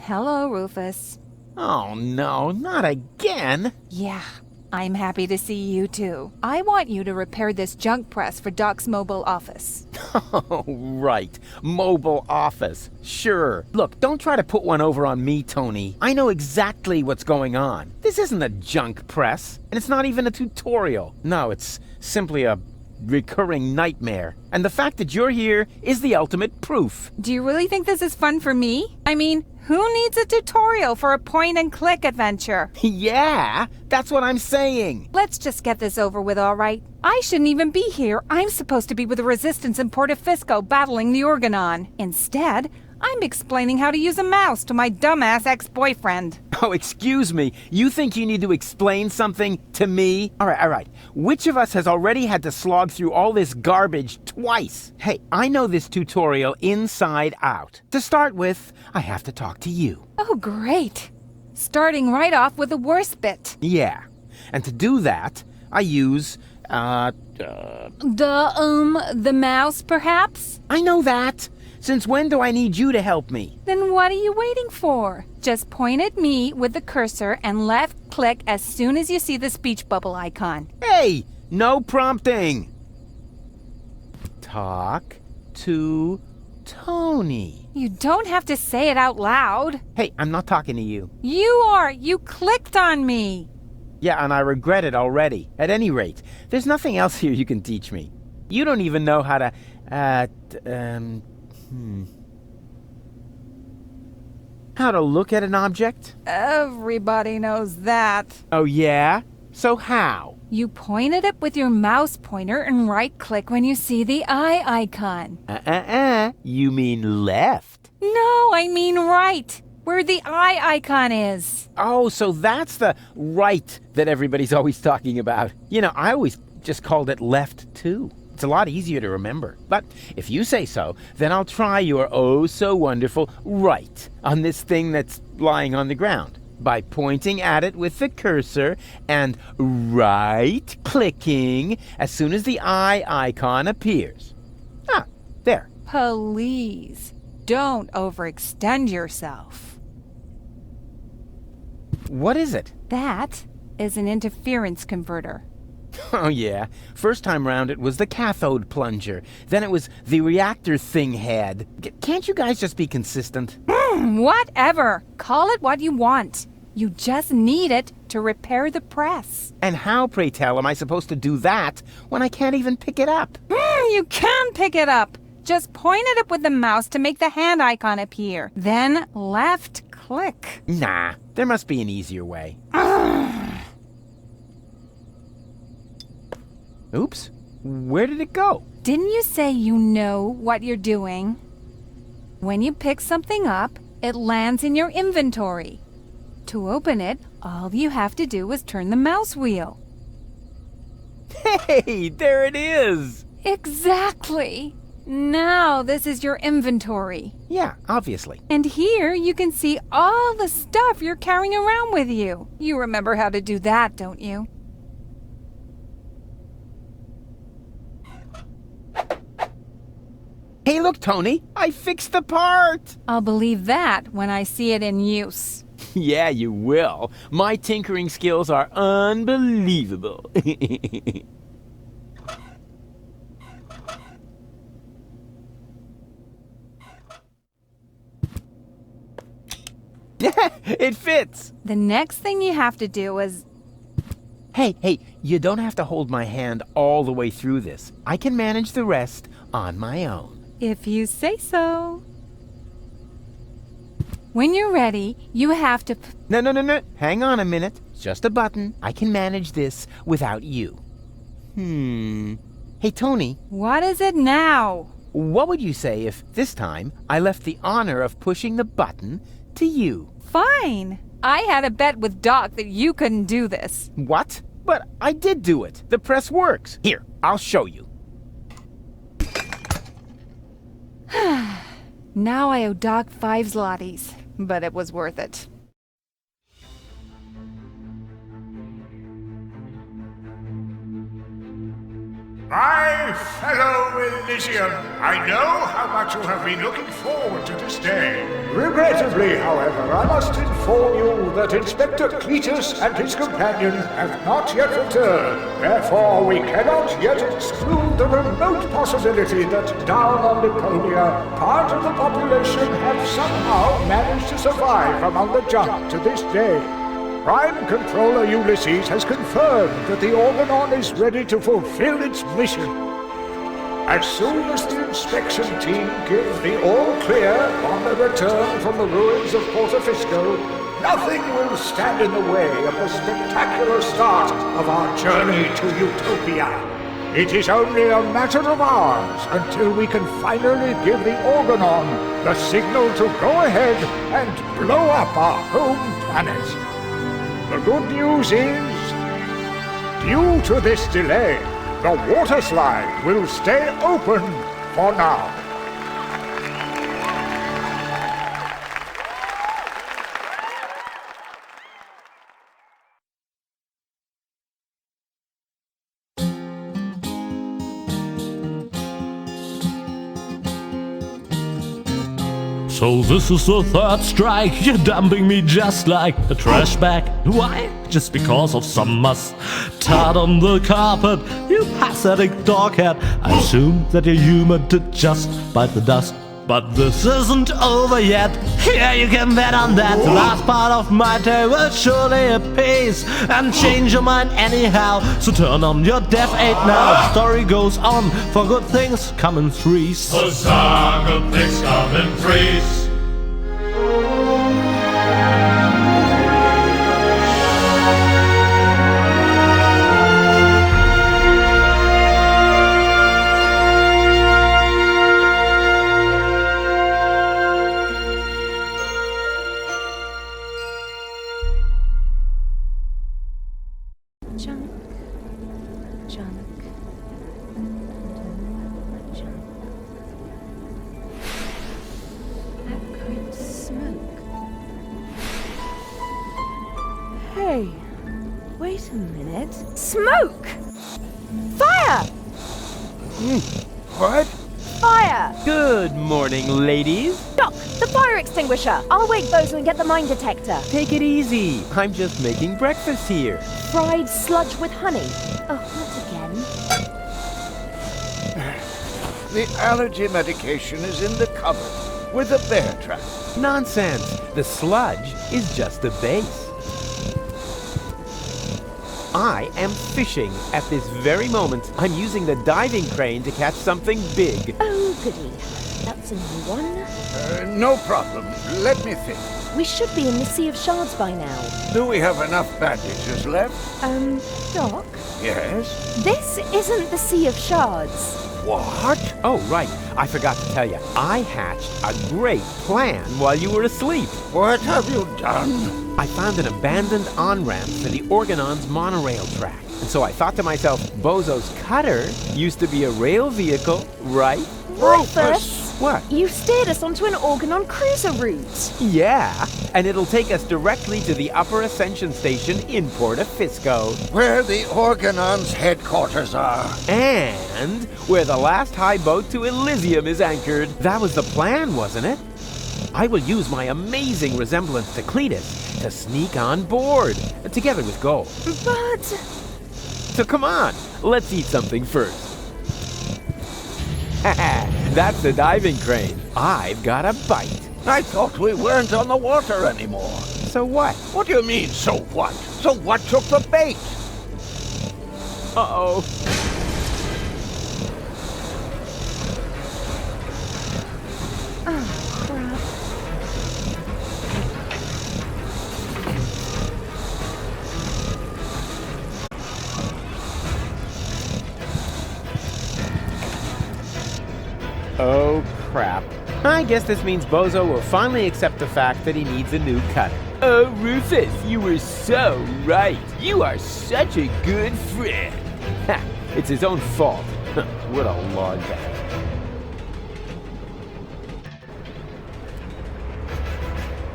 Hello, Rufus. Oh no, not again! Yeah, I'm happy to see you too. I want you to repair this junk press for Doc's mobile office. Oh, right. Mobile office. Sure. Look, don't try to put one over on me, Tony. I know exactly what's going on. This isn't a junk press, and it's not even a tutorial. No, it's simply a recurring nightmare. And the fact that you're here is the ultimate proof. Do you really think this is fun for me? I mean, who needs a tutorial for a point-and-click adventure? Yeah, that's what I'm saying. Let's just get this over with, all right? I shouldn't even be here. I'm supposed to be with the Resistance in Portofisco battling the Organon. Instead, I'm explaining how to use a mouse to my dumbass ex-boyfriend. Oh, excuse me. You think you need to explain something to me? All right. Which of us has already had to slog through all this garbage twice? Hey, I know this tutorial inside out. To start with, I have to talk to you. Oh, great. Starting right off with the worst bit. Yeah. And to do that, I use, The mouse, perhaps? I know that. Since when do I need you to help me? Then what are you waiting for? Just point at me with the cursor and left-click as soon as you see the speech bubble icon. Hey, no prompting. Talk to Tony. You don't have to say it out loud. Hey, I'm not talking to you. You are. You clicked on me. Yeah, and I regret it already. At any rate, there's nothing else here you can teach me. You don't even know how to, how to look at an object? Everybody knows that. Oh, yeah? So how? You point at it with your mouse pointer and right-click when you see the eye icon. You mean left? No, I mean right, where the eye icon is. Oh, so that's the right that everybody's always talking about. You know, I always just called it left, too. It's a lot easier to remember. But if you say so, then I'll try your oh-so-wonderful right on this thing that's lying on the ground by pointing at it with the cursor and right-clicking as soon as the eye icon appears. Ah, there. Please, don't overextend yourself. What is it? That is an interference converter. Oh, yeah. First time round it was the cathode plunger. Then it was the reactor thing head. Can't you guys just be consistent? Whatever. Call it what you want. You just need it to repair the press. And how, pray tell, am I supposed to do that when I can't even pick it up? You can pick it up. Just point at it with the mouse to make the hand icon appear. Then left click. Nah, there must be an easier way. Oops, where did it go? Didn't you say you know what you're doing? When you pick something up, it lands in your inventory. To open it, all you have to do is turn the mouse wheel. Hey, there it is! Exactly! Now this is your inventory. Yeah, obviously. And here you can see all the stuff you're carrying around with you. You remember how to do that, don't you? Hey, look, Tony, I fixed the part! I'll believe that when I see it in use. Yeah, you will. My tinkering skills are unbelievable. It fits! The next thing you have to do is... Hey, you don't have to hold my hand all the way through this. I can manage the rest on my own. If you say so. When you're ready, you have to... No. Hang on a minute. It's just a button. I can manage this without you. Hey, Tony. What is it now? What would you say if this time I left the honor of pushing the button to you? Fine. I had a bet with Doc that you couldn't do this. What? But I did do it. The press works. Here, I'll show you. Now I owe Doc 5 zlotys, but it was worth it. My fellow Elysium, I know how much you have been looking forward to this day. Regrettably, however, I must inform you that Inspector Cletus and his companion have not yet returned. Therefore, we cannot yet exclude the remote possibility that down on Deponia, part of the population have somehow managed to survive among the junk to this day. Prime Controller Ulysses has confirmed that the Organon is ready to fulfill its mission. As soon as the inspection team give the all-clear on their return from the ruins of Porto Fisco, nothing will stand in the way of the spectacular start of our journey to Utopia. It is only a matter of hours until we can finally give the Organon the signal to go ahead and blow up our home planet. The good news is, due to this delay, the water slide will stay open for now. So this is the third strike, you're dumping me just like a trash bag. Why? Just because of some mustard on the carpet, you pathetic doghead. I assume that you're human to just bite the dust. But this isn't over yet, yeah, you can bet on that. The last part of my day will surely appease and change your mind anyhow. So turn on your deaf aid now, the story goes on, for good things come in threes. For good things come in threes. Hey, wait a minute. Smoke! Fire! What? Fire! Good morning, ladies. Doc, the fire extinguisher! I'll wake Bozo and get the mine detector. Take it easy. I'm just making breakfast here. Fried sludge with honey. Oh, not again. The allergy medication is in the cupboard with a bear trap. Nonsense. The sludge is just the base. I am fishing at this very moment. I'm using the diving crane to catch something big. Oh, goody. That's a new one. No problem. Let me think. We should be in the Sea of Shards by now. Do we have enough bandages left? Doc? Yes? This isn't the Sea of Shards. What? Oh, right. I forgot to tell you. I hatched a great plan while you were asleep. What have you done? I found an abandoned on-ramp for the Organon's monorail track. And so I thought to myself, Bozo's cutter used to be a rail vehicle, right? Rufus! What? You steered us onto an Organon cruiser route. Yeah, and it'll take us directly to the Upper Ascension Station in Porto Fisco. Where the Organon's headquarters are. And where the last high boat to Elysium is anchored. That was the plan, wasn't it? I will use my amazing resemblance to Cletus to sneak on board, together with gold. But... So come on, let's eat something first. That's the diving crane. I've got a bite. I thought we weren't on the water anymore. So what? What do you mean, so what? So what took the bait? Uh-oh. Oh, crap. Oh, crap. I guess this means Bozo will finally accept the fact that he needs a new cutter. Oh, Rufus, you were so right. You are such a good friend. Ha, it's his own fault. What a logback.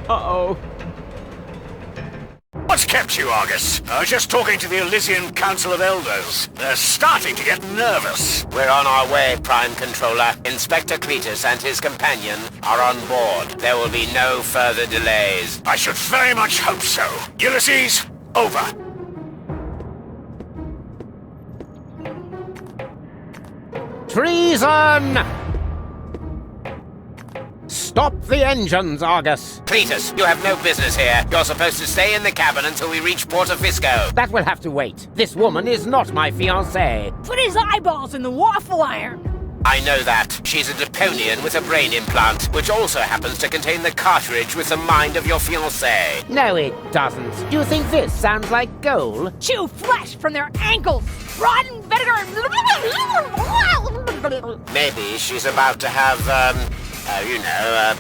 Uh-oh. What What's kept you, Argus? I was just talking to the Elysian Council of Elders. They're starting to get nervous. We're on our way, Prime Controller. Inspector Cletus and his companion are on board. There will be no further delays. I should very much hope so. Ulysses, over. Treason! Stop the engines, Argus! Cletus, you have no business here. You're supposed to stay in the cabin until we reach Porto Fisco. That will have to wait. This woman is not my fiancée. Put his eyeballs in the waffle iron. I know that. She's a Deponian with a brain implant, which also happens to contain the cartridge with the mind of your fiancée. No, it doesn't. Do you think this sounds like gold? Chew flesh from their ankles. Rotten vinegar. Maybe she's about to have, a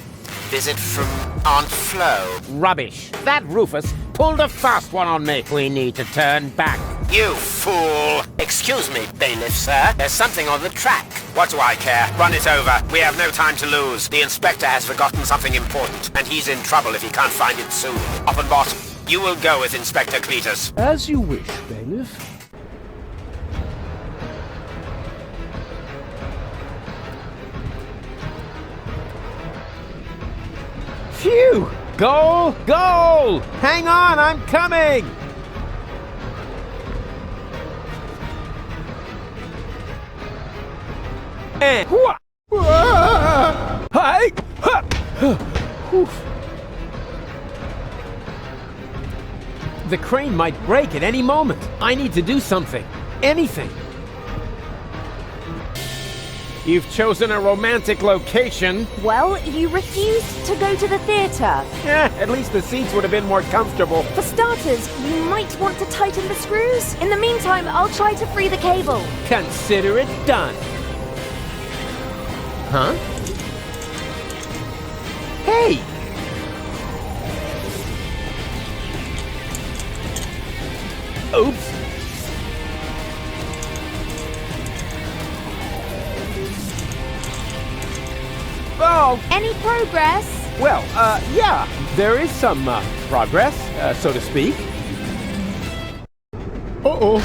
visit from Aunt Flo. Rubbish. That Rufus pulled a fast one on me. We need to turn back. You fool! Excuse me, bailiff, sir. There's something on the track. What do I care? Run it over. We have no time to lose. The inspector has forgotten something important, and he's in trouble if he can't find it soon. Offenbot, you will go with Inspector Cletus. As you wish, bailiff. Phew! Goal! Goal! Hang on, I'm coming! And hi! The crane might break at any moment. I need to do something. Anything. You've chosen a romantic location. Well, you refused to go to the theatre. At least the seats would have been more comfortable. For starters, you might want to tighten the screws. In the meantime, I'll try to free the cable. Consider it done. Huh? Hey! Oops. Oh! Any progress? Well, yeah, there is some, progress, so to speak. Uh-oh.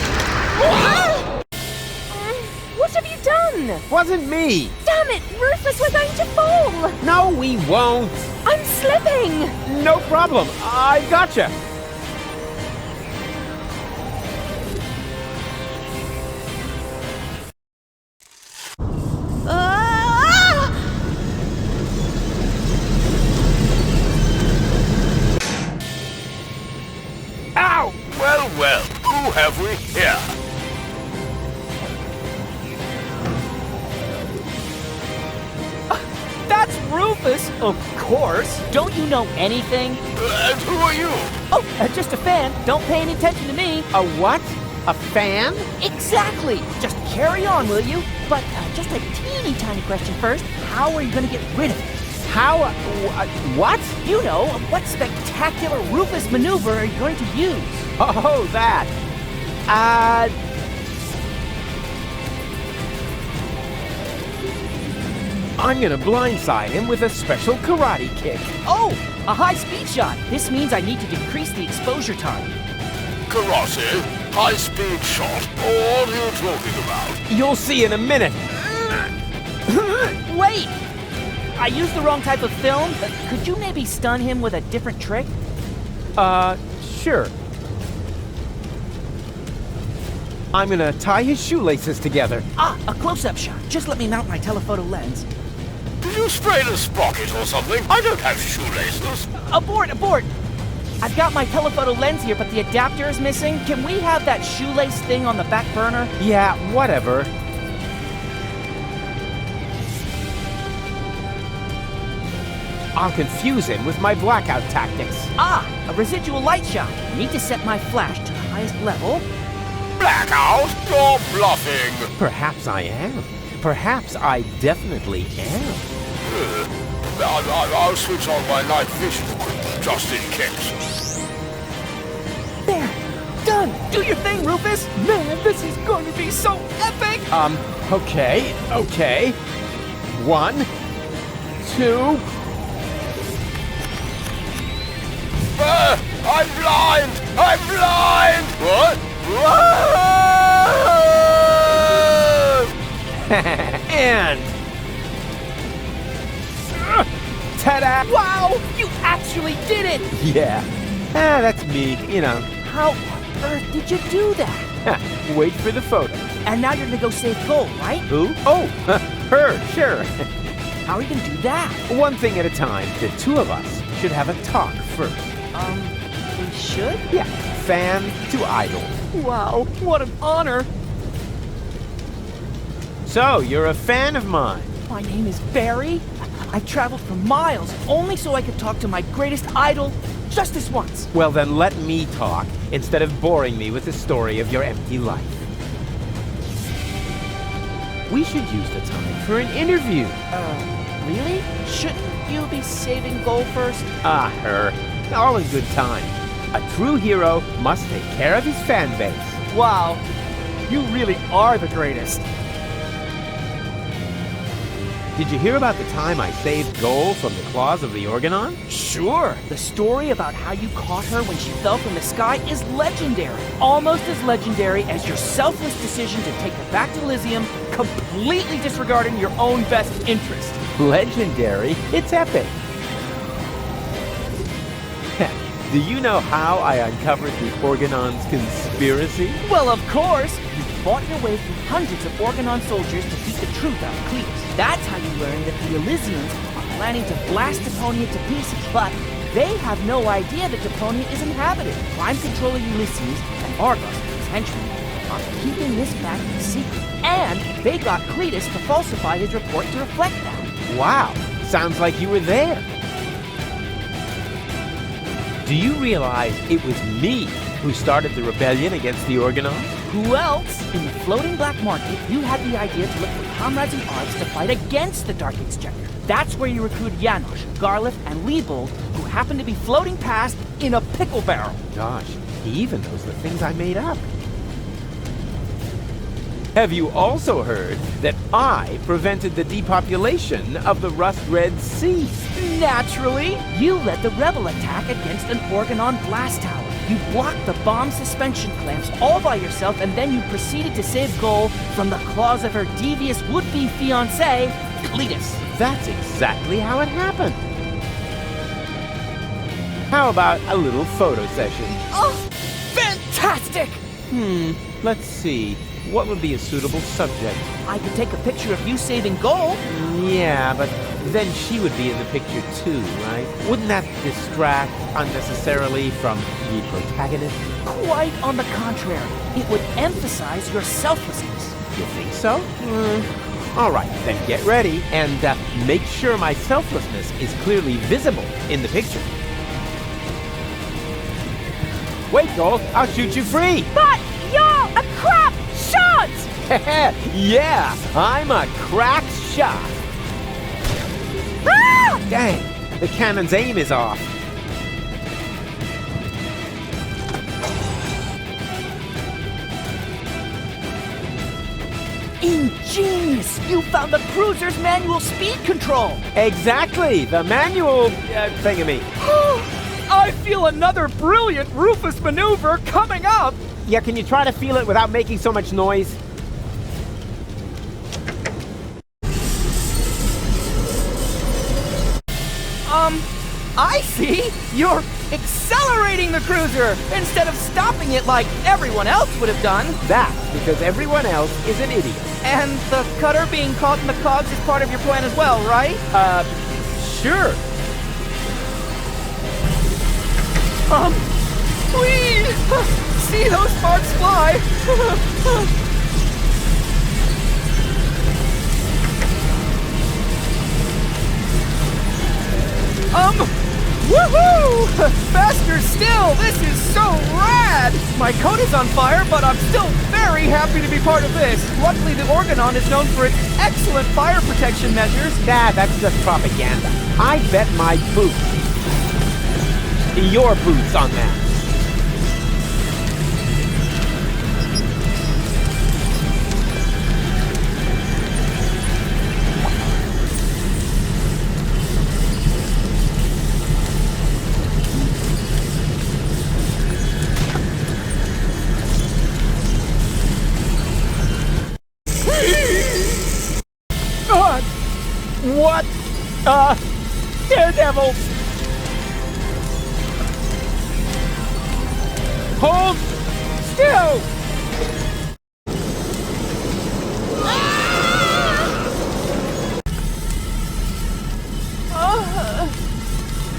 What have you done? Wasn't me! Damn it, Rufus, we're going to fall! No, we won't! I'm slipping! No problem, I gotcha! Ow! Well, who have we here? That's Rufus, of course. Don't you know anything? And who are you? Oh, just a fan. Don't pay any attention to me. A what? A fan? Exactly. Just carry on, will you? But just a teeny tiny question first. How are you going to get rid of it? How? What? You know, what spectacular Rufus maneuver are you going to use? Oh, that. I'm gonna blindside him with a special karate kick. Oh, a high-speed shot. This means I need to decrease the exposure time. Karate? High-speed shot? What are you talking about? You'll see in a minute. Wait! I used the wrong type of film. Could you maybe stun him with a different trick? Sure. I'm gonna tie his shoelaces together. Ah, a close-up shot. Just let me mount my telephoto lens. Did you sprain a sprocket or something? I don't have shoelaces. Abort, abort! I've got my telephoto lens here, but the adapter is missing. Can we have that shoelace thing on the back burner? Yeah, whatever. I'll confuse him with my blackout tactics. Ah, a residual light shot. Need to set my flash to the highest level. Blackout? You're bluffing. Perhaps I am. Perhaps I definitely am. I'll switch on my night vision, just in case. There! Done! Do your thing, Rufus! Man, this is going to be so epic! Okay. 1, 2... I'm blind! I'm blind! What? Whoa! And... ta-da! Wow! You actually did it! Yeah. That's me, you know. How on earth did you do that? Wait for the photo. And now you're gonna go save gold, right? Who? Oh, her, sure. How are you gonna do that? One thing at a time. The two of us should have a talk first. We should? Yeah, fan to idol. Wow, what an honor! So, you're a fan of mine. My name is Barry. I traveled for miles only so I could talk to my greatest idol just this once. Well, then let me talk instead of boring me with the story of your empty life. We should use the time for an interview. Really? Shouldn't you be saving gold first? Her. All in good time. A true hero must take care of his fan base. Wow, you really are the greatest. Did you hear about the time I saved Gold from the claws of the Organon? Sure. The story about how you caught her when she fell from the sky is legendary. Almost as legendary as your selfless decision to take her back to Elysium, completely disregarding your own best interest. Legendary? It's epic. Do you know how I uncovered the Organon's conspiracy? Well, of course. You fought your way through hundreds of Organon soldiers to keep the truth out of Cletus. That's how you learned that the Elysians are planning to blast Deponia to pieces, but they have no idea that Deponia is inhabited. Prime Controller Ulysses and Argos, his henchmen, are keeping this fact a secret. And they got Cletus to falsify his report to reflect that. Wow, sounds like you were there. Do you realize it was me who started the rebellion against the Organon? Who else? In the floating black market, you had the idea to look for comrades in arms to fight against the Dark Exchequer. That's where you recruited Janosch, Garliff, and Liebold, who happened to be floating past in a pickle barrel. Gosh, he even knows the things I made up. Have you also heard that I prevented the depopulation of the Rust-Red Sea? Naturally! You led the rebel attack against an Organon blast tower. You blocked the bomb suspension clamps all by yourself, and then you proceeded to save Goal from the claws of her devious would-be fiancé, Cletus. That's exactly how it happened. How about a little photo session? Oh, fantastic! Let's see. What would be a suitable subject? I could take a picture of you saving Goal. Yeah, but then she would be in the picture too, right? Wouldn't that distract unnecessarily from the protagonist? Quite on the contrary. It would emphasize your selflessness. You think so? All right, then get ready and make sure my selflessness is clearly visible in the picture. Wait, Gold, I'll shoot you free. But you're a crap shot! Yeah, I'm a crack shot. Ah! Dang, the cannon's aim is off. Ingenious! You found the cruiser's manual speed control! Exactly, the manual thingamy. I feel another brilliant Rufus maneuver coming up! Yeah, can you try to feel it without making so much noise? I see! You're accelerating the cruiser instead of stopping it like everyone else would have done. That's because everyone else is an idiot. And the cutter being caught in the cogs is part of your plan as well, right? Sure. Whee! See those sparks fly! Woohoo! Faster still! This is so rad! My coat is on fire, but I'm still very happy to be part of this. Luckily, the Organon is known for its excellent fire protection measures. Nah, that's just propaganda. I bet my boots. Your boots on that. Daredevil! Hold still!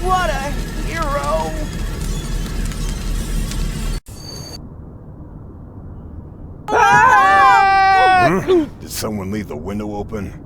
What a hero! Did someone leave the window open?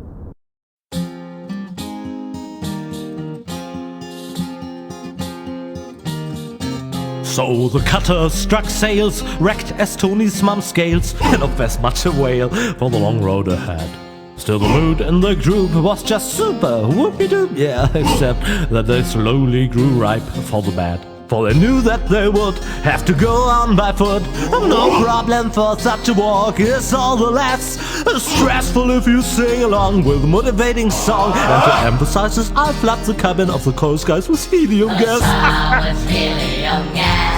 So the cutter struck sails, wrecked as Tony's mum scales, and of as much a whale for the long road ahead. Still the mood in the group was just super, whoopie-doop, yeah, except that they slowly grew ripe for the bad. For they knew that they would have to go on by foot. No problem for such a walk, it's all the less stressful if you sing along with a motivating song. And to emphasize this, I flood the cabin of the Coast Guys with helium gas. With helium gas.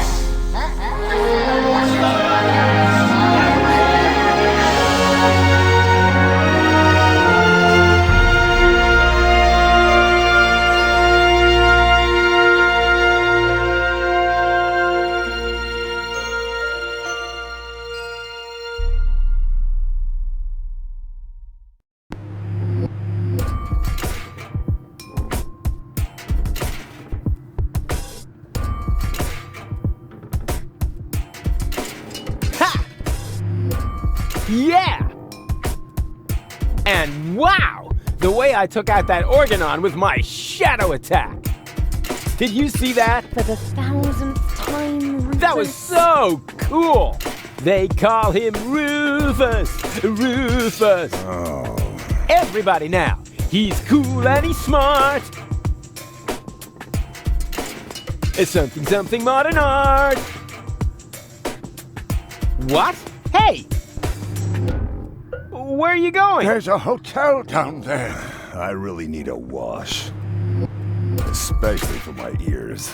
Yeah! And wow! The way I took out that Organon with my shadow attack! Did you see that? For the 1000th time, Rufus. That was so cool! They call him Rufus! Rufus! Oh. Everybody now! He's cool and he's smart! It's something modern art! What? Hey! Where are you going? There's a hotel down there. I really need a wash. Especially for my ears.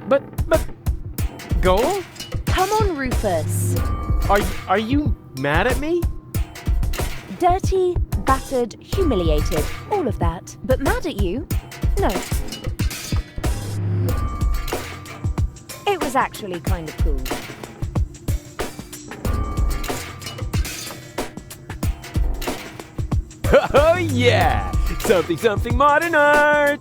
But, Goal? Come on, Rufus. Are you mad at me? Dirty, battered, humiliated, all of that. But mad at you? No. It was actually kind of cool. Oh yeah! Something modern art!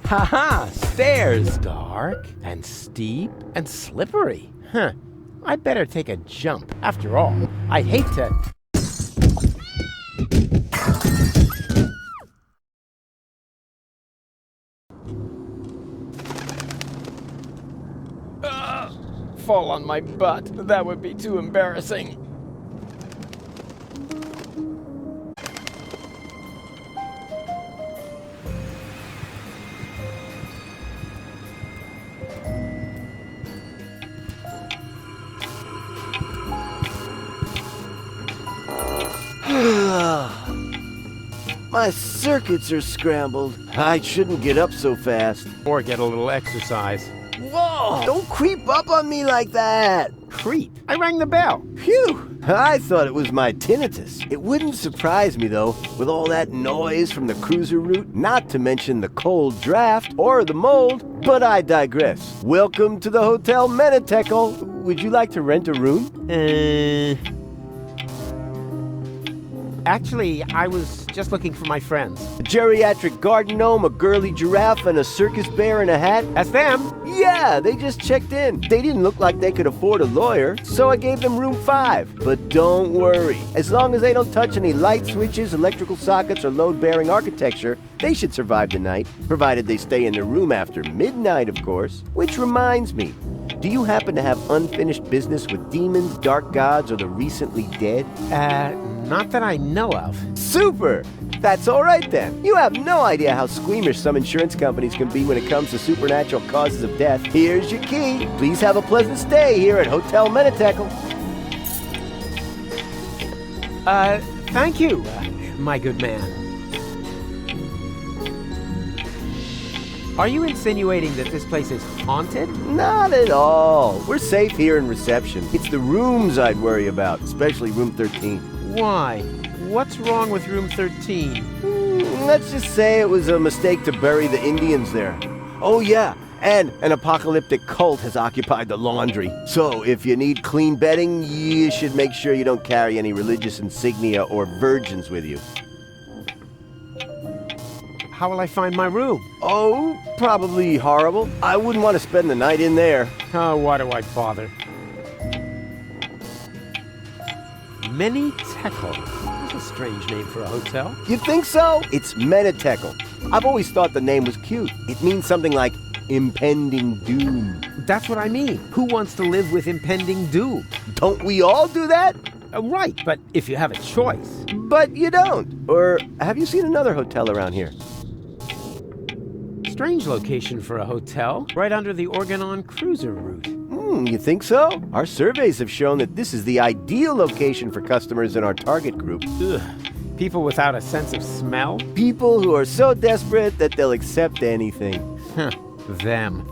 Haha! Stairs! Dark and steep and slippery. Huh. I better take a jump. After all, I'd hate to... fall on my butt. That would be too embarrassing. My circuits are scrambled. I shouldn't get up so fast. Or get a little exercise. Whoa! Don't creep up on me like that! Creep? I rang the bell. Phew! I thought it was my tinnitus. It wouldn't surprise me, though, with all that noise from the cruiser route, not to mention the cold draft or the mold, but I digress. Welcome to the Hotel Menetekel. Would you like to rent a room? Actually, I was just looking for my friends. A geriatric garden gnome, a girly giraffe, and a circus bear in a hat? That's them? Yeah, they just checked in. They didn't look like they could afford a lawyer, so I gave them room 5. But don't worry. As long as they don't touch any light switches, electrical sockets, or load-bearing architecture, they should survive the night, provided they stay in their room after midnight, of course. Which reminds me, do you happen to have unfinished business with demons, dark gods, or the recently dead? Not that I know of. Super! That's all right then. You have no idea how squeamish some insurance companies can be when it comes to supernatural causes of death. Here's your key. Please have a pleasant stay here at Hotel Menetekel. Thank you, my good man. Are you insinuating that this place is haunted? Not at all. We're safe here in reception. It's the rooms I'd worry about, especially room 13. Why? What's wrong with room 13? Let's just say it was a mistake to bury the Indians there. Oh yeah, and an apocalyptic cult has occupied the laundry. So if you need clean bedding, you should make sure you don't carry any religious insignia or virgins with you. How will I find my room? Oh, probably horrible. I wouldn't want to spend the night in there. Oh, why do I bother? Menetekel. That's a strange name for a hotel. You think so? It's Menetekel. I've always thought the name was cute. It means something like impending doom. That's what I mean. Who wants to live with impending doom? Don't we all do that? Right, but if you have a choice. But you don't. Or have you seen another hotel around here? Strange location for a hotel, right under the Organon cruiser route. You think so? Our surveys have shown that this is the ideal location for customers in our target group. Ugh. People without a sense of smell? People who are so desperate that they'll accept anything. Them.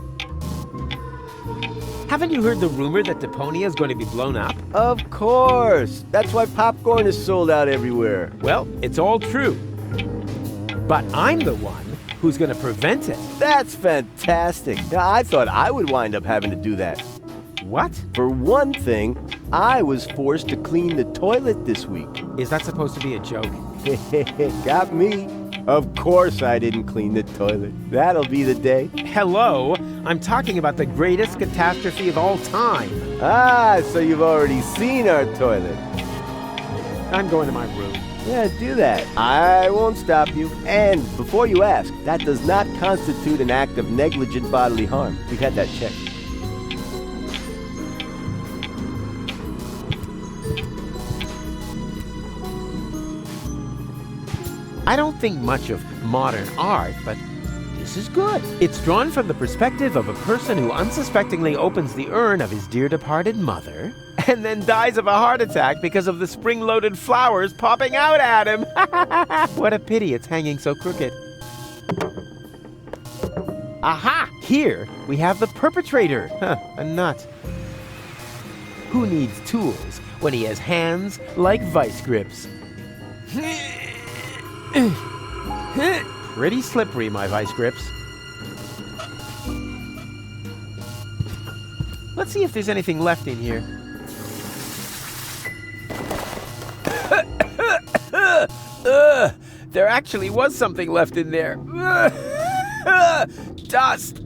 Haven't you heard the rumor that Deponia is going to be blown up? Of course. That's why popcorn is sold out everywhere. Well, it's all true. But I'm the one who's going to prevent it. That's fantastic. Now, I thought I would wind up having to do that. What? For one thing, I was forced to clean the toilet this week. Is that supposed to be a joke? Got me. Of course I didn't clean the toilet. That'll be the day. Hello? I'm talking about the greatest catastrophe of all time. Ah, so you've already seen our toilet. I'm going to my room. Yeah, do that. I won't stop you. And before you ask, that does not constitute an act of negligent bodily harm. We've had that checked. I don't think much of modern art, but this is good. It's drawn from the perspective of a person who unsuspectingly opens the urn of his dear departed mother and then dies of a heart attack because of the spring-loaded flowers popping out at him. What a pity it's hanging so crooked. Aha! Here we have the perpetrator. A nut. Who needs tools when he has hands like vice grips? Pretty slippery, my vice grips. Let's see if there's anything left in here. There actually was something left in there. Dust.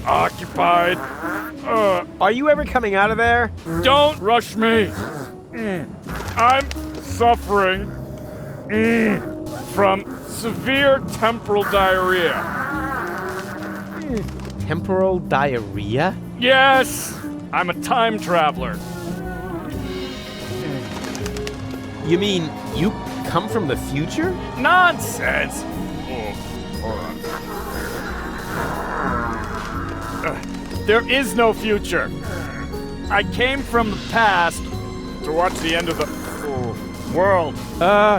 Occupied. Are you ever coming out of there? Don't rush me. I'm suffering from severe temporal diarrhea. Temporal diarrhea? Yes, I'm a time traveler. You mean you come from the future? Nonsense. Hold on. There is no future. I came from the past to watch the end of the world.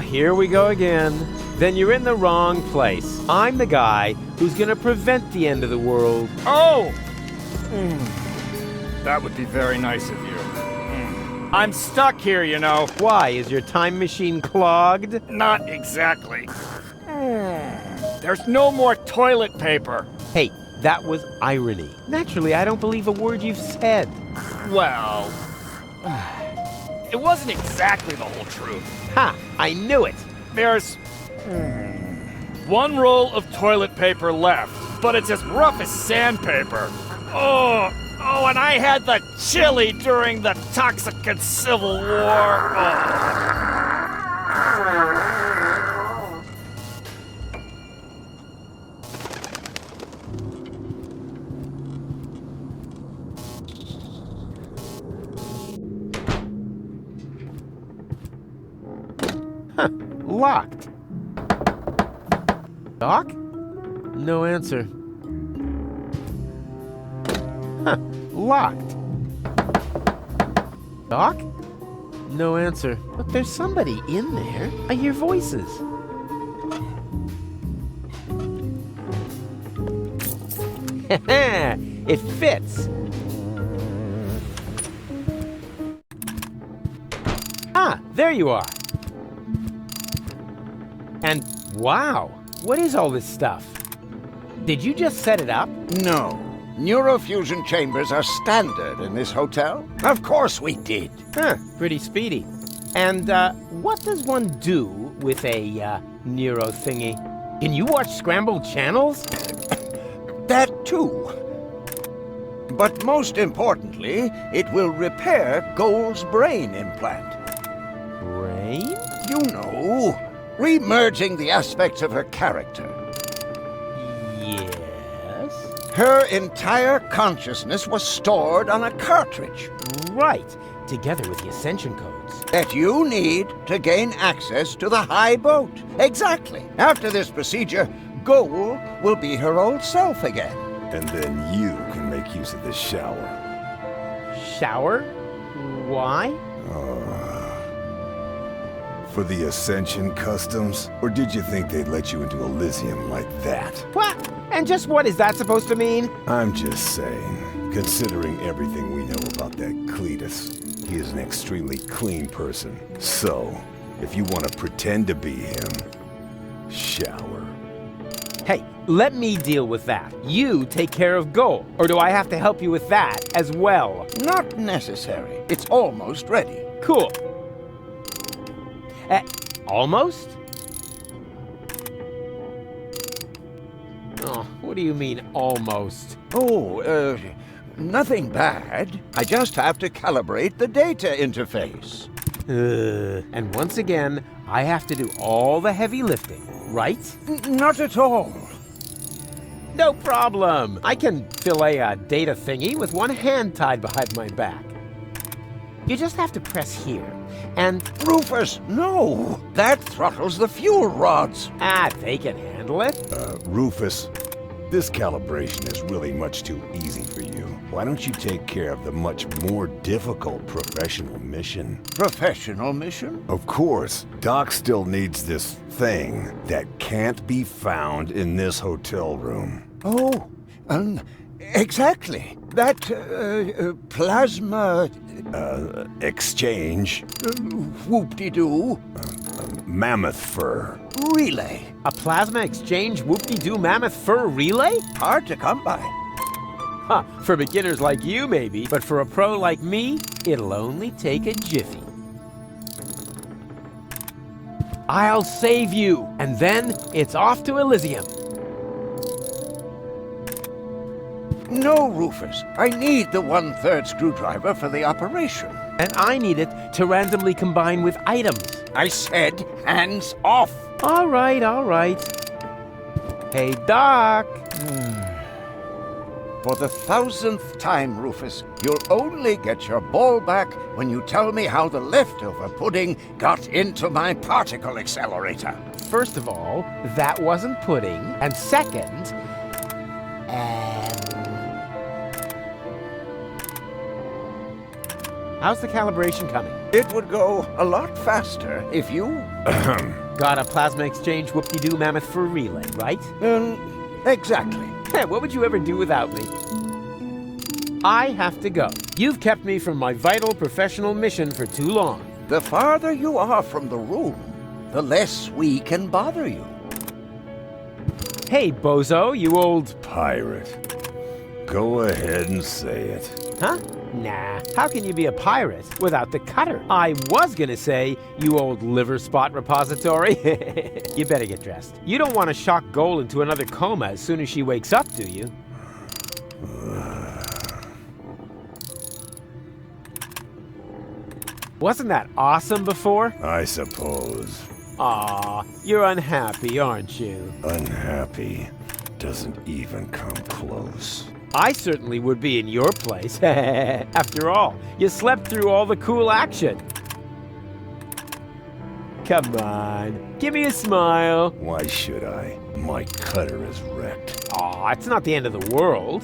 Here we go again. Then you're in the wrong place. I'm the guy who's gonna prevent the end of the world. Oh! That would be very nice of you. I'm stuck here, you know. Why? Is your time machine clogged? Not exactly. There's no more toilet paper. Hey, that was irony. Naturally, I don't believe a word you've said. Well, it wasn't exactly the whole truth. Ha! I knew it! There's one roll of toilet paper left, but it's as rough as sandpaper. Oh, and I had the chili during the Toxicant Civil War. Huh, locked. Doc? No answer. Huh, locked. Doc? No answer. But there's somebody in there. I hear voices. It fits. Ah, there you are. And wow, what is all this stuff? Did you just set it up? No. Neurofusion chambers are standard in this hotel. Of course we did. Huh, pretty speedy. And what does one do with a neuro thingy? Can you watch scrambled channels? That too. But most importantly, it will repair Goal's brain implant. Brain? You know, re-merging the aspects of her character. Yes? Her entire consciousness was stored on a cartridge. Right, together with the ascension codes. That you need to gain access to the high boat. Exactly. After this procedure, Goal will be her old self again. And then you can make use of the shower. Shower? Why? For the Ascension customs? Or did you think they'd let you into Elysium like that? What? And just what is that supposed to mean? I'm just saying, considering everything we know about that Cletus, he is an extremely clean person. So, if you want to pretend to be him, shower. Hey, let me deal with that. You take care of Goal. Or do I have to help you with that as well? Not necessary. It's almost ready. Cool. Almost? Oh, what do you mean, almost? Oh, nothing bad. I just have to calibrate the data interface. And once again, I have to do all the heavy lifting, right? Not at all. No problem. I can fill a data thingy with one hand tied behind my back. You just have to press here, and... Rufus, no! That throttles the fuel rods. Ah, they can handle it. Rufus, this calibration is really much too easy for you. Why don't you take care of the much more difficult professional mission? Professional mission? Of course. Doc still needs this thing that can't be found in this hotel room. Oh, exactly. That, plasma... exchange. Whoop-de-doo. Mammoth fur. Relay. A plasma exchange whoop-de-doo mammoth fur relay? Hard to come by. Huh, for beginners like you maybe, but for a pro like me, it'll only take a jiffy. I'll save you, and then it's off to Elysium. No, Rufus. I need the 1/3 screwdriver for the operation. And I need it to randomly combine with items. I said hands off. All right, all right. Hey, Doc. For the 1000th time, Rufus, you'll only get your ball back when you tell me how the leftover pudding got into my particle accelerator. First of all, that wasn't pudding. And second, how's the calibration coming? It would go a lot faster if you... Got a plasma exchange whoop-de-doo mammoth fur relay, right? Exactly. What would you ever do without me? I have to go. You've kept me from my vital professional mission for too long. The farther you are from the room, the less we can bother you. Hey, Bozo, you old... Pirate. Go ahead and say it. Huh? Nah. How can you be a pirate without the cutter? I was gonna say, you old liver spot repository. You better get dressed. You don't want to shock Goal into another coma as soon as she wakes up, do you? Wasn't that awesome before? I suppose. Aw, you're unhappy, aren't you? Unhappy doesn't even come close. I certainly would be in your place. After all, you slept through all the cool action. Come on, give me a smile. Why should I? My cutter is wrecked. Aw, it's not the end of the world.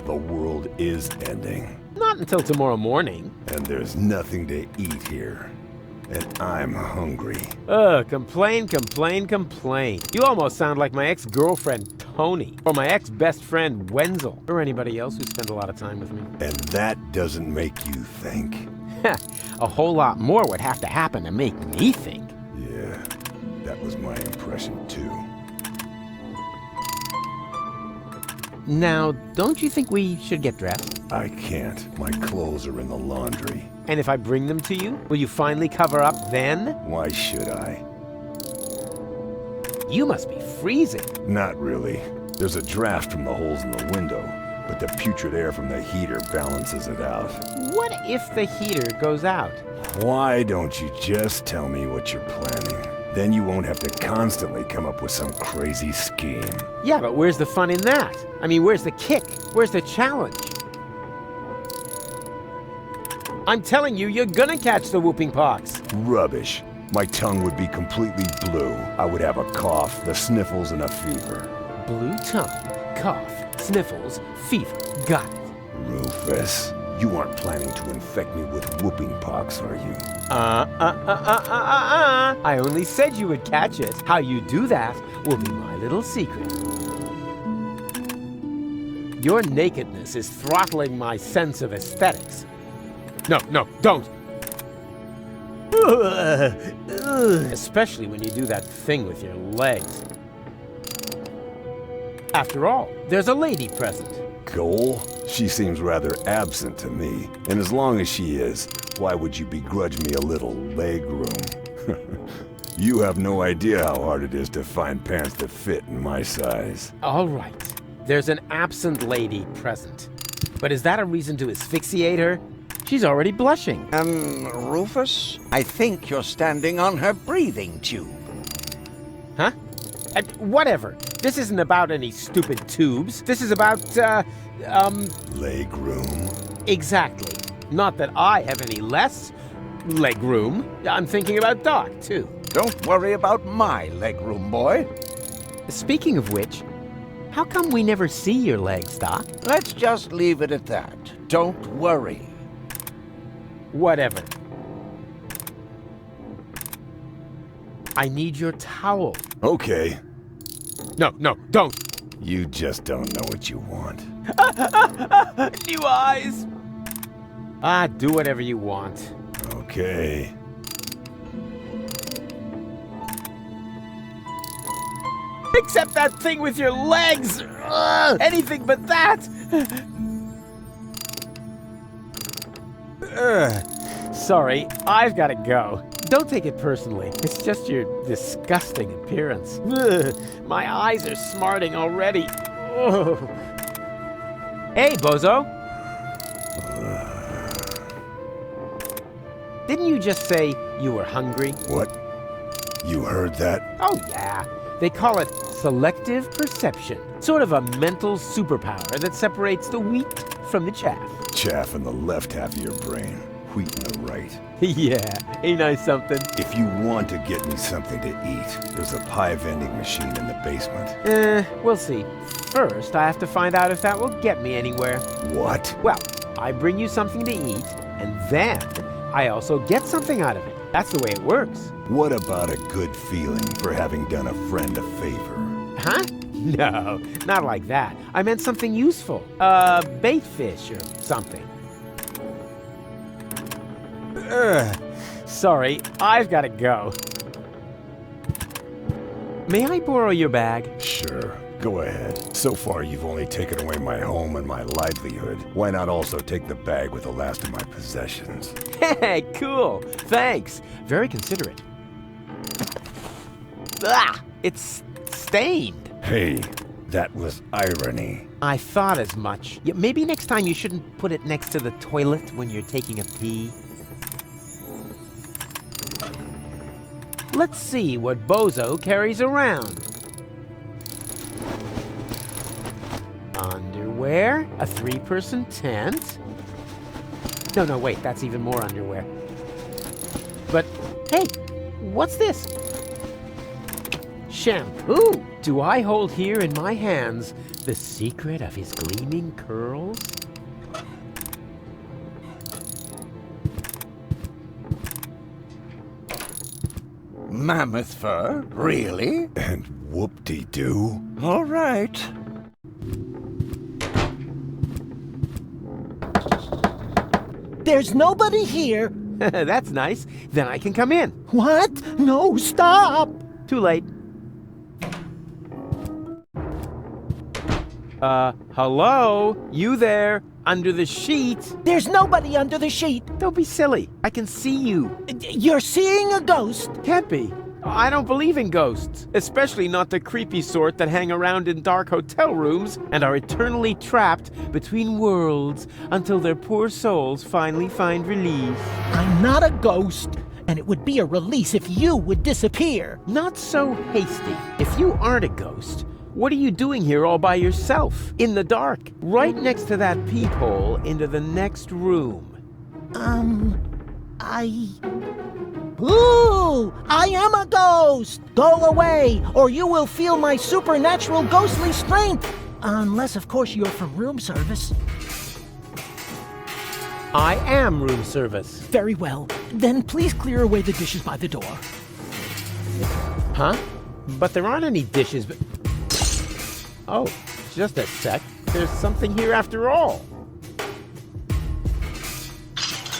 The world is ending. Not until tomorrow morning. And there's nothing to eat here. And I'm hungry. Ugh, complain, complain, complain. You almost sound like my ex-girlfriend, Tony. Or my ex-best friend, Wenzel. Or anybody else who spent a lot of time with me. And that doesn't make you think. A whole lot more would have to happen to make me think. Yeah, that was my impression too. Now, don't you think we should get dressed? I can't. My clothes are in the laundry. And if I bring them to you, will you finally cover up then? Why should I? You must be freezing. Not really. There's a draft from the holes in the window, but the putrid air from the heater balances it out. What if the heater goes out? Why don't you just tell me what you're planning? Then you won't have to constantly come up with some crazy scheme. Yeah, but where's the fun in that? I mean, where's the kick? Where's the challenge? I'm telling you, you're gonna catch the whooping pox. Rubbish. My tongue would be completely blue. I would have a cough, the sniffles, and a fever. Blue tongue, cough, sniffles, fever. Got it. Rufus, you aren't planning to infect me with whooping pox, are you? I only said you would catch it. How you do that will be my little secret. Your nakedness is throttling my sense of aesthetics. No, don't! Especially when you do that thing with your legs. After all, there's a lady present. Goal? She seems rather absent to me. And as long as she is, why would you begrudge me a little leg room? You have no idea how hard it is to find pants that fit in my size. All right. There's an absent lady present. But is that a reason to asphyxiate her? She's already blushing. Rufus? I think you're standing on her breathing tube. Huh? Whatever. This isn't about any stupid tubes. This is about, leg room? Exactly. Not that I have any less leg room. I'm thinking about Doc, too. Don't worry about my leg room, boy. Speaking of which, how come we never see your legs, Doc? Let's just leave it at that. Don't worry. Whatever. I need your towel. Okay. No, don't. You just don't know what you want. New eyes. Do whatever you want. Okay. Except that thing with your legs! Anything but that! Sorry, I've got to go. Don't take it personally. It's just your disgusting appearance. My eyes are smarting already. Hey, Bozo. Didn't you just say you were hungry? What? You heard that? Oh, yeah. They call it selective perception. Sort of a mental superpower that separates the wheat from the chaff. Chaff in the left half of your brain, wheat in the right. Yeah, ain't I something? If you want to get me something to eat, there's a pie vending machine in the basement. We'll see. First, I have to find out if that will get me anywhere. What? Well, I bring you something to eat, and then I also get something out of it. That's the way it works. What about a good feeling for having done a friend a favor? Huh? No, not like that. I meant something useful. Bait fish or something. Sorry, I've got to go. May I borrow your bag? Sure, go ahead. So far, you've only taken away my home and my livelihood. Why not also take the bag with the last of my possessions? Hey, cool. Thanks. Very considerate. It's stained. Hey, that was irony. I thought as much. Yeah, maybe next time you shouldn't put it next to the toilet when you're taking a pee. Let's see what Bozo carries around. Underwear, a 3-person tent. No, wait, that's even more underwear. But, hey, What's this? Shampoo! Do I hold here in my hands the secret of his gleaming curls? Mammoth fur? Really? And whoop-de-doo. All right. There's nobody here. That's nice. Then I can come in. What? No, stop! Too late. Hello? You there? Under the sheet? There's nobody under the sheet. Don't be silly. I can see you. You're seeing a ghost. Can't be. I don't believe in ghosts, especially not the creepy sort that hang around in dark hotel rooms and are eternally trapped between worlds until their poor souls finally find release. I'm not a ghost, and it would be a release if you would disappear. Not so hasty. If you aren't a ghost, what are you doing here all by yourself, in the dark, right next to that peephole into the next room? Ooh! I am a ghost! Go away, or you will feel my supernatural ghostly strength! Unless, of course, you're from room service. I am room service. Very well. Then please clear away the dishes by the door. Huh? But there aren't any dishes, but... Oh, just a sec. There's something here after all.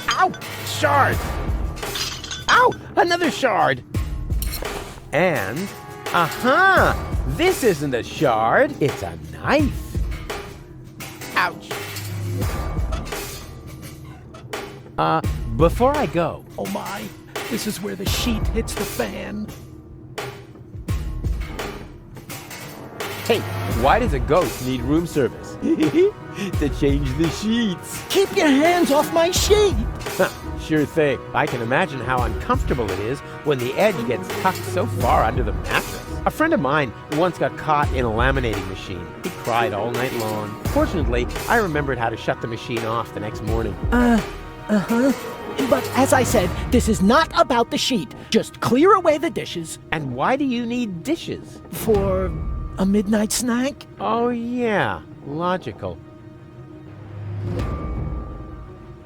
Ow! Shard! Ow! Another shard! And... Aha! This isn't a shard, it's a knife. Ouch. Before I go... Oh my, this is where the sheet hits the fan. Hey, why does a ghost need room service? To change the sheets. Keep your hands off my sheet! Sure thing. I can imagine how uncomfortable it is when the edge gets tucked so far under the mattress. A friend of mine once got caught in a laminating machine. He cried all night long. Fortunately, I remembered how to shut the machine off the next morning. But as I said, this is not about the sheet. Just clear away the dishes. And why do you need dishes? For a midnight snack? Oh yeah, logical.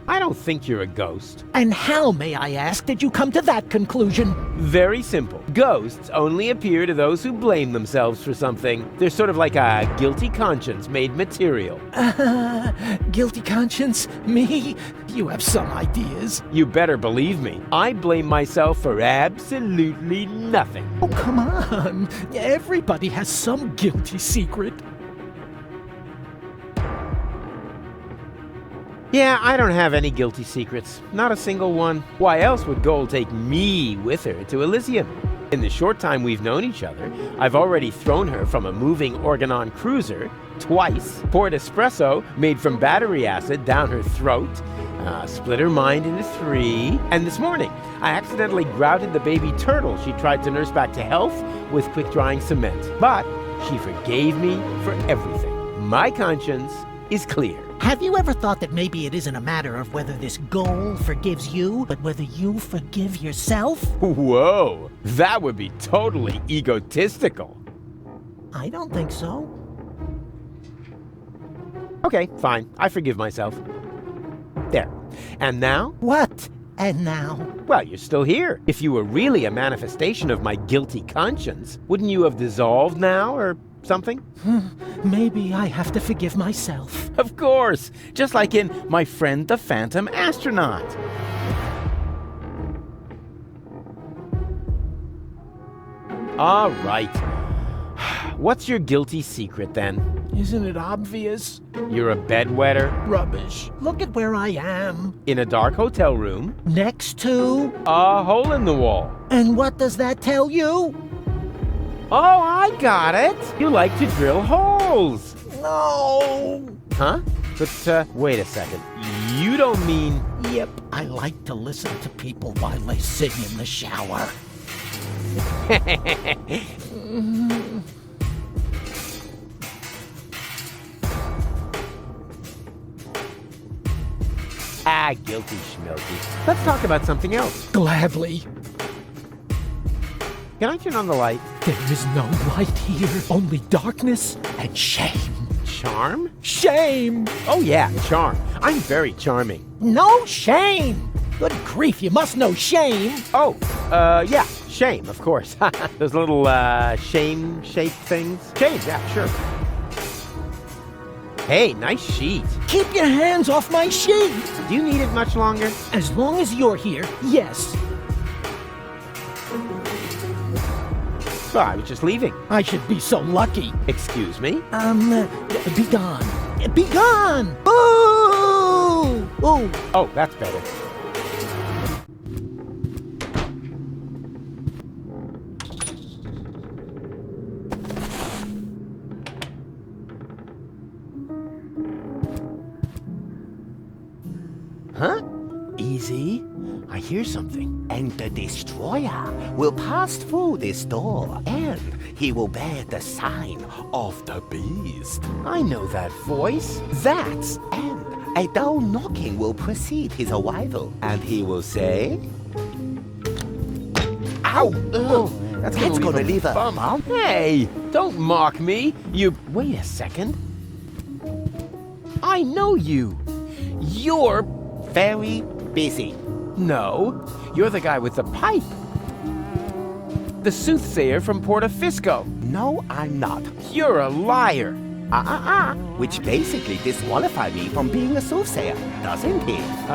I don't think you're a ghost. And how, may I ask, did you come to that conclusion? Very simple. Ghosts only appear to those who blame themselves for something. They're sort of like a guilty conscience made material. Guilty conscience? Me? You have some ideas. You better believe me. I blame myself for absolutely nothing. Oh, come on. Everybody has some guilty secret. Yeah, I don't have any guilty secrets. Not a single one. Why else would Gold take me with her to Elysium? In the short time we've known each other, I've already thrown her from a moving Organon cruiser twice, poured espresso made from battery acid down her throat, split her mind into 3, and this morning I accidentally grouted the baby turtle she tried to nurse back to health with quick-drying cement. But she forgave me for everything. My conscience is clear. Have you ever thought that maybe it isn't a matter of whether this goal forgives you, but whether you forgive yourself? Whoa, that would be totally egotistical. I don't think so. Okay, fine. I forgive myself. There. And now? What? And now? Well, you're still here. If you were really a manifestation of my guilty conscience, wouldn't you have dissolved now, or something? Maybe I have to forgive myself. Of course! Just like in My Friend the Phantom Astronaut. All right. What's your guilty secret, then? Isn't it obvious? You're a bedwetter? Rubbish. Look at where I am. In a dark hotel room? Next to? A hole in the wall. And what does that tell you? Oh, I got it! You like to drill holes! No! Huh? But, wait a second. You don't mean... Yep, I like to listen to people while they sing in the shower. Guilty schmilty. Let's talk about something else. Gladly. Can I turn on the light? There is no light here, only darkness and shame. Charm? Shame! Oh yeah, charm. I'm very charming. No shame! Good grief, you must know shame. Oh, yeah, shame, of course. Those little, shame-shaped things. Shame, yeah, sure. Hey, nice sheet. Keep your hands off my sheet! Do you need it much longer? As long as you're here, yes. Well, I was just leaving. I should be so lucky. Excuse me? Be gone. Be gone! Boo! Ooh. Oh, that's better. Huh? Easy. I hear something. And the destroyer will pass through this door, and he will bear the sign of the beast. I know that voice. That's... And a dull knocking will precede his arrival, and he will say... Ow! That's That's gonna gonna leave a bump. Hey, don't mock me. You... Wait a second. I know you. You're... very busy. No, you're the guy with the pipe. The soothsayer from Porta Fisco. No, I'm not. You're a liar. Which basically disqualifies me from being a soothsayer, doesn't it?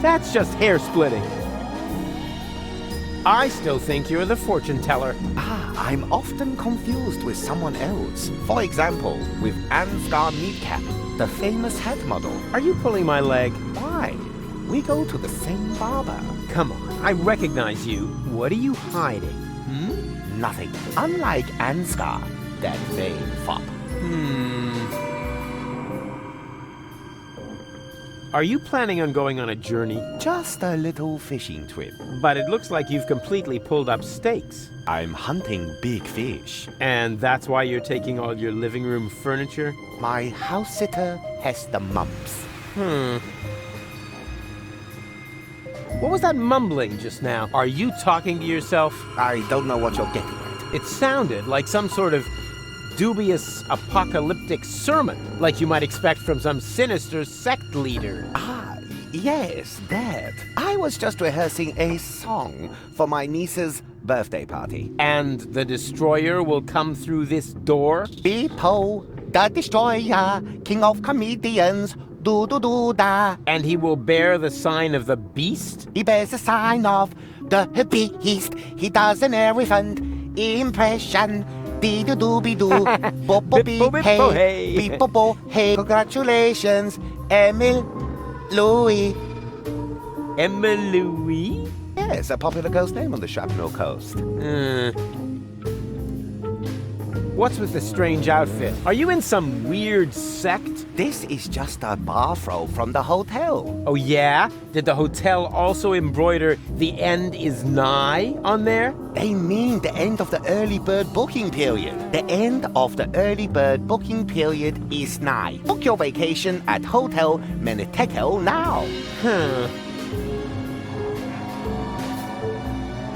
That's just hair splitting. I still think you're the fortune teller. I'm often confused with someone else. For example, with Ansgar Meatcap, the famous head model. Are you pulling my leg? Why? We go to the same barber. Come on, I recognize you. What are you hiding? Nothing. Unlike Ansgar, that vain fop. Are you planning on going on a journey? Just a little fishing trip. But it looks like you've completely pulled up stakes. I'm hunting big fish. And that's why you're taking all your living room furniture? My house sitter has the mumps. What was that mumbling just now? Are you talking to yourself? I don't know what you're getting at. It sounded like some sort of dubious apocalyptic sermon, like you might expect from some sinister sect leader. Yes, that. I was just rehearsing a song for my niece's birthday party. And the destroyer will come through this door? Beepo, the destroyer, king of comedians, do-do-do-da. And he will bear the sign of the beast? He bears the sign of the beast. He does an elephant impression. Be-do-do-be-do, bo-bo-be-hey, be-bo-bo-hey. Congratulations, Emil Louis. Emil Louis? Yes, a popular ghost name on the Shrapnel Coast. What's with the strange outfit? Are you in some weird sect? This is just a bathrobe from the hotel. Oh yeah? Did the hotel also embroider "The end is nigh" on there? They mean the end of the early bird booking period. The end of the early bird booking period is nigh. Book your vacation at Hotel Menetekel now.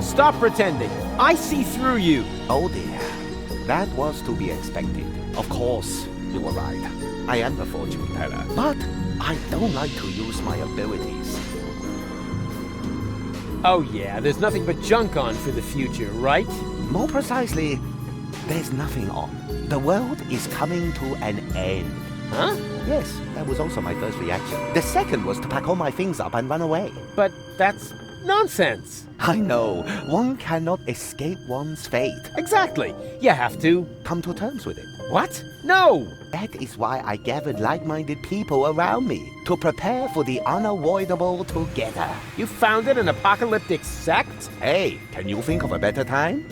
Stop pretending. I see through you. Oh dear. That was to be expected. Of course, you were right. I am the fortune teller. But I don't like to use my abilities. Oh yeah, there's nothing but junk on for the future, right? More precisely, there's nothing on. The world is coming to an end. Huh? Yes, that was also my first reaction. The second was to pack all my things up and run away. But that's nonsense. I know. One cannot escape one's fate. Exactly. You have to come to terms with it. What? No! That is why I gathered like-minded people around me, to prepare for the unavoidable together. You founded an apocalyptic sect? Hey, can you think of a better time?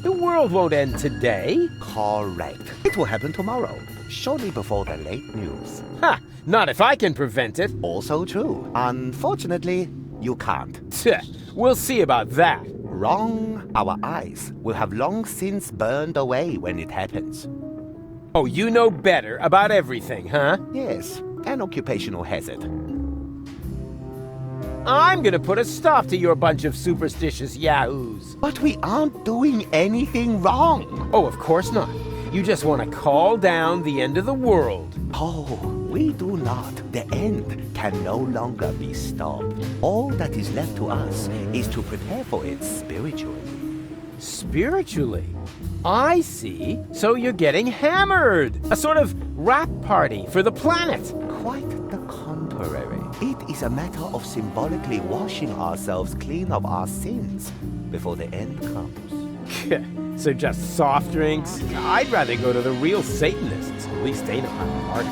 The world won't end today. Correct. It will happen tomorrow, shortly before the late news. Ha! Not if I can prevent it. Also true. Unfortunately, you can't. We'll see about that. Wrong. Our eyes will have long since burned away when it happens. Oh, you know better about everything, huh? Yes, an occupational hazard. I'm gonna put a stop to your bunch of superstitious yahoos. But we aren't doing anything wrong. Oh, of course not. You just want to call down the end of the world. Oh, we do not. The end can no longer be stopped. All that is left to us is to prepare for it spiritually. Spiritually? I see. So you're getting hammered. A sort of rap party for the planet. Quite the contrary. It is a matter of symbolically washing ourselves clean of our sins before the end comes. So just soft drinks? I'd rather go to the real Satanists. At least they know how to party.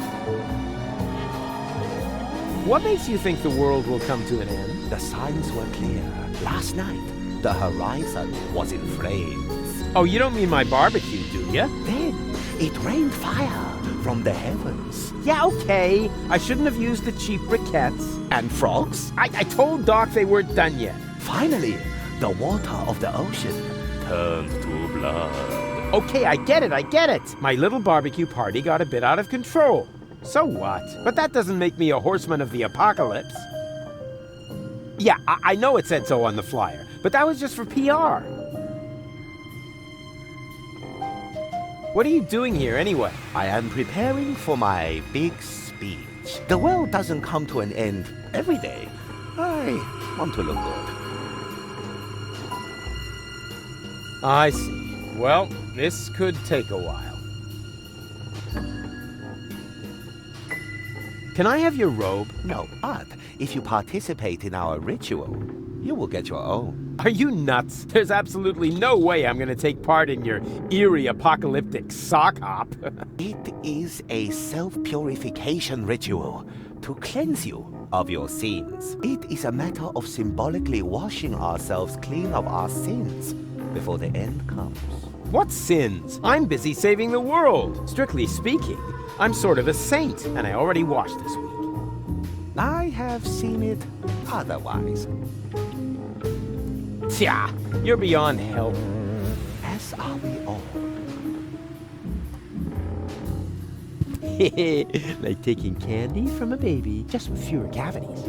What makes you think the world will come to an end? The signs were clear. Last night, the horizon was in flames. Oh, you don't mean my barbecue, do you? Then, it rained fire from the heavens. Yeah, okay. I shouldn't have used the cheap briquettes. And frogs? I told Doc they weren't done yet. Finally, the water of the ocean turned to blood. Okay, I get it. My little barbecue party got a bit out of control. So what? But that doesn't make me a horseman of the apocalypse. Yeah, I know it said so on the flyer, but that was just for PR. What are you doing here anyway? I am preparing for my big speech. The world doesn't come to an end every day. I want to look good. I see. Well, this could take a while. Can I have your robe? No, but if you participate in our ritual, you will get your own. Are you nuts? There's absolutely no way I'm gonna take part in your eerie apocalyptic sock hop. It is a self-purification ritual to cleanse you of your sins. It is a matter of symbolically washing ourselves clean of our sins before the end comes. What sins? I'm busy saving the world. Strictly speaking, I'm sort of a saint, and I already washed this week. I have seen it otherwise. Tja, you're beyond help. As are we all. Like taking candy from a baby, just with fewer cavities.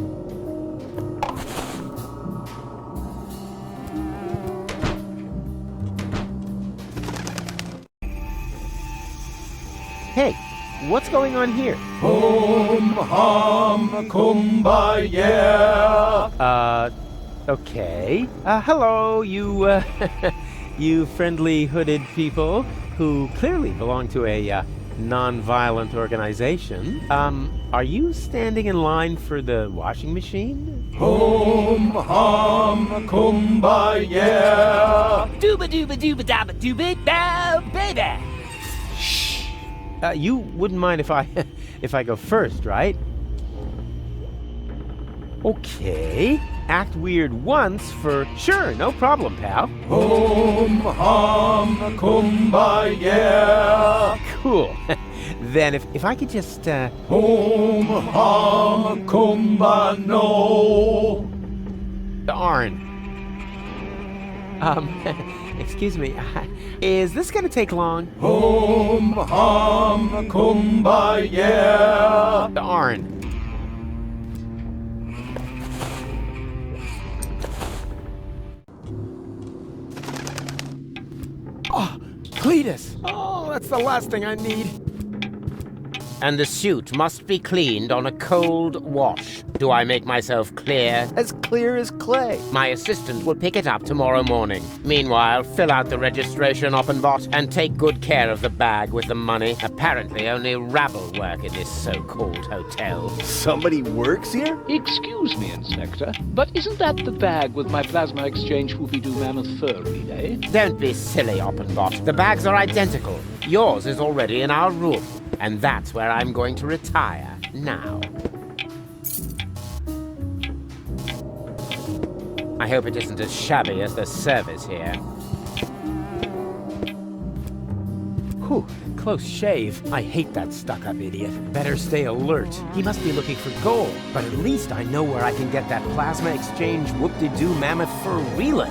Hey, what's going on here? Hum, hum, kumbaya. Okay. Hello, you, you friendly hooded people who clearly belong to a, non-violent organization. Are you standing in line for the washing machine? Hum, hum, kumbaya. Dooba dooba dooba dabba dooba bow, baby. You wouldn't mind if I if I go first, right? Okay. Act weird once for sure, no problem, pal. Hum, hum, kumbaya. Cool. Then if I could just Hum, hum, kumbano. Darn. Excuse me. Is this gonna take long? Hum, hum, kumbaya. Darn. Oh, Cletus! Oh, that's the last thing I need. And the suit must be cleaned on a cold wash. Do I make myself clear? As clear as clay. My assistant will pick it up tomorrow morning. Meanwhile, fill out the registration, Oppenbot, and take good care of the bag with the money. Apparently, only rabble work in this so-called hotel. Somebody works here? Excuse me, Inspector, but isn't that the bag with my plasma exchange Whoopie-Doo Mammoth fur relay? Don't be silly, Oppenbot. The bags are identical. Yours is already in our room, and that's where I'm going to retire now. I hope it isn't as shabby as the service here. Whew, close shave. I hate that stuck-up idiot. Better stay alert. He must be looking for gold, but at least I know where I can get that plasma exchange whoop-de-doo mammoth fur relay.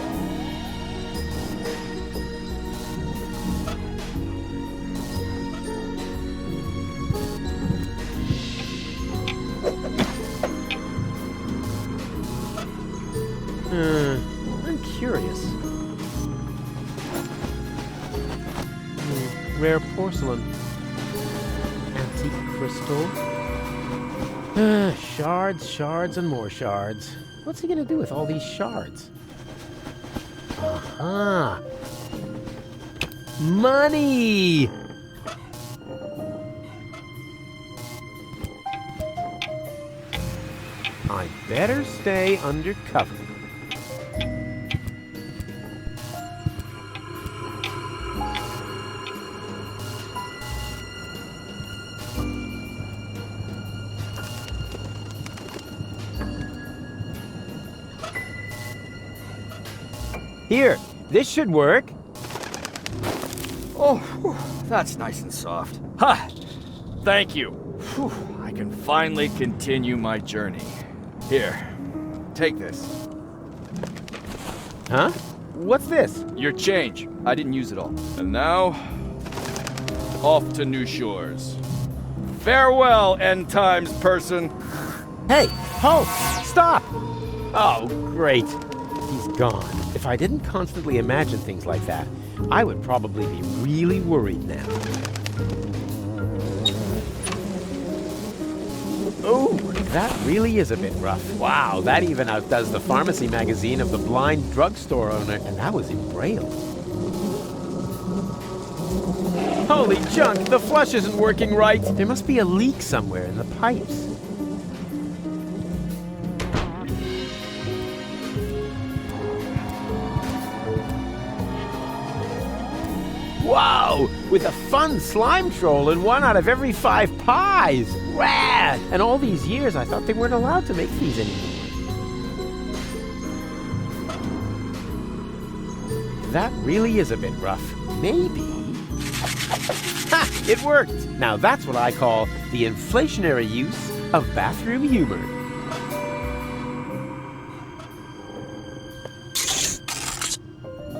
Rare porcelain. Antique crystal. Shards, shards, and more shards. What's he gonna do with all these shards? Aha! Money! I better stay undercover. Here, this should work. Oh, whew, that's nice and soft. Ha! Thank you. Whew, I can finally continue my journey. Here, take this. Huh? What's this? Your change. I didn't use it all. And now, off to new shores. Farewell, end times person. Hey, halt! Stop! Oh, great. He's gone. If I didn't constantly imagine things like that, I would probably be really worried now. Oh, that really is a bit rough. Wow, that even outdoes the pharmacy magazine of the blind drugstore owner, and that was in Braille. Holy junk, the flush isn't working right. There must be a leak somewhere in the pipes. Wow! With a fun slime troll in 1 out of every 5 pies! Rad! And all these years I thought they weren't allowed to make these anymore. That really is a bit rough. Maybe... Ha! It worked! Now that's what I call the inflationary use of bathroom humor.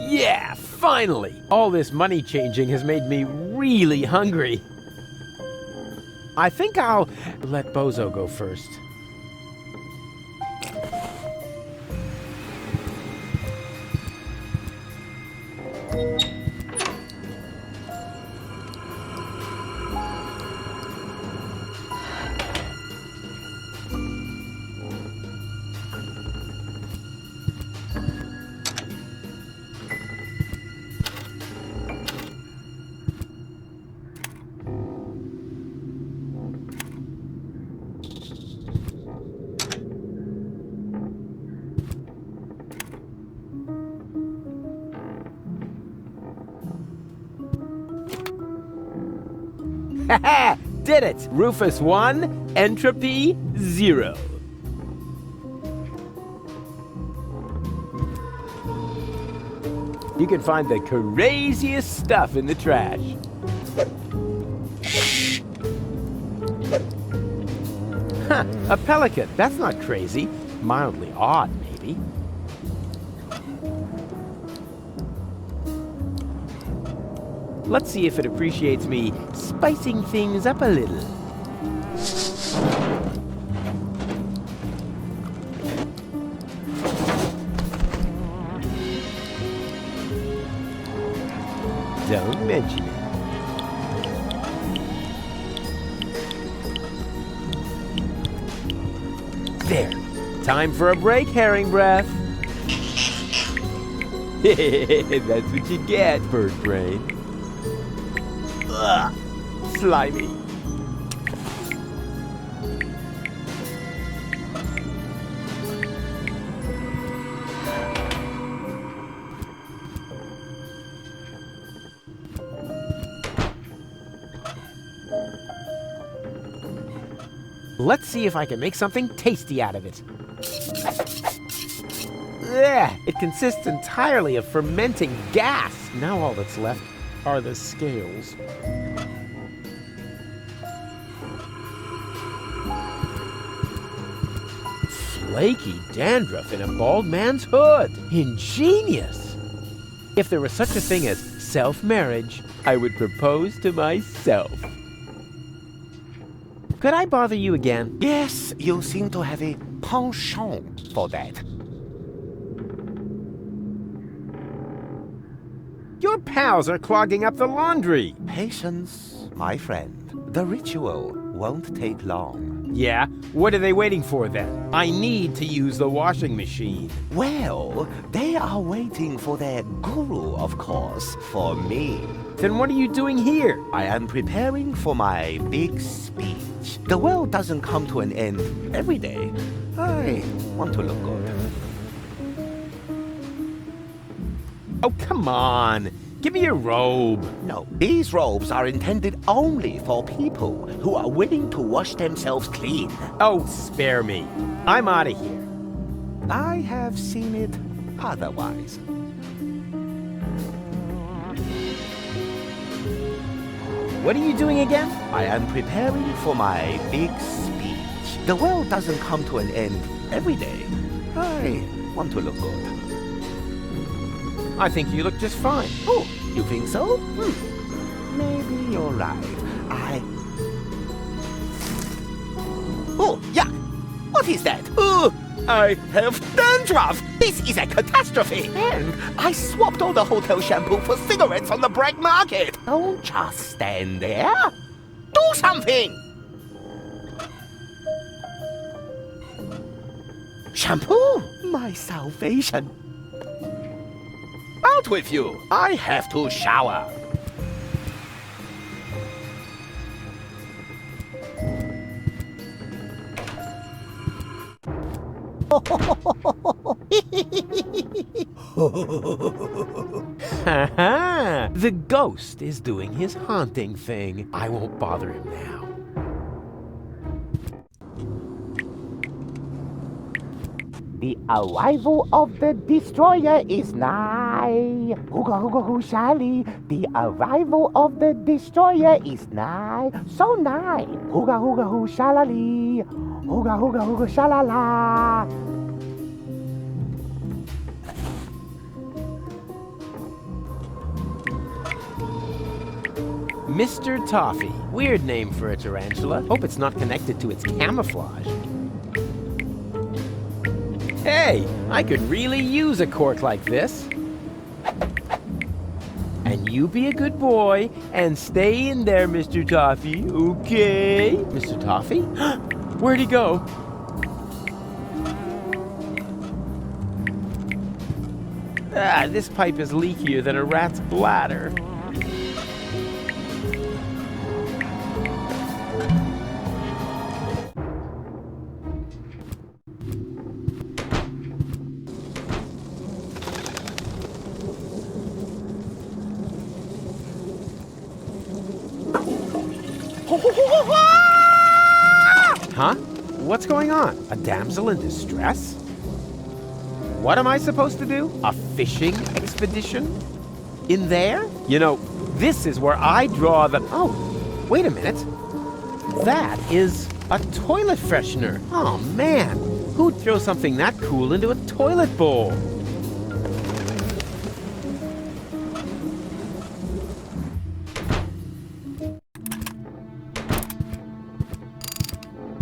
Yeah! Finally! All this money changing has made me really hungry. I think I'll let Bozo go first. Haha! Did it! Rufus 1, entropy 0. You can find the craziest stuff in the trash. Huh, a pelican. That's not crazy. Mildly odd, maybe. Let's see if it appreciates me spicing things up a little. Don't mention it. There. Time for a break, herring breath. That's what you get, bird brain. Ugh, slimy. Let's see if I can make something tasty out of it. Ugh, it consists entirely of fermenting gas. Now all that's left are the scales. Flaky dandruff in a bald man's hood. Ingenious. If there was such a thing as self-marriage, I would propose to myself. Could I bother you again? Yes, you seem to have a penchant for that. Your pals are clogging up the laundry. Patience, my friend. The ritual won't take long. Yeah? What are they waiting for then? I need to use the washing machine. Well, they are waiting for their guru, of course, for me. Then what are you doing here? I am preparing for my big speech. The world doesn't come to an end every day. I want to look good. Oh, come on. Give me your robe. No, these robes are intended only for people who are willing to wash themselves clean. Oh, spare me. I'm out of here. I have seen it otherwise. What are you doing again? I am preparing for my big speech. The world doesn't come to an end every day. I want to look good. I think you look just fine. Oh, you think so? Maybe you're right. Oh, yeah. What is that? Oh, I have dandruff. This is a catastrophe. And I swapped all the hotel shampoo for cigarettes on the black market. Don't just stand there. Do something. Shampoo? My salvation. Out with you! I have to shower. The ghost is doing his haunting thing. I won't bother him now. The arrival of the destroyer is nigh. Hooga hooga hoo shally. The arrival of the destroyer is nigh. So nigh. Hooga hooga hoo shalali. Hooga hooga hooga shalala. Mr. Toffee. Weird name for a tarantula. Hope it's not connected to its camouflage. Hey, I could really use a cork like this. And you be a good boy and stay in there, Mr. Toffee, okay? Mr. Toffee? Where'd he go? Ah, this pipe is leakier than a rat's bladder. Huh? What's going on? A damsel in distress? What am I supposed to do? A fishing expedition? In there? You know, this is where I draw the... Oh, wait a minute. That is a toilet freshener. Oh, man. Who'd throw something that cool into a toilet bowl?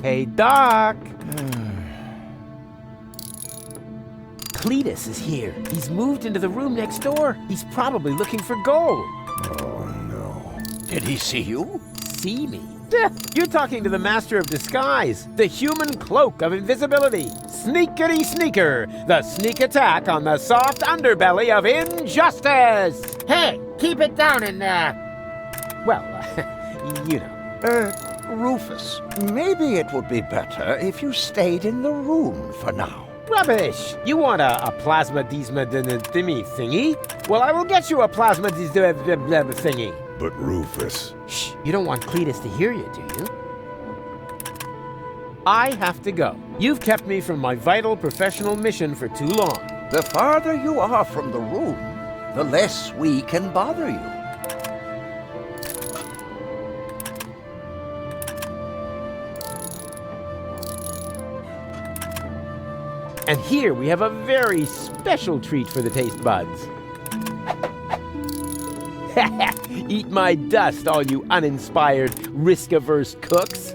Hey, Doc! Cletus is here. He's moved into the room next door. He's probably looking for gold. Oh, no. Did he see you? See me? You're talking to the master of disguise, the human cloak of invisibility. Sneakity sneaker, the sneak attack on the soft underbelly of injustice. Hey, keep it down and, Well, you know. Rufus, maybe it would be better if you stayed in the room for now. Rubbish! You want a plasma thingy? Well, I will get you a plasma thingy. But Rufus... Shh, you don't want Cletus to hear you, do you? I have to go. You've kept me from my vital professional mission for too long. The farther you are from the room, the less we can bother you. And here we have a very special treat for the taste buds. Eat my dust, all you uninspired, risk-averse cooks.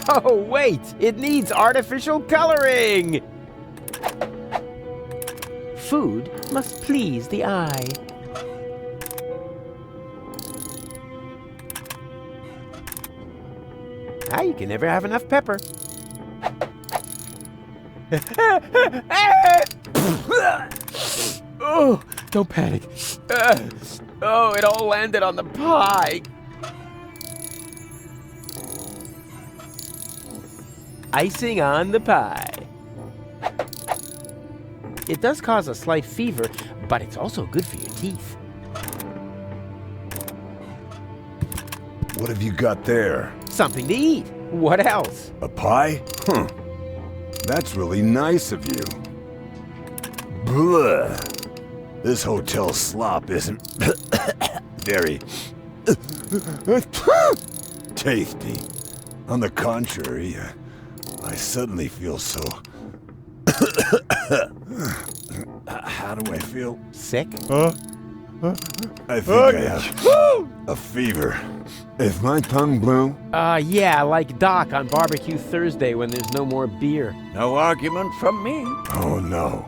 Oh, wait! It needs artificial coloring! food must please the eye. You can never have enough pepper. Oh, don't panic. Oh, it all landed on the pie. Icing on the pie. It does cause a slight fever, but it's also good for your teeth. What have you got there? Something to eat. What else? A pie? That's really nice of you. Blah. This hotel slop isn't very tasty. On the contrary, I suddenly feel so... How do I feel? Sick? I think I have a fever. Is my tongue blue? Yeah, like Doc on Barbecue Thursday when there's no more beer. No argument from me. Oh no.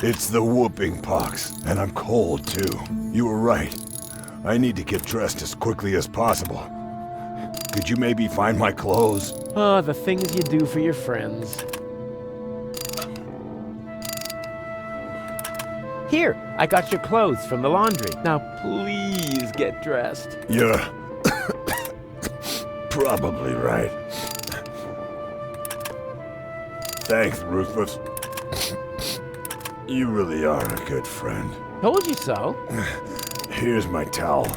It's the whooping pox, and I'm cold too. You were right. I need to get dressed as quickly as possible. Could you maybe find my clothes? Oh, the things you do for your friends. Here, I got your clothes from the laundry. Now please get dressed. You're probably right. Thanks, Rufus. You really are a good friend. Told you so. Here's my towel.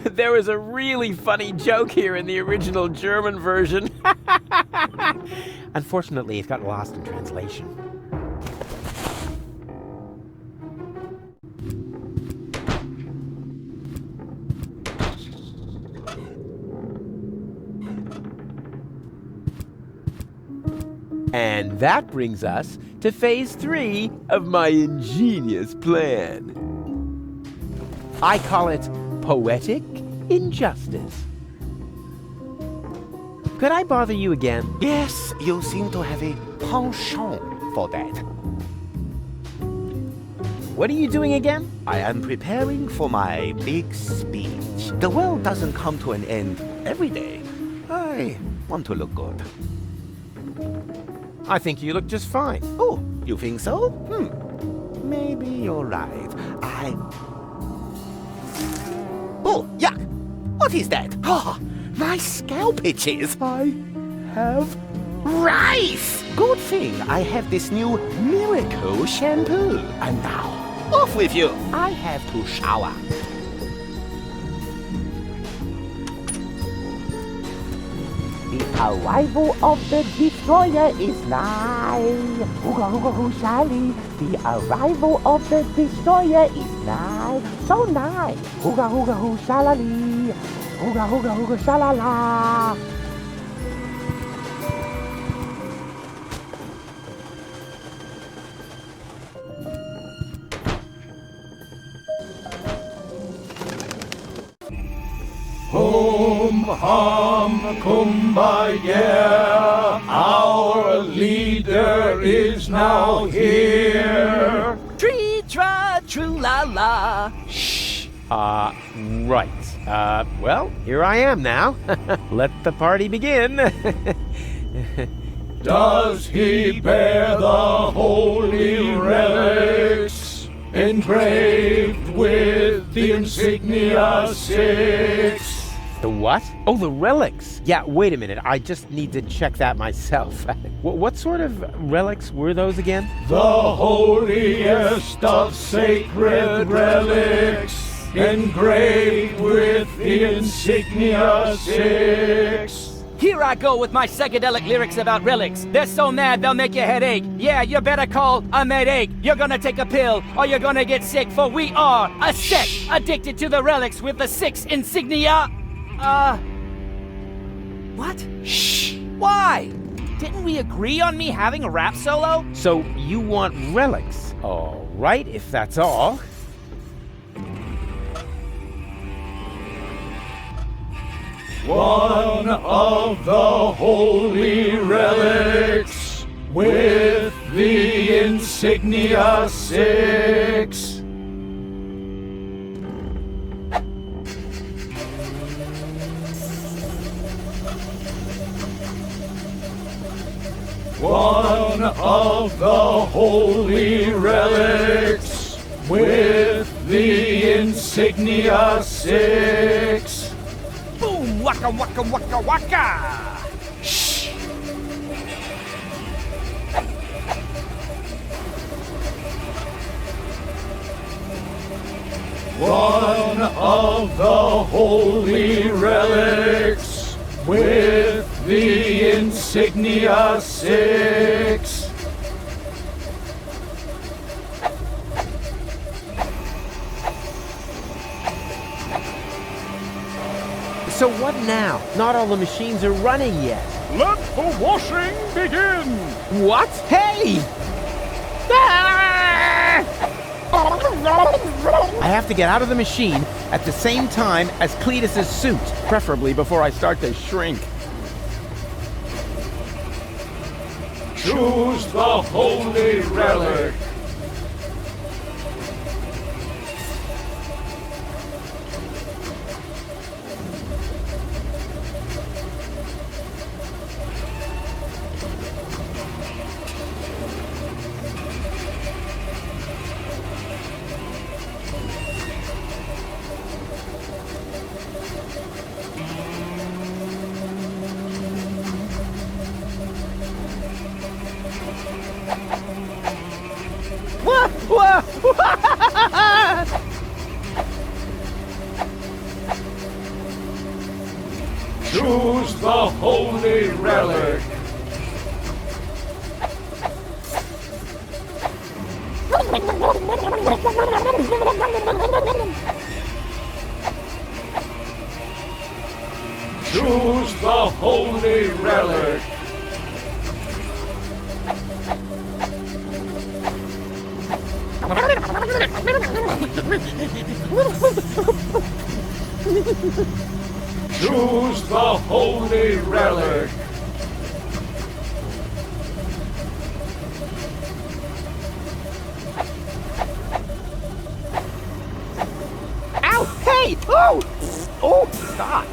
There was a really funny joke here in the original German version. Unfortunately, it got lost in translation. And that brings us to phase 3 of my ingenious plan. I call it poetic injustice. Could I bother you again? Yes, you seem to have a penchant for that. What are you doing again? I am preparing for my big speech. The world doesn't come to an end every day. I want to look good. I think you look just fine. Oh, you think so? Maybe you're right. Oh, yuck! What is that? Oh, my scalp itches. I have rice! Good thing I have this new miracle shampoo. And now, off with you. I have to shower. The arrival of the destroyer is nigh. Hooga hooga hoo shally. The arrival of the destroyer is nigh. So nigh. Hooga hooga hoo shalali. Hooga hooga hooga shalala. Hum hum kumbaya, our leader is now here. Tree tra true la la. Shh. Right. Well, here I am now. Let the party begin. Does he bear the holy relics, engraved with the insignia 6? The what? Oh, the relics. Yeah, wait a minute. I just need to check that myself. What sort of relics were those again? The holiest of sacred relics, engraved with the insignia 6. Here I go with my psychedelic lyrics about relics. They're so mad they'll make your head ache. Yeah, you better call a med-ache. You're gonna take a pill or you're gonna get sick, for we are a sect addicted to the relics with the 6 insignia. What? Shh. Why? Didn't we agree on me having a rap solo? So you want relics? All right, if that's all. One of the holy relics with the insignia 6. One of the holy relics with the insignia 6. Boom! Waka waka waka waka! Shh! One of the holy relics with the insignia 6. So what now? Not all the machines are running yet. Let the washing begin! What? Hey! I have to get out of the machine at the same time as Cletus's suit, preferably before I start to shrink. Choose the holy relic. Choose the holy relic. Choose the holy relic. Choose the holy relic. Ow! Hey! Oh! Oh, God!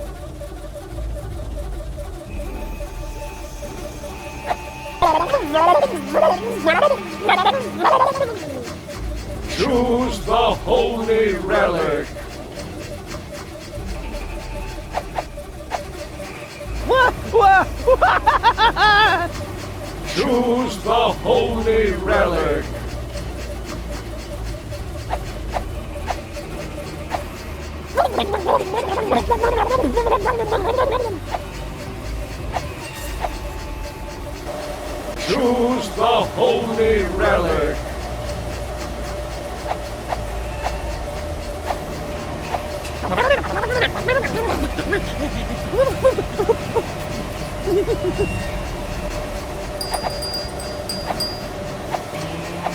Choose the holy relic. Choose the holy relic. Choose the holy relic.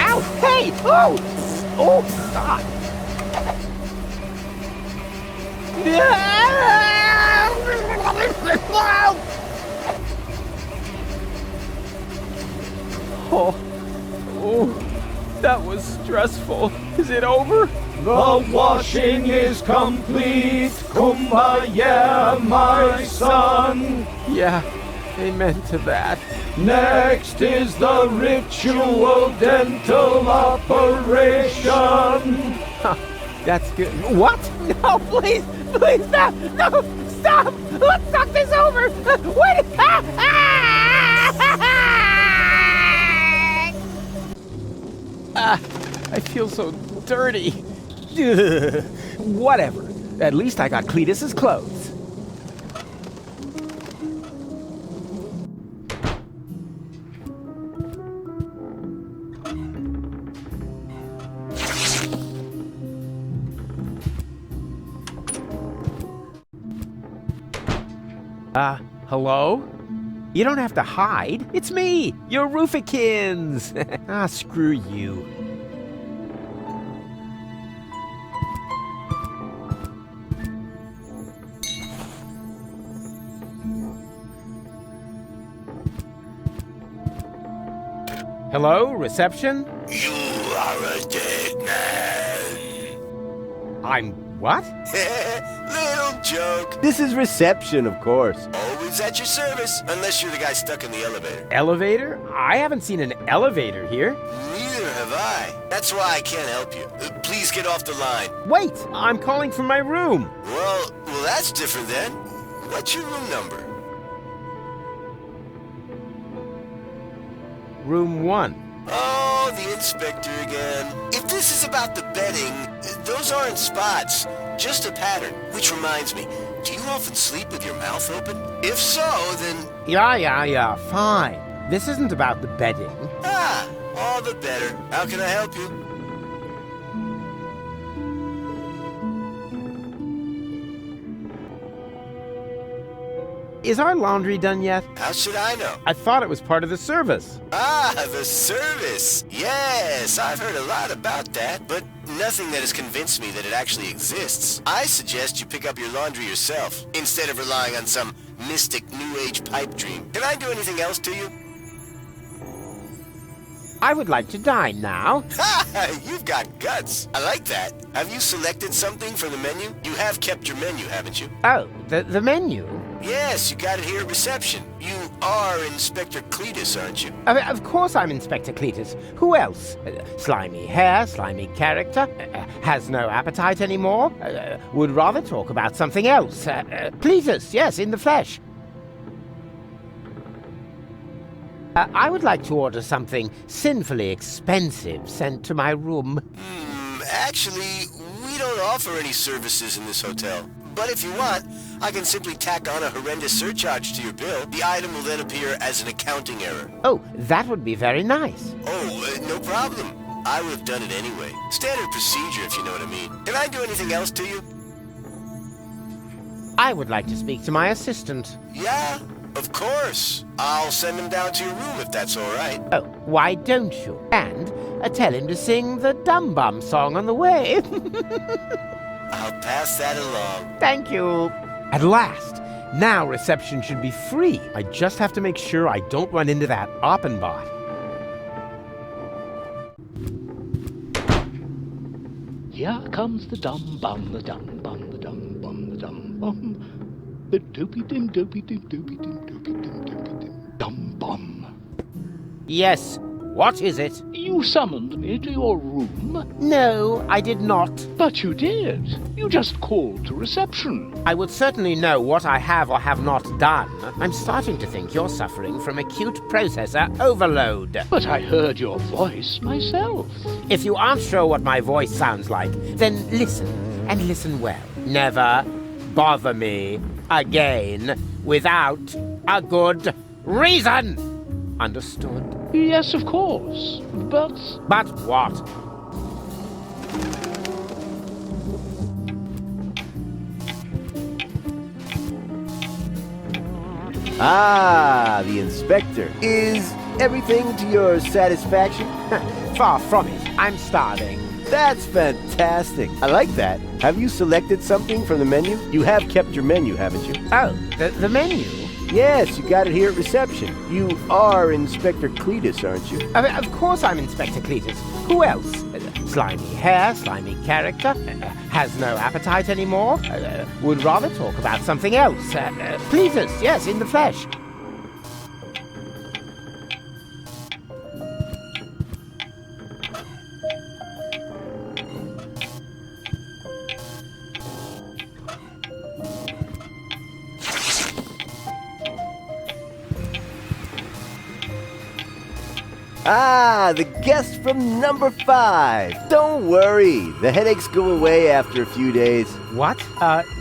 Ow! Hey! Oh! Oh, God! Oh, that was stressful. Is it over? The washing is complete. Kumbaya, my son. Yeah, amen to that. Next is the ritual dental operation. Huh, that's good. What? No, please! Please stop! No! Stop! Let's talk this over! Wait! I feel so dirty. Ugh. Whatever. At least I got Cletus's clothes. Hello? You don't have to hide. It's me, your Rufikins. Screw you. Hello, reception? You are a dead man. I'm what? Little joke. This is reception, of course. Always at your service, unless you're the guy stuck in the elevator. Elevator? I haven't seen an elevator here. Neither have I. That's why I can't help you. Please get off the line. Wait, I'm calling from my room. Well, that's different then. What's your room number? Room 1. Oh, the inspector again. If this is about the betting, those aren't spots, just a pattern. Which reminds me, do you often sleep with your mouth open? If so, then... Yeah, fine. This isn't about the bedding. All the better. How can I help you? Is our laundry done yet? How should I know? I thought it was part of the service. The service. Yes, I've heard a lot about that, but nothing that has convinced me that it actually exists. I suggest you pick up your laundry yourself, instead of relying on some mystic New Age pipe dream. Can I do anything else to you? I would like to dine now. You've got guts. I like that. Have you selected something from the menu? You have kept your menu, haven't you? Oh, the menu? Yes, you got it here at reception. You are Inspector Cletus, aren't you? Of course I'm Inspector Cletus. Who else? Slimy hair, slimy character, has no appetite anymore, would rather talk about something else. Cletus, yes, in the flesh. I would like to order something sinfully expensive sent to my room. Actually, we don't offer any services in this hotel. But if you want, I can simply tack on a horrendous surcharge to your bill. The item will then appear as an accounting error. Oh, that would be very nice. Oh, no problem. I would have done it anyway. Standard procedure, if you know what I mean. Can I do anything else to you? I would like to speak to my assistant. Yeah, of course. I'll send him down to your room if that's all right. Oh, why don't you? And tell him to sing the Dum Bum song on the way. I'll pass that along. Thank you. At last. Now reception should be free. I just have to make sure I don't run into that Oppenbot. Here comes the dum bum, the dum bum, the dum bum, the dum bum. The doopy dim doopy dim doopy dim doopy dim doopy dim dum bum. Yes. What is it? You summoned me to your room? No, I did not. But you did. You just called to reception. I would certainly know what I have or have not done. I'm starting to think you're suffering from acute processor overload. But I heard your voice myself. If you aren't sure what my voice sounds like, then listen, and listen well. Never bother me again without a good reason. Understood? Yes, of course. But what? The inspector. Is everything to your satisfaction? Far from it. I'm starving. That's fantastic. I like that. Have you selected something from the menu? You have kept your menu, haven't you? Oh, the menu? Yes, you got it here at reception. You are Inspector Cletus, aren't you? Of course I'm Inspector Cletus. Who else? Slimy hair, slimy character, has no appetite anymore, would rather talk about something else. Cletus, yes, in the flesh. The guest from number 5. Don't worry, the headaches go away after a few days. What?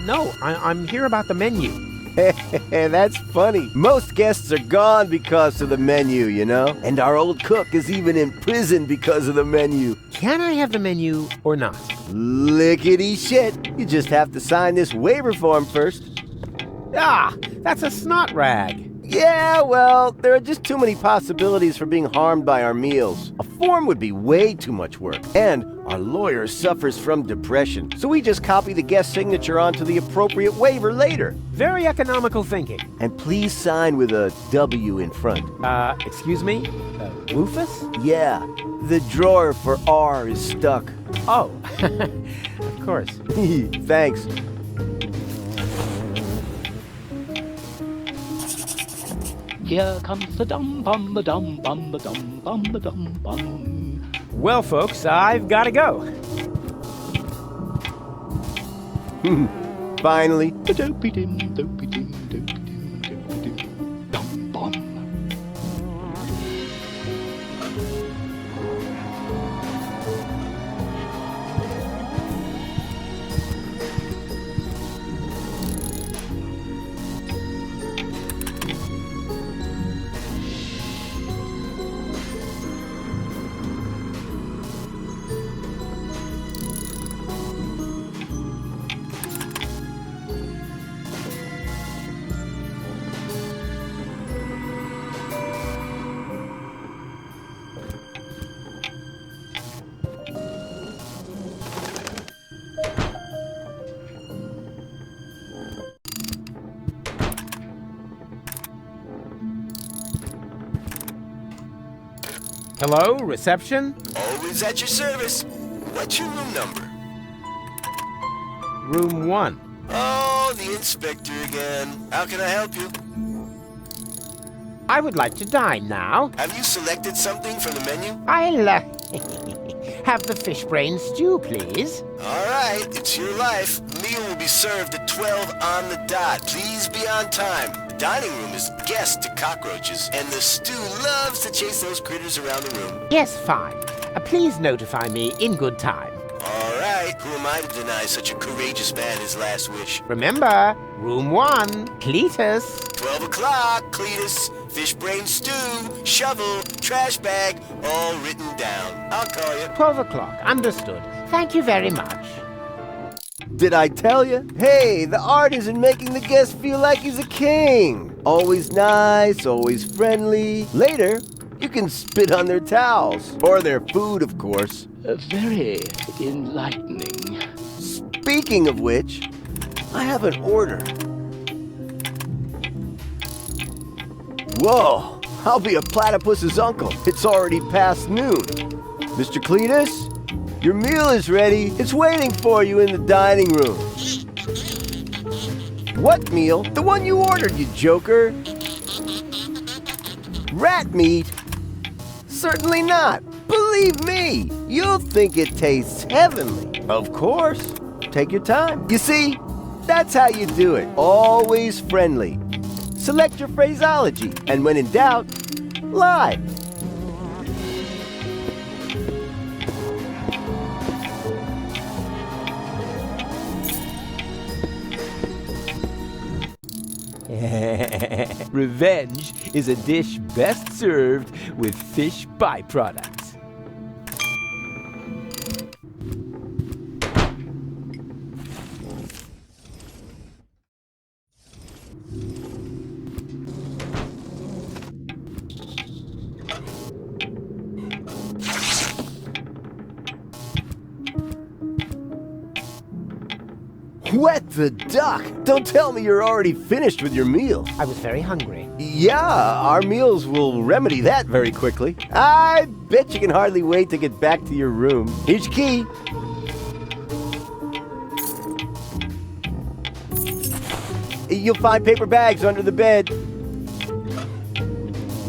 No, I'm here about the menu. That's funny. Most guests are gone because of the menu, you know? And our old cook is even in prison because of the menu. Can I have the menu or not? Lickety shit. You just have to sign this waiver form first. Ah, that's a snot rag. Yeah, well, there are just too many possibilities for being harmed by our meals. A form would be way too much work. And our lawyer suffers from depression, so we just copy the guest signature onto the appropriate waiver later. Very economical thinking. And please sign with a W in front. Excuse me? Rufus? Yeah, the drawer for R is stuck. Oh, of course. Thanks. Here comes the dum bum ba dum bum ba dum bum ba dum bum. Well, folks, I've got to go. Finally. Dopey-dim, dopey-dim, dopey-dim, dopey-dim, dum bum. Hello, reception? Always at your service. What's your room number? Room 1. Oh, the inspector again. How can I help you? I would like to dine now. Have you selected something from the menu? I'll, have the fish brain stew, please. All right, it's your life. Meal will be served at 12 on the dot. Please be on time. The dining room is guest to cockroaches, and the stew loves to chase those critters around the room. Yes, fine. Please notify me in good time. All right, who am I to deny such a courageous man his last wish? Remember, room 1, Cletus. 12 o'clock, Cletus. Fish brain stew, shovel, trash bag, all written down. I'll call you. 12 o'clock, understood. Thank you very much. Did I tell you? Hey, the art isn't making the guest feel like he's a king. Always nice, always friendly. Later, you can spit on their towels. Or their food, of course. Very enlightening. Speaking of which, I have an order. Whoa, I'll be a platypus's uncle. It's already past noon. Mr. Cletus, your meal is ready. It's waiting for you in the dining room. What meal? The one you ordered, you joker. Rat meat? Certainly not. Believe me, you'll think it tastes heavenly. Of course. Take your time. You see, that's how you do it. Always friendly. Select your phraseology, and when in doubt, lie. Revenge is a dish best served with fish byproducts. What the duck? Don't tell me you're already finished with your meal. I was very hungry. Yeah, our meals will remedy that very quickly. I bet you can hardly wait to get back to your room. Here's your key. You'll find paper bags under the bed.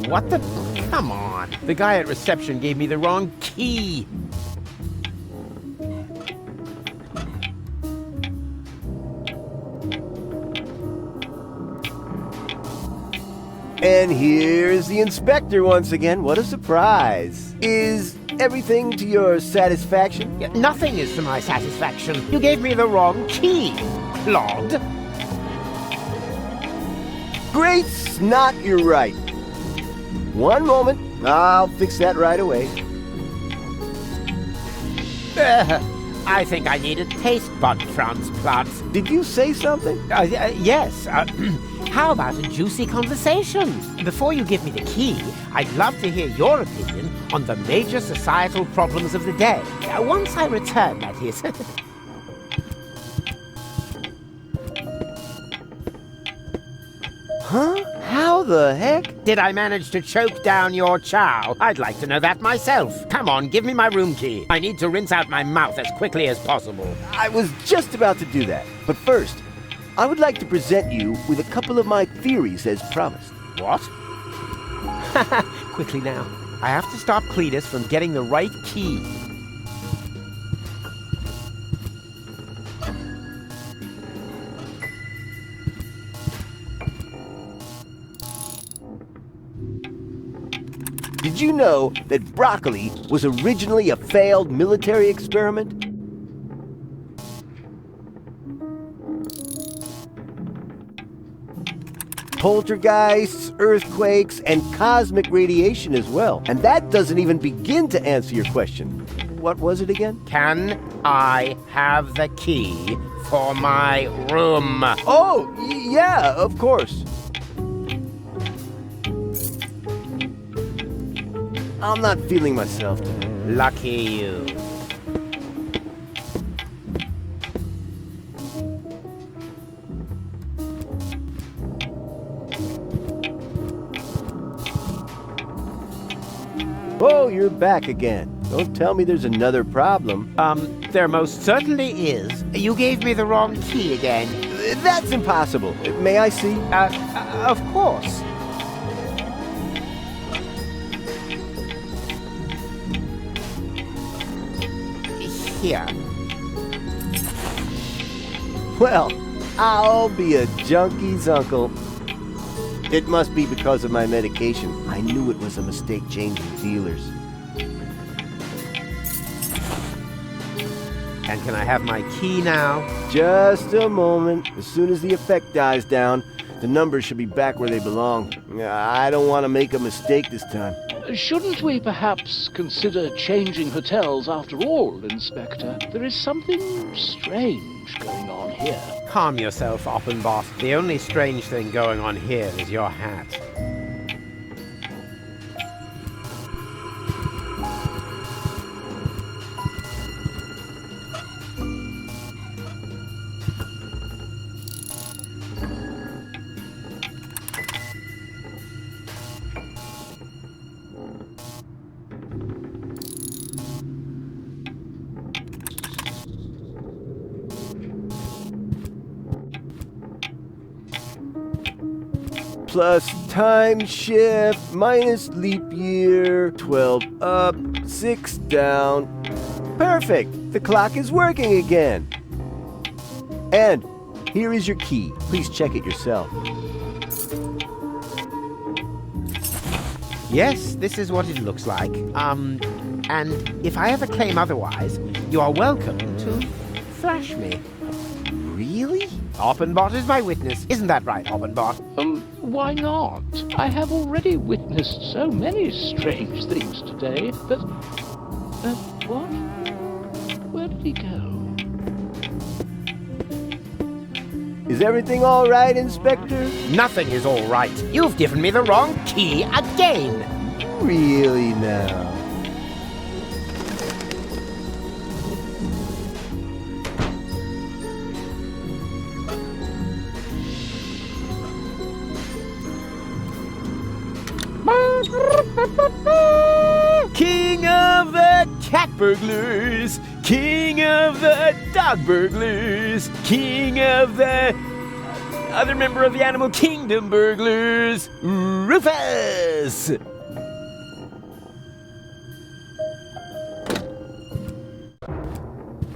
What the? Come on. The guy at reception gave me the wrong key. And here's the inspector once again. What a surprise. Is everything to your satisfaction? Nothing is to my satisfaction. You gave me the wrong key, Claude. Great snot, you're right. One moment, I'll fix that right away. I think I need a taste bud transplant. Did you say something? Yes. How about a juicy conversation? Before you give me the key, I'd love to hear your opinion on the major societal problems of the day. Once I return, that is. Huh? How the heck? Did I manage to choke down your chow? I'd like to know that myself. Come on, give me my room key. I need to rinse out my mouth as quickly as possible. I was just about to do that. But first, I would like to present you with a couple of my theories as promised. What? Quickly now. I have to stop Cletus from getting the right key. Did you know that broccoli was originally a failed military experiment? Poltergeists, earthquakes, and cosmic radiation as well. And that doesn't even begin to answer your question. What was it again? Can I have the key for my room? Oh, yeah, of course. I'm not feeling myself today. Lucky you. Oh, you're back again. Don't tell me there's another problem. There most certainly is. You gave me the wrong key again. That's impossible. May I see? Of course. Here. Well, I'll be a junkie's uncle. It must be because of my medication. I knew it was a mistake changing dealers. And can I have my key now? Just a moment. As soon as the effect dies down, the numbers should be back where they belong. I don't want to make a mistake this time. Shouldn't we perhaps consider changing hotels after all, Inspector? There is something strange going on here. Calm yourself, Oppenbot. The only strange thing going on here is your hat. Plus time shift, minus leap year, 12 up, 6 down. Perfect! The clock is working again. And here is your key. Please check it yourself. Yes, this is what it looks like. And if I ever claim otherwise, you are welcome to thrash me. Really? Oppenbot is my witness. Isn't that right, Oppenbot? Why not? I have already witnessed so many strange things today that... what? Where did he go? Is everything all right, Inspector? Nothing is all right. You've given me the wrong key again. Really now? King of the cat burglars, king of the dog burglars, king of the other member of the animal kingdom burglars, Rufus!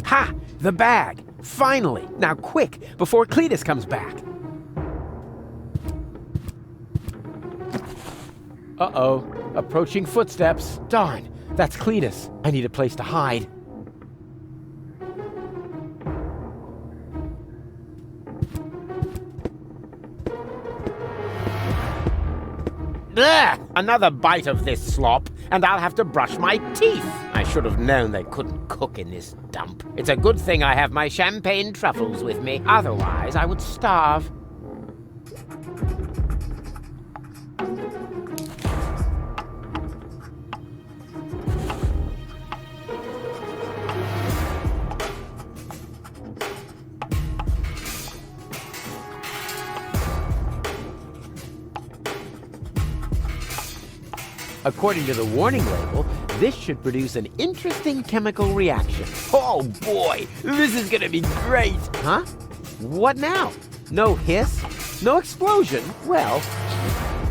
Ha! The bag! Finally! Now quick, before Cletus comes back. Uh-oh. Approaching footsteps. Darn, that's Cletus. I need a place to hide. Ugh! Another bite of this slop, and I'll have to brush my teeth. I should have known they couldn't cook in this dump. It's a good thing I have my champagne truffles with me. Otherwise, I would starve. According to the warning label, this should produce an interesting chemical reaction. Oh boy, this is gonna be great! Huh? What now? No hiss? No explosion? Well,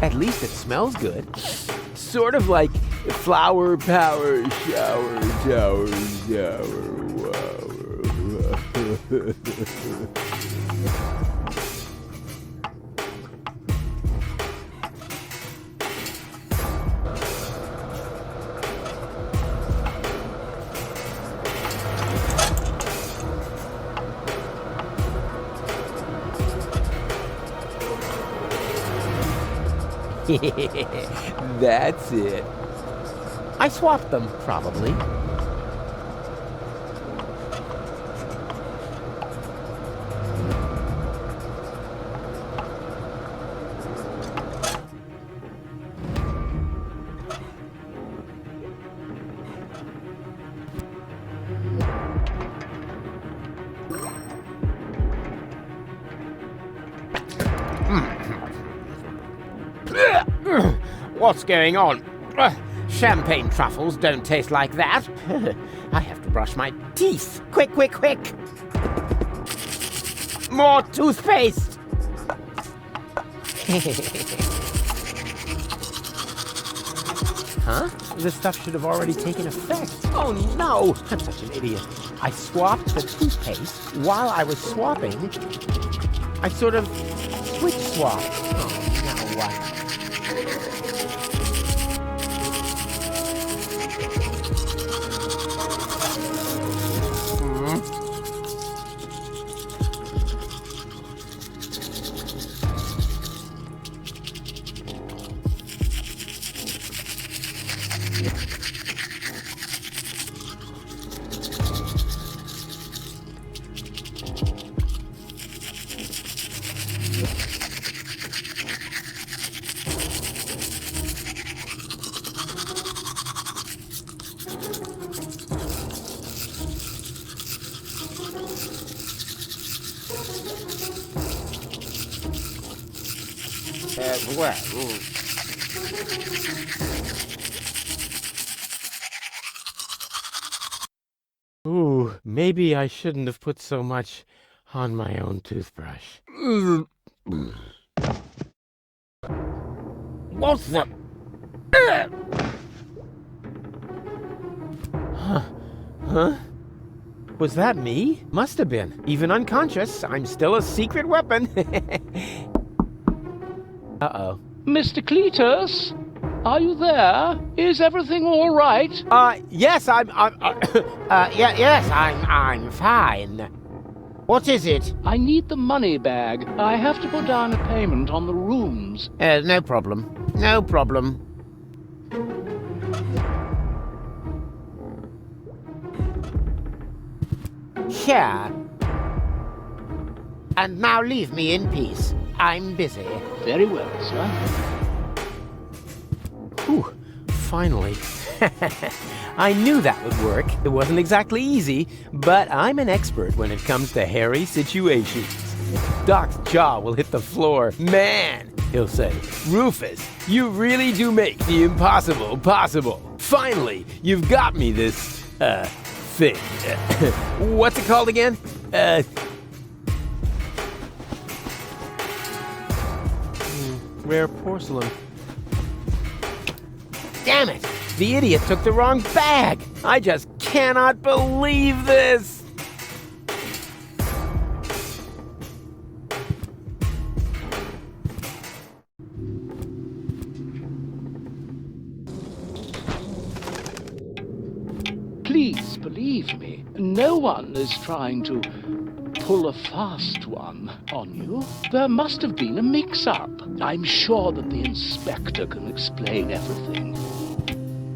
at least it smells good. Sort of like flower power shower, shower, shower, wow. That's it. I swapped them, probably. What's going on? Champagne truffles don't taste like that. I have to brush my teeth. Quick, quick, quick! More toothpaste! Huh? This stuff should have already taken effect. Oh no! I'm such an idiot. I swapped the toothpaste. While I was swapping, I sort of switch-swapped. Oh, now what? Ooh, maybe I shouldn't have put so much on my own toothbrush. What's the... Huh? Was that me? Must have been. Even unconscious, I'm still a secret weapon. Uh-oh. Mr. Cletus? Are you there? Is everything all right? Yes, I'm fine. What is it? I need the money bag. I have to put down a payment on the rooms. No problem. No problem. Here. And now leave me in peace. I'm busy. Very well, sir. Whew, finally. I knew that would work. It wasn't exactly easy, but I'm an expert when it comes to hairy situations. Doc's jaw will hit the floor. Man, he'll say, Rufus, you really do make the impossible possible. Finally, you've got me this, thing. What's it called again? Rare porcelain. Damn it! The idiot took the wrong bag! I just cannot believe this! Please believe me, no one is trying to pull a fast one on you. There must have been a mix-up. I'm sure that the inspector can explain everything.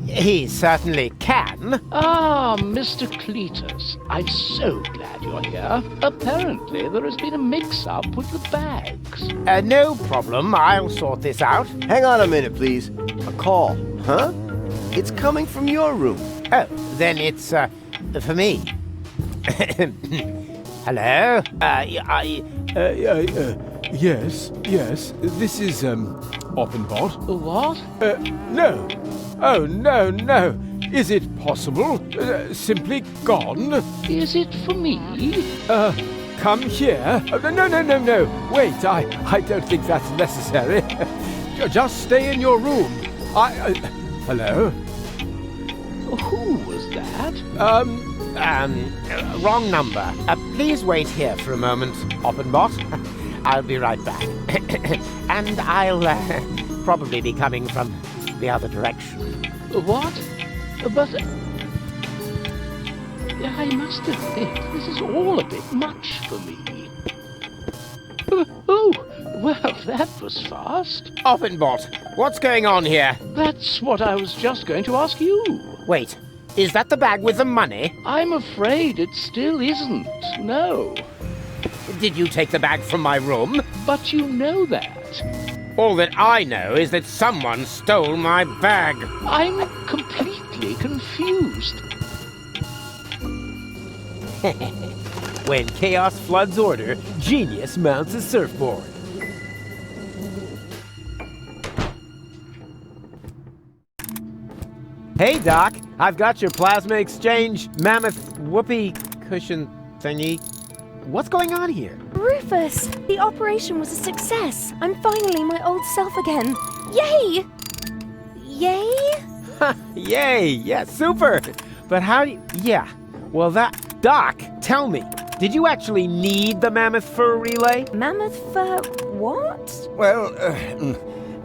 He certainly can. Ah, Mr. Cletus, I'm so glad you're here. Apparently, there has been a mix-up with the bags. No problem. I'll sort this out. Hang on a minute, please. A call, huh? It's coming from your room. Oh, then it's, for me. Hello? Yes. This is, Oppenbot. What? No. Oh, no. Is it possible? Simply gone? Is it for me? Come here. No. Wait, I don't think that's necessary. Just stay in your room. Hello? Who was that? Wrong number. Please wait here for a moment, Oppenbot. I'll be right back. And I'll probably be coming from the other direction. What? But I must admit, this is all a bit much for me. Oh, well, that was fast. Oppenbot, what's going on here? That's what I was just going to ask you. Wait, is that the bag with the money? I'm afraid it still isn't, no. Did you take the bag from my room? But you know that. All that I know is that someone stole my bag. I'm completely confused. When chaos floods order, genius mounts a surfboard. Hey, Doc. I've got your plasma exchange mammoth whoopee cushion thingy. What's going on here? Rufus, the operation was a success. I'm finally my old self again. Yay! Yay? Yay! Yeah, super! But how do you... Yeah. Well, Doc, tell me, did you actually need the mammoth fur relay? Mammoth fur... what? Well,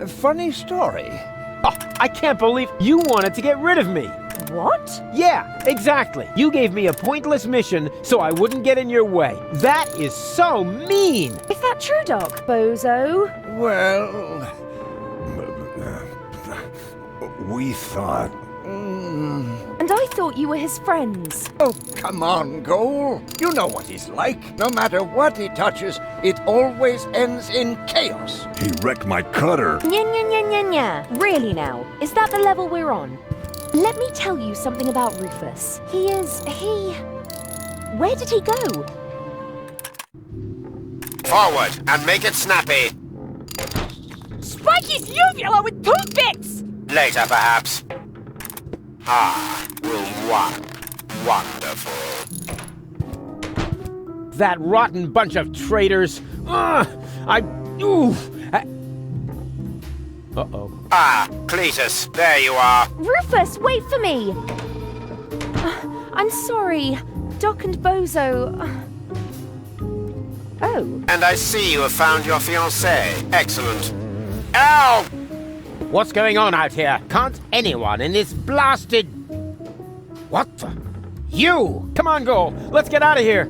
funny story. Oh, I can't believe you wanted to get rid of me. What? Yeah, exactly. You gave me a pointless mission so I wouldn't get in your way. That is so mean. Is that true, Doc? Bozo? Well, we thought... And I thought you were his friends. Oh, come on, Goal. You know what he's like. No matter what he touches, it always ends in chaos. He wrecked my cutter. Nya. Really now? Is that the level we're on? Let me tell you something about Rufus. Where did he go? Forward, and make it snappy. Spike his uvula with toothpicks! Later, perhaps. Room 1. Wonderful. That rotten bunch of traitors. Uh-oh. Cletus, there you are. Rufus, wait for me! I'm sorry. Doc and Bozo... Oh. And I see you have found your fiancée. Excellent. Ow! What's going on out here? Can't anyone in this blasted... What the... You! Come on, Go! Let's get out of here!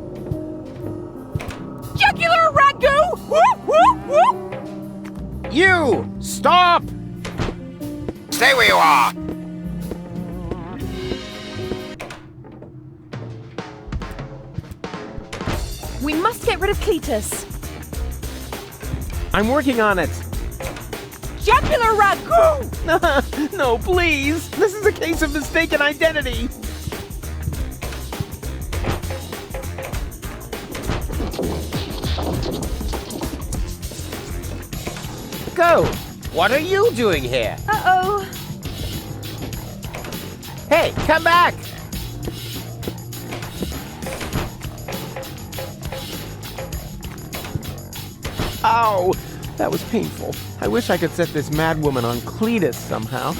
Jugular ragu! Whoop, whoop, whoop! You! Stop! Stay where you are! We must get rid of Cletus. I'm working on it. Jugular ragu! No, please! This is a case of mistaken identity! Go! What are you doing here? Uh-oh. Hey, come back! Ow! That was painful. I wish I could set this madwoman on Cletus somehow.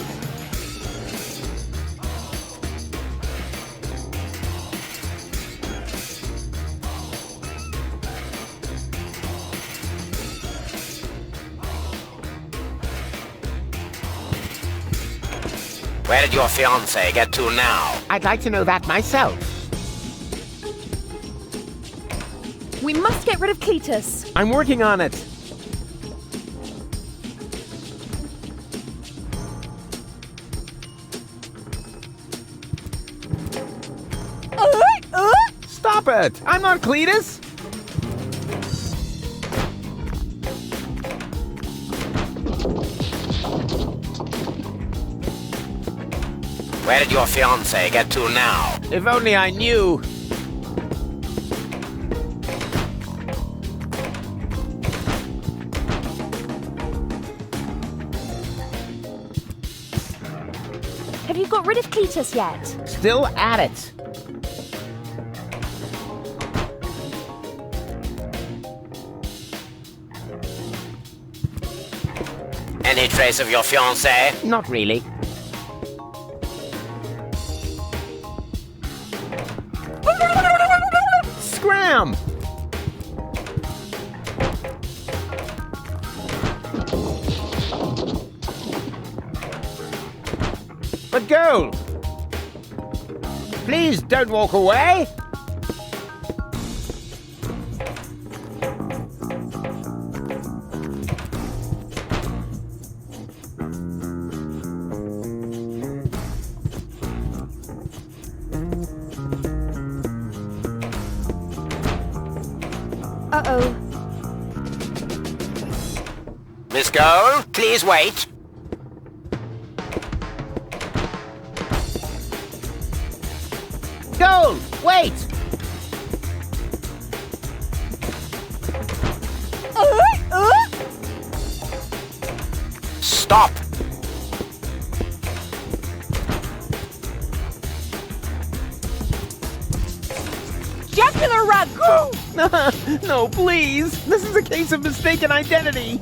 Where did your fiancé get to now? I'd like to know that myself. We must get rid of Cletus. I'm working on it. Stop it! I'm not Cletus! Where did your fiancé get to now? If only I knew. Have you got rid of Cletus yet? Still at it. Any trace of your fiancé? Not really. Scram! But go! Please don't walk away! Uh-oh. Miss Goal, please wait. Goal! Wait! Stop! Jugular ragu! No, please! This is a case of mistaken identity!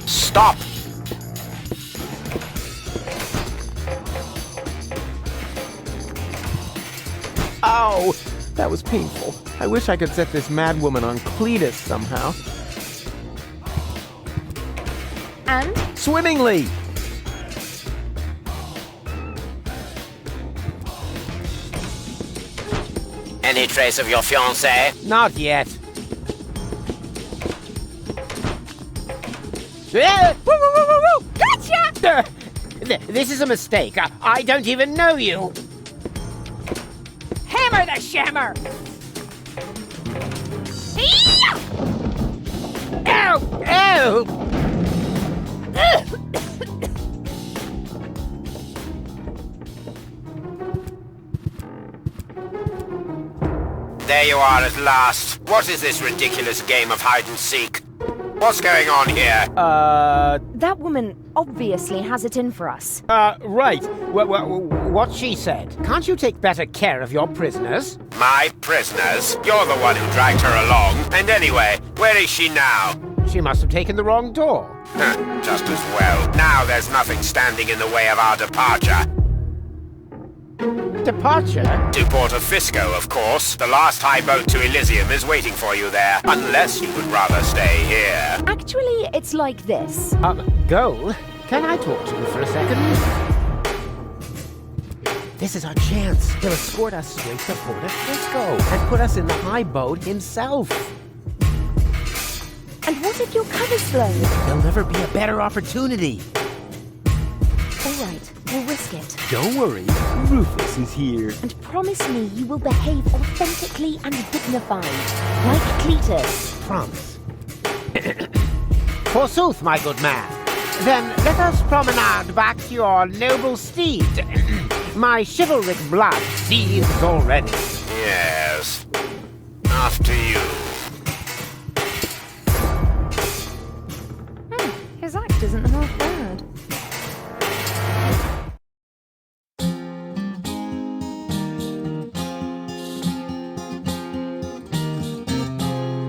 Stop! Ow! That was painful. I wish I could set this mad woman on Cletus somehow. And? Swimmingly! Any trace of your fiancé? Not yet. Gotcha! This is a mistake. I don't even know you. Hammer the shammer! Ow! Ow! There you are at last. What is this ridiculous game of hide and seek? What's going on here? That woman obviously has it in for us. Right. What she said. Can't you take better care of your prisoners? My prisoners? You're the one who dragged her along. And anyway, where is she now? She must have taken the wrong door. Just as well. Now there's nothing standing in the way of our departure. Departure? To Port of Fisco, of course. The last high boat to Elysium is waiting for you there. Unless you would rather stay here. Actually, it's like this. Goal? Can I talk to you for a second? This is our chance. He'll escort us straight to Port of Fisco and put us in the high boat himself. And what if your cover's blown? There'll never be a better opportunity. All right, we'll risk it. Don't worry, Rufus is here. And promise me you will behave authentically and dignified, like Cletus. Promise. Forsooth, my good man. Then let us promenade back to your noble steed. My chivalric blood seethes already. Yes. After you. His act isn't half bad.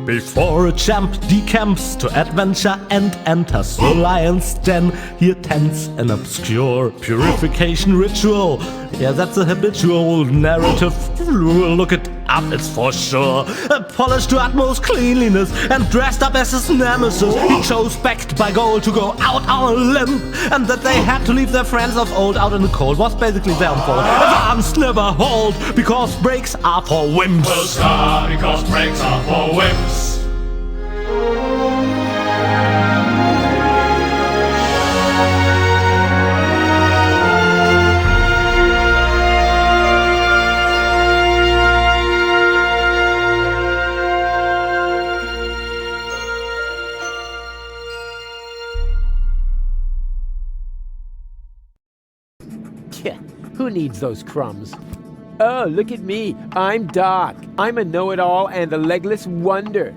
Before a champ decamps to adventure and enters the lion's den, he attends an obscure purification ritual. Yeah, that's a habitual narrative. Look at up, it's for sure. Polished to utmost cleanliness and dressed up as his nemesis. He chose, backed by gold, to go out on a limb. And that they had to leave their friends of old out in the cold was basically their fault. Advance never hold, because brakes are for wimps. We'll start because brakes are for wimps. Who needs those crumbs? Oh, look at me. I'm Doc. I'm a know-it-all and the legless wonder.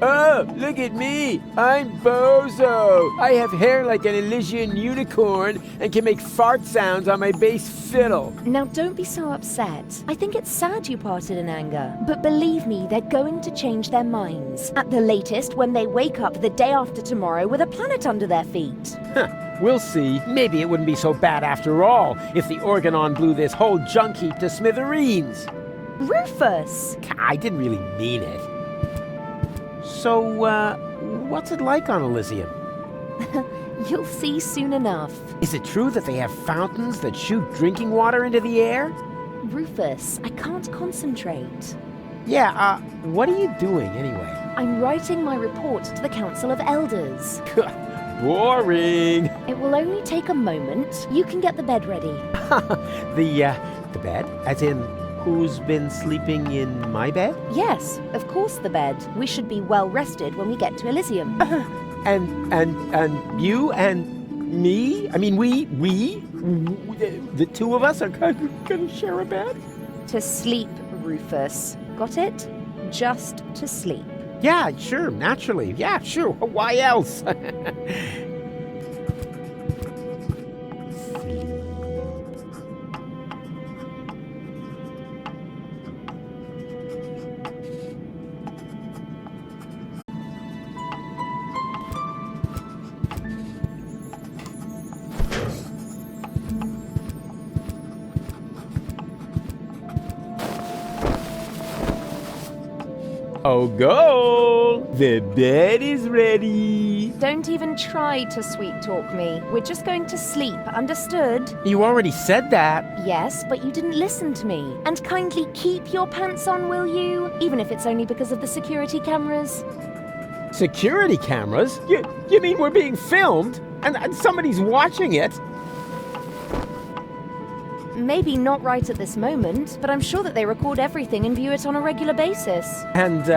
Oh, look at me. I'm Bozo. I have hair like an Elysian unicorn and can make fart sounds on my bass fiddle. Now don't be so upset. I think it's sad you parted in anger. But believe me, they're going to change their minds. At the latest, when they wake up the day after tomorrow with a planet under their feet. We'll see. Maybe it wouldn't be so bad after all if the Organon blew this whole junk heap to smithereens. Rufus! I didn't really mean it. So, what's it like on Elysium? You'll see soon enough. Is it true that they have fountains that shoot drinking water into the air? Rufus, I can't concentrate. Yeah, what are you doing anyway? I'm writing my report to the Council of Elders. Boring. It will only take a moment. You can get the bed ready. The bed? As in, who's been sleeping in my bed? Yes, of course the bed. We should be well rested when we get to Elysium. And you and me? I mean, we, the two of us are gonna share a bed? To sleep, Rufus. Got it? Just to sleep. Yeah, sure, naturally. Yeah, sure. Why else? Oh, go! The bed is ready. Don't even try to sweet talk me. We're just going to sleep, understood? You already said that. Yes, but you didn't listen to me. And kindly keep your pants on, will you? Even if it's only because of the security cameras. Security cameras? You mean we're being filmed? And somebody's watching it? Maybe not right at this moment, but I'm sure that they record everything and view it on a regular basis. And,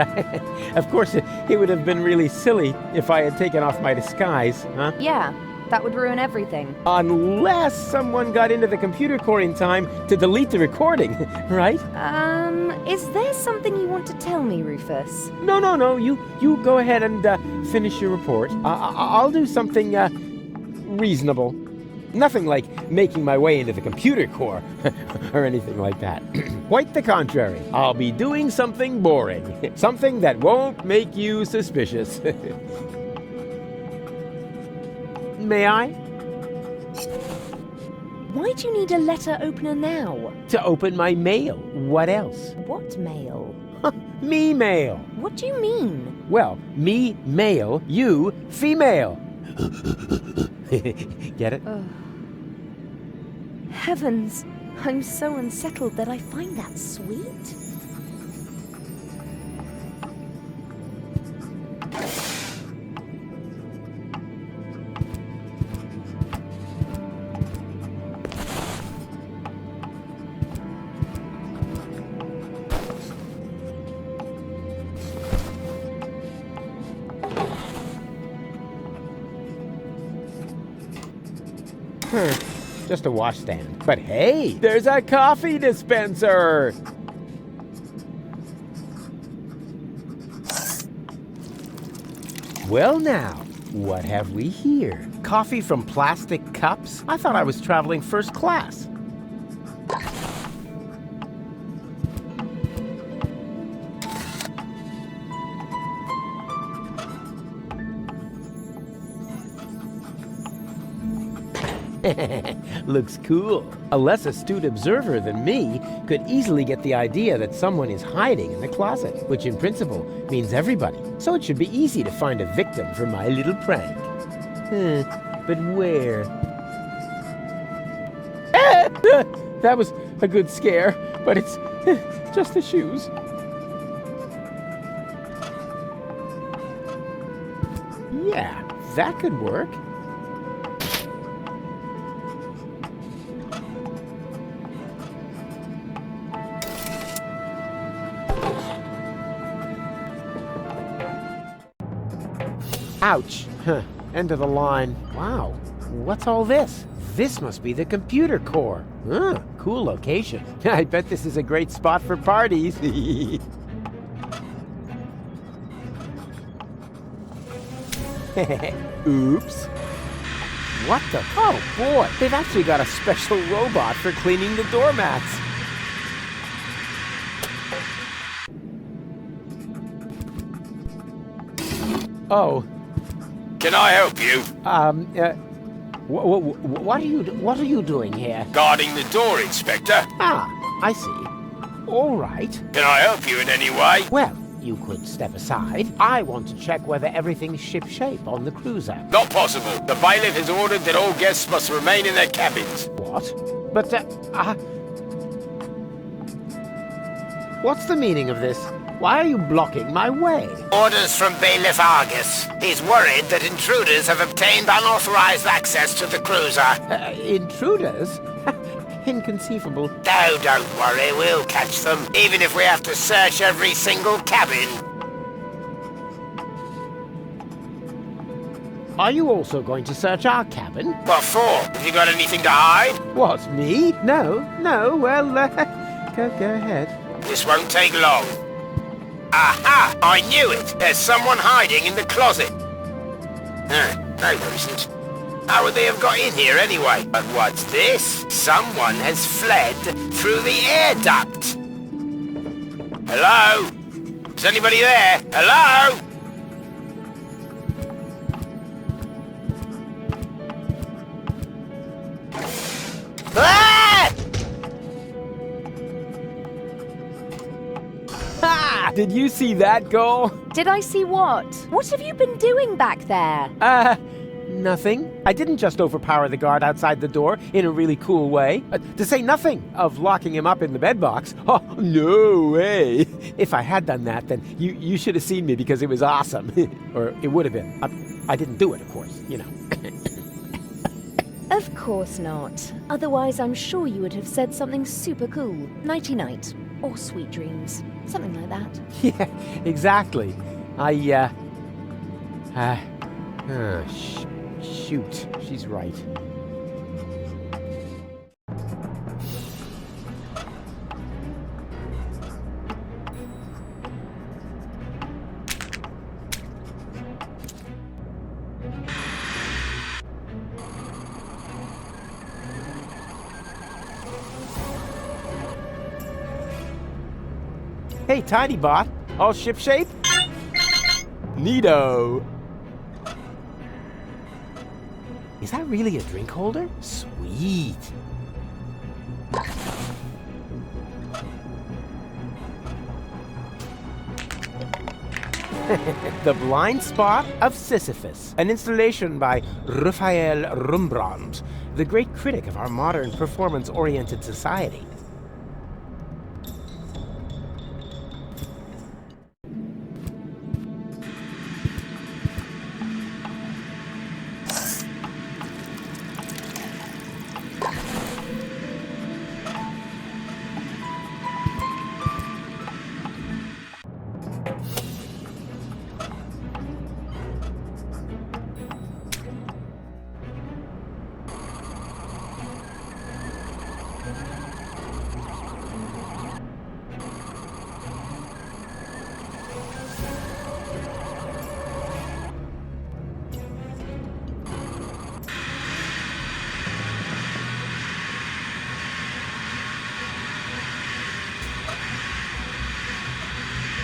of course, it would have been really silly if I had taken off my disguise, huh? Yeah, that would ruin everything. Unless someone got into the computer core in time to delete the recording, right? Is there something you want to tell me, Rufus? No. You go ahead and finish your report. I'll do something reasonable. Nothing like making my way into the computer core or anything like that. Quite the contrary. I'll be doing something boring. Something that won't make you suspicious. May I? Why do you need a letter opener now? To open my mail. What else? What mail? Me mail. What do you mean? Well, me male, you female. Get it? Heavens, I'm so unsettled that I find that sweet. Just a washstand. But hey, there's a coffee dispenser! Well now, what have we here? Coffee from plastic cups? I thought I was traveling first class. Looks cool. A less astute observer than me could easily get the idea that someone is hiding in the closet, which in principle means everybody. So it should be easy to find a victim for my little prank. But where? That was a good scare, but it's just the shoes. Yeah, that could work. Ouch. End of the line. Wow. What's all this? This must be the computer core. Cool location. I bet this is a great spot for parties. Oops. What the? Oh boy, they've actually got a special robot for cleaning the doormats. Oh. Can I help you? What are you doing here? Guarding the door, Inspector. Ah, I see. All right. Can I help you in any way? Well, you could step aside. I want to check whether everything's shipshape on the cruiser. Not possible. The bailiff has ordered that all guests must remain in their cabins. What? But, what's the meaning of this? Why are you blocking my way? Orders from Bailiff Argus. He's worried that intruders have obtained unauthorized access to the cruiser. Intruders? Inconceivable. No, don't worry, we'll catch them, even if we have to search every single cabin. Are you also going to search our cabin? What for? Have you got anything to hide? What, me? No, well, go ahead. This won't take long. Aha! I knew it! There's someone hiding in the closet. No, there isn't. How would they have got in here anyway? But what's this? Someone has fled through the air duct. Hello? Is anybody there? Hello? Ah! Ha! Did you see that goal? Did I see what? What have you been doing back there? Nothing. I didn't just overpower the guard outside the door in a really cool way. To say nothing of locking him up in the bedbox. Oh, no way. If I had done that, then you should have seen me because it was awesome. Or it would have been. I didn't do it, of course, you know. Of course not. Otherwise, I'm sure you would have said something super cool. Nighty-night. Or sweet dreams. Something like that. Yeah, exactly. Shoot, she's right. Hey, Tiny Bot, all shipshape? Neato. Is that really a drink holder? Sweet. The Blind Spot of Sisyphus, an installation by Raphael Rembrandt, the great critic of our modern performance-oriented society.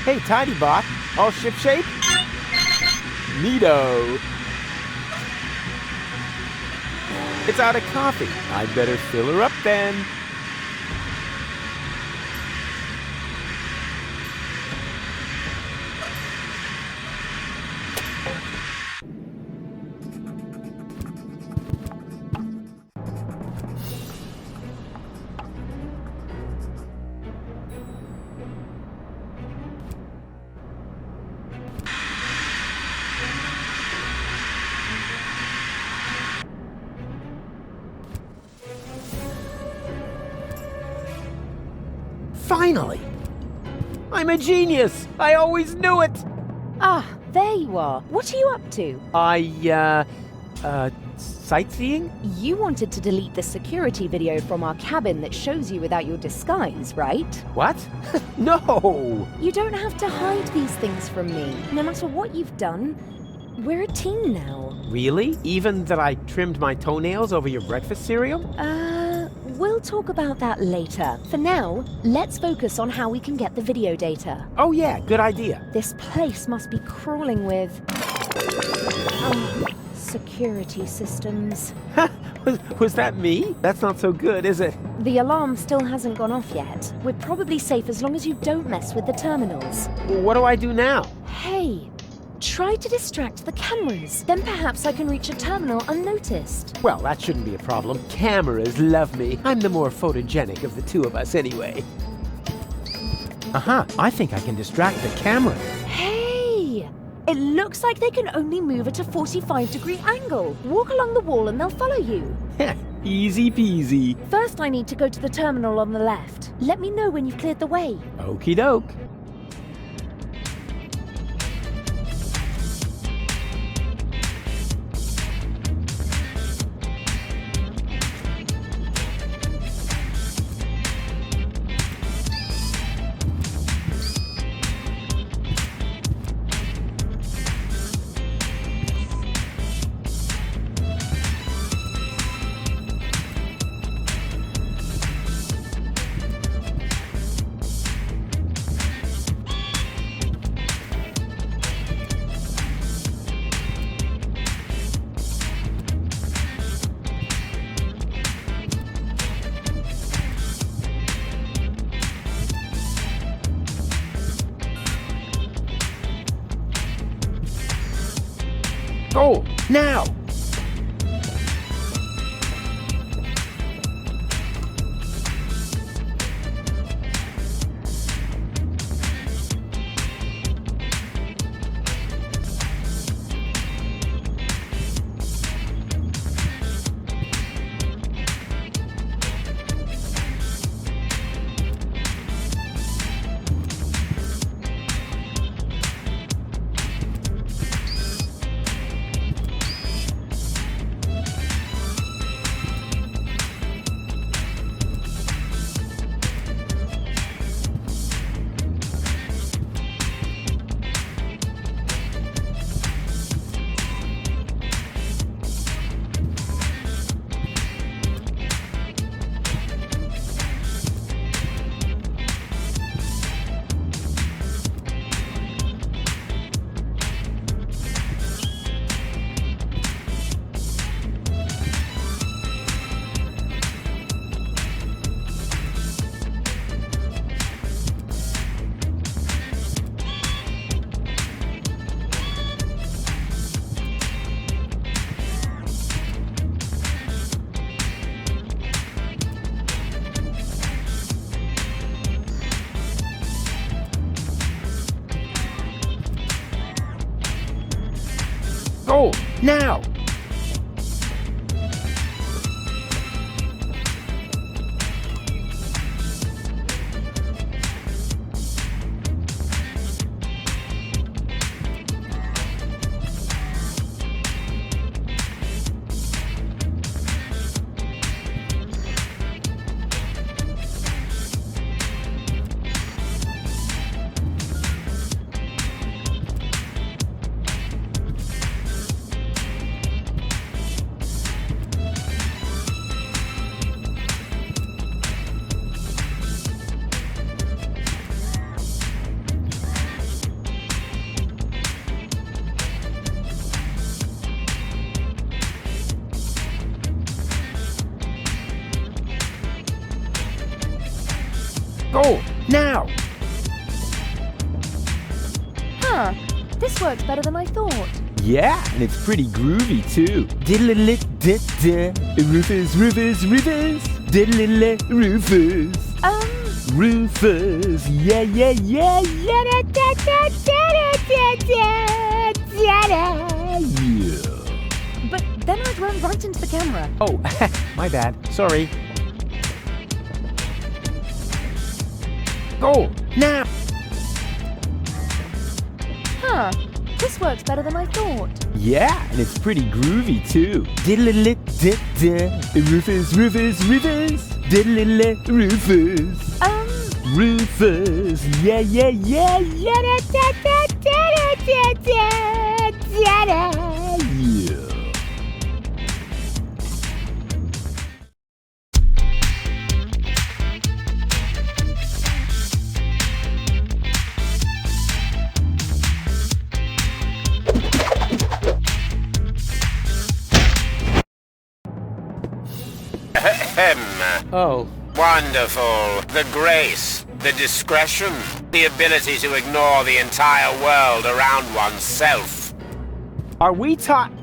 Hey, Tiny Bot, all shipshape? Neato. It's out of coffee. I'd better fill her up then. Finally! I'm a genius! I always knew it! Ah, there you are. What are you up to? Sightseeing? You wanted to delete the security video from our cabin that shows you without your disguise, right? What? No! You don't have to hide these things from me. No matter what you've done, we're a team now. Really? Even that I trimmed my toenails over your breakfast cereal? We'll talk about that later. For now, let's focus on how we can get the video data. Oh yeah, good idea. This place must be crawling with... security systems. Was that me? That's not so good, is it? The alarm still hasn't gone off yet. We're probably safe as long as you don't mess with the terminals. What do I do now? Hey, try to distract the cameras. Then perhaps I can reach a terminal unnoticed. Well, that shouldn't be a problem. Cameras love me. I'm the more photogenic of the two of us anyway. I think I can distract the camera. Hey! It looks like they can only move at a 45-degree angle. Walk along the wall and they'll follow you. Easy peasy. First, I need to go to the terminal on the left. Let me know when you've cleared the way. Okie doke. Go! Now! Go! Now! Now! Huh. This works better than I thought. Yeah, and it's pretty groovy too. Diddle-a-lit-dit-da. Rufus, Rufus, Rufus. Diddle-a-lit, Rufus. Rufus. Yeah, yeah, yeah, yeah, da, da, da, da, da, da, da. Yeah. But then I'd run right into the camera. Oh, my bad. Sorry. Go, now! Huh. This works better than I thought. Yeah, and it's pretty groovy too. Diddle-a-lit-dit-da. Rufus, Rufus, Rufus. Diddle-a-lit, Rufus. Rufus. Yeah, yeah, yeah, yeah, da, da, da, da, da, da, da, da. Yeah. Oh. Wonderful. The grace, the discretion, the ability to ignore the entire world around oneself. Are we talking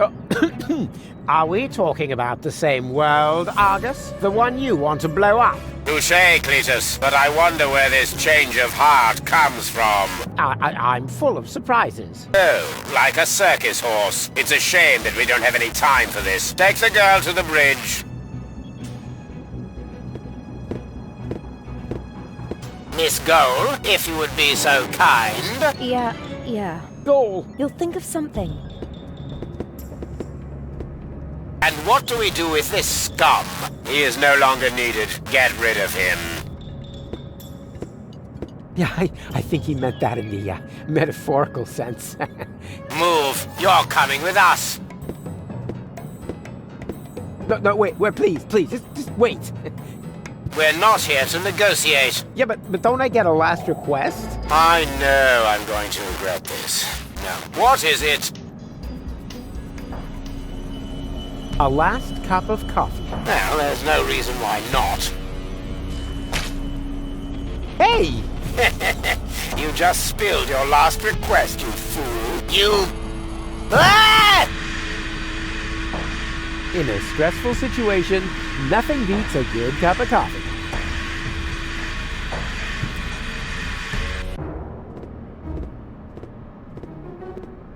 about the same world, Argus? The one you want to blow up? Touché, Cletus, but I wonder where this change of heart comes from. I'm full of surprises. Oh, like a circus horse. It's a shame that we don't have any time for this. Take the girl to the bridge. Miss Goal, if you would be so kind. Yeah. Goal. You'll think of something. And what do we do with this scum? He is no longer needed. Get rid of him. Yeah, I think he meant that in the metaphorical sense. Move. You're coming with us. No, wait, please, just wait. We're not here to negotiate. Yeah, but don't I get a last request? I know I'm going to regret this. Now, what is it? A last cup of coffee. Well, there's no reason why not. Hey! You just spilled your last request, you fool. You... Ah! In a stressful situation, nothing beats a good cup of coffee.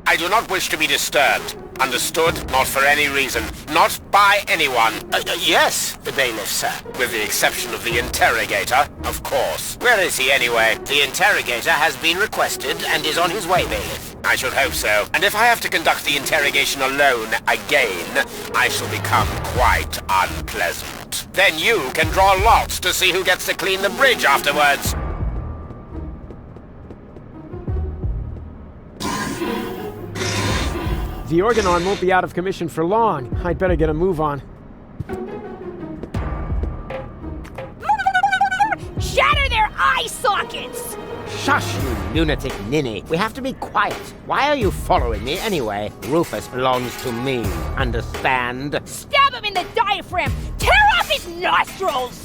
I do not wish to be disturbed. Understood? Not for any reason. Not by anyone. Yes, the bailiff, sir. With the exception of the interrogator, of course. Where is he anyway? The interrogator has been requested and is on his way, bailiff. I should hope so. And if I have to conduct the interrogation alone again, I shall become quite unpleasant. Then you can draw lots to see who gets to clean the bridge afterwards. The organon won't be out of commission for long. I'd better get a move on. Shatter their eye sockets! Shush, you lunatic ninny. We have to be quiet. Why are you following me anyway? Rufus belongs to me. Understand? Stab him in the diaphragm! Tear off his nostrils!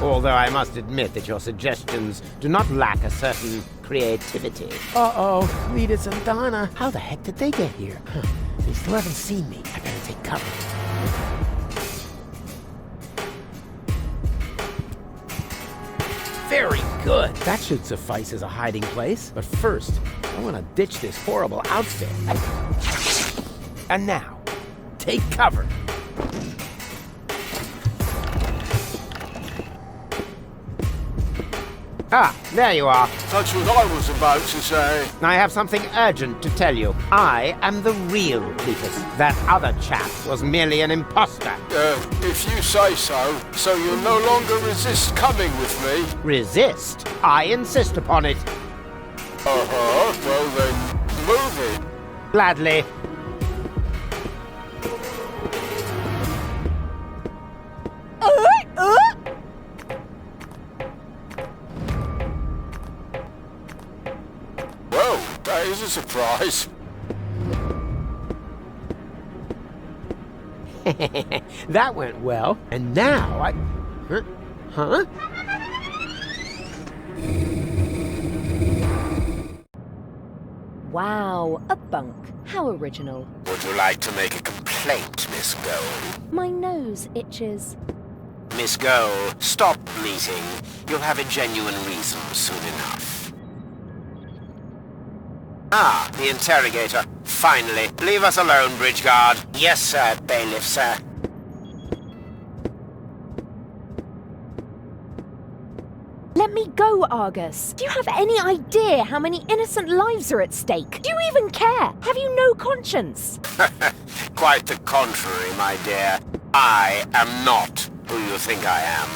Although I must admit that your suggestions do not lack a certain creativity. Uh-oh, Cletus and Donna. How the heck did they get here? They still haven't seen me. I better take cover. Very good. That should suffice as a hiding place. But first, I want to ditch this horrible outfit. And now, take cover. Ah, there you are. That's what I was about to say. I have something urgent to tell you. I am the real Cletus. That other chap was merely an imposter. If you say so. So you'll no longer resist coming with me? Resist? I insist upon it. Uh-huh. Well then, move it. Gladly. Well, that is a surprise. That went well. And now I... Huh? Wow, a bunk. How original. Would you like to make a complaint, Miss Gold? My nose itches. Miss Gold, stop bleating. You'll have a genuine reason soon enough. Ah, the interrogator. Finally. Leave us alone, bridge guard. Yes, sir, bailiff, sir. Let me go, Argus. Do you have any idea how many innocent lives are at stake? Do you even care? Have you no conscience? Quite the contrary, my dear. I am not who you think I am.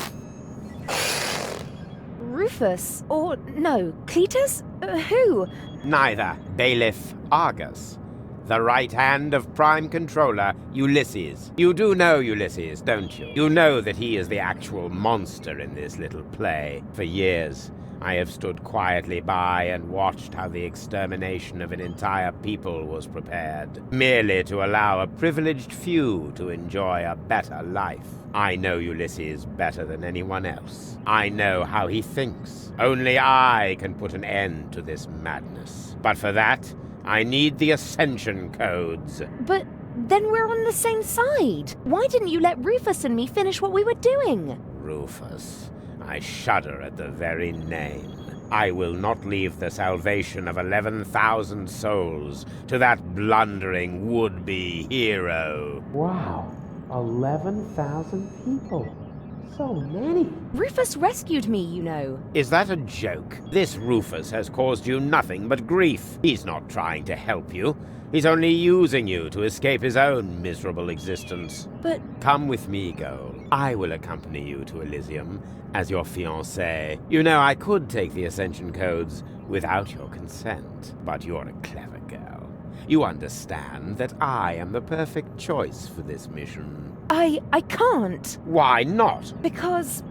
Rufus? Or, no, Cletus? Who? Neither. Bailiff Argus. The right hand of Prime Controller, Ulysses. You do know Ulysses, don't you? You know that he is the actual monster in this little play. For years, I have stood quietly by and watched how the extermination of an entire people was prepared, merely to allow a privileged few to enjoy a better life. I know Ulysses better than anyone else. I know how he thinks. Only I can put an end to this madness. But for that, I need the Ascension codes. But then we're on the same side. Why didn't you let Rufus and me finish what we were doing? Rufus. I shudder at the very name. I will not leave the salvation of 11,000 souls to that blundering would-be hero. Wow, 11,000 people. So many. Rufus rescued me, you know. Is that a joke? This Rufus has caused you nothing but grief. He's not trying to help you. He's only using you to escape his own miserable existence. But... Come with me, Goal. I will accompany you to Elysium as your fiancée. You know, I could take the Ascension codes without your consent, but you're a clever girl. You understand that I am the perfect choice for this mission. I can't. Why not? Because...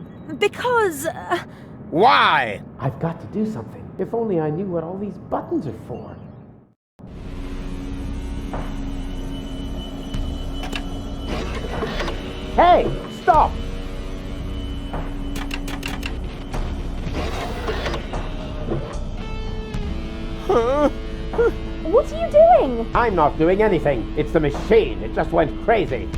Why? I've got to do something. If only I knew what all these buttons are for. Hey, stop! What are you doing? I'm not doing anything. It's the machine. It just went crazy.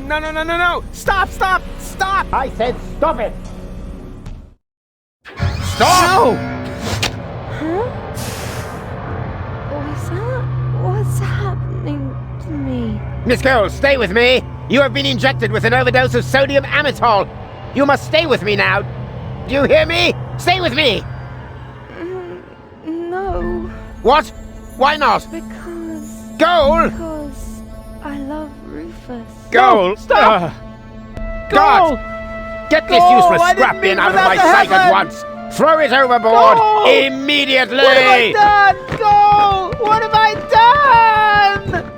No! Stop! I said stop it! Stop! Huh? What's happening to me? Miss Cole, stay with me! You have been injected with an overdose of sodium amytal! You must stay with me now! Do you hear me? Stay with me! No. What? Why not? Because I love Rufus. Goal! Stop! God! Get this useless scrap bin out of my sight at once! Throw it overboard! Go! Immediately! What have I done? Go! What have I done?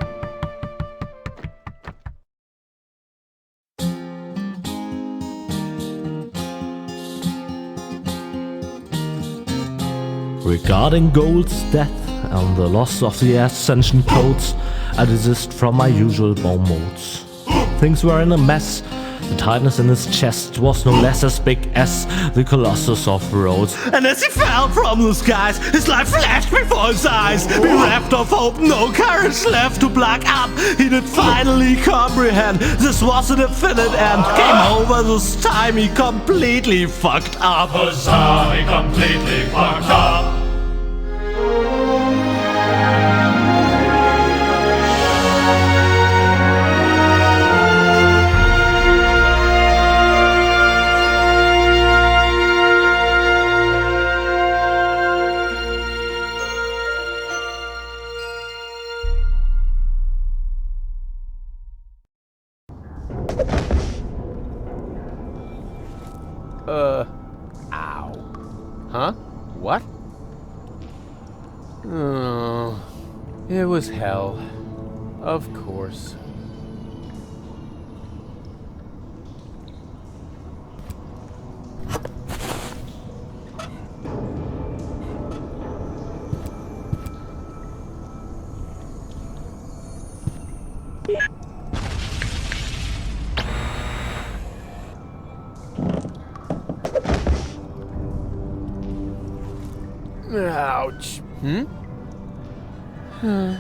Regarding Gold's death and the loss of the Ascension codes, I desist from my usual bomb modes. Things were in a mess. The tightness in his chest was no less as big as the Colossus of Rhodes. And as he fell from the skies, his life flashed before his eyes. Bereft of hope, no courage left to black up. He did finally comprehend this was a definite end. Game over this time, he completely fucked up. Huzzah, he completely fucked up. Ow. Huh? What? Oh, it was hell. Of course. Ouch. Huh.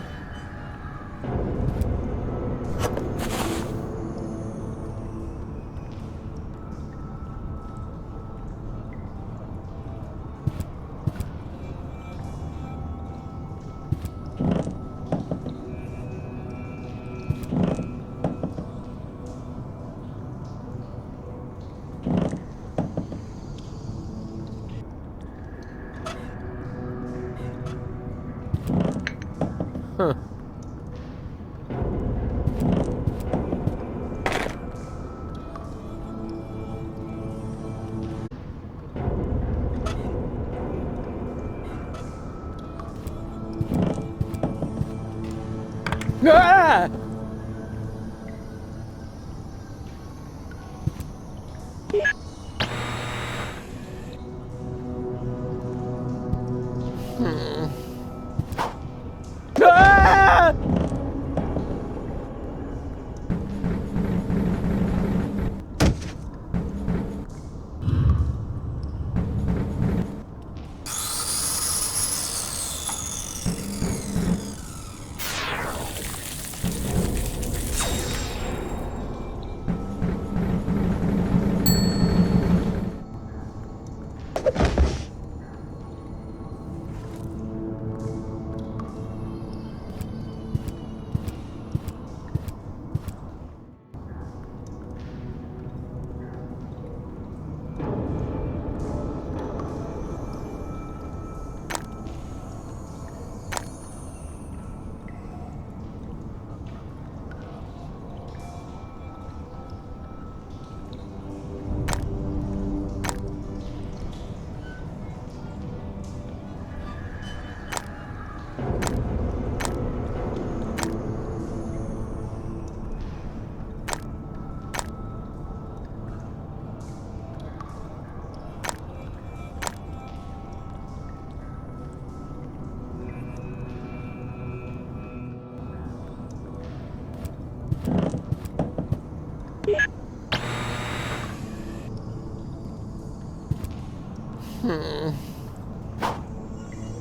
Ah! Ah!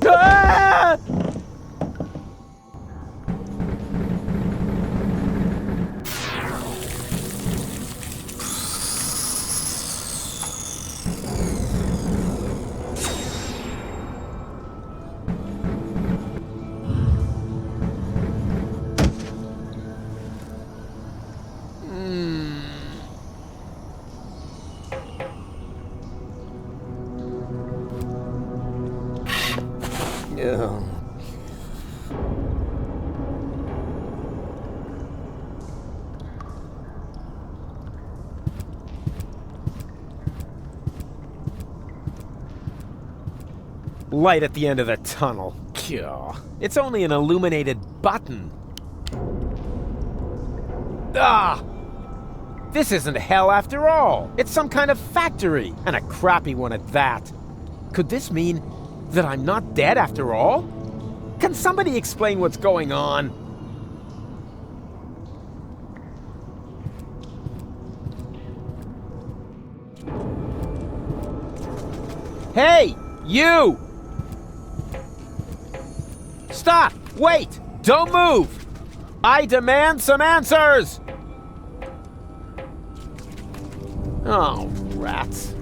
Ah! Ugh. Light at the end of the tunnel. Gah. It's only an illuminated button. Ah! This isn't hell after all. It's some kind of factory, and a crappy one at that. Could this mean that I'm not dead after all? Can somebody explain what's going on? Hey, you! Stop! Wait! Don't move! I demand some answers! Oh, rats.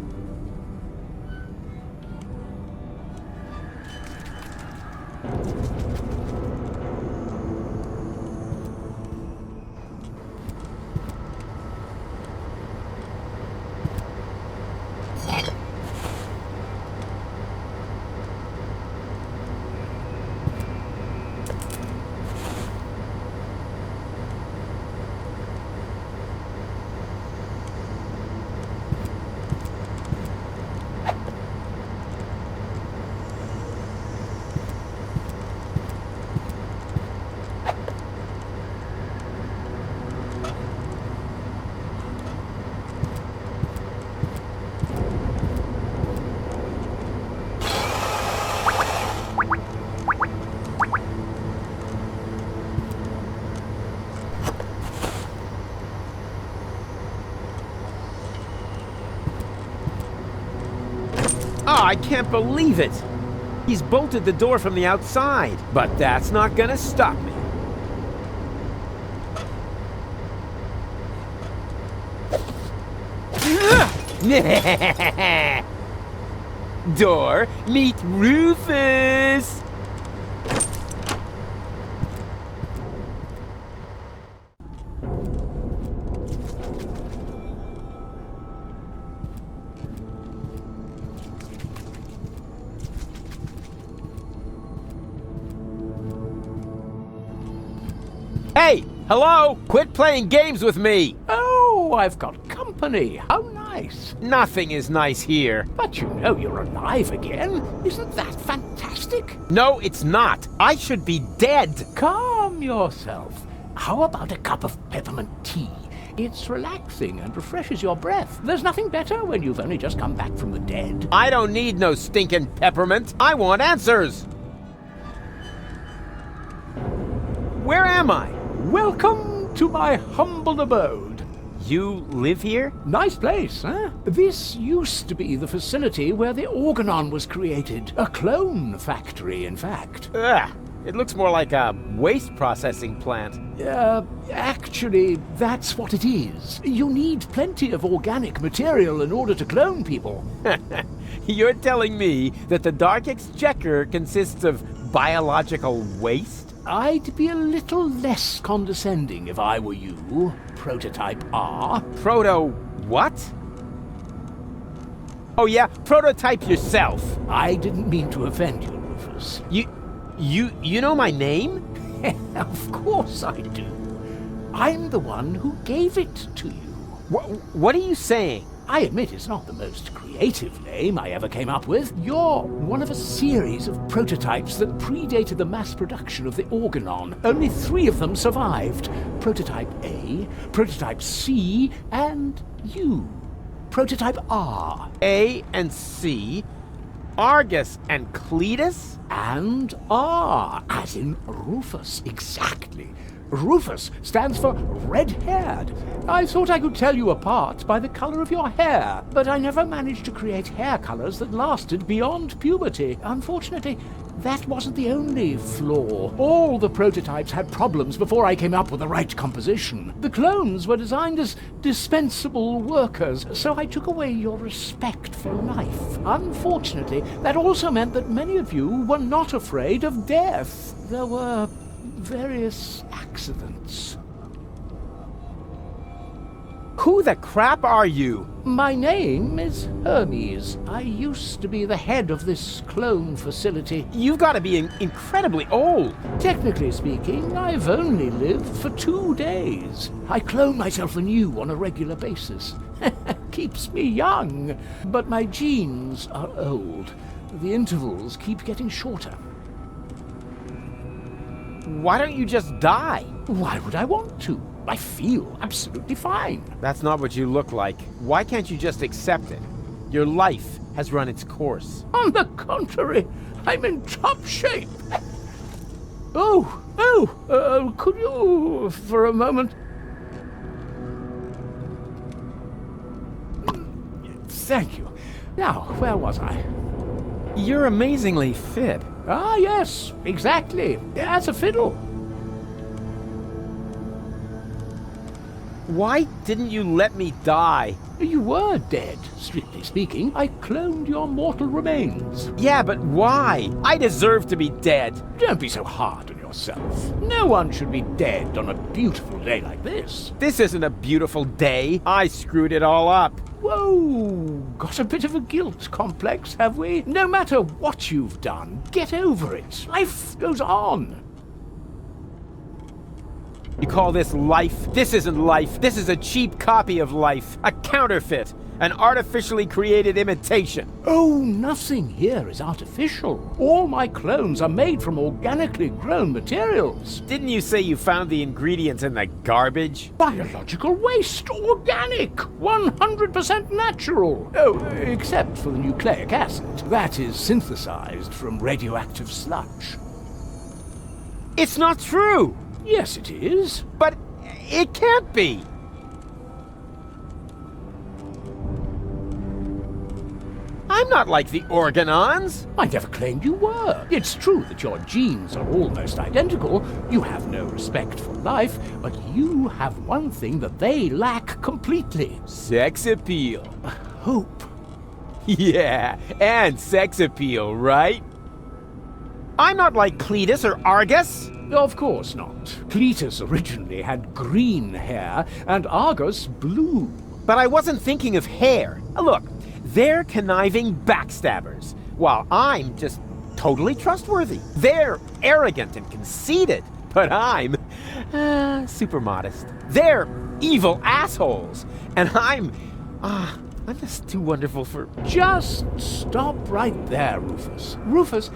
Oh, I can't believe it! He's bolted the door from the outside, but that's not gonna stop me. Door, meet Rufus! Hey! Hello! Quit playing games with me! Oh, I've got company. How nice. Nothing is nice here. But you know you're alive again. Isn't that fantastic? No, it's not. I should be dead. Calm yourself. How about a cup of peppermint tea? It's relaxing and refreshes your breath. There's nothing better when you've only just come back from the dead. I don't need no stinking peppermint. I want answers. Where am I? Welcome to my humble abode. You live here? Nice place, huh? This used to be the facility where the organon was created. A clone factory, in fact. Ugh. It looks more like a waste processing plant. Actually, that's what it is. You need plenty of organic material in order to clone people. You're telling me that the Dark Exchequer consists of biological waste? I'd be a little less condescending if I were you, Prototype R. Proto what? Oh yeah, prototype yourself. I didn't mean to offend you, Rufus. You know my name? Of course I do. I'm the one who gave it to you. What are you saying? I admit it's not the most creative name I ever came up with. You're one of a series of prototypes that predated the mass production of the organon. Only 3 of them survived. Prototype A, Prototype C, and you. Prototype R. A and C, Argus and Cletus? And R, as in Rufus, exactly. Rufus stands for red-haired. I thought I could tell you apart by the color of your hair, but I never managed to create hair colors that lasted beyond puberty. Unfortunately, that wasn't the only flaw. All the prototypes had problems before I came up with the right composition. The clones were designed as dispensable workers, so I took away your respect for life. Unfortunately, that also meant that many of you were not afraid of death. There were various accidents. Who the crap are you? My name is Hermes. I used to be the head of this clone facility. You've got to be incredibly old. Technically speaking, I've only lived for 2 days. I clone myself anew on a regular basis. Keeps me young. But my genes are old. The intervals keep getting shorter. Why don't you just die? Why would I want to? I feel absolutely fine. That's not what you look like. Why can't you just accept it? Your life has run its course. On the contrary, I'm in top shape. Could you, for a moment... Thank you. Now, where was I? You're amazingly fit. Ah, yes, exactly. As a fiddle. Why didn't you let me die? You were dead, strictly speaking. I cloned your mortal remains. Yeah, but why? I deserve to be dead. Don't be so hard on yourself. No one should be dead on a beautiful day like this. This isn't a beautiful day. I screwed it all up. Whoa, got a bit of a guilt complex, have we? No matter what you've done, get over it. Life goes on. You call this life? This isn't life. This is a cheap copy of life. A counterfeit. An artificially created imitation. Oh, nothing here is artificial. All my clones are made from organically grown materials. Didn't you say you found the ingredients in the garbage? Biological waste. Organic. 100% natural. Oh, except for the nucleic acid. That is synthesized from radioactive sludge. It's not true. Yes, it is. But it can't be. I'm not like the Organons. I never claimed you were. It's true that your genes are almost identical. You have no respect for life, but you have one thing that they lack completely. Sex appeal. Hope. Yeah, and sex appeal, right? I'm not like Cletus or Argus. Of course not. Cletus originally had green hair, and Argus blue. But I wasn't thinking of hair. Look, they're conniving backstabbers, while I'm just totally trustworthy. They're arrogant and conceited, but I'm super modest. They're evil assholes, and I'm just too wonderful for... Just stop right there, Rufus. Rufus,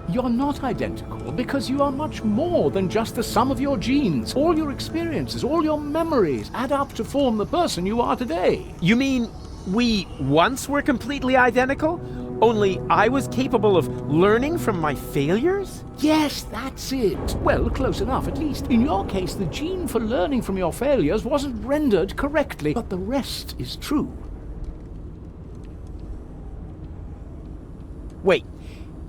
you're not identical because you are much more than just the sum of your genes. All your experiences, all your memories add up to form the person you are today. You mean we once were completely identical? Only I was capable of learning from my failures? Yes, that's it. Well, close enough, at least. In your case, the gene for learning from your failures wasn't rendered correctly, but the rest is true. Wait,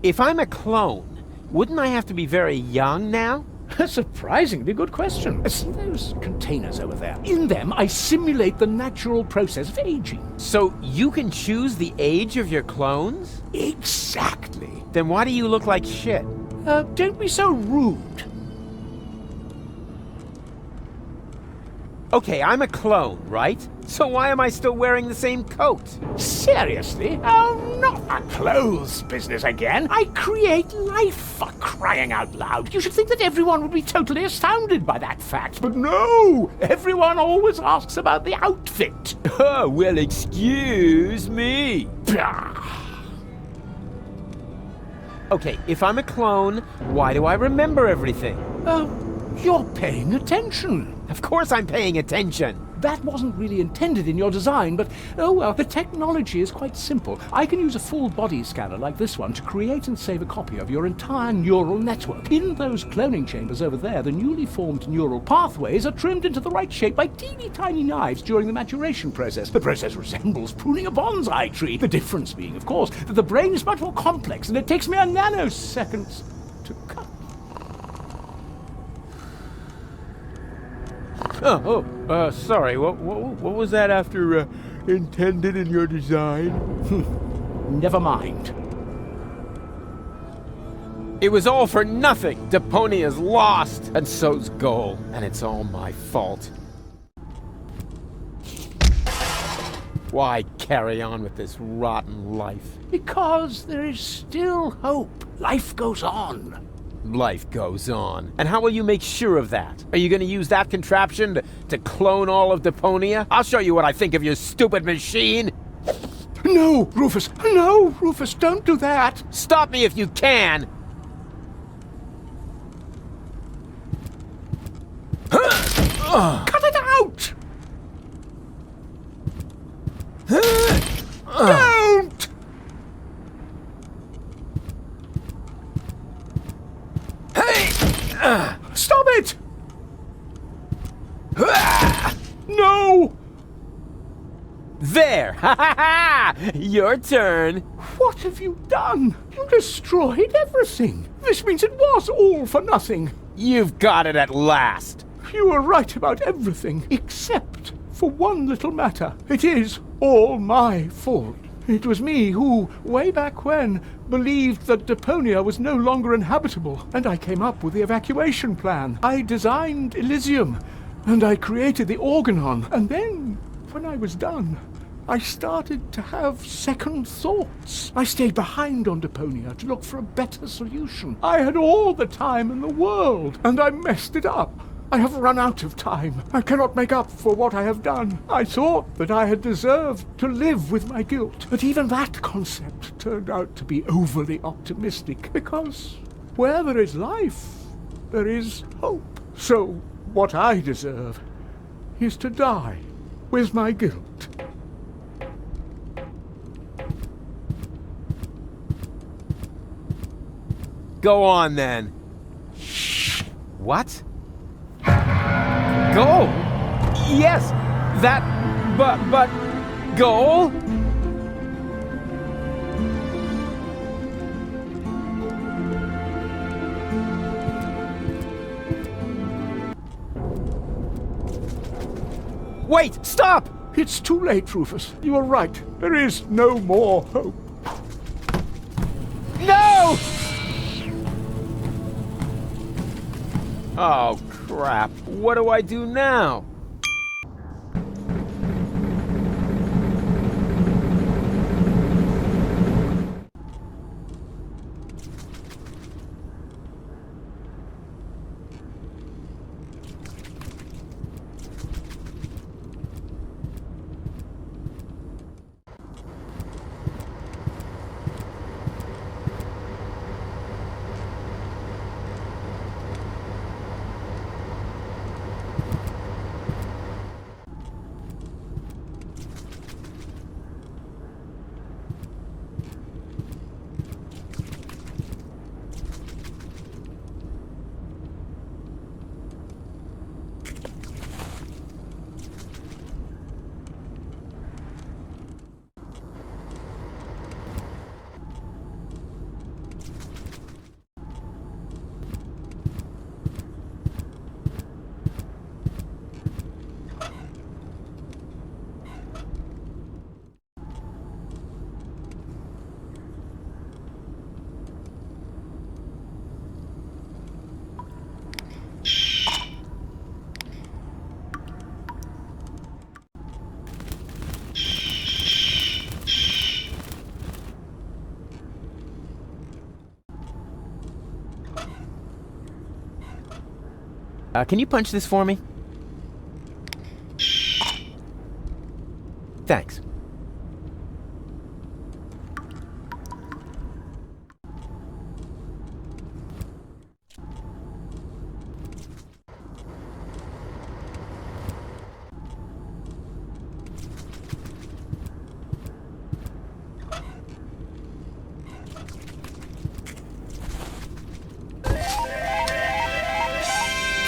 if I'm a clone, wouldn't I have to be very young now? A surprisingly good question. See those containers over there? In them, I simulate the natural process of aging. So you can choose the age of your clones? Exactly. Then why do you look like shit? Don't be so rude. Okay, I'm a clone, right? So why am I still wearing the same coat? Seriously? Oh, not a clothes business again. I create life, for crying out loud. You should think that everyone would be totally astounded by that fact. But no! Everyone always asks about the outfit. Oh, well, excuse me. Okay, if I'm a clone, why do I remember everything? You're paying attention. Of course I'm paying attention. That wasn't really intended in your design, but oh well, the technology is quite simple. I can use a full body scanner like this one to create and save a copy of your entire neural network. In those cloning chambers over there, the newly formed neural pathways are trimmed into the right shape by teeny tiny knives during the maturation process. The process resembles pruning a bonsai tree. The difference being, of course, that the brain is much more complex and it takes me a nanosecond to cut. Sorry, what was that after intended in your design? Never mind. It was all for nothing. Deponia's lost, and so's Goal, and it's all my fault. Why carry on with this rotten life? Because there is still hope. Life goes on. Life goes on. And how will you make sure of that? Are you going to use that contraption to clone all of Deponia? I'll show you what I think of your stupid machine. No, Rufus! No, Rufus, don't do that! Stop me if you can! Cut it out! Don't! Stop it! No! There! Ha ha ha! Your turn! What have you done? You destroyed everything! This means it was all for nothing! You've got it at last! You were right about everything, except for one little matter. It is all my fault. It was me who, way back when, believed that Deponia was no longer inhabitable, and I came up with the evacuation plan. I designed Elysium, and I created the Organon, and then, when I was done, I started to have second thoughts. I stayed behind on Deponia to look for a better solution. I had all the time in the world, and I messed it up. I have run out of time. I cannot make up for what I have done. I thought that I had deserved to live with my guilt, but even that concept turned out to be overly optimistic, because where there is life, there is hope. So what I deserve is to die with my guilt. Go on, then. What? Goal? Yes, but Goal? Wait! Stop! It's too late, Rufus. You are right. There is no more hope. No! Oh, crap. What do I do now? Can you punch this for me? Thanks.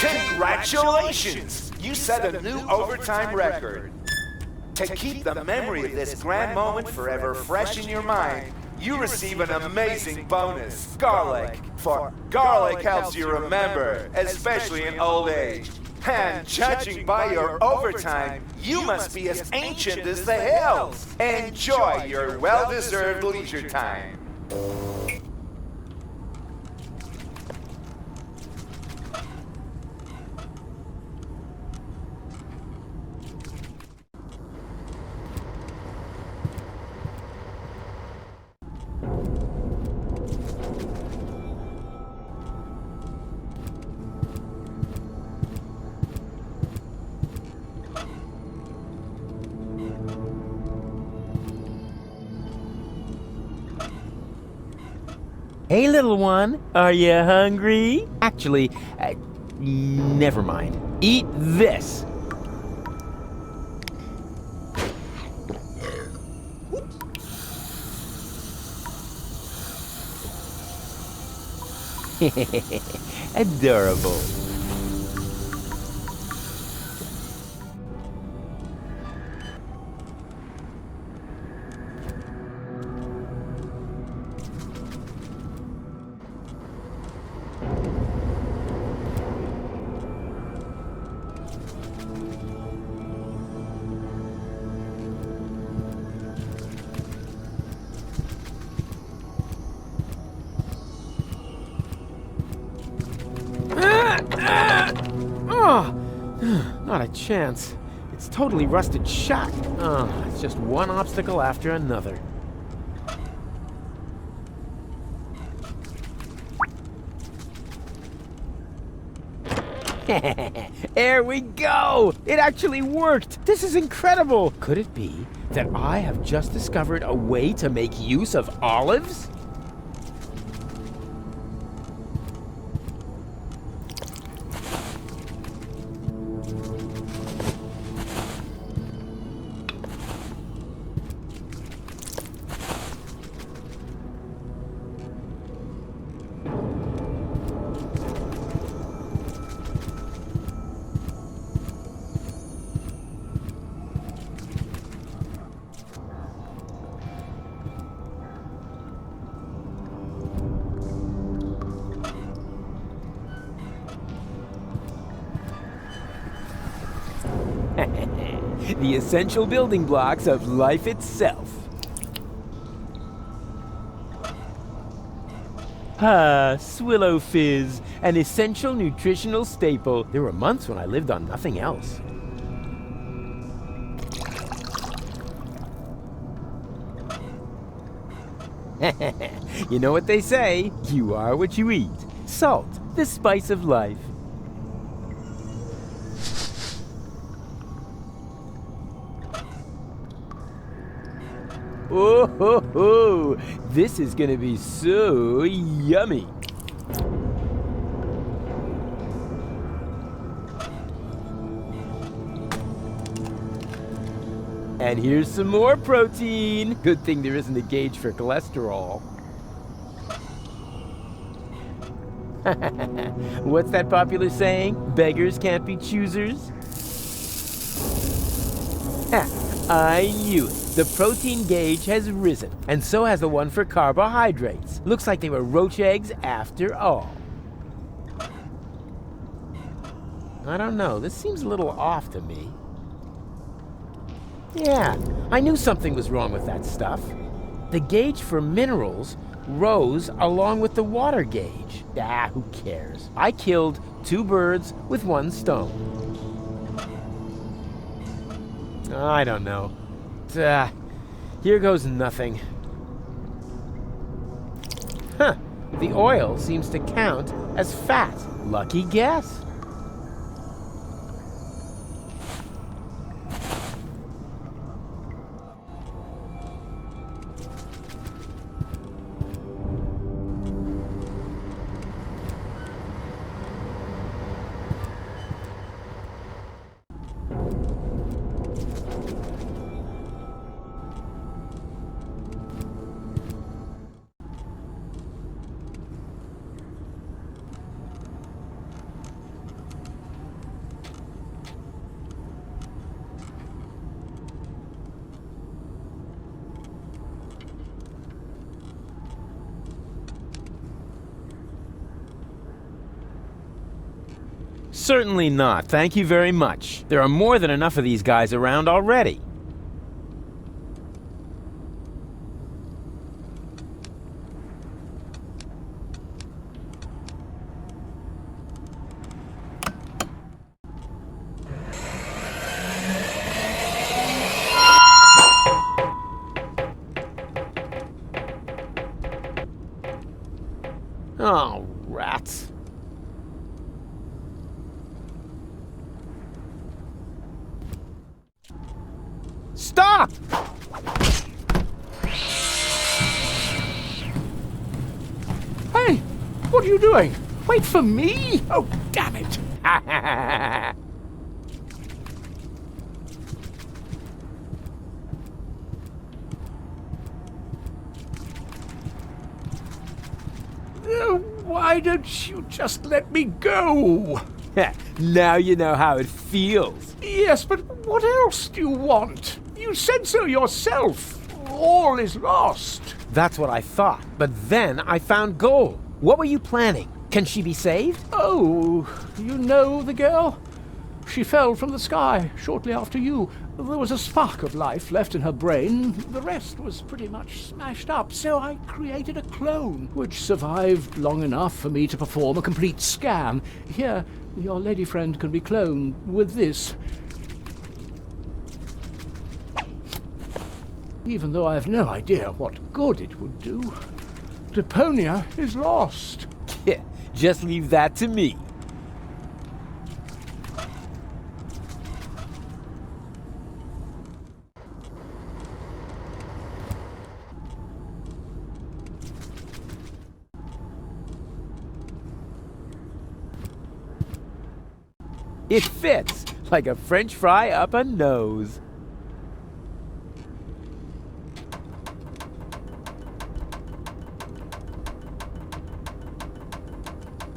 Congratulations! You set a new overtime record. To keep the memory of this grand moment forever fresh in your mind, you receive an amazing bonus, garlic. For garlic helps you remember, especially in old age. And judging by your overtime, you must be as ancient as the hills. Enjoy your well-deserved leisure time. Hey, little one, are you hungry? Actually, never mind. Eat this. Adorable. Not a chance. It's totally rusted shut. Oh, it's just one obstacle after another. There we go! It actually worked! This is incredible! Could it be that I have just discovered a way to make use of olives? The essential building blocks of life itself. Ah, Swillow Fizz, an essential nutritional staple. There were months when I lived on nothing else. You know what they say, you are what you eat. Salt, the spice of life. Oh ho ho! This is gonna be so yummy! And here's some more protein! Good thing there isn't a gauge for cholesterol. What's that popular saying? Beggars can't be choosers? I knew it. The protein gauge has risen, and so has the one for carbohydrates. Looks like they were roach eggs after all. I don't know, this seems a little off to me. Yeah, I knew something was wrong with that stuff. The gauge for minerals rose along with the water gauge. Ah, who cares? I killed 2 birds with 1 stone. I don't know. Here goes nothing. Huh, the oil seems to count as fat. Lucky guess. Certainly not, thank you very much. There are more than enough of these guys around already. Oh, rats. Stop! Hey, what are you doing? Wait for me? Oh, damn it. Why don't you just let me go? Now you know how it feels. Yes, but what else do you want? You said so yourself. All is lost. That's what I thought, but then I found gold. What were you planning? Can she be saved? Oh, you know the girl? She fell from the sky shortly after you. There was a spark of life left in her brain. The rest was pretty much smashed up, so I created a clone, which survived long enough for me to perform a complete scan. Here, your lady friend can be cloned with this. Even though I have no idea what good it would do. Deponia is lost. Yeah, just leave that to me. It fits like a French fry up a nose.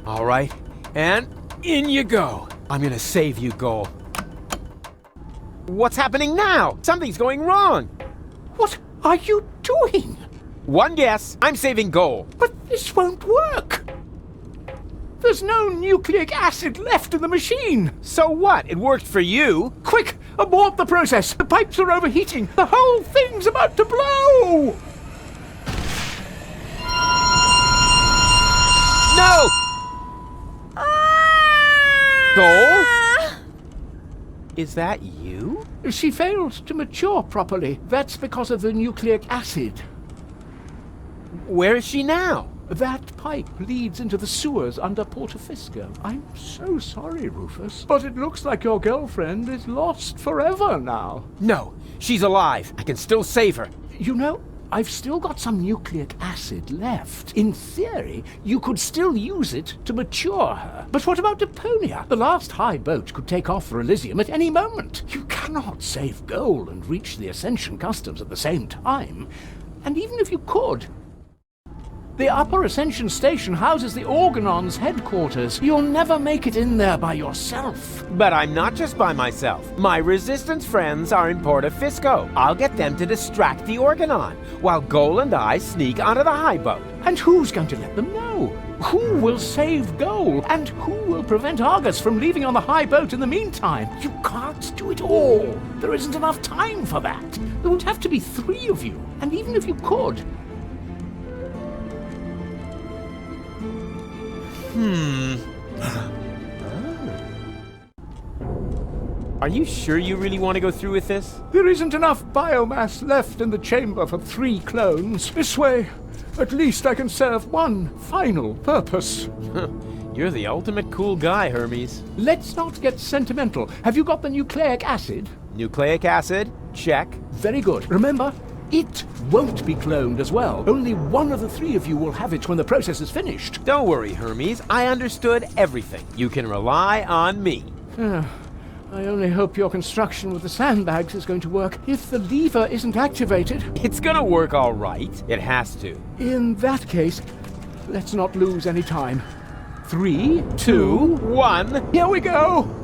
All right, and in you go. I'm gonna save you, Goal. What's happening now? Something's going wrong. What are you doing? One guess. I'm saving Goal. But this won't work. There's no nucleic acid left in the machine. So what? It worked for you. Quick, Abort the process! The pipes are overheating! The whole thing's about to blow! No! Goal? Is that you? She failed to mature properly. That's because of the nucleic acid. Where is she now? That pipe leads into the sewers under Portofisco. I'm so sorry, Rufus, but it looks like your girlfriend is lost forever now. No, she's alive. I can still save her. You know, I've still got some nucleic acid left. In theory, you could still use it to mature her. But what about Deponia? The last high boat could take off for Elysium at any moment. You cannot save Goal and reach the Ascension customs at the same time. And even if you could, the Upper Ascension Station houses the Organon's headquarters. You'll never make it in there by yourself. But I'm not just by myself. My Resistance friends are in Portofisco. I'll get them to distract the Organon, while Goal and I sneak onto the high boat. And who's going to let them know? Who will save Goal? And who will prevent Argus from leaving on the high boat in the meantime? You can't do it all. There isn't enough time for that. There would have to be 3 of you. And even if you could, Are you sure you really want to go through with this? there isn't enough biomass left in the chamber for 3 clones. This way, at least I can serve one final purpose. You're the ultimate cool guy, Hermes. Let's not get sentimental. Have you got the nucleic acid? Nucleic acid? Check. Very good. Remember, it won't be cloned as well. Only one of the 3 of you will have it when the process is finished. Don't worry, Hermes. I understood everything. You can rely on me. I only hope your construction with the sandbags is going to work. If the lever isn't activated... It's gonna work all right. It has to. In that case, let's not lose any time. 3, 2, 1. Here we go!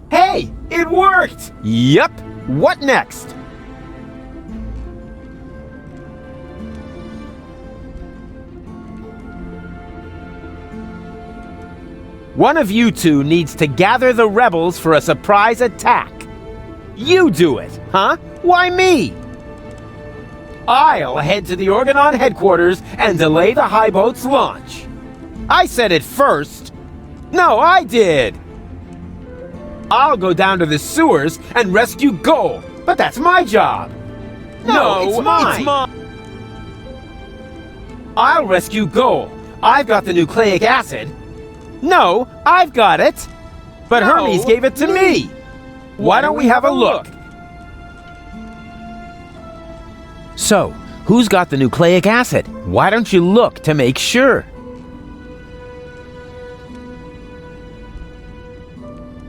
Hey! It worked! Yup. What next? One of you 2 needs to gather the rebels for a surprise attack. You do it, huh? Why me? I'll head to the Organon headquarters and delay the high boat's launch. I said it first. No, I did. I'll go down to the sewers and rescue Goal, but that's my job. No, it's mine. I'll rescue Goal. I've got the nucleic acid. No, I've got it. But Hermes gave it to me. Why don't we have a look? So, who's got the nucleic acid? Why don't you look to make sure?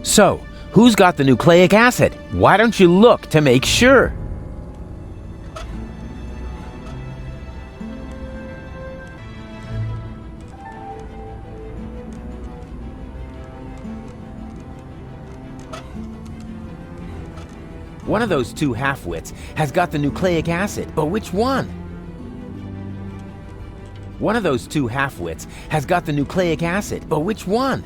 So, who's got the nucleic acid? Why don't you look to make sure? One of those 2 half-wits has got the nucleic acid, but which one? One of those 2 half-wits has got the nucleic acid, but which one?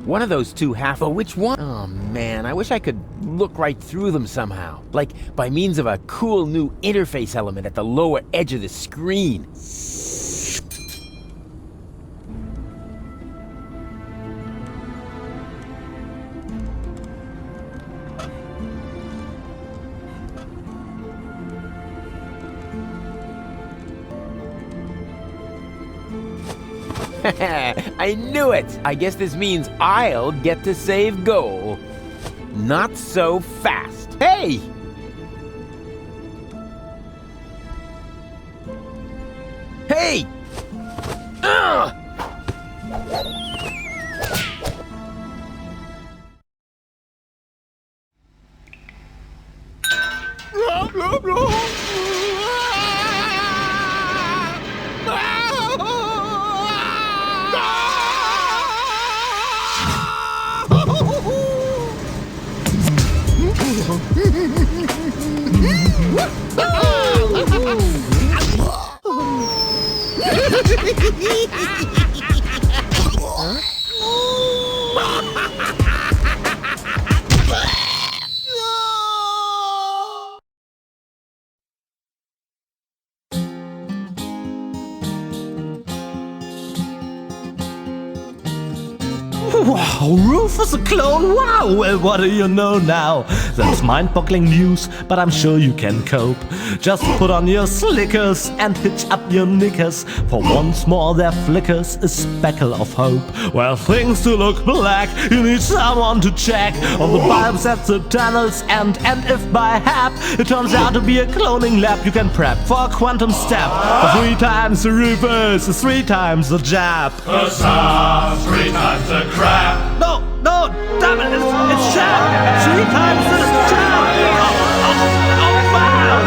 One of those 2 but which one? Oh man, I wish I could look right through them somehow. Like by means of a cool new interface element at the lower edge of the screen. I knew it! I guess this means I'll get to save Goal. Not so fast. Hey! Hey! Wow, Rufus a clone? Wow, well, what do you know now? That's mind-boggling news, but I'm sure you can cope. Just put on your slickers and hitch up your knickers, for once more there flickers a speckle of hope. Well, things do look black, you need someone to check on the bulbs at the tunnels, and if by hap it turns out to be a cloning lab, you can prep for a quantum step. 3 times the reverse, 3 times the jab. Huzzah! 3 times the crap! No, damn it, it's jab! 3 times the jab! Oh, wow!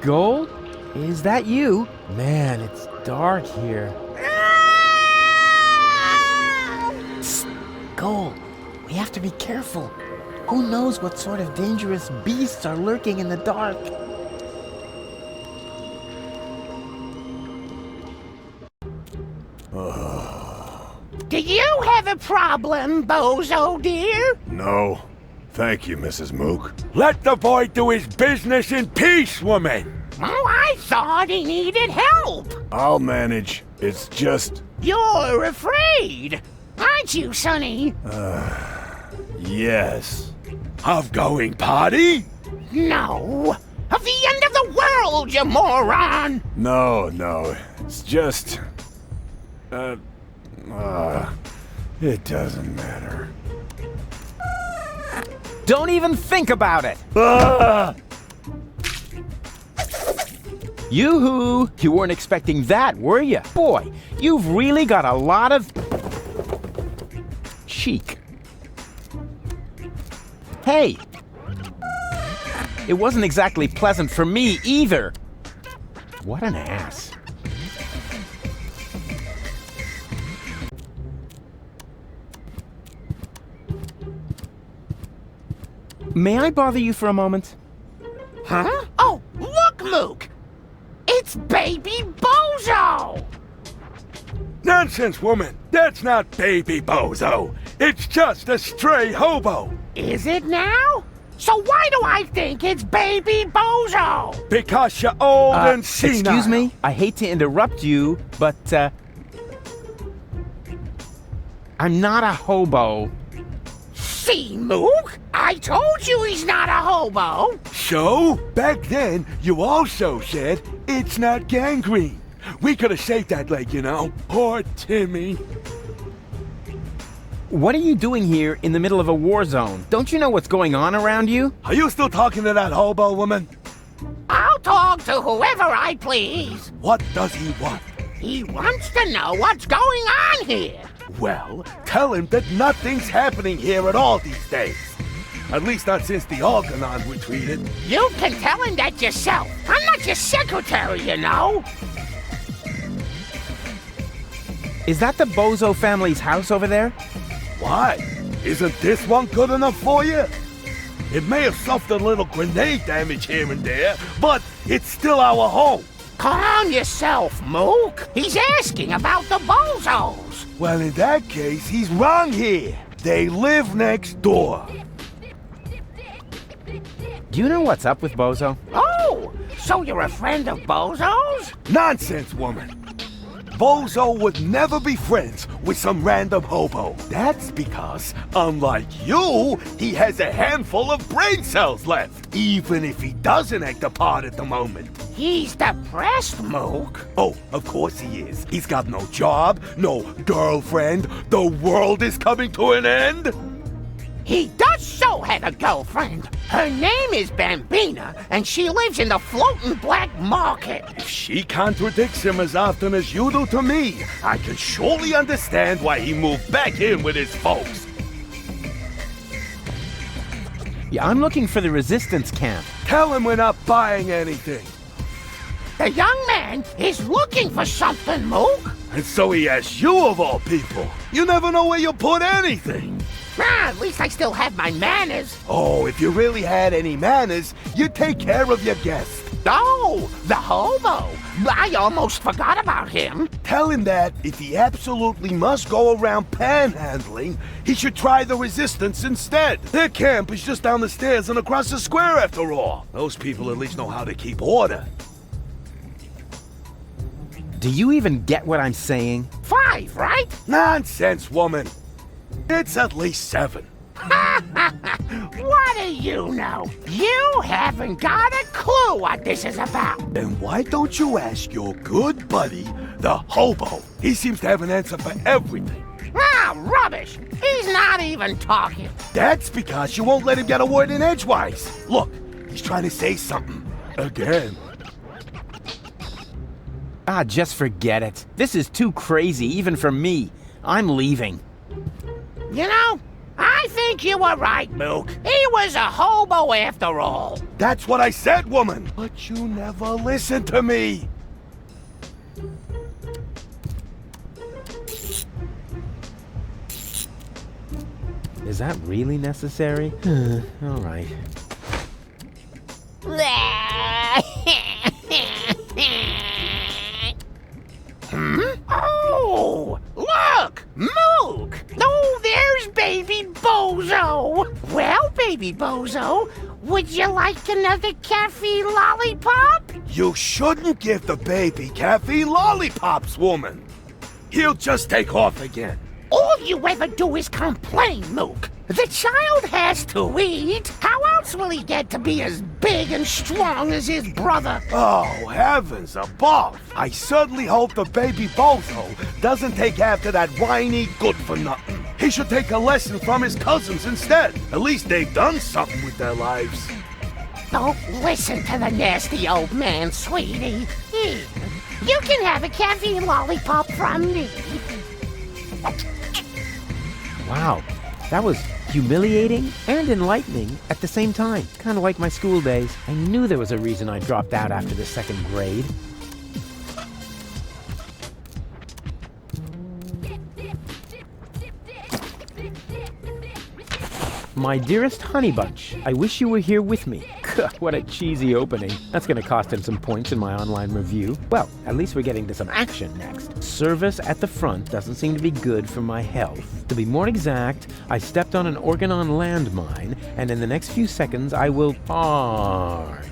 Gold? Is that you? Man, it's dark here. Gold, we have to be careful. Who knows what sort of dangerous beasts are lurking in the dark? Do you have a problem, Bozo, dear? No. Thank you, Mrs. Mook. Let the boy do his business in peace, woman. Oh, I thought he needed help. I'll manage. It's just... You're afraid, aren't you, Sonny? Yes. Of going party? No. Of the end of the world, you moron! No. It's just... it doesn't matter. Don't even think about it! Yoo-hoo! You weren't expecting that, were you? Boy, you've really got a lot of... cheek. Hey! It wasn't exactly pleasant for me either. What an ass. May I bother you for a moment? Huh? Oh, look, Luke! It's Baby Bozo! Nonsense, woman. That's not Baby Bozo. It's just a stray hobo. Is it now? So why do I think it's Baby Bozo? Because you're old and senile. Excuse me? I hate to interrupt you, but, I'm not a hobo. See, Mook? I told you he's not a hobo. So, back then, you also said it's not gangrene. We could have saved that leg, you know. Poor Timmy. What are you doing here in the middle of a war zone? Don't you know what's going on around you? Are you still talking to that hobo woman? I'll talk to whoever I please. What does he want? He wants to know what's going on here. Well, tell him that nothing's happening here at all these days. At least not since the Organon retreated. You can tell him that yourself. I'm not your secretary, you know. Is that the Bozo family's house over there? Why? Isn't this one good enough for you? It may have suffered a little grenade damage here and there, but it's still our home. Calm yourself, Mook. He's asking about the Bozos. Well, in that case, he's wrong here. They live next door. Do you know what's up with Bozo? Oh, so you're a friend of Bozo's? Nonsense, woman. Bozo would never be friends with some random hobo. That's because, unlike you, he has a handful of brain cells left, even if he doesn't act a part at the moment. He's depressed, Mook. Oh, of course he is. He's got no job, no girlfriend. The world is coming to an end. He does so have a girlfriend. Her name is Bambina, and she lives in the floating black market. If she contradicts him as often as you do to me, I can surely understand why he moved back in with his folks. Yeah, I'm looking for the resistance camp. Tell him we're not buying anything. The young man is looking for something, Mook. And so he asks you of all people. You never know where you put anything. At least I still have my manners. Oh, if you really had any manners, you'd take care of your guest. Oh, the hobo. I almost forgot about him. Tell him that if he absolutely must go around panhandling, he should try the resistance instead. Their camp is just down the stairs and across the square after all. Those people at least know how to keep order. Do you even get what I'm saying? 5, right? Nonsense, woman. It's at least 7. What do you know? You haven't got a clue what this is about. Then why don't you ask your good buddy, the hobo? He seems to have an answer for everything. Ah, rubbish. He's not even talking. That's because you won't let him get a word in edgewise. Look, he's trying to say something. Again. Ah, just forget it. This is too crazy, even for me. I'm leaving. You know, I think you were right, Mook. He was a hobo after all. That's what I said, woman. But you never listen to me. Is that really necessary? All right. Oh, look! Mook! Oh, there's baby Bozo! Well, baby Bozo, would you like another caffeine lollipop? You shouldn't give the baby caffeine lollipops, woman. He'll just take off again. All you ever do is complain, Mook. The child has to eat. How else will he get to be as big and strong as his brother? Oh, heavens above! I certainly hope the baby Bozo doesn't take after that whiny good-for-nothing. He should take a lesson from his cousins instead. At least they've done something with their lives. Don't listen to the nasty old man, sweetie. Here, you can have a caffeine lollipop from me. Wow, that was humiliating and enlightening at the same time. Kind of like my school days. I knew there was a reason I dropped out after the 2nd grade. My dearest honey bunch, I wish you were here with me. What a cheesy opening. That's gonna cost him some points in my online review. Well, at least we're getting to some action next. Service at the front doesn't seem to be good for my health. To be more exact, I stepped on an Organon landmine, and in the next few seconds I will park.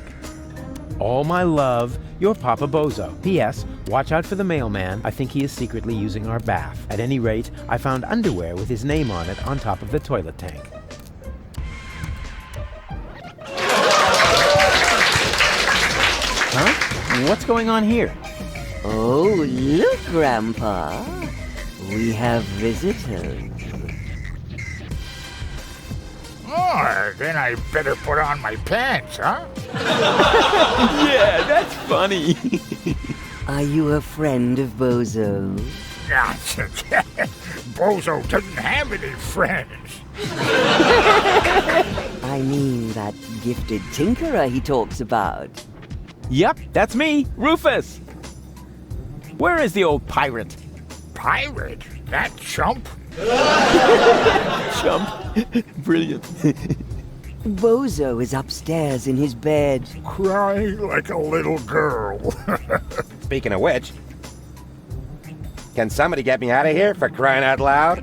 All my love, your Papa Bozo. P.S. Watch out for the mailman. I think he is secretly using our bath. At any rate, I found underwear with his name on it on top of the toilet tank. Huh? What's going on here? Oh, look, Grandpa. We have visitors. Oh, then I better put on my pants, huh? Yeah, that's funny. Are you a friend of Bozo? Bozo doesn't have any friends. I mean that gifted tinkerer he talks about. Yep, that's me, Rufus. Where is the old pirate? Pirate? That chump? Chump. Brilliant. Bozo is upstairs in his bed. Crying like a little girl. Speaking of which, can somebody get me out of here for crying out loud?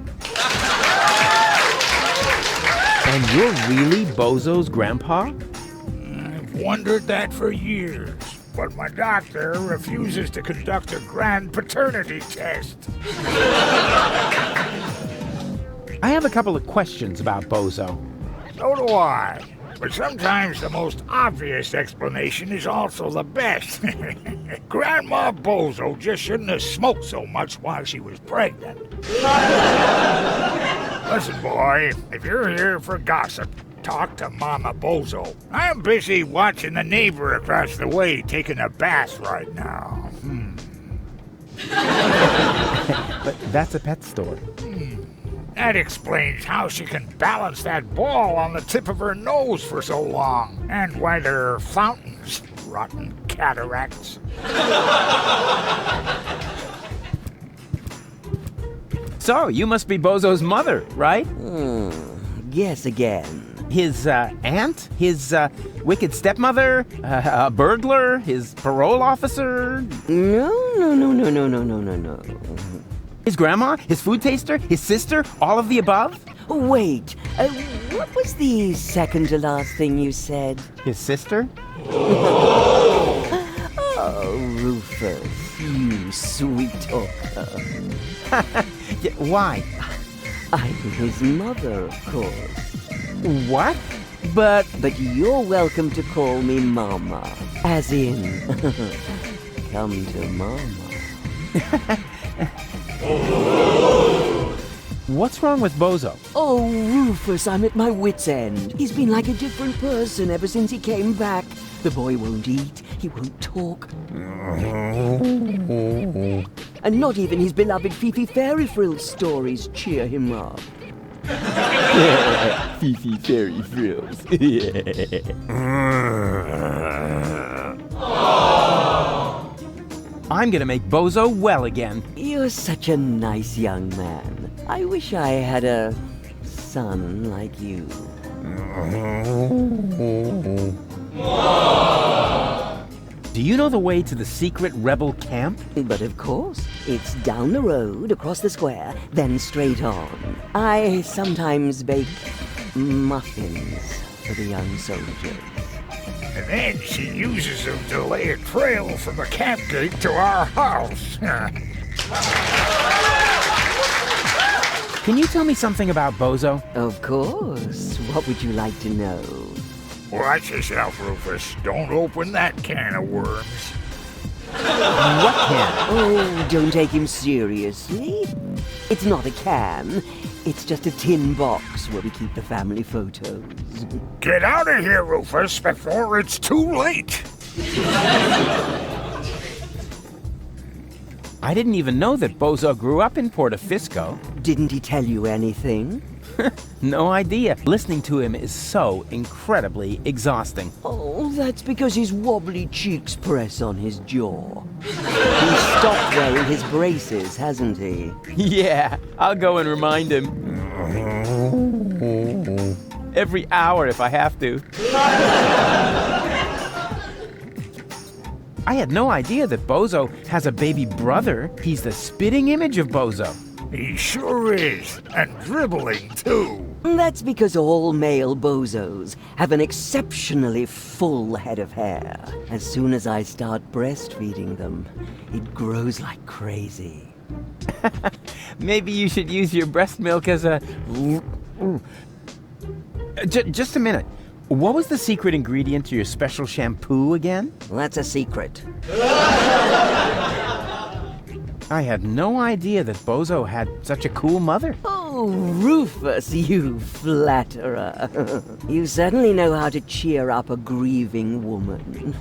And you're really Bozo's grandpa? I've wondered that for years, but my doctor refuses to conduct a grand paternity test. I have a couple of questions about Bozo. So do I. But sometimes the most obvious explanation is also the best. Grandma Bozo just shouldn't have smoked so much while she was pregnant. Listen, boy, if you're here for gossip, talk to Mama Bozo. I'm busy watching the neighbor across the way taking a bath right now. But that's a pet store. That explains how she can balance that ball on the tip of her nose for so long, and why there are fountains. Rotten cataracts. So, you must be Bozo's mother, right? Guess again. His aunt? His wicked stepmother? A burglar? His parole officer? No. His grandma? His food taster? His sister? All of the above? Wait, what was the second to last thing you said? His sister? Oh, Rufus, you sweet talker. Yeah, why? I'm his mother, of course. What? But you're welcome to call me Mama. As in, come to Mama. What's wrong with Bozo? Oh, Rufus, I'm at my wit's end. He's been like a different person ever since he came back. The boy won't eat, he won't talk. And not even his beloved Fifi Fairy Frills stories cheer him up. Fifi Fairy Frills. I'm gonna make Bozo well again. You're such a nice young man. I wish I had a son like you. Do you know the way to the secret rebel camp? But of course. It's down the road, across the square, then straight on. I sometimes bake muffins for the young soldiers. And then she uses them to lay a trail from the camp gate to our house. Can you tell me something about Bozo? Of course. What would you like to know? Watch yourself, Rufus. Don't open that can of worms. What can? Oh, don't take him seriously. It's not a can. It's just a tin box where we keep the family photos. Get out of here, Rufus, before it's too late. I didn't even know that Bozo grew up in Portofisco. Didn't he tell you anything? No idea. Listening to him is so incredibly exhausting. Oh, that's because his wobbly cheeks press on his jaw. He's stopped wearing his braces, hasn't he? Yeah, I'll go and remind him. Every hour if I have to. I had no idea that Bozo has a baby brother. He's the spitting image of Bozo. He sure is, and dribbling too. That's because all male bozos have an exceptionally full head of hair. As soon as I start breastfeeding them, it grows like crazy. Maybe you should use your breast milk as a... Just a minute. What was the secret ingredient to your special shampoo again? Well, that's a secret. I had no idea that Bozo had such a cool mother. Oh, Rufus, you flatterer. You certainly know how to cheer up a grieving woman.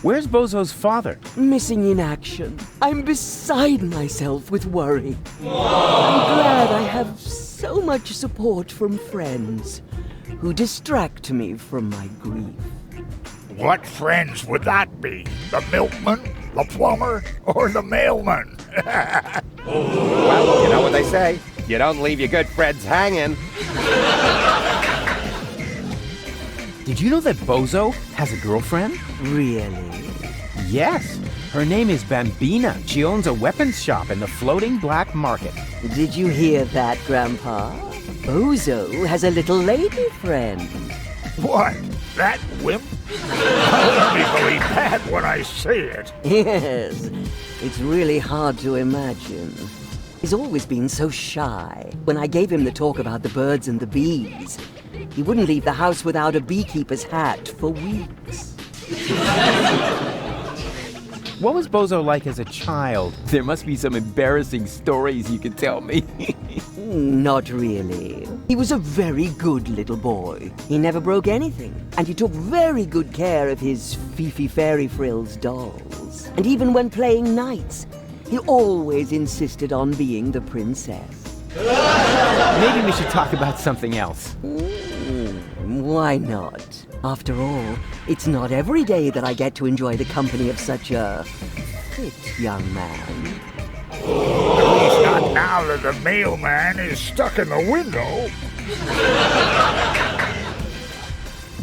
Where's Bozo's father? Missing in action. I'm beside myself with worry. I'm glad I have so much support from friends who distract me from my grief. What friends would that be? The milkman, the plumber, or the mailman? Well, you know what they say. You don't leave your good friends hanging. Did you know that Bozo has a girlfriend? Really? Yes. Her name is Bambina. She owns a weapons shop in the floating black market. Did you hear that, Grandpa? Bozo has a little lady friend. What? That wimp? I'll only believe that when I see it. Yes. It's really hard to imagine. He's always been so shy. When I gave him the talk about the birds and the bees, he wouldn't leave the house without a beekeeper's hat for weeks. What was Bozo like as a child? There must be some embarrassing stories you can tell me. Not really. He was a very good little boy. He never broke anything, and he took very good care of his Fifi Fairy Frills dolls. And even when playing knights, he always insisted on being the princess. Maybe we should talk about something else. Why not? After all, it's not every day that I get to enjoy the company of such a fit young man. At least not now that the mailman is stuck in the window.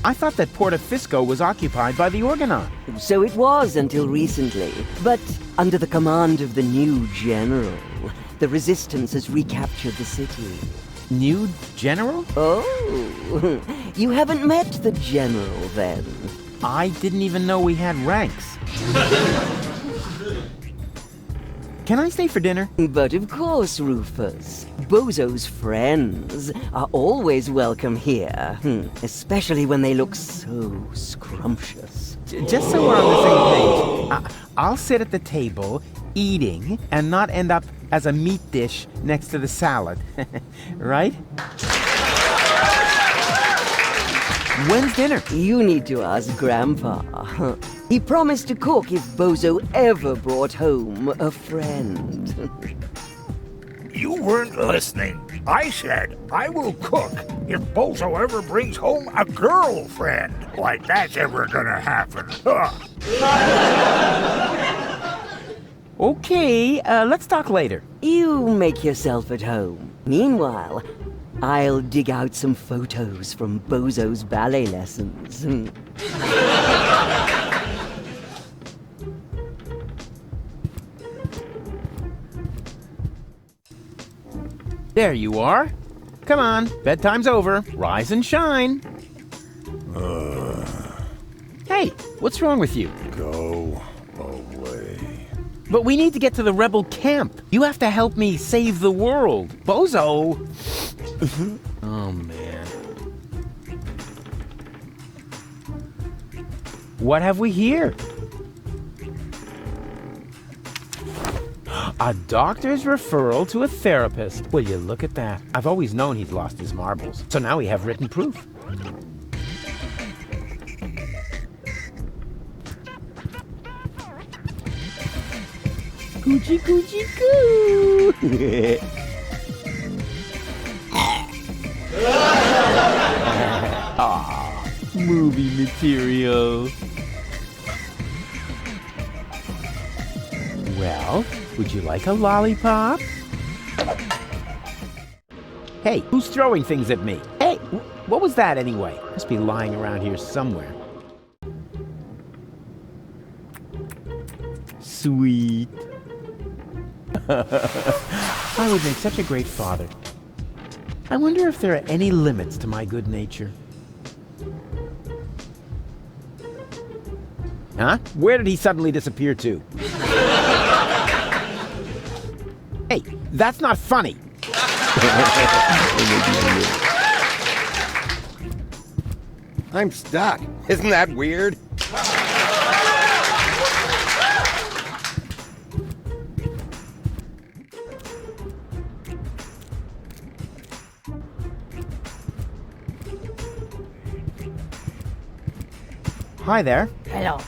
I thought that Porta Fisco was occupied by the Organon. So it was until recently. But under the command of the new general, the Resistance has recaptured the city. New general? Oh, you haven't met the general then? I didn't even know we had ranks. Can I stay for dinner? But of course, Rufus. Bozo's friends are always welcome here, especially when they look so scrumptious. Just so we're on the same page, I'll sit at the table, eating, and not end up as a meat dish next to the salad. Right? When's dinner? You need to ask Grandpa. He promised to cook if Bozo ever brought home a friend. You weren't listening. I said I will cook if Bozo ever brings home a girlfriend. Like that's ever gonna happen. Okay, let's talk later. You make yourself at home. Meanwhile, I'll dig out some photos from Bozo's ballet lessons. There you are. Come on, bedtime's over. Rise and shine. Hey, what's wrong with you? Go away. But we need to get to the rebel camp. You have to help me save the world. Bozo! Oh, man. What have we here? A doctor's referral to a therapist. Will you look at that? I've always known he'd lost his marbles. So now we have written proof. Coochie coochie coo! Aw, movie material. Well, would you like a lollipop? Hey, who's throwing things at me? Hey, what was that anyway? Must be lying around here somewhere. Sweet. I would make such a great father. I wonder if there are any limits to my good nature. Huh? Where did he suddenly disappear to? Hey, that's not funny. I'm stuck. Isn't that weird? Hi there. Hello.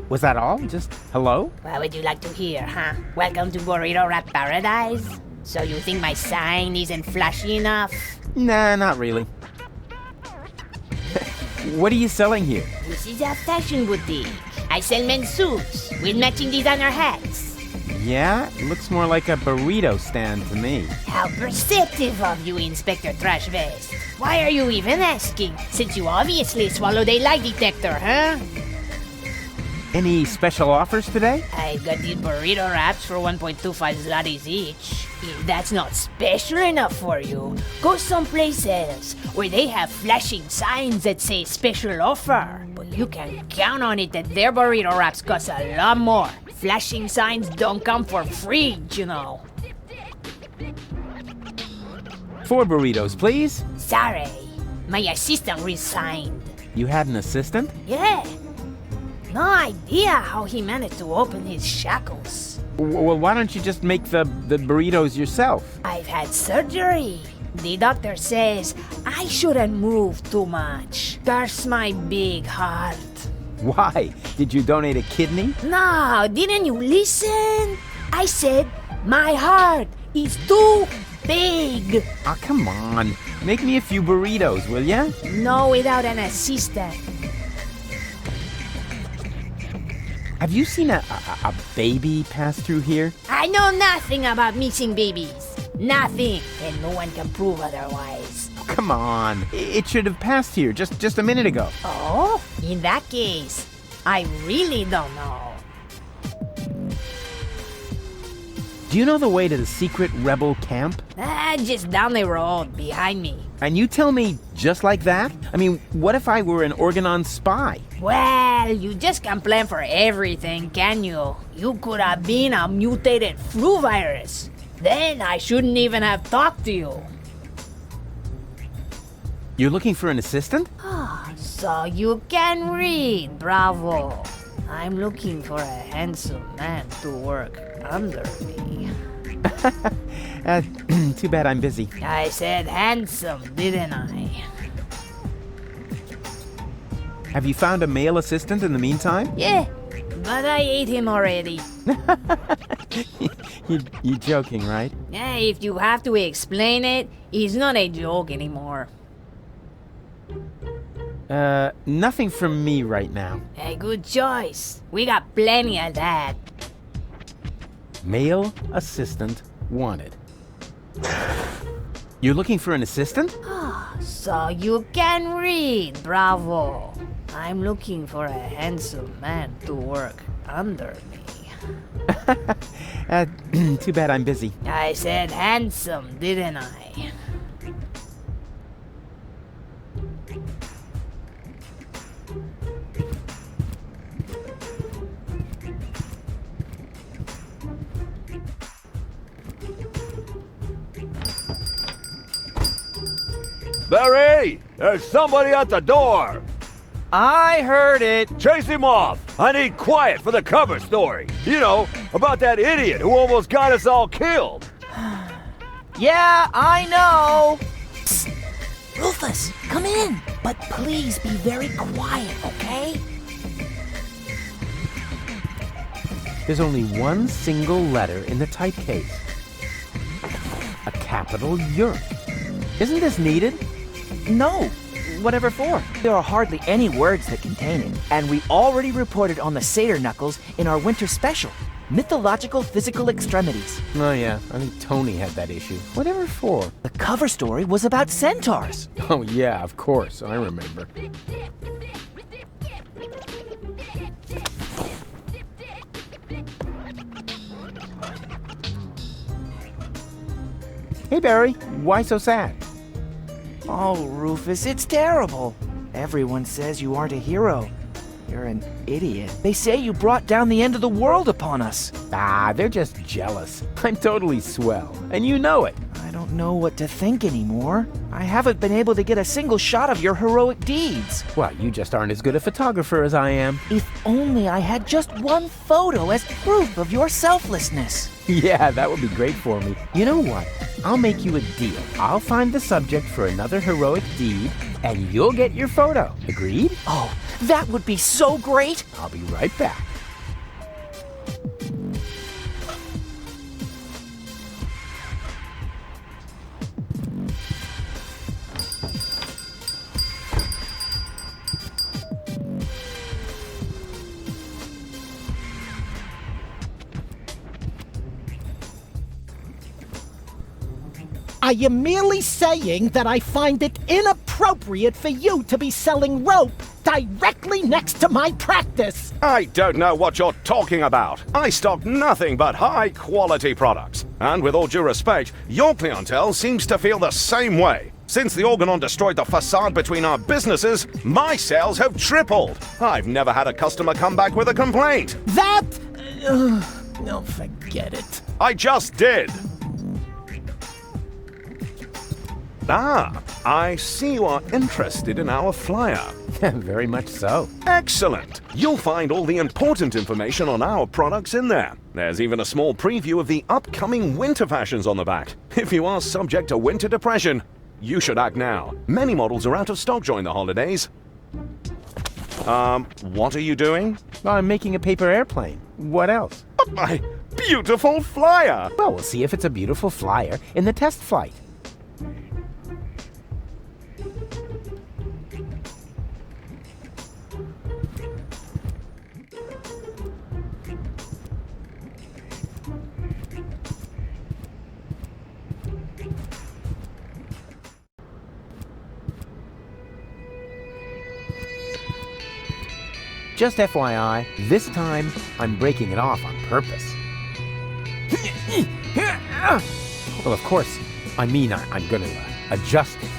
Was that all? Just hello? What would you like to hear, huh? Welcome to Burrito Rat Paradise? So you think my sign isn't flashy enough? Nah, not really. What are you selling here? This is a fashion boutique. I sell men's suits with matching designer hats. Yeah, it looks more like a burrito stand to me. How perceptive of you, Inspector Trash Vest. Why are you even asking? Since you obviously swallowed a lie detector, huh? Any special offers today? I've got these burrito wraps for 1.25 zlotys each. If that's not special enough for you, go someplace else where they have flashing signs that say special offer. But you can count on it that their burrito wraps cost a lot more. Flashing signs don't come for free, you know. 4 burritos, please. Sorry, my assistant resigned. You had an assistant? Yeah. No idea how he managed to open his shackles. Well, why don't you just make the burritos yourself? I've had surgery. The doctor says I shouldn't move too much. Curse my big heart. Why? Did you donate a kidney? No, didn't you listen? I said my heart is too big. Oh, come on. Make me a few burritos, will ya? No, without an assistant. Have you seen a baby pass through here? I know nothing about missing babies. Nothing, and no one can prove otherwise. Oh, come on. It should have passed here just a minute ago. Oh, in that case, I really don't know. Do you know the way to the secret rebel camp? Just down the road, behind me. And you tell me just like that? I mean, what if I were an Organon spy? Well, you just can't plan for everything, can you? You could have been a mutated flu virus. Then I shouldn't even have talked to you. You're looking for an assistant? So you can read, bravo. I'm looking for a handsome man to work under me. Too bad I'm busy. I said handsome, didn't I? Have you found a male assistant in the meantime? Yeah, but I ate him already. You're joking, right? Yeah, if you have to explain it, it's not a joke anymore. Nothing from me right now. A good choice. We got plenty of that. Male assistant wanted. You're looking for an assistant? So you can read, bravo. I'm looking for a handsome man to work under me. Too bad I'm busy. I said handsome, didn't I? Barry! There's somebody at the door! I heard it! Chase him off! I need quiet for the cover story. You know, about that idiot who almost got us all killed. Yeah, I know! Psst. Rufus, come in! But please be very quiet, okay? There's only one single letter in the typecase. A capital Yerk. Isn't this needed? No. Whatever for? There are hardly any words that contain it, and we already reported on the satyr knuckles in our winter special. Mythological physical extremities. Oh yeah, I think Tony had that issue. Whatever for? The cover story was about centaurs. Oh yeah, of course, I remember. Hey Barry, why so sad? Oh, Rufus, it's terrible. Everyone says you aren't a hero. You're an idiot. They say you brought down the end of the world upon us. Ah, they're just jealous. I'm totally swell, and you know it. I don't know what to think anymore. I haven't been able to get a single shot of your heroic deeds. Well, you just aren't as good a photographer as I am. If only I had just one photo as proof of your selflessness. Yeah, that would be great for me. You know what? I'll make you a deal. I'll find the subject for another heroic deed, and you'll get your photo. Agreed? Oh, that would be so great! I'll be right back. I am merely saying that I find it inappropriate for you to be selling rope directly next to my practice. I don't know what you're talking about. I stock nothing but high-quality products. And with all due respect, your clientele seems to feel the same way. Since the Organon destroyed the facade between our businesses, my sales have tripled. I've never had a customer come back with a complaint. That... no, forget it. I just did. Ah, I see you are interested in our flyer. Very much so. Excellent! You'll find all the important information on our products in there. There's even a small preview of the upcoming winter fashions on the back. If you are subject to winter depression, you should act now. Many models are out of stock during the holidays. What are you doing? I'm making a paper airplane. What else? But my beautiful flyer! Well, we'll see if it's a beautiful flyer in the test flight. Just FYI, this time I'm breaking it off on purpose. Well, of course, I mean I'm going to adjust it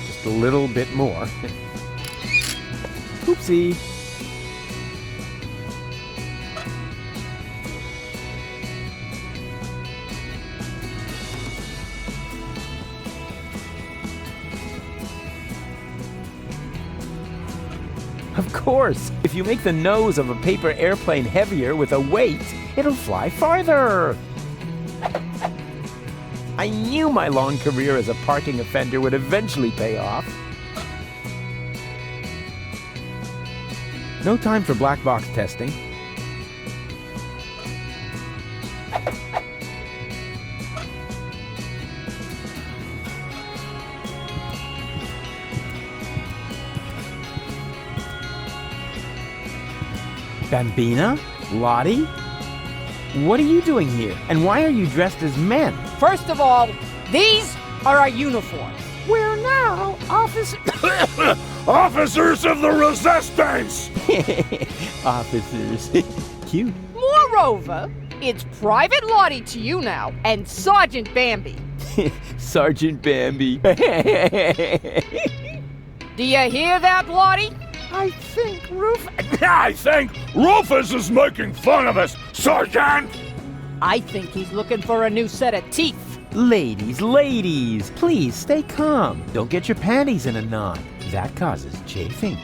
just a little bit more. Oopsie. Of course, if you make the nose of a paper airplane heavier with a weight, it'll fly farther. I knew my long career as a parking offender would eventually pay off. No time for black box testing. Bambina? Lottie? What are you doing here? And why are you dressed as men? First of all, these are our uniforms. We're now officers of the resistance! Officers. Cute. Moreover, it's Private Lottie to you now, and Sergeant Bambi. Sergeant Bambi. Do you hear that, Lottie? I think Rufus is making fun of us, Sergeant! I think he's looking for a new set of teeth. Ladies, please stay calm. Don't get your panties in a knot. That causes chafing.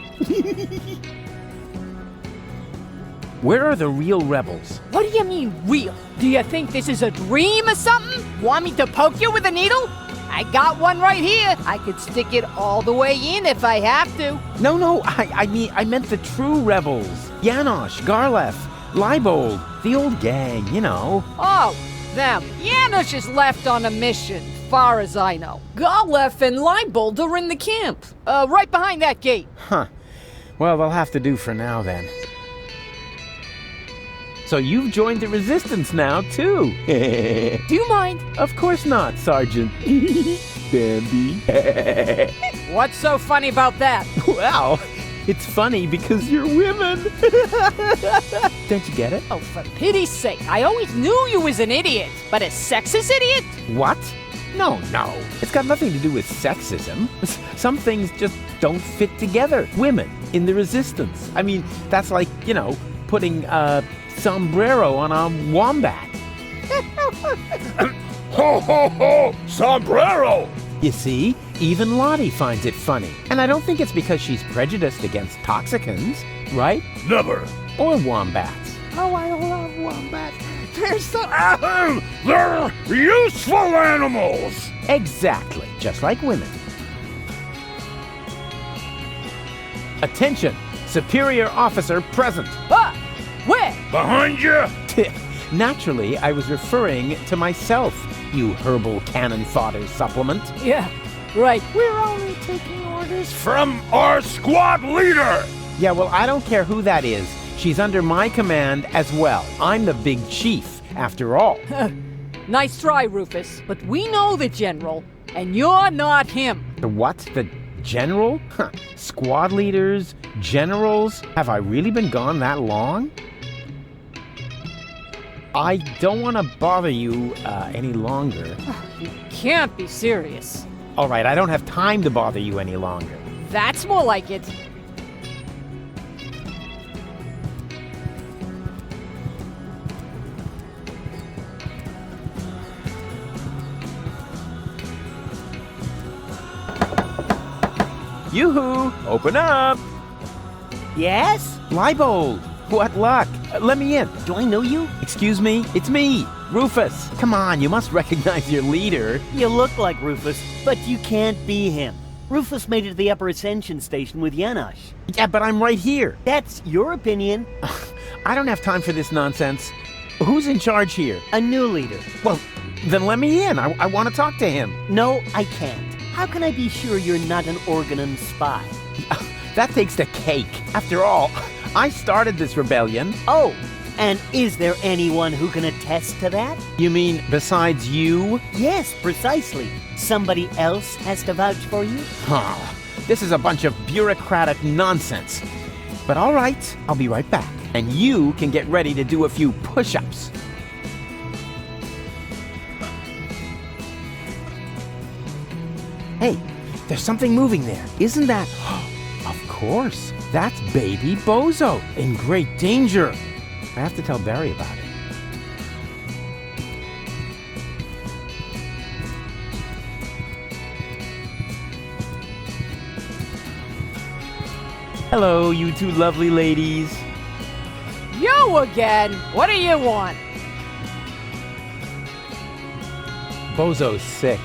Where are the real rebels? What do you mean, real? Do you think this is a dream or something? Want me to poke you with a needle? I got one right here. I could stick it all the way in if I have to. No, I meant the true rebels. Janosch, Garlef, Leibold, the old gang, you know. Oh, them. Janosch is left on a mission, far as I know. Garlef and Leibold are in the camp, right behind that gate. Huh. Well, they'll have to do for now, then. So you've joined the resistance now, too. Do you mind? Of course not, Sergeant. Bambi. What's so funny about that? Well, it's funny because you're women. Don't you get it? Oh, for pity's sake. I always knew you was an idiot. But a sexist idiot? What? No. It's got nothing to do with sexism. Some things just don't fit together. Women in the resistance. I mean, that's like, putting sombrero on a wombat. Ho, ho, ho! Sombrero! You see, even Lottie finds it funny. And I don't think it's because she's prejudiced against toxicants, right? Never. Or wombats. Oh, I love wombats. They're useful animals! Exactly, just like women. Attention! Superior officer present. Where? Behind you! Naturally, I was referring to myself, you herbal cannon fodder supplement. Yeah, right. We're only taking orders from our squad leader! Yeah, well, I don't care who that is. She's under my command as well. I'm the big chief, after all. Nice try, Rufus. But we know the general, and you're not him. The what? The general? Squad leaders? Generals? Have I really been gone that long? I don't want to bother you any longer. You can't be serious. All right, I don't have time to bother you any longer. That's more like it. Yoo-hoo! Open up! Yes? Leibold! What luck? Let me in. Do I know you? Excuse me? It's me, Rufus. Come on, you must recognize your leader. You look like Rufus, but you can't be him. Rufus made it to the upper ascension station with Janosch. Yeah, but I'm right here. That's your opinion. I don't have time for this nonsense. Who's in charge here? A new leader. Well, then let me in. I want to talk to him. No, I can't. How can I be sure you're not an Organon spy? That takes the cake. After all, I started this rebellion. Oh, and is there anyone who can attest to that? You mean besides you? Yes, precisely. Somebody else has to vouch for you? Huh. This is a bunch of bureaucratic nonsense. But all right, I'll be right back. And you can get ready to do a few push-ups. Hey, there's something moving there. Isn't that... Of course, that's baby Bozo, in great danger. I have to tell Barry about it. Hello, you two lovely ladies. You again? What do you want? Bozo's sick.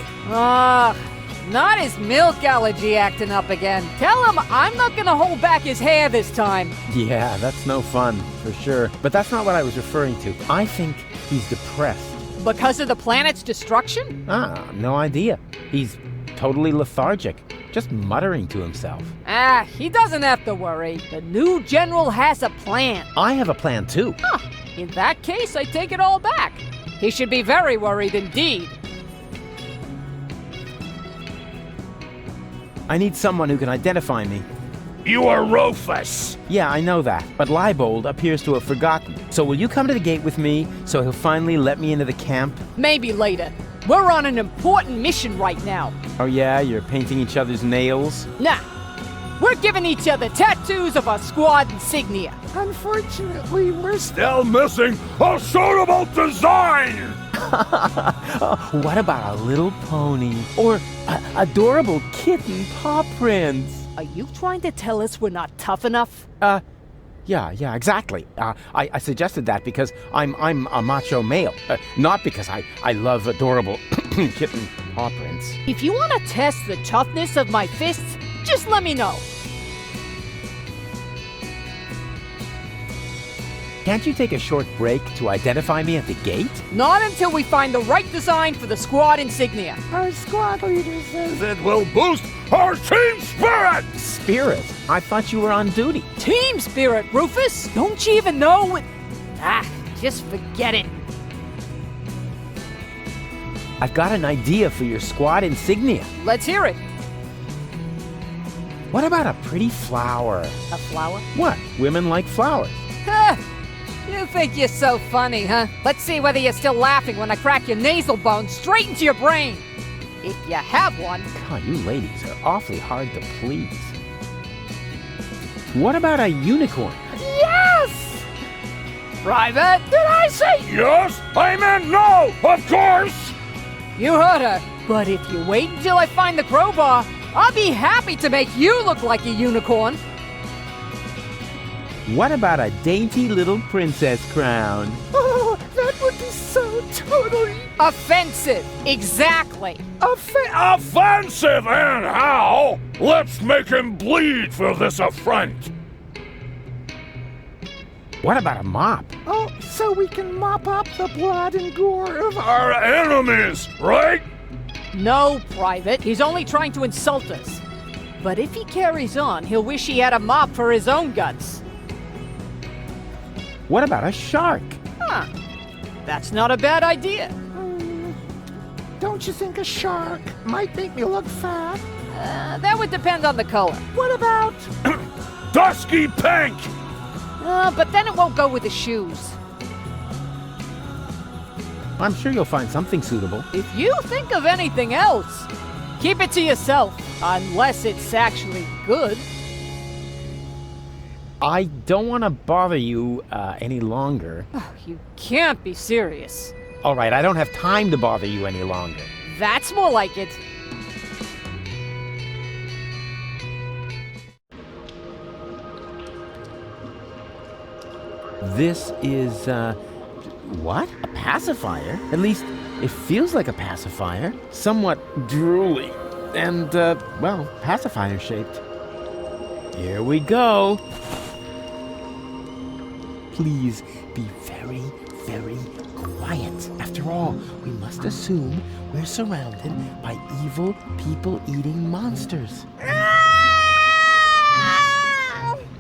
Not his milk allergy acting up again. Tell him I'm not gonna hold back his hair this time. Yeah, that's no fun, for sure. But that's not what I was referring to. I think he's depressed. Because of the planet's destruction? No idea. He's totally lethargic, just muttering to himself. He doesn't have to worry. The new general has a plan. I have a plan too. In that case, I take it all back. He should be very worried indeed. I need someone who can identify me. You are Rufus! Yeah, I know that, but Leibold appears to have forgotten. So will you come to the gate with me, so he'll finally let me into the camp? Maybe later. We're on an important mission right now. Oh yeah, you're painting each other's nails? Nah. We're giving each other tattoos of our squad insignia. Unfortunately, we're still missing a suitable design! What about a little pony? Or adorable kitten paw prints? Are you trying to tell us we're not tough enough? Yeah, exactly. I suggested that because I'm a macho male, not because I love adorable kitten paw prints. If you want to test the toughness of my fists, just let me know. Can't you take a short break to identify me at the gate? Not until we find the right design for the squad insignia. Our squad leader says it will boost our team spirit! Spirit? I thought you were on duty. Team spirit, Rufus! Don't you even know what... just forget it. I've got an idea for your squad insignia. Let's hear it. What about a pretty flower? A flower? What? Women like flowers. You think you're so funny, huh? Let's see whether you're still laughing when I crack your nasal bone straight into your brain. If you have one. God, you ladies are awfully hard to please. What about a unicorn? Yes! Private? Did I say yes? I meant no, of course! You heard her. But if you wait until I find the crowbar, I'll be happy to make you look like a unicorn. What about a dainty little princess crown? Oh, that would be so totally... offensive! Exactly! Offensive, and how? Let's make him bleed for this affront! What about a mop? Oh, so we can mop up the blood and gore of our enemies, right? No, Private. He's only trying to insult us. But if he carries on, he'll wish he had a mop for his own guts. What about a shark? That's not a bad idea. Don't you think a shark might make me look fat? That would depend on the color. What about... dusky pink? But then it won't go with the shoes. I'm sure you'll find something suitable. If you think of anything else, keep it to yourself. Unless it's actually good. I don't want to bother you any longer. You can't be serious. All right, I don't have time to bother you any longer. That's more like it. This is, what? A pacifier? At least, it feels like a pacifier. Somewhat drooly. And, well, pacifier-shaped. Here we go. Please be very, very quiet. After all, we must assume we're surrounded by evil, people-eating monsters.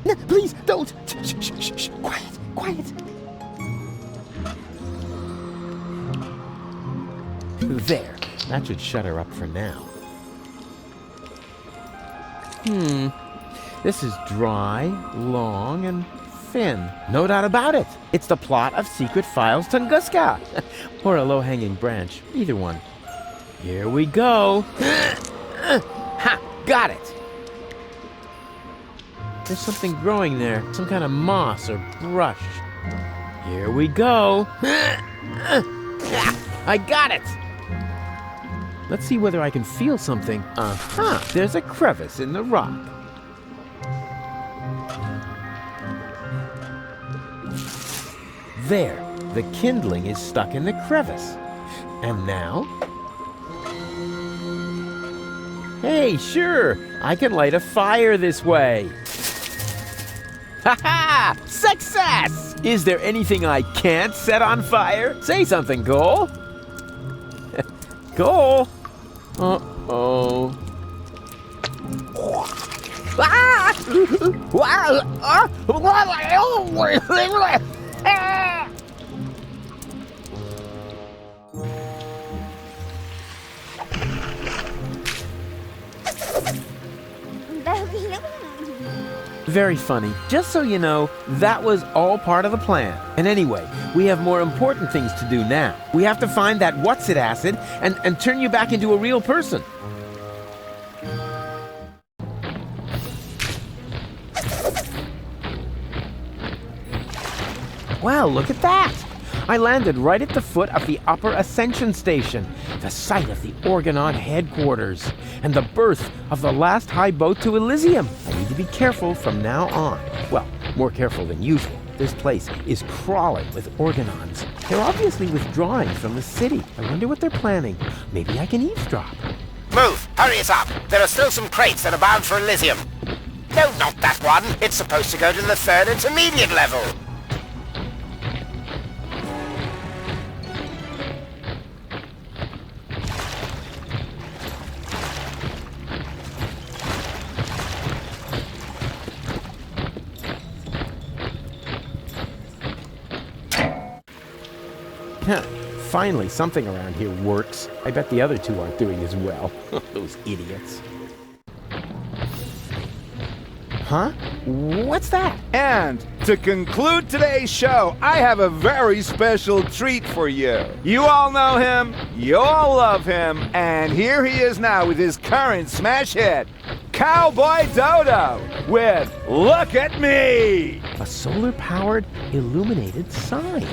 No, please, don't! Shh, shh, shh, shh. Quiet, quiet. There. That should shut her up for now. This is dry, long, and thin. No doubt about it. It's the plot of Secret Files Tunguska. Or a low-hanging branch. Either one. Here we go. Ha! Got it! There's something growing there. Some kind of moss or brush. Here we go. I got it! Let's see whether I can feel something. There's a crevice in the rock. There, the kindling is stuck in the crevice. And now? Hey, sure, I can light a fire this way. Ha-ha! Success! Is there anything I can't set on fire? Say something, Cole. Cole? Uh-oh. Ah! Very funny. Just so you know, that was all part of the plan. And anyway, we have more important things to do now. We have to find that what's-it acid and turn you back into a real person. Wow, look at that! I landed right at the foot of the Upper Ascension Station, the site of the Orgonaut headquarters, and the birth of the last high boat to Elysium. I need to be careful from now on. Well, more careful than usual. This place is crawling with Orgonauts. They're obviously withdrawing from the city. I wonder what they're planning. Maybe I can eavesdrop. Move! Hurry it up! There are still some crates that are bound for Elysium. No, not that one. It's supposed to go to the 3rd intermediate level. Finally, something around here works. I bet the other two aren't doing as well. Those idiots. Huh? What's that? And to conclude today's show, I have a very special treat for you. You all know him, you all love him, and here he is now with his current smash hit, Cowboy Dodo, with Look at Me! A solar-powered, illuminated sign.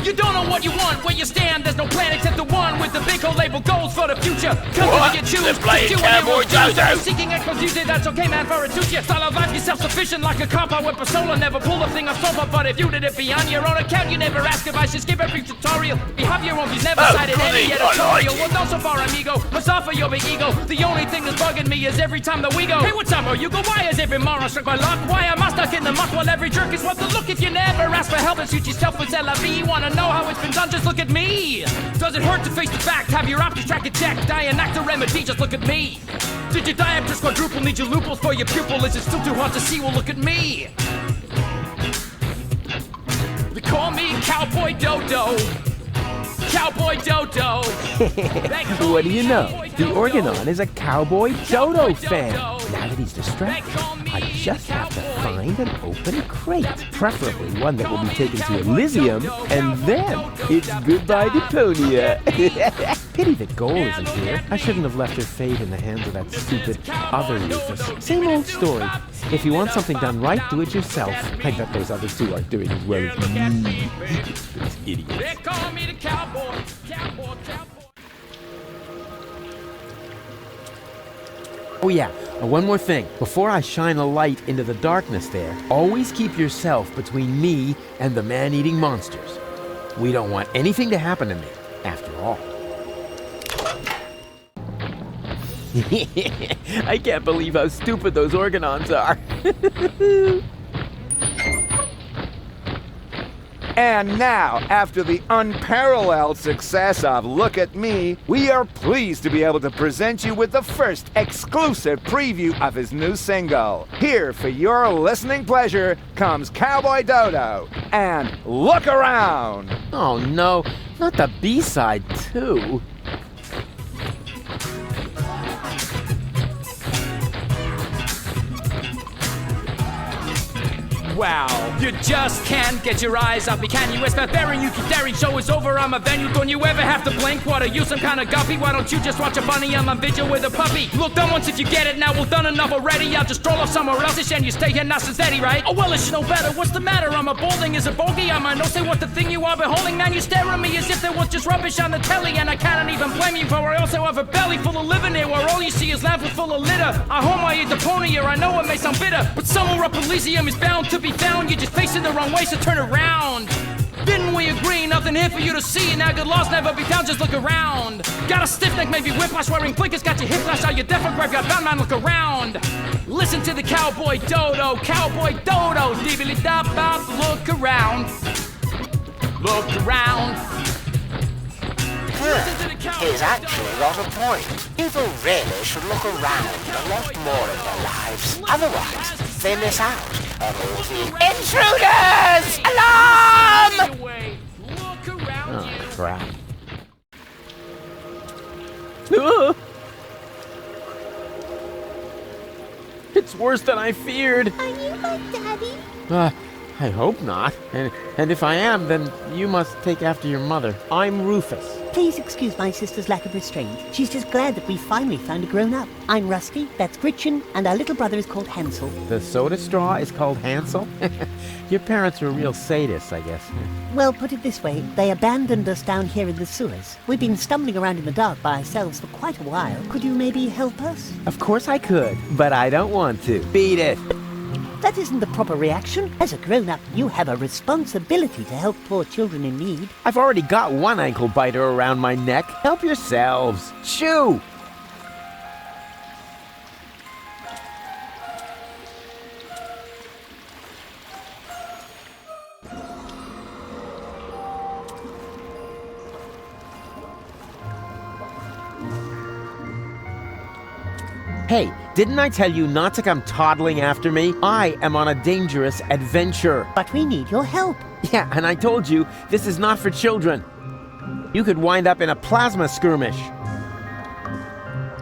You don't know what you want, where you stand, there's no plan except the one with the big old label goals for the future. Company you choose, playing Cowboy Dodo. Seeking exclusivity, that's okay, man, for it suits you. Style of life, you're self-sufficient like a cop. I went Pasola, never pull a thing off sofa. But if you did it beyond your own account, you never ask if I should skip every tutorial. You have your own views, never cited any editorial. Well, not so far, amigo. What's off for your big ego? The only thing that's bugging me is every time that we go. Hey, what's up, you go? Why is every moron struck by luck? Why am I stuck in the muck while every jerk is what the look? If you never ask for help and suit yourself with LV, you wanna know how it's been done? Just look at me. Does it hurt to face the fact? Have your options track it checked? Die an actor remedy, just look at me. Did you die after quadruple? Need your loopholes for your pupil? Is it still too hard to see? Well, look at me. They call me Cowboy Dodo. Cowboy Dodo. What do you know? The Orgonaut is a Cowboy Dodo fan. Now that he's distracted, I just have to find and open a crate. Preferably one that will be taken to Elysium, and then it's goodbye Deponia. Pity that Goal isn't here. I shouldn't have left her fate in the hands of that stupid other Rufus. Same old story. If you want something done right, do it yourself. I bet those other two aren't doing as well as me. Those idiots. Oh yeah, one more thing. Before I shine a light into the darkness there, always keep yourself between me and the man-eating monsters. We don't want anything to happen to me, after all. I can't believe how stupid those organons are. And now, after the unparalleled success of Look at Me, we are pleased to be able to present you with the first exclusive preview of his new single. Here, for your listening pleasure, comes Cowboy Dodo and Look Around. Oh no, not the B-side too. Wow, you just can't get your eyes off me, can you? It's barbarian, you keep daring, show is over, I'm a venue. Don't you ever have to blink? What, are you some kind of guppy? Why don't you just watch a bunny on my vigil with a puppy? Look, done once if you get it, now we've done enough already. I'll just stroll off somewhere else and you stay here nice and steady, right? Oh well, it's no better, what's the matter? I'm a balding, is a bogey on my nose. Say what the thing you are beholding, man, you stare at me as if there was just rubbish on the telly. And I cannot even blame you, for I also have a belly full of living here, where all you see is lamps full of litter. I home I eat Deponia, I know it may sound bitter, but somewhere up Elysium is bound to be found. You're just facing the wrong way, so turn around. Didn't we agree? Nothing here for you to see. Now good loss never be found, just look around. Got a stiff neck, maybe whiplash, wearing blinkers, got your hip flash out, your deaf or graveyard bound, man, look around. Listen to the cowboy dodo, dibbly-da-bop, look around. Look around. He's actually got a point. People really should look around a lot more in their lives. Otherwise, they miss out on all the intruders! Alarm! Oh, crap. It's worse than I feared. Are you my daddy? I hope not. And if I am, then you must take after your mother. I'm Rufus. Please excuse my sister's lack of restraint. She's just glad that we finally found a grown-up. I'm Rusty, that's Gretchen, and our little brother is called Hansel. The soda straw is called Hansel? Your parents are real sadists, I guess. Well, put it this way, they abandoned us down here in the sewers. We've been stumbling around in the dark by ourselves for quite a while. Could you maybe help us? Of course I could, but I don't want to. Beat it. That isn't the proper reaction. As a grown-up, you have a responsibility to help poor children in need. I've already got one ankle biter around my neck. Help yourselves. Shoo! Hey, didn't I tell you not to come toddling after me? I am on a dangerous adventure. But we need your help. Yeah, and I told you, this is not for children. You could wind up in a plasma skirmish.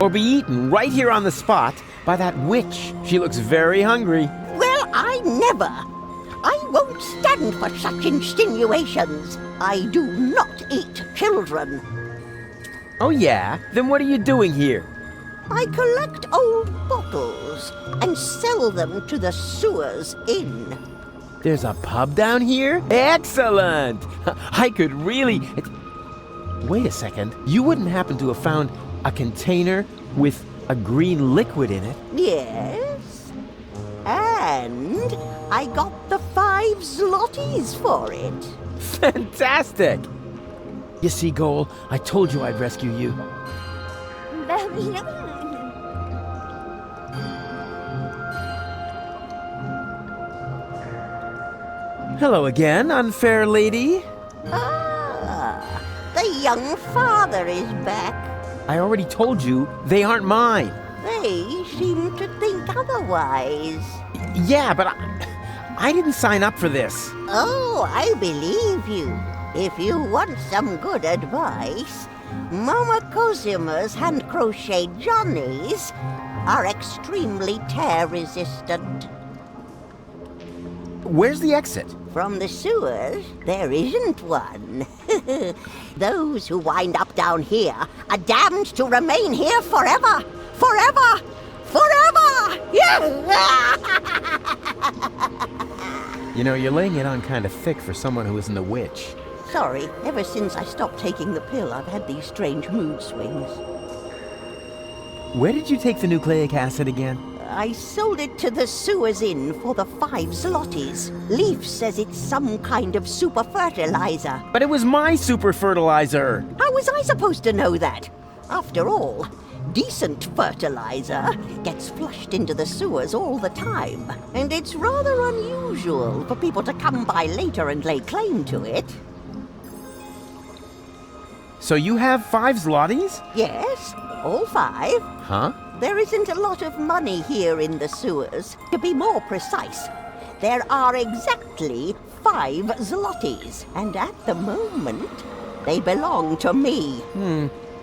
Or be eaten right here on the spot by that witch. She looks very hungry. Well, I never. I won't stand for such insinuations. I do not eat children. Oh yeah? Then what are you doing here? I collect old bottles and sell them to the sewers inn. There's a pub down here? Excellent! I could really... Wait a second. You wouldn't happen to have found a container with a green liquid in it? Yes. And I got the 5 zlotys for it. Fantastic! You see, Goal, I told you I'd rescue you. Hello again, unfair lady. Ah, the young father is back. I already told you they aren't mine. They seem to think otherwise. Yeah, but I didn't sign up for this. Oh, I believe you. If you want some good advice, Mama Cosima's hand-crocheted Johnnies are extremely tear-resistant. Where's the exit? From the sewers, there isn't one. Those who wind up down here are damned to remain here forever! Forever! Forever! You know, you're laying it on kind of thick for someone who isn't a witch. Sorry, ever since I stopped taking the pill, I've had these strange mood swings. where did you take the nucleic acid again? I sold it to the sewers inn for the 5 zlotys. Leaf says it's some kind of super fertilizer. But it was my super fertilizer. How was I supposed to know that? After all, decent fertilizer gets flushed into the sewers all the time. And it's rather unusual for people to come by later and lay claim to it. So you have 5 zlotys? Yes, all 5. Huh? There isn't a lot of money here in the sewers. To be more precise, there are exactly 5 zlotys. And at the moment, they belong to me.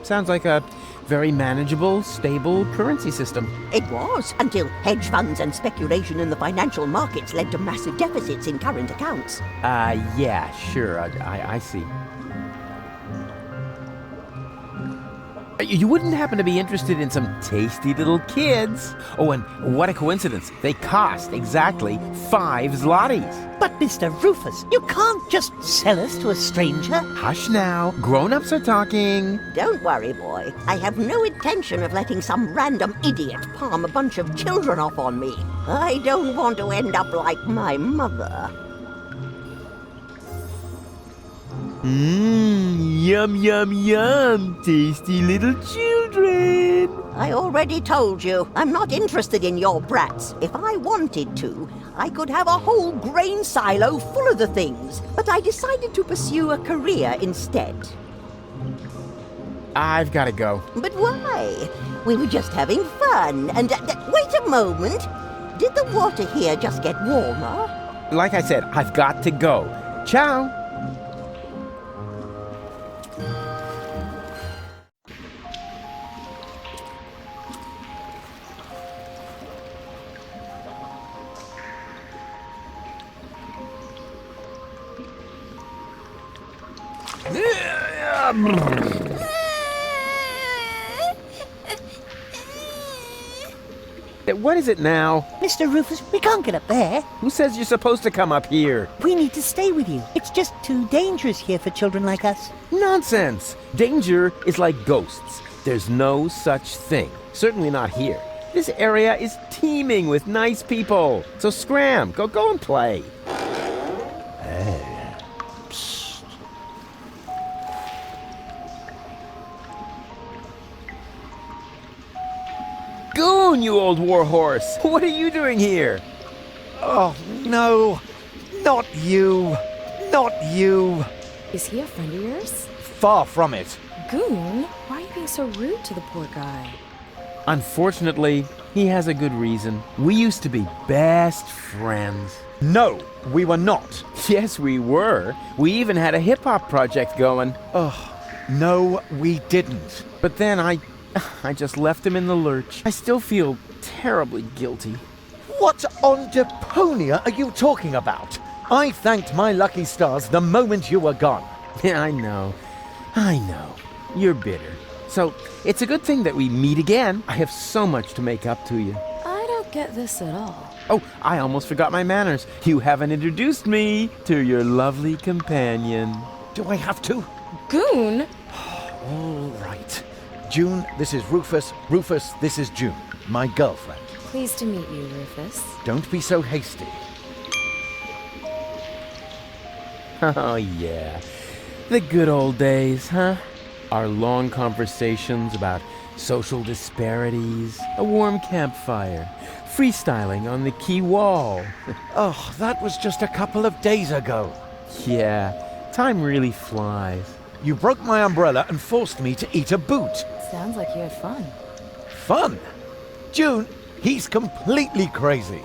Sounds like a very manageable, stable currency system. It was, until hedge funds and speculation in the financial markets led to massive deficits in current accounts. Yeah, sure, I see. You wouldn't happen to be interested in some tasty little kids? Oh, and what a coincidence. They cost exactly 5 zlotys. But Mr. Rufus, you can't just sell us to a stranger. Hush now. Grown-ups are talking. Don't worry, boy. I have no intention of letting some random idiot palm a bunch of children off on me. I don't want to end up like my mother. Yum, yum, yum. Tasty little children. I already told you, I'm not interested in your brats. If I wanted to, I could have a whole grain silo full of the things. But I decided to pursue a career instead. I've got to go. But why? We were just having fun. And wait a moment. Did the water here just get warmer? Like I said, I've got to go. Ciao. What is it now? Mr. Rufus, we can't get up there. Who says you're supposed to come up here? We need to stay with you. It's just too dangerous here for children like us. Nonsense! Danger is like ghosts. There's no such thing. Certainly not here. This area is teeming with nice people. So scram, go and play. Hey. Goon, you old warhorse! What are you doing here? Oh, no. Not you. Not you. Is he a friend of yours? Far from it. Goon, why are you being so rude to the poor guy? Unfortunately, he has a good reason. We used to be best friends. No, we were not. Yes, we were. We even had a hip-hop project going. Oh, no, we didn't. But then I just left him in the lurch. I still feel terribly guilty. What on Deponia are you talking about? I thanked my lucky stars the moment you were gone. Yeah, I know. You're bitter. So, it's a good thing that we meet again. I have so much to make up to you. I don't get this at all. Oh, I almost forgot my manners. You haven't introduced me to your lovely companion. Do I have to? Goon? All right. June, this is Rufus. Rufus, this is June, my girlfriend. Pleased to meet you, Rufus. Don't be so hasty. Oh, yeah. The good old days, huh? Our long conversations about social disparities, a warm campfire, freestyling on the quay wall. Oh, that was just a couple of days ago. Yeah, time really flies. You broke my umbrella and forced me to eat a boot. Sounds like you had fun. Fun? June, he's completely crazy.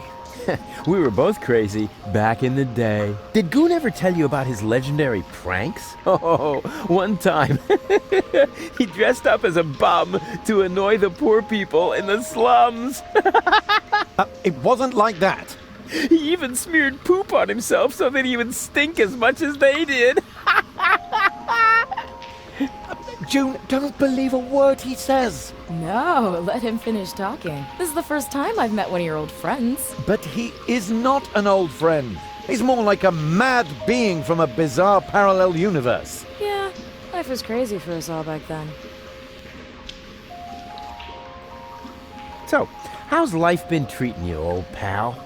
We were both crazy back in the day. Did Goon ever tell you about his legendary pranks? Oh, one time he dressed up as a bum to annoy the poor people in the slums. It wasn't like that. He even smeared poop on himself so that he would stink as much as they did. June, don't believe a word he says. No, let him finish talking. This is the first time I've met one of your old friends. But he is not an old friend. He's more like a mad being from a bizarre parallel universe. Yeah, life was crazy for us all back then. So, how's life been treating you, old pal?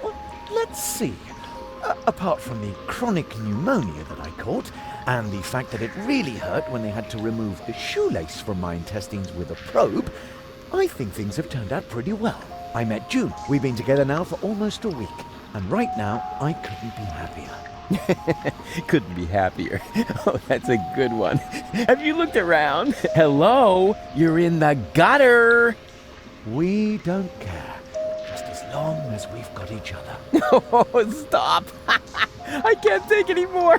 Well, let's see. Apart from the chronic pneumonia that I caught, and the fact that it really hurt when they had to remove the shoelace from my intestines with a probe, I think things have turned out pretty well. I met June. We've been together now for almost a week, and right now, I couldn't be happier. Couldn't be happier. Oh, that's a good one. Have you looked around? Hello? You're in the gutter. We don't care. Just as long as we've got each other. Oh, stop. I can't take any more.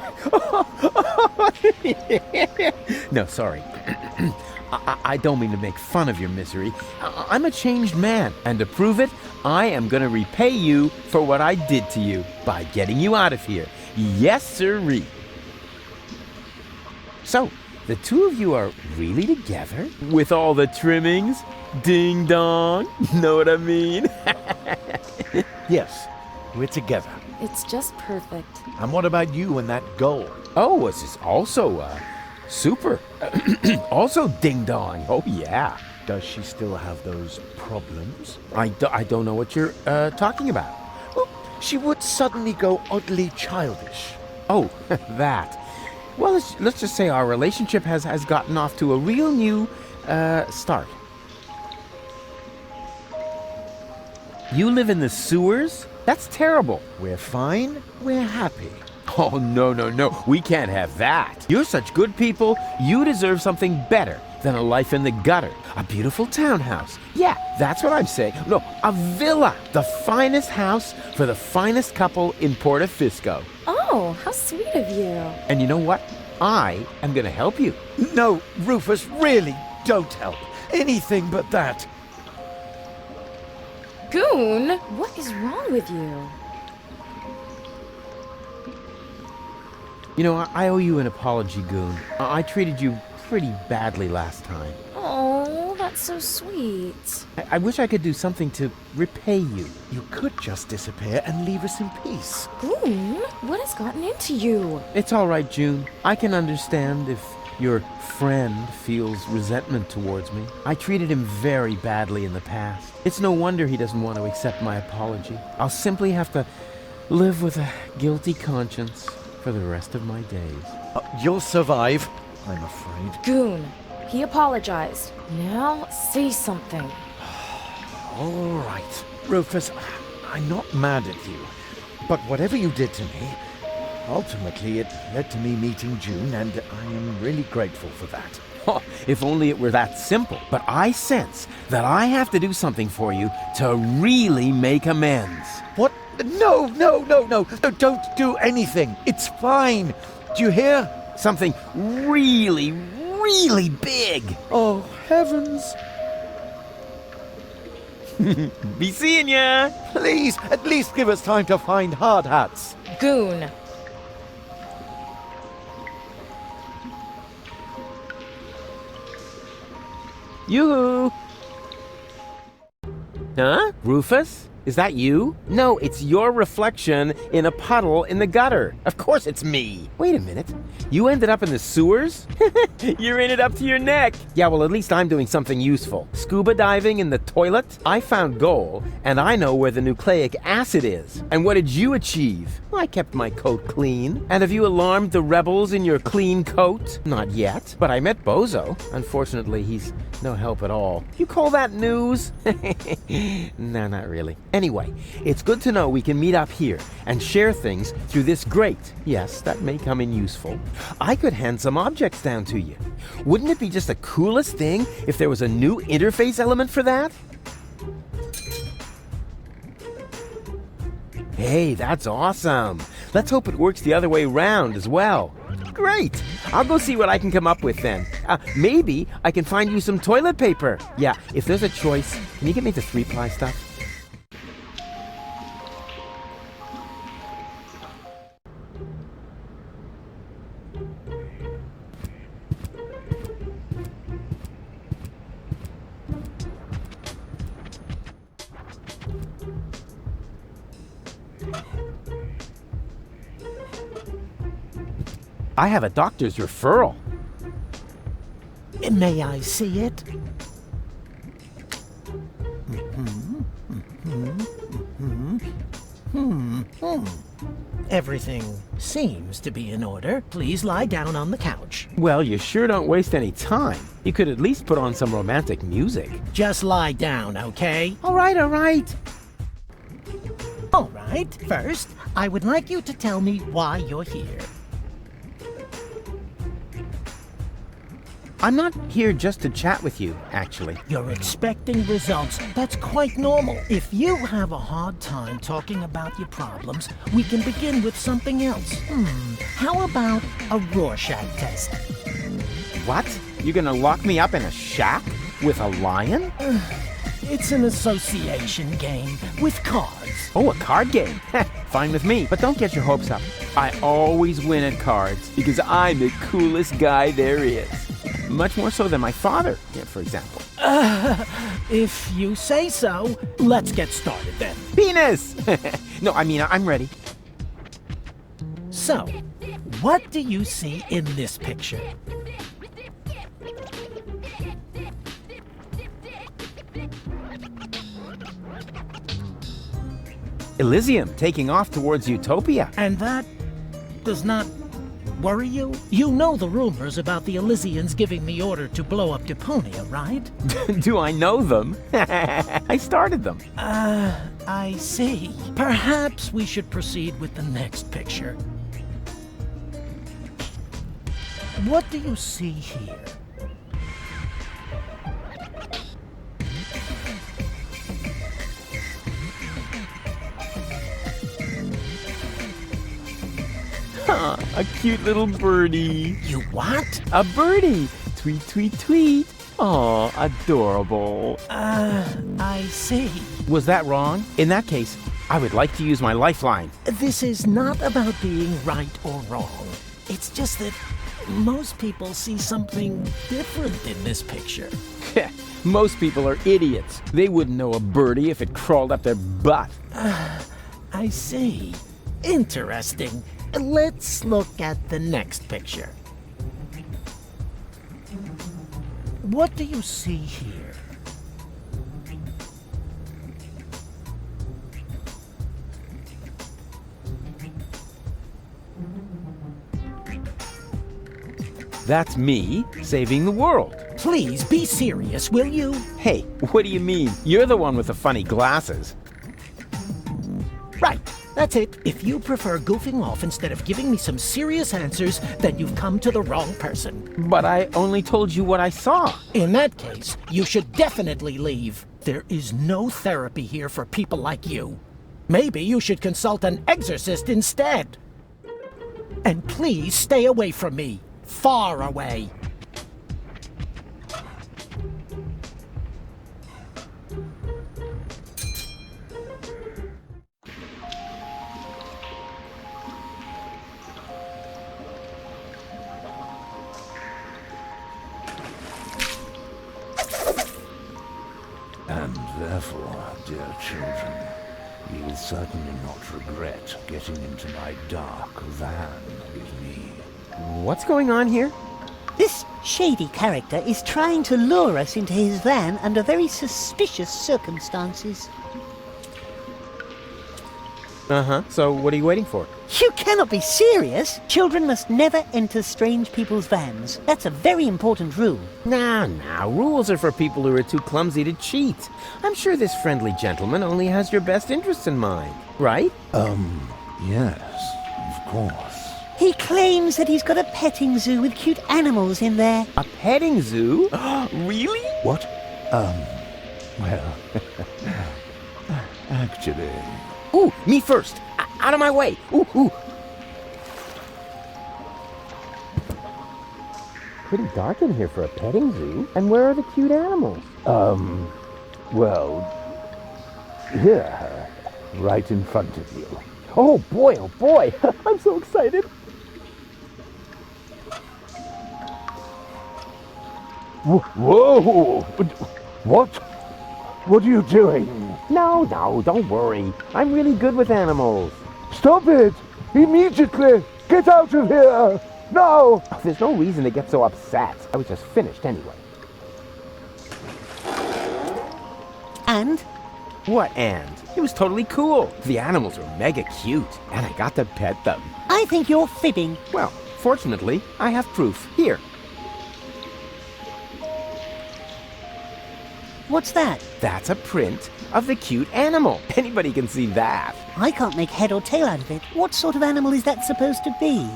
No, sorry. I don't mean to make fun of your misery. I'm a changed man, and to prove it, I am going to repay you for what I did to you by getting you out of here. Yes, sirree. So, the two of you are really together? With all the trimmings? Ding dong. Know what I mean? Yes, we're together. It's just perfect. And what about you and that goal? Oh, this is also, super. Also ding dong. Oh, yeah. Does she still have those problems? I don't know what you're talking about. Well, she would suddenly go oddly childish. Oh, that. Well, let's just say our relationship has gotten off to a real new start. You live in the sewers? That's terrible. We're fine. We're happy. Oh, no. We can't have that. You're such good people. You deserve something better than a life in the gutter. A beautiful townhouse. Yeah, that's what I'm saying. No, a villa. The finest house for the finest couple in Portofisco. Oh, how sweet of you. And you know what? I am going to help you. No, Rufus, really, don't help. Anything but that. Goon, what is wrong with you? You know, I owe you an apology, Goon. I treated you pretty badly last time. Oh, that's so sweet. I wish I could do something to repay you. You could just disappear and leave us in peace. Goon, what has gotten into you? It's all right, June. I can understand if your friend feels resentment towards me. I treated him very badly in the past. It's no wonder he doesn't want to accept my apology. I'll simply have to live with a guilty conscience for the rest of my days. You'll survive, I'm afraid. Goon, he apologized. Now say something. All right. Rufus, I'm not mad at you. But whatever you did to me, ultimately it led to me meeting June, and I am really grateful for that. Oh, if only it were that simple. But I sense that I have to do something for you to really make amends. What? No, don't do anything. It's fine. Do you hear? Something really, really big. Oh, heavens. Be seeing ya. Please, at least give us time to find hard hats. Goon. Yoo-hoo! Huh? Rufus? Is that you? No, it's your reflection in a puddle in the gutter. Of course it's me. Wait a minute. You ended up in the sewers? You're in it up to your neck. Yeah, well, at least I'm doing something useful. Scuba diving in the toilet? I found gold, and I know where the nucleic acid is. And what did you achieve? I kept my coat clean. And have you alarmed the rebels in your clean coat? Not yet. But I met Bozo. Unfortunately, he's no help at all. You call that news? No, not really. Anyway, it's good to know we can meet up here and share things through this grate. Yes, that may come in useful. I could hand some objects down to you. Wouldn't it be just the coolest thing if there was a new interface element for that? Hey, that's awesome. Let's hope it works the other way round as well. Great. I'll go see what I can come up with then. Maybe I can find you some toilet paper. Yeah, if there's a choice, can you get me the 3-ply stuff? I have a doctor's referral. May I see it? everything seems to be in order, please lie down on the couch. Well, you sure don't waste any time. You could at least put on some romantic music. Just lie down, okay? All right, all right. All right, first, I would like you to tell me why you're here. I'm not here just to chat with you, actually. You're expecting results. That's quite normal. If you have a hard time talking about your problems, we can begin with something else. How about a Rorschach test? What? You're gonna lock me up in a shack with a lion? It's an association game with cards. Oh, a card game. Fine with me, but don't get your hopes up. I always win at cards because I'm the coolest guy there is. Much more so than my father, for example. If you say so, let's get started then. Penis! No, I mean, I'm ready. So, what do you see in this picture? Elysium taking off towards Utopia. And that does not worry you? You know the rumors about the Elysians giving the order to blow up Deponia, right? Do I know them? I started them. I see. Perhaps we should proceed with the next picture. What do you see here? A cute little birdie. You what? A birdie. Tweet, tweet, tweet. Aw, adorable. I see. Was that wrong? In that case, I would like to use my lifeline. This is not about being right or wrong. It's just that most people see something different in this picture. Most people are idiots. They wouldn't know a birdie if it crawled up their butt. I see. Interesting. Let's look at the next picture. What do you see here? That's me saving the world. Please be serious, will you? Hey, what do you mean? You're the one with the funny glasses. Right. That's it. If you prefer goofing off instead of giving me some serious answers, then you've come to the wrong person. But I only told you what I saw. In that case, you should definitely leave. There is no therapy here for people like you. Maybe you should consult an exorcist instead. And please stay away from me. Far away. And therefore, dear children, you will certainly not regret getting into my dark van with me. What's going on here? This shady character is trying to lure us into his van under very suspicious circumstances. Uh-huh. So what are you waiting for? You cannot be serious! Children must never enter strange people's vans. That's a very important rule. Nah, rules are for people who are too clumsy to cheat. I'm sure this friendly gentleman only has your best interests in mind, right? Yes, of course. He claims that he's got a petting zoo with cute animals in there. A petting zoo? Really? What? Well, actually... Ooh, me first! Out of my way! Ooh! Pretty dark in here for a petting zoo. And where are the cute animals? Well... here. Right in front of you. Oh boy! I'm so excited! Whoa! What? What are you doing? No, don't worry. I'm really good with animals. Stop it! Immediately! Get out of here! Now! Oh, there's no reason to get so upset. I was just finished anyway. And? What and? It was totally cool. The animals were mega cute, and I got to pet them. I think you're fibbing. Well, fortunately, I have proof. Here. What's that? That's a print of the cute animal. Anybody can see that. I can't make head or tail out of it. What sort of animal is that supposed to be?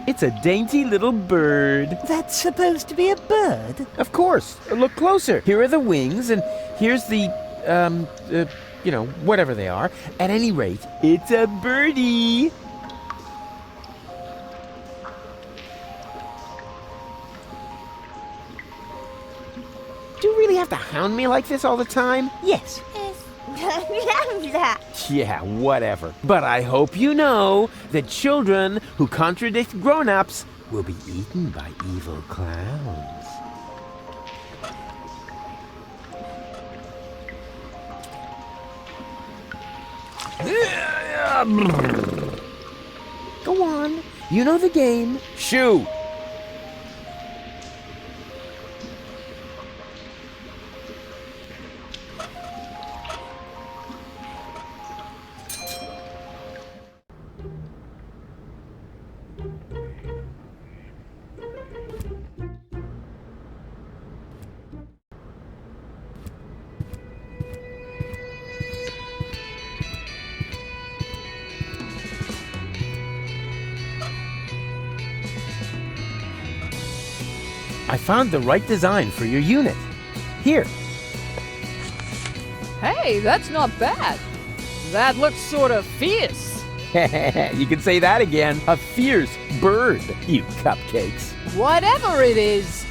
It's a dainty little bird. That's supposed to be a bird? Of course. Look closer. Here are the wings, and here's the, whatever they are. At any rate, it's a birdie. Do you really have to hound me like this all the time? Yes. Yeah, whatever. But I hope you know that children who contradict grown-ups will be eaten by evil clowns. Go on. You know the game. Shoo! I found the right design for your unit. Here. Hey, that's not bad. That looks sort of fierce. You can say that again. A fierce bird, you cupcakes. Whatever it is,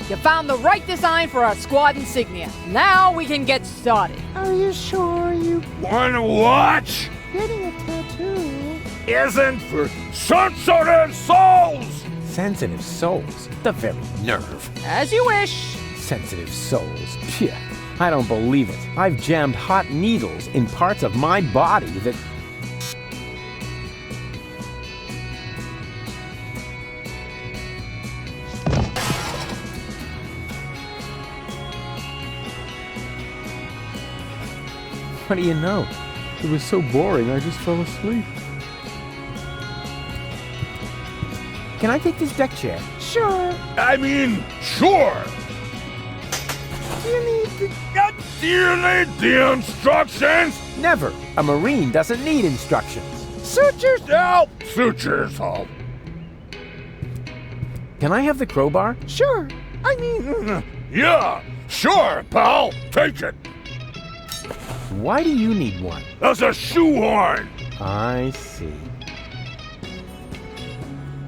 you found the right design for our squad insignia. Now we can get started. Are you sure you... Wanna watch? Getting a tattoo isn't for sensitive souls! Sensitive souls? The very nerve. As you wish. Sensitive souls. Phew, I don't believe it. I've jammed hot needles in parts of my body that... What do you know? It was so boring, I just fell asleep. Can I take this deck chair? Sure. I mean, sure. Do you need the instructions? Never. A Marine doesn't need instructions. Suit yourself. Suit yourself. Can I have the crowbar? Sure. I mean... Yeah, sure, pal. Take it. Why do you need one? As a shoehorn. I see.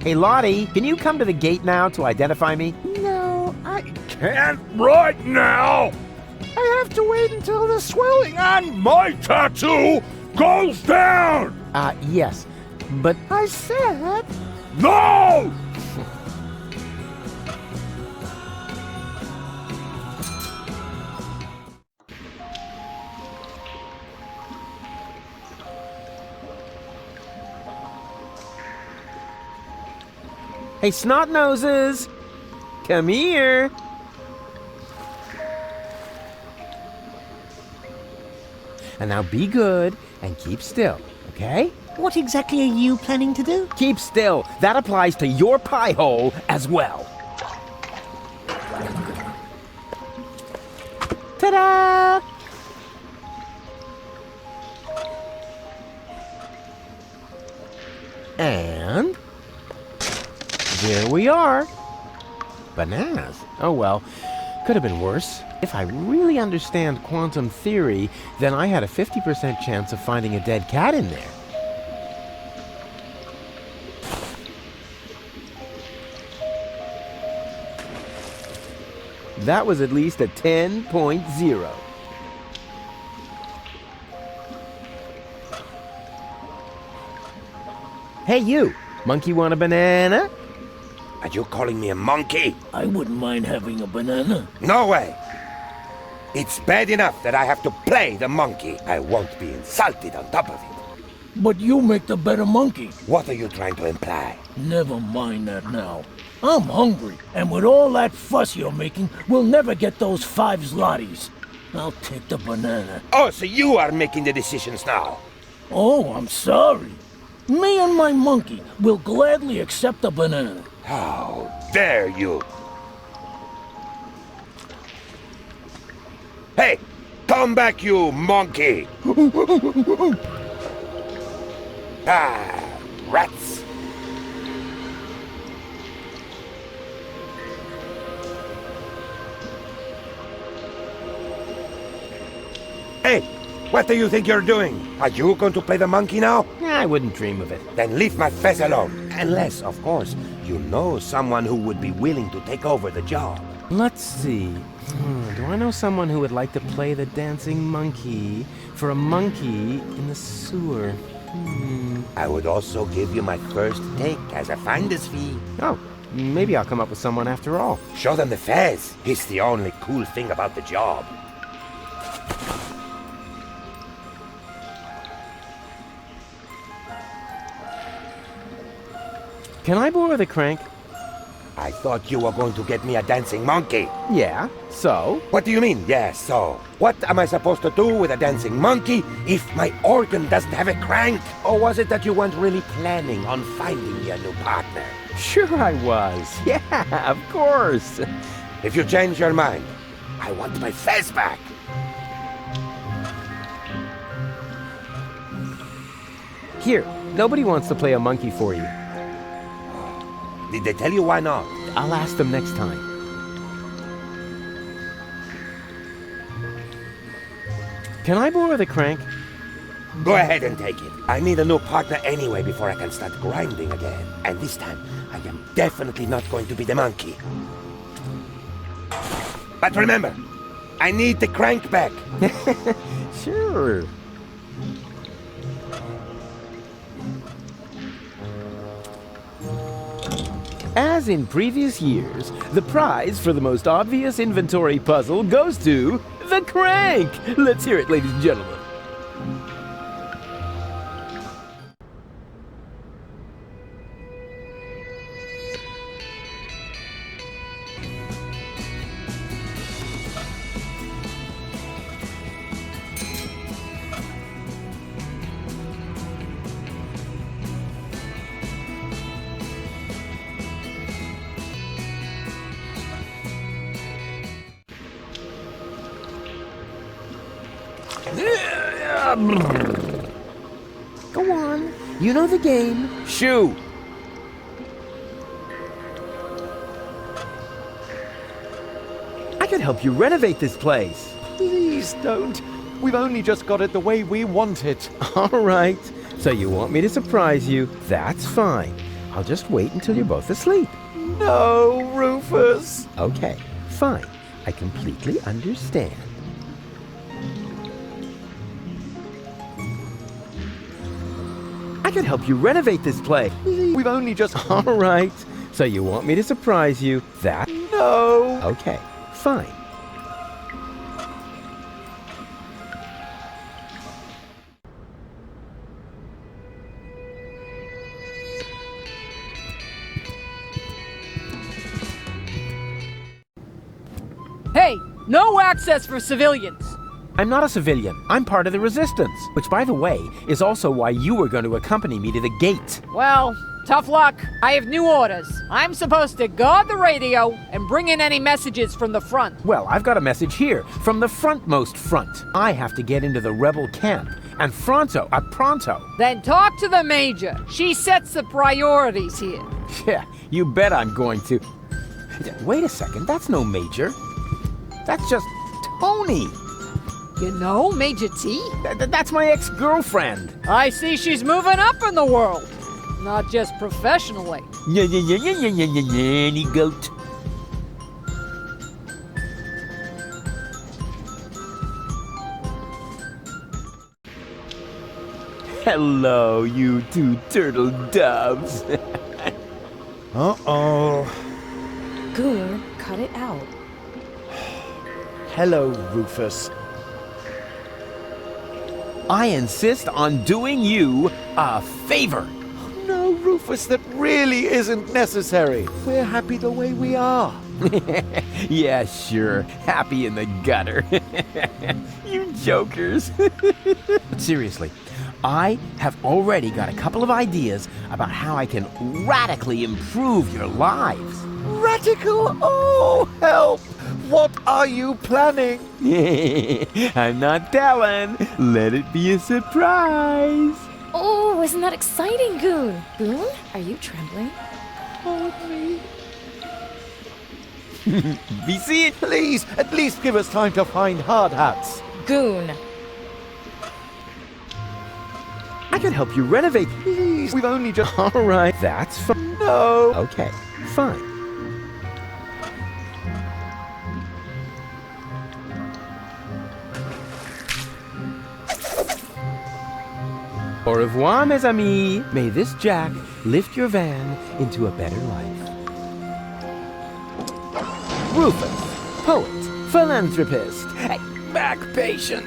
Hey, Lottie, can you come to the gate now to identify me? No, I can't right now. I have to wait until the swelling on my tattoo goes down. Yes, but... I said... No! Hey, snot noses! Come here! And now be good and keep still, okay? What exactly are you planning to do? Keep still. That applies to your pie hole as well. Ta-da! And... there we are. Bananas. Oh well, could have been worse. If I really understand quantum theory, then I had a 50% chance of finding a dead cat in there. That was at least a 10.0. Hey you, monkey want a banana? Are you calling me a monkey? I wouldn't mind having a banana. No way! It's bad enough that I have to play the monkey. I won't be insulted on top of it. but you make the better monkey. What are you trying to imply? Never mind that now. I'm hungry, and with all that fuss you're making, we'll never get those 5 zlotys. I'll take the banana. Oh, so you are making the decisions now? Oh, I'm sorry. Me and my monkey will gladly accept the banana. How dare you? Hey, come back, you monkey! Ah, rats! Hey, what do you think you're doing? Are you going to play the monkey now? I wouldn't dream of it. Then leave my face alone. Unless, of course, you know someone who would be willing to take over the job. Let's see. Do I know someone who would like to play the dancing monkey for a monkey in the sewer? I would also give you my first take as a finder's fee. Oh, maybe I'll come up with someone after all. Show them the fez. It's the only cool thing about the job. Can I borrow the crank? I thought you were going to get me a dancing monkey. Yeah, so? What do you mean, yeah, so? What am I supposed to do with a dancing monkey if my organ doesn't have a crank? Or was it that you weren't really planning on finding me a new partner? Sure I was. Yeah, of course. If you change your mind, I want my fez back. Here, nobody wants to play a monkey for you. Did they tell you why not? I'll ask them next time. Can I borrow the crank? Go ahead and take it. I need a new partner anyway before I can start grinding again. And this time, I am definitely not going to be the monkey. But remember, I need the crank back. Sure. As in previous years, the prize for the most obvious inventory puzzle goes to the crank! Let's hear it, ladies and gentlemen. Go on. You know the game. Shoo! I could help you renovate this place. Please don't. We've only just got it the way we want it. All right. So you want me to surprise you? That's fine. I'll just wait until you're both asleep. No, Rufus. Okay, fine. I completely understand. I could help you renovate this place. We've only just... All right. So you want me to surprise you? That... No. Okay, fine. Hey, no access for civilians. I'm not a civilian. I'm part of the resistance. Which, by the way, is also why you were going to accompany me to the gate. Well, tough luck. I have new orders. I'm supposed to guard the radio and bring in any messages from the front. Well, I've got a message here from the frontmost front. I have to get into the rebel camp. And pronto. Then talk to the Major. She sets the priorities here. Yeah, you bet I'm going to. Wait a second, that's no Major. That's just Tony. You know Major T? That's my ex-girlfriend. I see she's moving up in the world. Not just professionally. Nanny goat. Hello, you two turtle doves. Uh-oh. Gunnar, cut it out. Hello, Rufus. I insist on doing you a favor. No, Rufus, that really isn't necessary. We're happy the way we are. Yeah, sure. Happy in the gutter. You jokers. But seriously, I have already got a couple of ideas about how I can radically improve your lives. Radical? Oh, help! What are you planning? I'm not telling. Let it be a surprise. Oh, isn't that exciting, Goon? Goon, are you trembling? Hold me. Be seeing. Please, at least give us time to find hard hats. Goon. I can help you renovate. Please, we've only just... All right, that's fine. No. Okay, fine. Au revoir, mes amis. May this jack lift your van into a better life. Rufus, poet, philanthropist, back patient.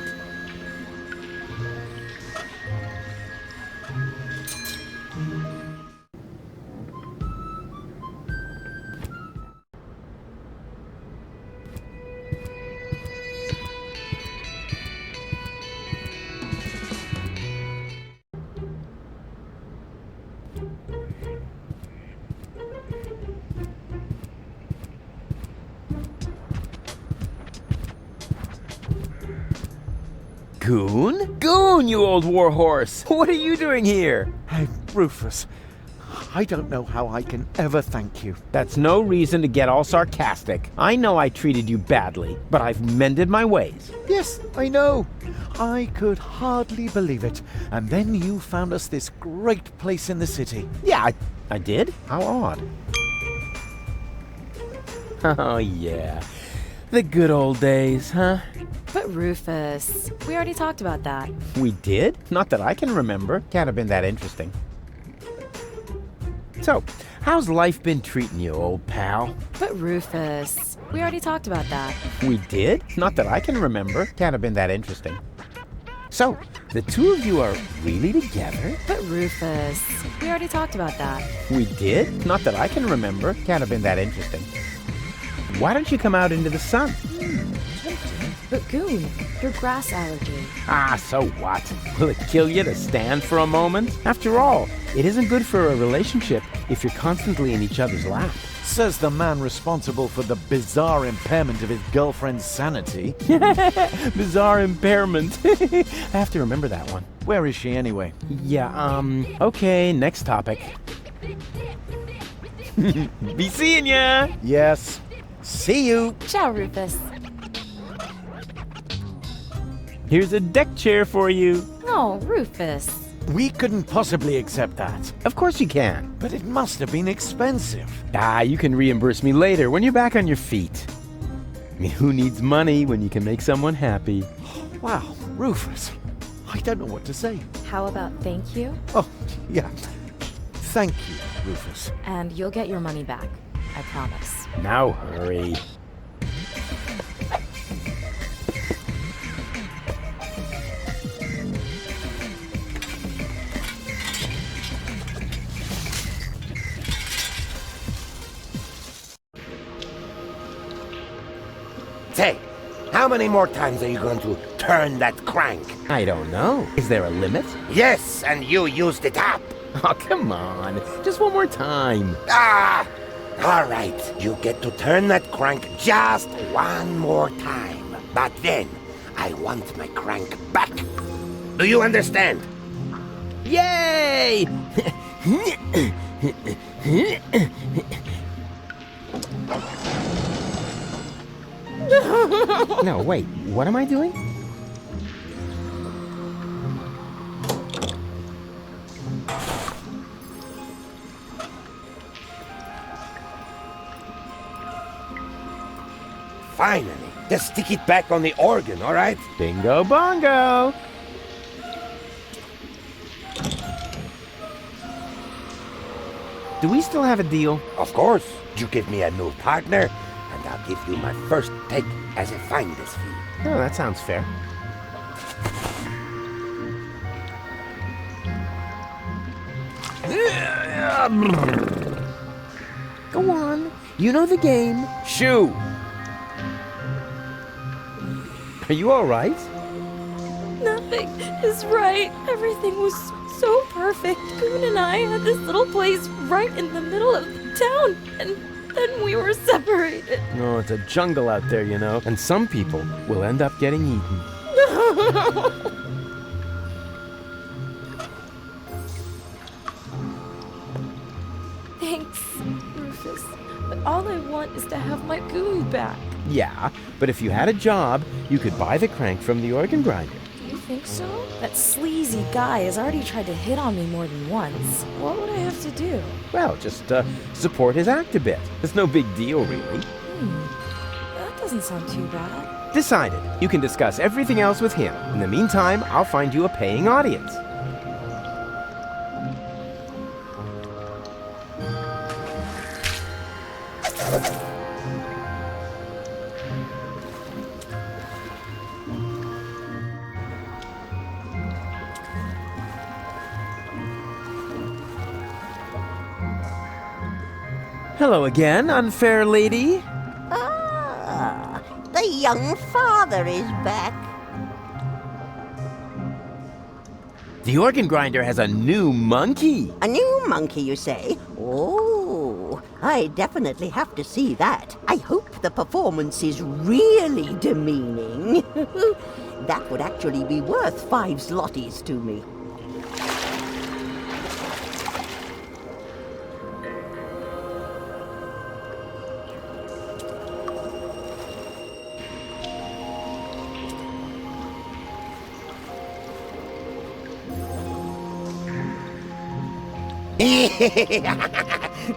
Goon? Goon, you old warhorse! What are you doing here? Hey, Rufus, I don't know how I can ever thank you. That's no reason to get all sarcastic. I know I treated you badly, but I've mended my ways. Yes, I know. I could hardly believe it. And then you found us this great place in the city. Yeah, I did? How odd. Oh, yeah. The good old days, huh? But Rufus, we already talked about that. We did? Not that I can remember. Can't have been that interesting. So, how's life been treating you, old pal? But Rufus, we already talked about that. We did? Not that I can remember. Can't have been that interesting. So, the two of you are really together? But Rufus, we already talked about that. We did? Not that I can remember. Can't have been that interesting. Why don't you come out into the sun? But Goon, your grass allergy. Ah, so what? Will it kill you to stand for a moment? After all, it isn't good for a relationship if you're constantly in each other's lap. Says the man responsible for the bizarre impairment of his girlfriend's sanity. Bizarre impairment. I have to remember that one. Where is she anyway? Yeah, okay, next topic. Be seeing ya! Yes. See you. Ciao, Rufus. Here's a deck chair for you. Oh, Rufus. We couldn't possibly accept that. Of course you can. But it must have been expensive. Ah, you can reimburse me later when you're back on your feet. I mean, who needs money when you can make someone happy? Wow, Rufus. I don't know what to say. How about thank you? Oh, yeah. Thank you, Rufus. And you'll get your money back. I promise. Now hurry. Say, how many more times are you going to turn that crank? I don't know. Is there a limit? Yes, and you used it up. Oh, come on. Just one more time. Ah! All right, you get to turn that crank just one more time. But then, I want my crank back. Do you understand? Yay! No, wait. What am I doing? Finally. Just stick it back on the organ, all right? Bingo bongo! Do we still have a deal? Of course. You give me a new partner, and I'll give you my first take as a finder's fee. Oh, that sounds fair. Go on. You know the game. Shoo! Are you all right? Nothing is right. Everything was so perfect. Goon and I had this little place right in the middle of town, and then we were separated. No, it's a jungle out there, you know, and some people will end up getting eaten. Thanks, Rufus. But all I want is to have my goon back. Yeah, but if you had a job, you could buy the crank from the organ grinder. Do you think so? That sleazy guy has already tried to hit on me more than once. What would I have to do? Well, just support his act a bit. It's no big deal, really. That doesn't sound too bad. Decided. You can discuss everything else with him. In the meantime, I'll find you a paying audience. Hello again, unfair lady. Ah, the young father is back. The organ grinder has a new monkey. A new monkey, you say? Oh, I definitely have to see that. I hope the performance is really demeaning. That would actually be worth 5 zlotys to me.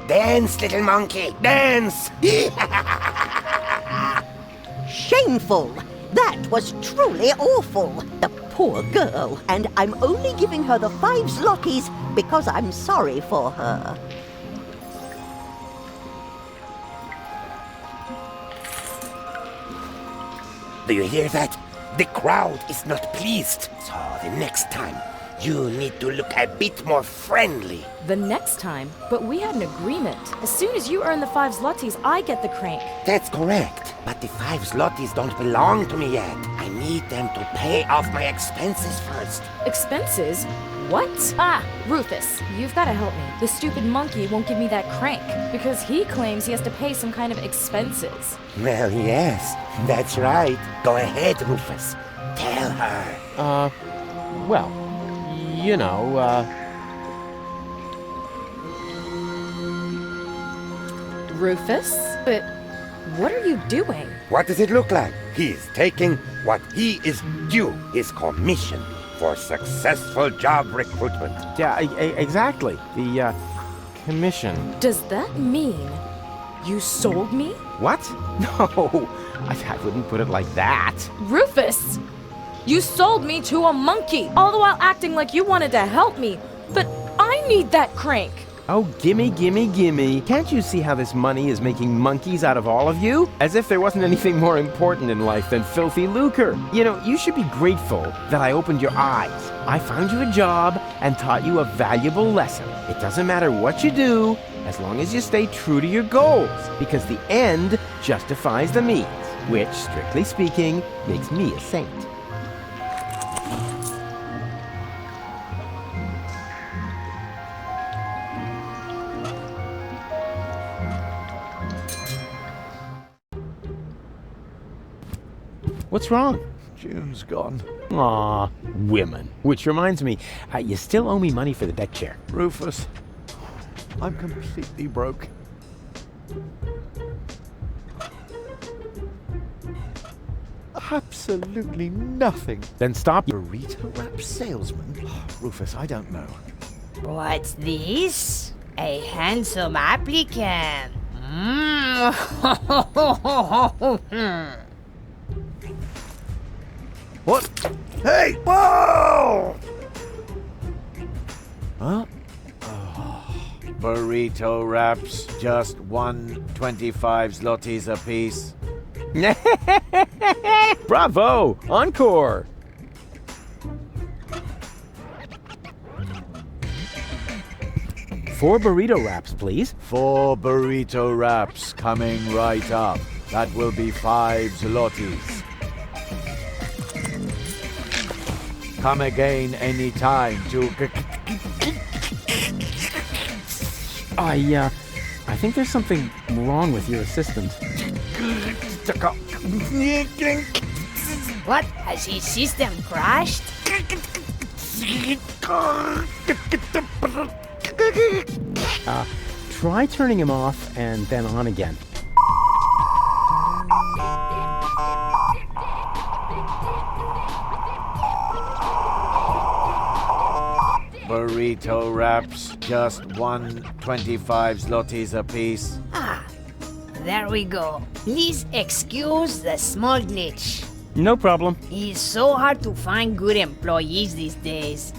Dance, little monkey, dance! Shameful! That was truly awful. The poor girl. And I'm only giving her the 5 zlotys because I'm sorry for her. Do you hear that? The crowd is not pleased. So the next time, you need to look a bit more friendly. The next time? But we had an agreement. As soon as you earn the 5 zlotys, I get the crank. That's correct. But the 5 zlotys don't belong to me yet. I need them to pay off my expenses first. Expenses? What? Ah, Rufus, you've got to help me. The stupid monkey won't give me that crank because he claims he has to pay some kind of expenses. Well, yes, that's right. Go ahead, Rufus. Tell her. Well, you know, Rufus? But what are you doing? What does it look like? He is taking what he is due, his commission for successful job recruitment. Yeah, exactly. The, commission. Does that mean you sold me? What? No, I wouldn't put it like that. Rufus! You sold me to a monkey, all the while acting like you wanted to help me. But I need that crank. Oh, gimme, gimme, gimme. Can't you see how this money is making monkeys out of all of you? As if there wasn't anything more important in life than filthy lucre. You know, you should be grateful that I opened your eyes. I found you a job and taught you a valuable lesson. It doesn't matter what you do, as long as you stay true to your goals, because the end justifies the means, which, strictly speaking, makes me a saint. What's wrong? June's gone. Aw, women. Which reminds me, you still owe me money for the deck chair. Rufus, I'm completely broke. Absolutely nothing. Then stop. Burrito wrap salesman? Rufus, I don't know. What's this? A handsome applicant. What? Hey! Whoa! Huh? Oh, burrito wraps, just 125 zlotys a piece. Bravo! Encore! 4 burrito wraps, please. 4 burrito wraps coming right up. That will be 5 zlotys. Come again any time to... I think there's something wrong with your assistant. What? Has his system crashed? Try turning him off and then on again. Burrito wraps, just 125 zlotys apiece. There we go. Please excuse the small glitch. No problem. It's so hard to find good employees these days.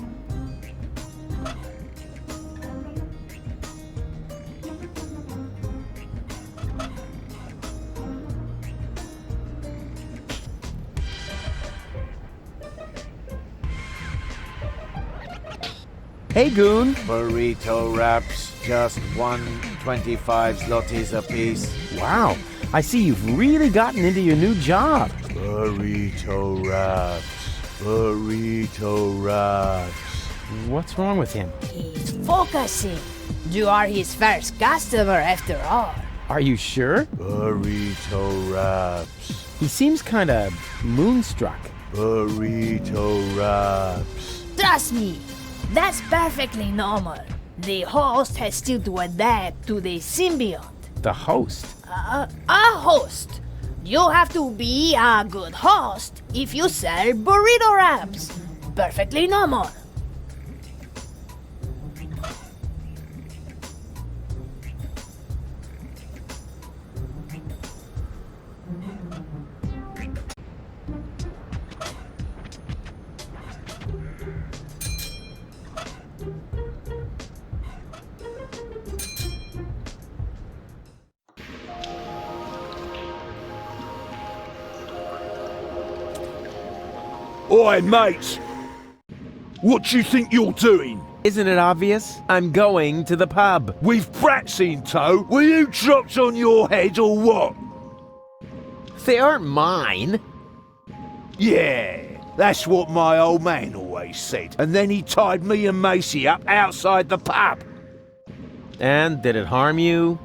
Hey, Goon. Burrito wraps, just 125 zlotys apiece. Wow, I see you've really gotten into your new job. Burrito wraps, burrito wraps. What's wrong with him? He's focusing. You are his first customer after all. Are you sure? Burrito wraps. He seems kind of moonstruck. Burrito wraps. Trust me, that's perfectly normal. The host has still to adapt to the symbiont. The host? A host. You have to be a good host if you sell burrito wraps. Perfectly normal. Oi, mates! What do you think you're doing? Isn't it obvious? I'm going to the pub. With brats in tow? Were you dropped on your head or what? They aren't mine. Yeah, that's what my old man always said. And then he tied me and Macy up outside the pub. And did it harm you?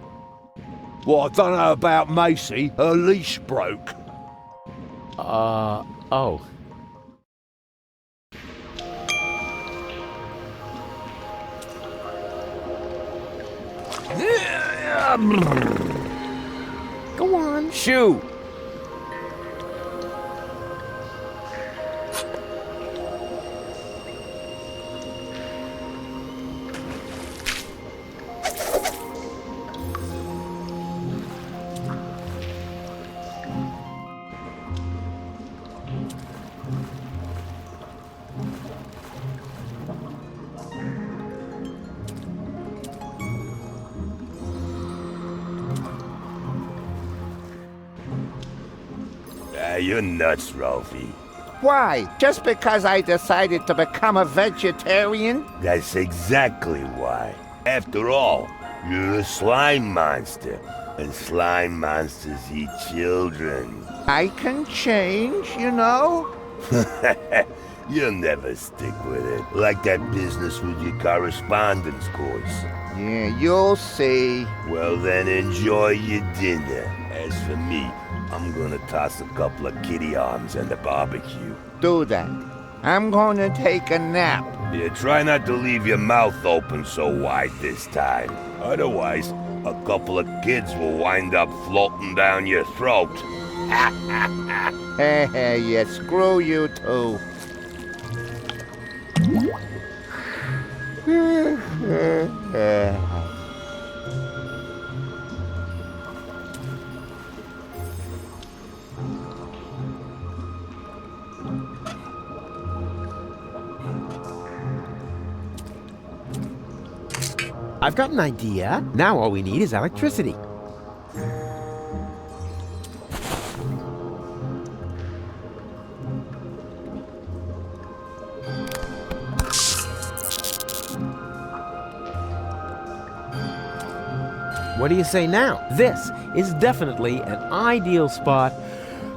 Well, I don't know about Macy. Her leash broke. Oh. Go on. Shoo. You're nuts, Ralphie. Why? Just because I decided to become a vegetarian? That's exactly why. After all, you're a slime monster, and slime monsters eat children. I can change, you know? You'll never stick with it. Like that business with your correspondence course. Yeah, you'll see. Well then, enjoy your dinner. As for me, I'm gonna toss a couple of kitty arms on the barbecue. Do that. I'm gonna take a nap. Yeah, try not to leave your mouth open so wide this time. Otherwise, a couple of kids will wind up floating down your throat. Yeah, screw you too. I've got an idea. Now all we need is electricity. What do you say now? This is definitely an ideal spot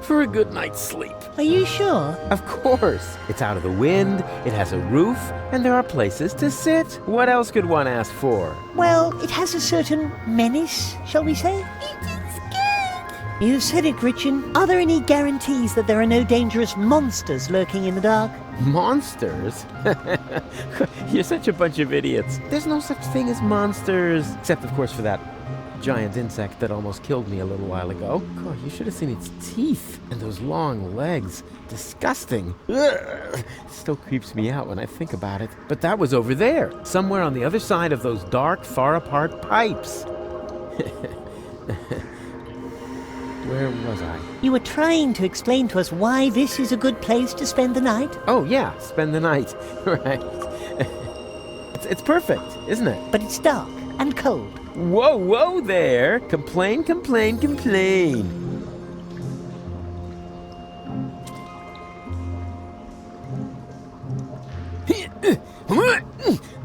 for a good night's sleep. Are you sure? Of course. It's out of the wind, it has a roof, and there are places to sit. What else could one ask for? Well, it has a certain menace, shall we say? You said it, Gretchen. Are there any guarantees that there are no dangerous monsters lurking in the dark? Monsters? You're such a bunch of idiots. There's no such thing as monsters. Except, of course, for that giant insect that almost killed me a little while ago. God, you should have seen its teeth and those long legs. Disgusting. Ugh. Still creeps me out when I think about it. But that was over there, somewhere on the other side of those dark, far-apart pipes. Where was I? You were trying to explain to us why this is a good place to spend the night. Oh, yeah, spend the night. Right. It's perfect, isn't it? But it's dark and cold. Whoa, whoa there! Complain, complain, complain.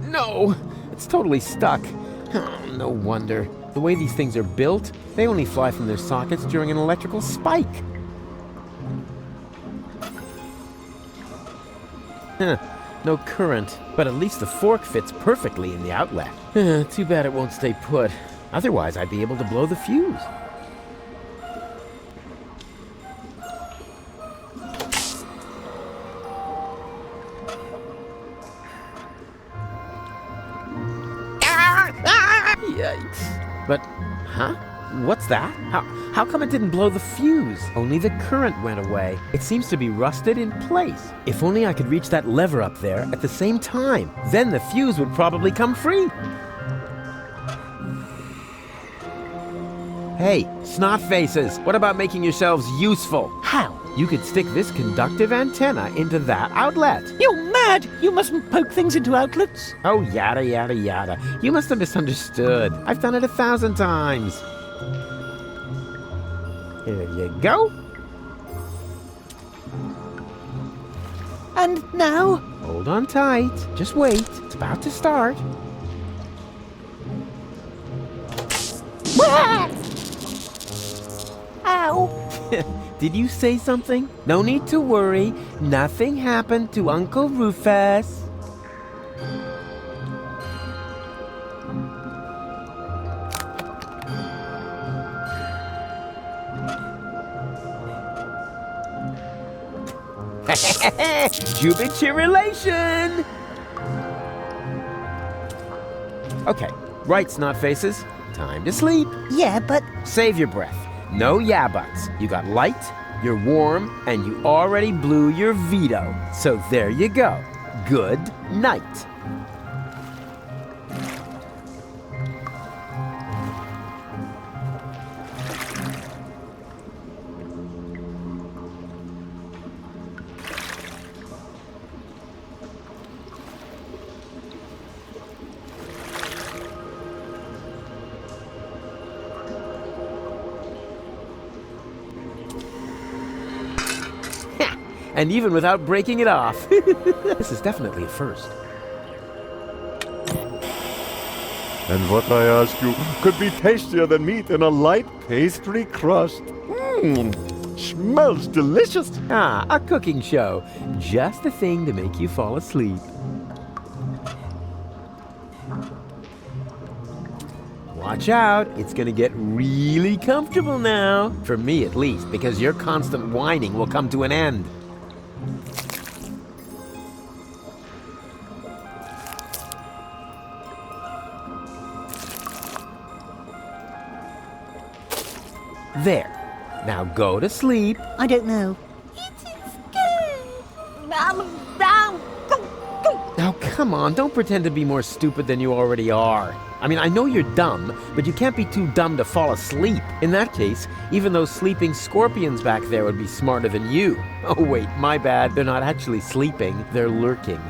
No, it's totally stuck. Oh, no wonder. The way these things are built, they only fly from their sockets during an electrical spike. No current, but at least the fork fits perfectly in the outlet. Too bad it won't stay put. Otherwise, I'd be able to blow the fuse. Yikes. But, huh? What's that? How come it didn't blow the fuse? Only the current went away. It seems to be rusted in place. If only I could reach that lever up there at the same time. Then the fuse would probably come free. Hey, snot faces, what about making yourselves useful? How? You could stick this conductive antenna into that outlet. You're mad! You mustn't poke things into outlets. Oh, yada, yada, yada. You must have misunderstood. I've done it 1,000 times. Here you go. And now? Hold on tight. Just wait. It's about to start. Ow! Did you say something? No need to worry. Nothing happened to Uncle Rufus. Jubilation! Okay, right, snot faces. Time to sleep. Yeah, but... Save your breath. No yeah buts. You got light, you're warm, and you already blew your veto. So there you go. Good night. And even without breaking it off. This is definitely a first. And what I ask you could be tastier than meat in a light pastry crust. Smells delicious. Ah, a cooking show. Just the thing to make you fall asleep. Watch out, it's gonna get really comfortable now. For me at least, because your constant whining will come to an end. There. Now go to sleep. I don't know. Oh, come on. Don't pretend to be more stupid than you already are. I mean, I know you're dumb, but you can't be too dumb to fall asleep. In that case, even those sleeping scorpions back there would be smarter than you. Oh, wait, my bad. They're not actually sleeping. They're lurking.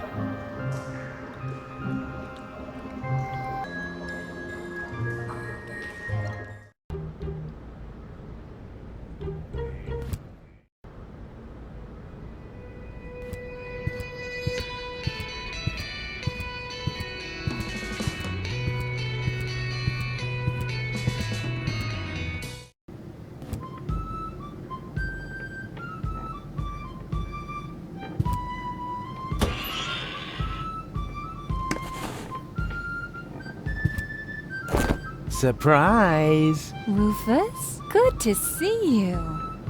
Surprise. Rufus, good to see you.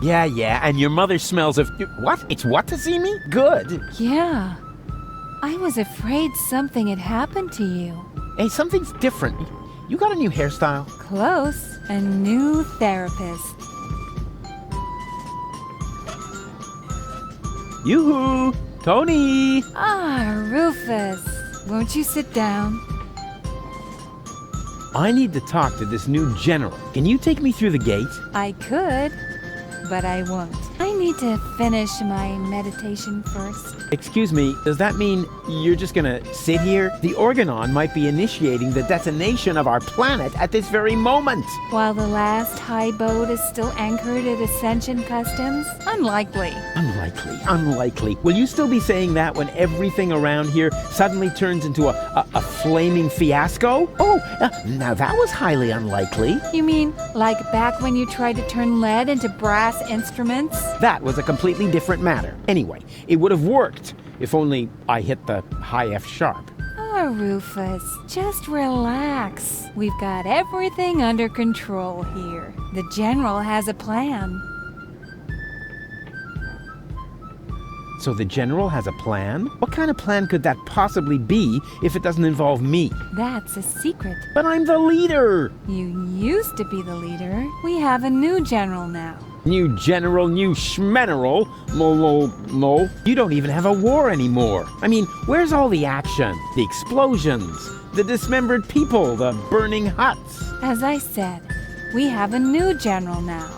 Yeah, and your mother smells of... What? It's what to see me? Good. Yeah. I was afraid something had happened to you. Hey, something's different. You got a new hairstyle? Close. A new therapist. Yoo-hoo! Tony! Ah, Rufus. Won't you sit down? I need to talk to this new general. Can you take me through the gate? I could, but I won't. I need to finish my meditation first. Excuse me, does that mean you're just gonna sit here? The Organon might be initiating the detonation of our planet at this very moment. While the last high boat is still anchored at Ascension Customs? Unlikely. Unlikely. Will you still be saying that when everything around here suddenly turns into a flaming fiasco? Oh, now that was highly unlikely. You mean like back when you tried to turn lead into brass instruments? That was a completely different matter. Anyway, it would have worked if only I hit the high F sharp. Oh, Rufus, just relax. We've got everything under control here. The General has a plan. So the General has a plan? What kind of plan could that possibly be if it doesn't involve me? That's a secret. But I'm the leader! You used to be the leader. We have a new General now. New general, new schmeneral. Mo. You don't even have a war anymore. I mean, where's all the action? The explosions, the dismembered people, the burning huts. As I said, we have a new general now.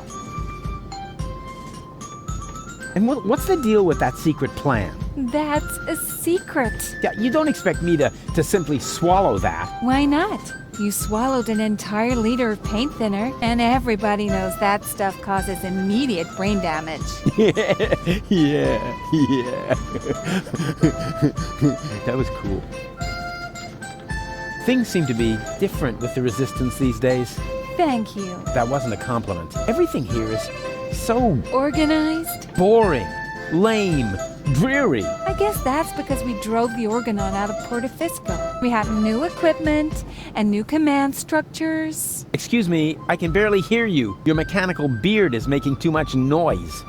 And what's the deal with that secret plan? That's a secret. Yeah, you don't expect me to simply swallow that. Why not? You swallowed an entire liter of paint thinner, and everybody knows that stuff causes immediate brain damage. Yeah. That was cool. Things seem to be different with the Resistance these days. Thank you. That wasn't a compliment. Everything here is so... organized? Boring. Lame. Dreary. I guess that's because we drove the Organon out of Portofisco. We have new equipment and new command structures. Excuse me, I can barely hear you. Your mechanical beard is making too much noise.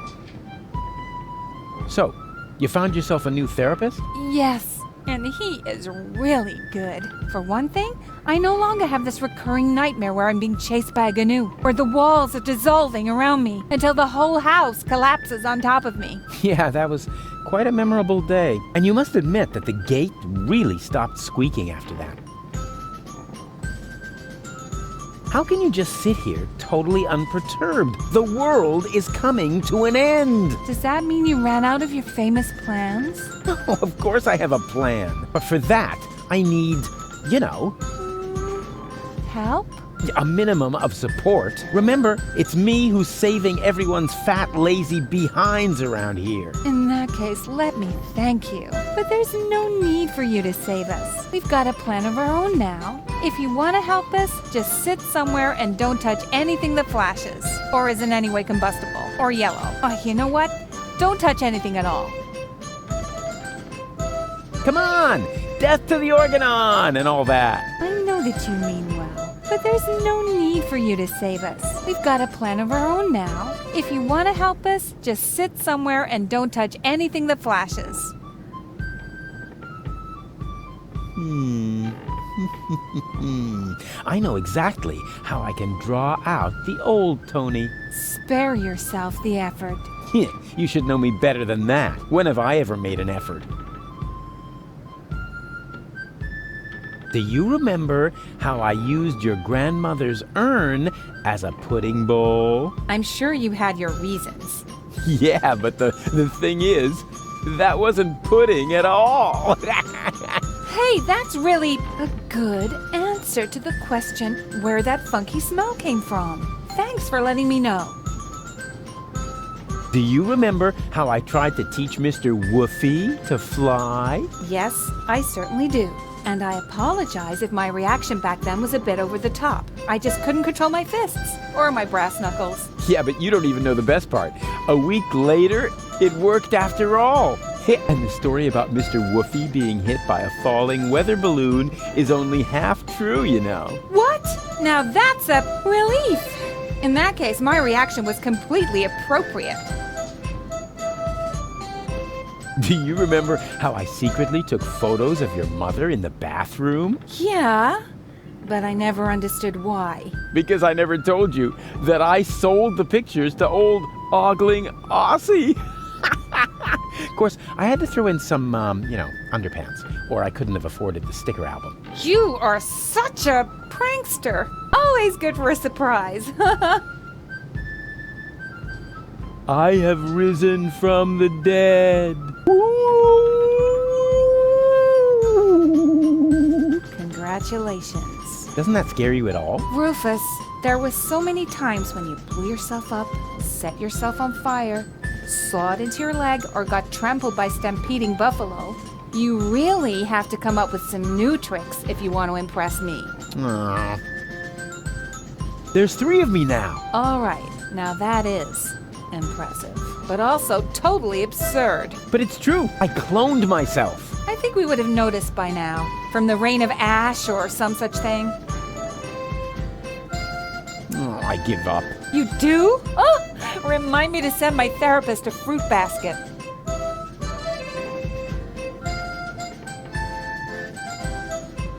So, you found yourself a new therapist? Yes, and he is really good. For one thing, I no longer have this recurring nightmare where I'm being chased by a GNU, where the walls are dissolving around me until the whole house collapses on top of me. Yeah, that was quite a memorable day. And you must admit that the gate really stopped squeaking after that. How can you just sit here totally unperturbed? The world is coming to an end. Does that mean you ran out of your famous plans? No, of course I have a plan. But for that, I need, help? A minimum of support. Remember, it's me who's saving everyone's fat, lazy behinds around here. In that case, let me thank you. But there's no need for you to save us. We've got a plan of our own now. If you want to help us, just sit somewhere and don't touch anything that flashes, or is in any way combustible, or yellow. Oh, you know what? Don't touch anything at all. Come on! Death to the Organon and all that. I know that you mean well. But there's no need for you to save us. We've got a plan of our own now. If you want to help us, just sit somewhere and don't touch anything that flashes. I know exactly how I can draw out the old Tony. Spare yourself the effort. You should know me better than that. When have I ever made an effort? Do you remember how I used your grandmother's urn as a pudding bowl? I'm sure you had your reasons. Yeah, but the thing is, that wasn't pudding at all. Hey, that's really a good answer to the question where that funky smell came from. Thanks for letting me know. Do you remember how I tried to teach Mr. Woofy to fly? Yes, I certainly do. And I apologize if my reaction back then was a bit over the top. I just couldn't control my fists or my brass knuckles. Yeah, but you don't even know the best part. A week later, it worked after all. And the story about Mr. Woofy being hit by a falling weather balloon is only half true, you know. What? Now that's a relief. In that case, my reaction was completely appropriate. Do you remember how I secretly took photos of your mother in the bathroom? Yeah, but I never understood why. Because I never told you that I sold the pictures to old ogling Aussie. Of course, I had to throw in some, underpants, or I couldn't have afforded the sticker album. You are such a prankster. Always good for a surprise. I have risen from the dead. Congratulations. Doesn't that scare you at all? Rufus, there were so many times when you blew yourself up, set yourself on fire, sawed into your leg, or got trampled by stampeding buffalo. You really have to come up with some new tricks if you want to impress me. Aww. There's 3 of me now. All right, now that is impressive, but also totally absurd. But it's true. I cloned myself. I think we would have noticed by now, from the rain of ash or some such thing. Oh, I give up. You do? Oh, remind me to send my therapist a fruit basket.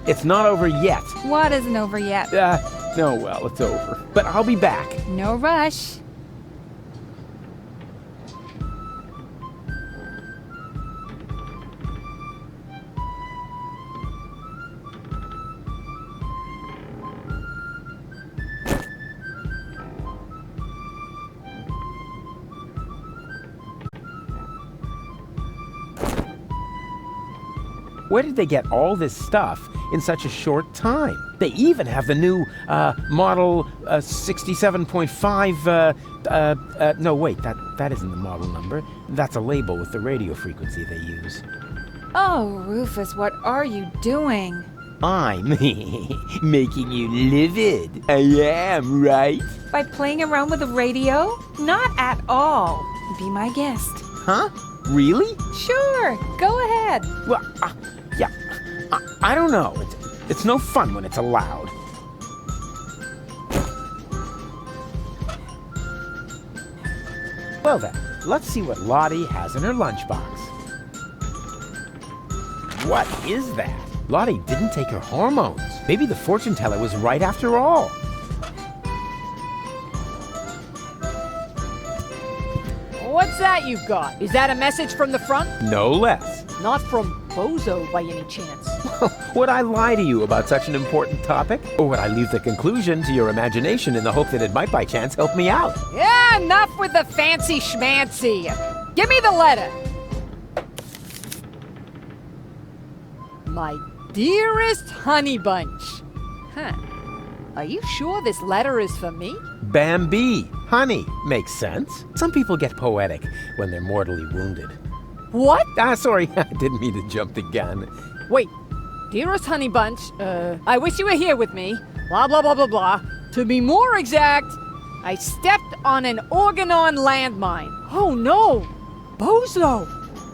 It's not over yet. What isn't over yet? No, well, it's over. But I'll be back. No rush. Where did they get all this stuff in such a short time? They even have the new model 67.5. No, wait, that isn't the model number. That's a label with the radio frequency they use. Oh, Rufus, what are you doing? I'm making you livid. I am, right? By playing around with the radio? Not at all. Be my guest. Huh? Really? Sure, go ahead. Well, yeah, I don't know. It's no fun when it's allowed. Well then, let's see what Lottie has in her lunchbox. What is that? Lottie didn't take her hormones. Maybe the fortune teller was right after all. What's that you've got? Is that a message from the front? No less. Not from Bozo by any chance. Would I lie to you about such an important topic? Or would I leave the conclusion to your imagination in the hope that it might by chance help me out? Yeah, enough with the fancy schmancy. Give me the letter. My dearest honey bunch. Huh. Are you sure this letter is for me? Bambi. Honey. Makes sense. Some people get poetic when they're mortally wounded. What? Sorry. I didn't mean to jump the gun. Wait. Dearest honey bunch, I wish you were here with me. Blah, blah, blah, blah, blah. To be more exact, I stepped on an organon landmine. Oh, no. Bozo.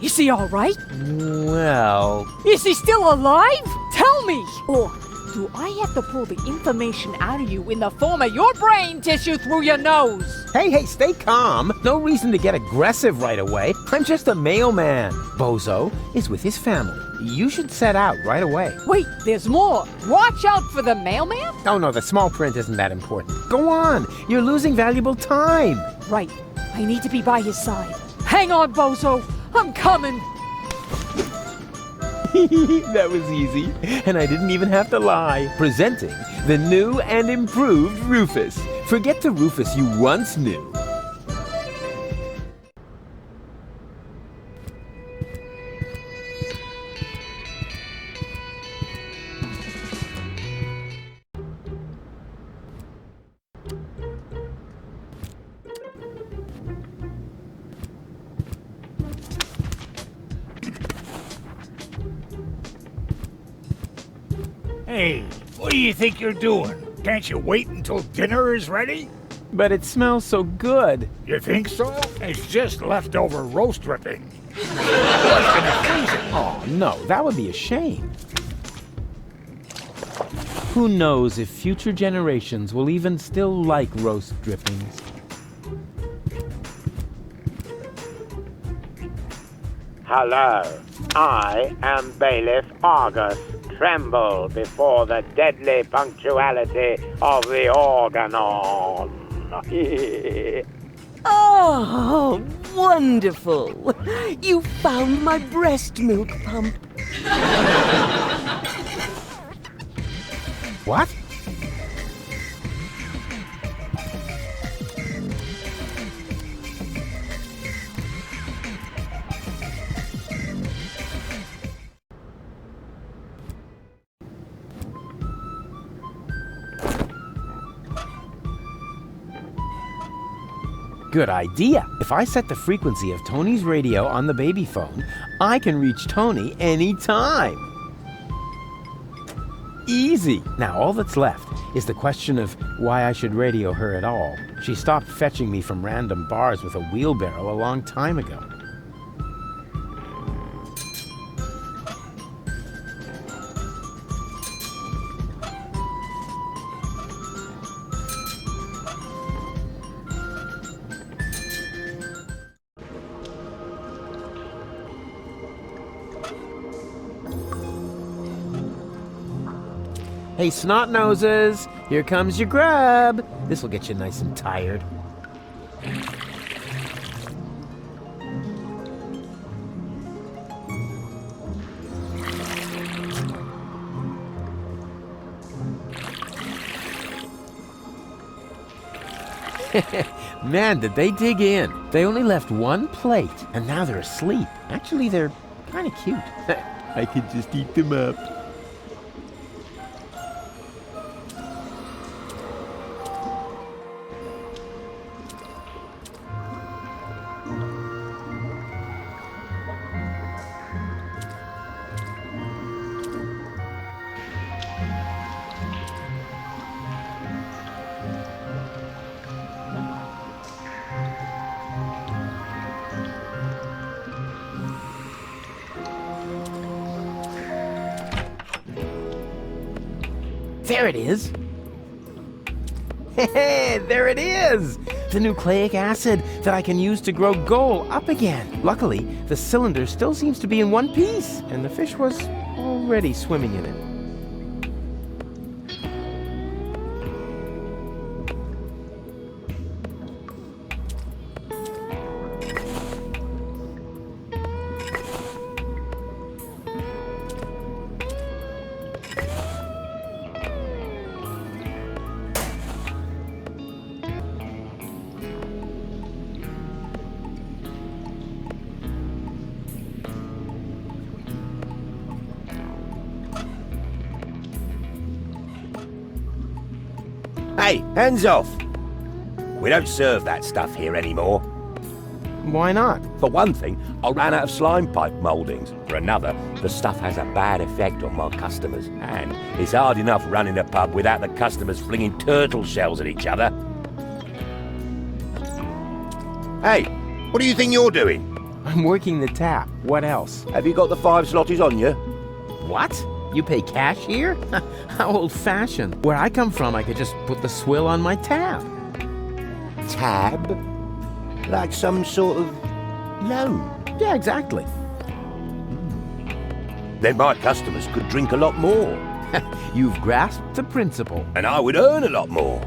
Is he all right? Well... Is he still alive? Tell me! Or do I have to pull the information out of you in the form of your brain tissue through your nose? Hey, stay calm. No reason to get aggressive right away. I'm just a mailman. Bozo is with his family. You should set out right away. Wait, there's more. Watch out for the mailman? Oh, no, the small print isn't that important. Go on. You're losing valuable time. Right. I need to be by his side. Hang on, Bozo. I'm coming. That was easy, and I didn't even have to lie. Presenting the new and improved Rufus. Forget the Rufus you once knew. Hey, what do you think you're doing? Can't you wait until dinner is ready? But it smells so good. You think so? It's just leftover roast dripping. Oh, no, that would be a shame. Who knows if future generations will even still like roast drippings? Hello, I am Bailiff Argus. Tremble before the deadly punctuality of the organon. Oh, wonderful! You found my breast milk pump. What? Good idea. If I set the frequency of Tony's radio on the baby phone, I can reach Tony anytime. Easy. Now all that's left is the question of why I should radio her at all. She stopped fetching me from random bars with a wheelbarrow a long time ago. Hey, snot noses, here comes your grub. This'll get you nice and tired. Man, did they dig in. They only left one plate, and now they're asleep. Actually, they're kind of cute. I could just eat them up. There it is. Hey, there it is! The nucleic acid that I can use to grow gold up again. Luckily, the cylinder still seems to be in one piece, and the fish was already swimming in it. Hey, hands off! We don't serve that stuff here anymore. Why not? For one thing, I ran out of slime pipe mouldings. For another, the stuff has a bad effect on my customers. And it's hard enough running a pub without the customers flinging turtle shells at each other. Hey, what do you think you're doing? I'm working the tap. What else? Have you got the 5 slotties on you? What? You pay cash here? How old-fashioned. Where I come from, I could just put the swill on my tab. Tab? Like some sort of loan? Yeah, exactly. Then my customers could drink a lot more. You've grasped the principle. And I would earn a lot more.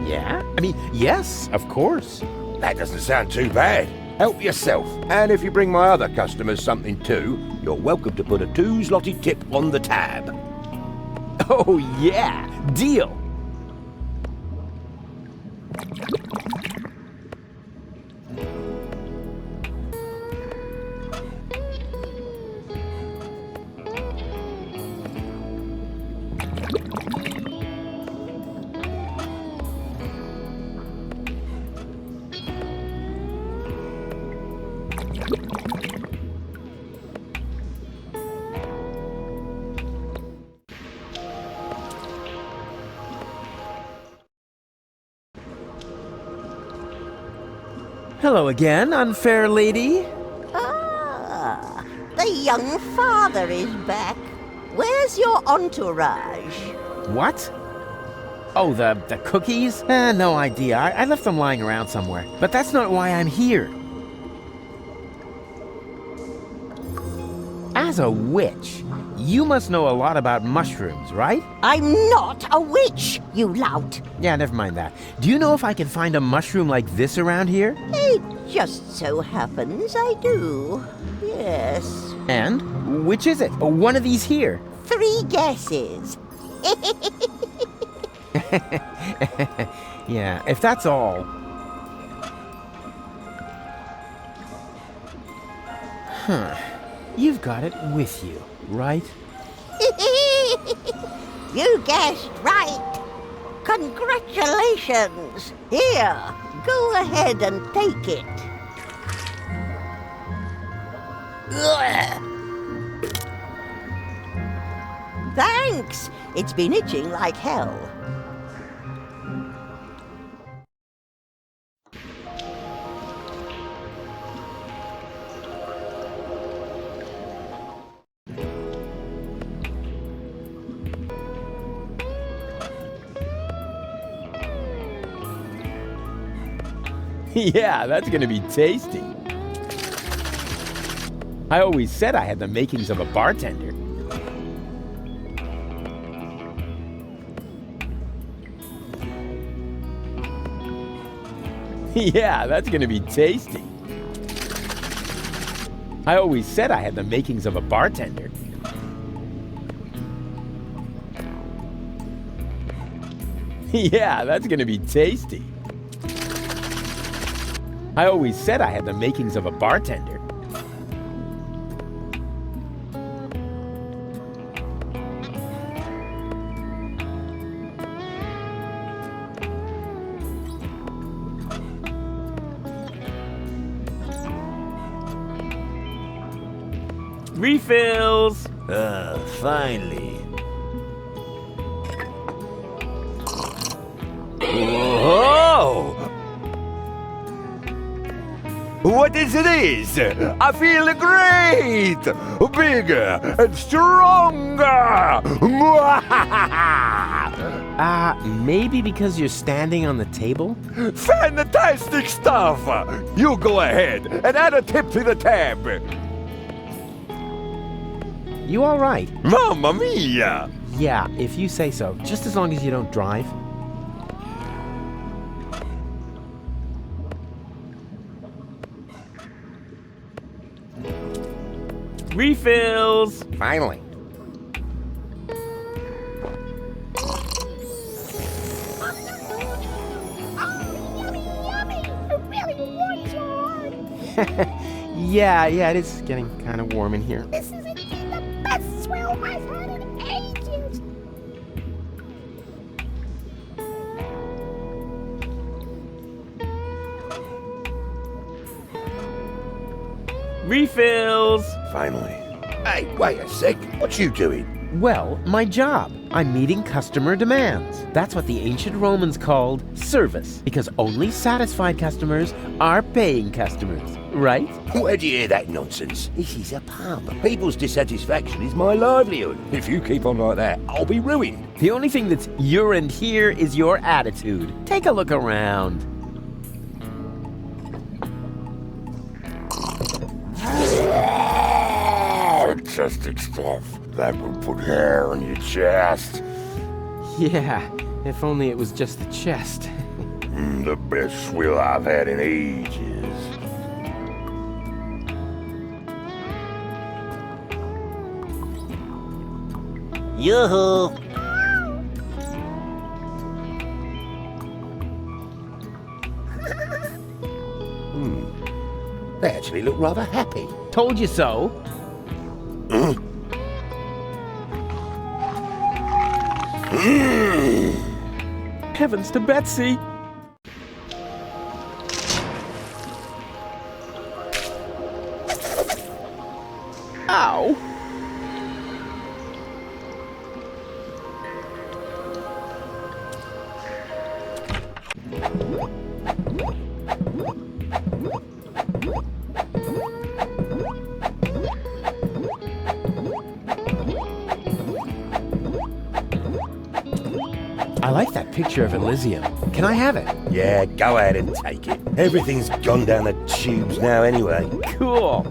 Yeah? I mean, yes, of course. That doesn't sound too bad. Help yourself. And if you bring my other customers something too, you're welcome to put a 2 zloty tip on the tab. Oh yeah, deal. Hello again, unfair lady. young father is back. Where's your entourage? What? Oh, the cookies? No idea. I left them lying around somewhere. But that's not why I'm here. As a witch, you must know a lot about mushrooms, right? I'm not a witch, you lout. Yeah, never mind that. Do you know if I can find a mushroom like this around here? It just so happens I do. Yes. And? Which is it? One of these here? 3 guesses. Yeah, if that's all. Huh. You've got it with you, right? You guessed right. Congratulations. Here, go ahead and take it. Thanks. It's been itching like hell. Yeah, that's gonna be tasty. I always said I had the makings of a bartender. Yeah, that's gonna be tasty. I always said I had the makings of a bartender. Yeah, that's gonna be tasty. I always said I had the makings of a bartender. Refills! Finally. Whoa! What is this? I feel great! Bigger and stronger! Maybe because you're standing on the table? Fantastic stuff! You go ahead and add a tip to the tab. You all right? Mamma mia! Yeah, if you say so. Just as long as you don't drive. Refills! Finally. Yeah, it is getting kind of warm in here. This is indeed the best swell I've had in ages. Refills! Finally. Hey, wait a sec. What you doing? Well, my job. I'm meeting customer demands. That's what the ancient Romans called service, because only satisfied customers are paying customers, right? Where'd you hear that nonsense? This is a pub. People's dissatisfaction is my livelihood. If you keep on like that, I'll be ruined. The only thing that's urine here is your attitude. Take a look around. Fantastic stuff. That will put hair on your chest. Yeah, if only it was just the chest. The best swill I've had in ages. Yoo-hoo! They actually look rather happy. Told you so. Heavens to Betsy! Ow! I like that picture of Elysium. Can I have it? Yeah, go ahead and take it. Everything's gone down the tubes now anyway. Cool.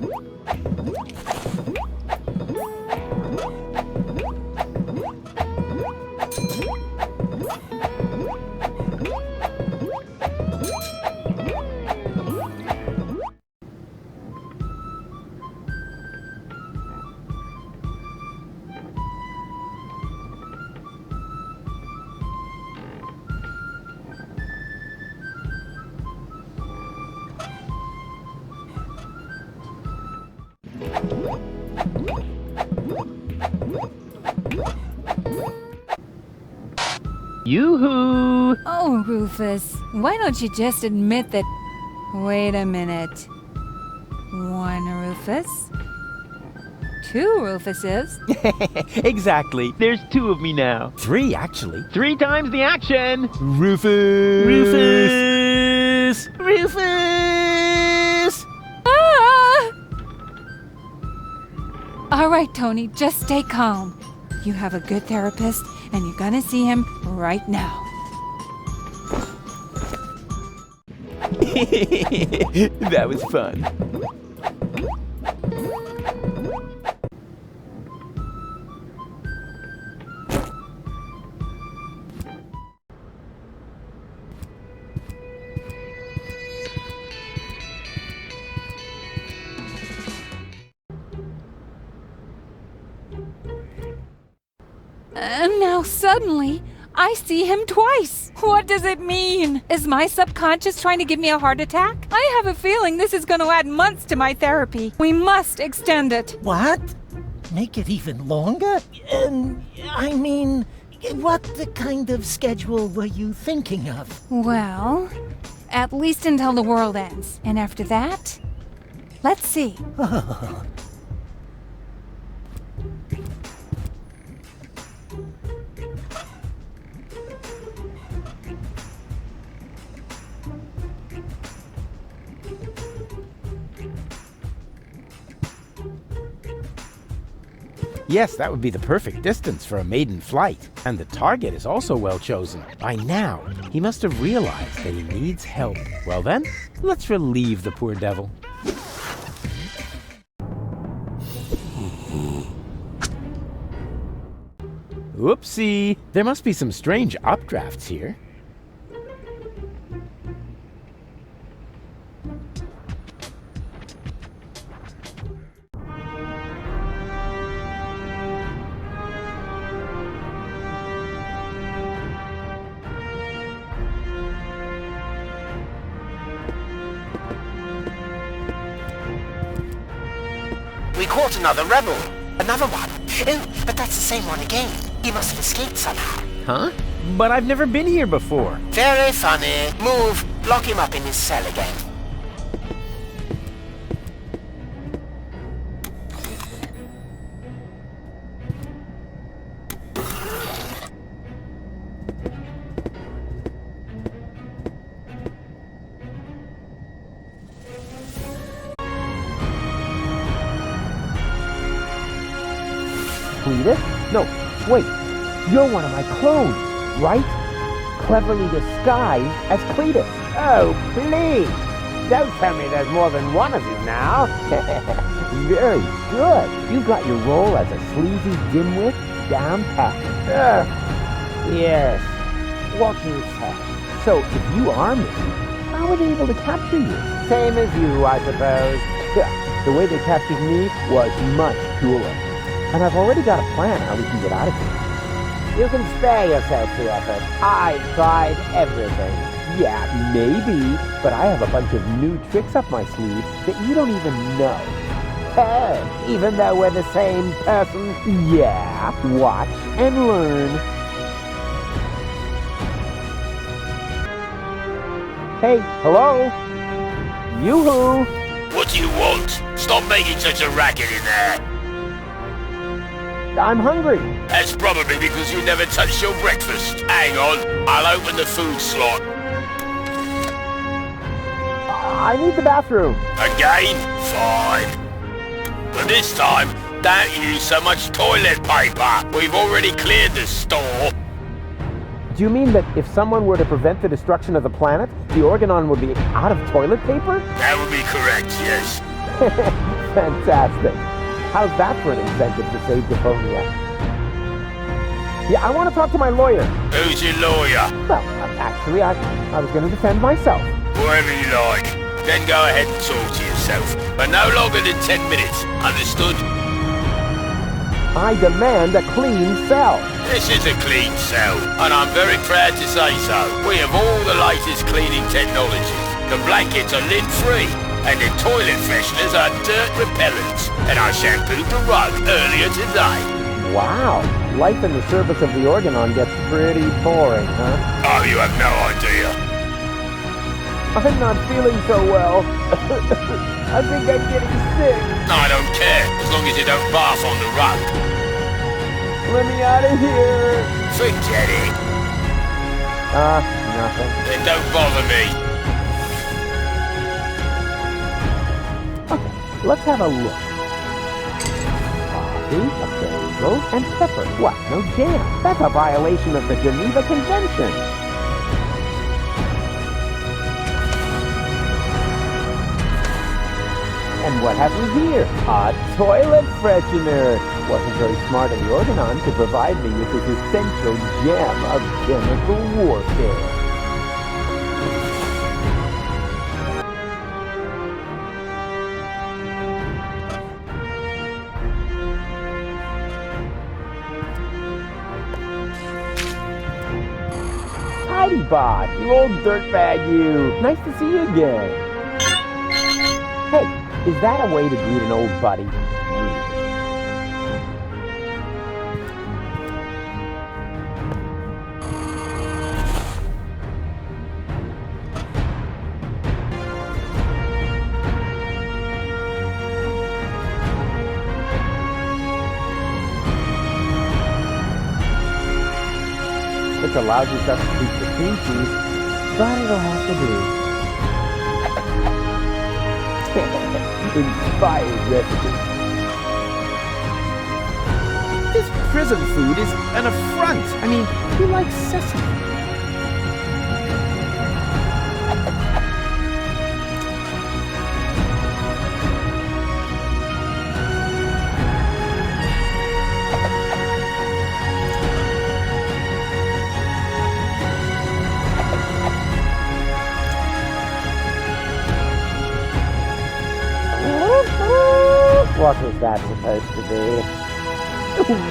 Yoo-hoo! Oh, Rufus, why don't you just admit that... Wait a minute. 1 Rufus? 2 Rufuses? Exactly. There's 2 of me now. 3, actually. 3 times the action! Rufus! Rufus! Rufus! Ah! All right, Tony, just stay calm. You have a good therapist, and you're gonna see him right now. That was fun. And now suddenly, I see him twice. What does it mean? Is my subconscious trying to give me a heart attack? I have a feeling this is going to add months to my therapy. We must extend it. What? Make it even longer? I mean, what kind of schedule were you thinking of? Well, at least until the world ends. And after that, let's see. Yes, that would be the perfect distance for a maiden flight. And the target is also well chosen. By now, he must have realized that he needs help. Well then, let's relieve the poor devil. Whoopsie! There must be some strange updrafts here. We caught another rebel. Another one. Oh, but that's the same one again. He must have escaped somehow. Huh? But I've never been here before. Very funny. Move. Lock him up in his cell again. Cletus? No, wait. You're one of my clones, right? Cleverly disguised as Cletus. Oh, please! Don't tell me there's more than one of you now. Very good. You got your role as a sleazy dimwit down pat. Yes. What you say? So, if you are missing, how were they able to capture you? Same as you, I suppose. The way they captured me was much cooler. And I've already got a plan how we can get out of here. You can spare yourself the effort. I've tried everything. Yeah, maybe, but I have a bunch of new tricks up my sleeve that you don't even know. Oh, even though we're the same person? Yeah, watch and learn. Hey, hello? Yoo-hoo! What do you want? Stop making such a racket in there. I'm hungry. That's probably because you never touched your breakfast. Hang on, I'll open the food slot. I need the bathroom. Again? Fine. But this time, don't use so much toilet paper. We've already cleared the store. Do you mean that if someone were to prevent the destruction of the planet, the Organon would be out of toilet paper? That would be correct, yes. Fantastic. How's that for an incentive to save Deponia? Yeah, I want to talk to my lawyer. Who's your lawyer? Well, actually, I was going to defend myself. Whatever you like. Then go ahead and talk to yourself. But no longer than 10 minutes. Understood? I demand a clean cell. This is a clean cell, and I'm very proud to say so. We have all the latest cleaning technologies. The blankets are lint-free, and the toilet fresheners are dirt repellents. And I shampooed the rug earlier today. Wow. Life in the service of the Organon gets pretty boring, huh? Oh, you have no idea. I'm not feeling so well. I think I'm getting sick. I don't care, as long as you don't barf on the rug. Let me out of here. Forget it. Nothing. Then don't bother me. Okay, let's have a look. Coffee, a bagel, and pepper. What, no jam? That's a violation of the Geneva Convention. And what have we here? A toilet freshener. Wasn't very smart of the Organon to provide me with this essential gem of chemical warfare. Tidy Bod, you old dirtbag, you. Nice to see you again. Hey, is that a way to greet an old buddy? It's a lousy substitute for cream cheese, but it'll have to do. Inspired recipe. This prison food is an affront. I mean, who likes sesame? What was that supposed to be?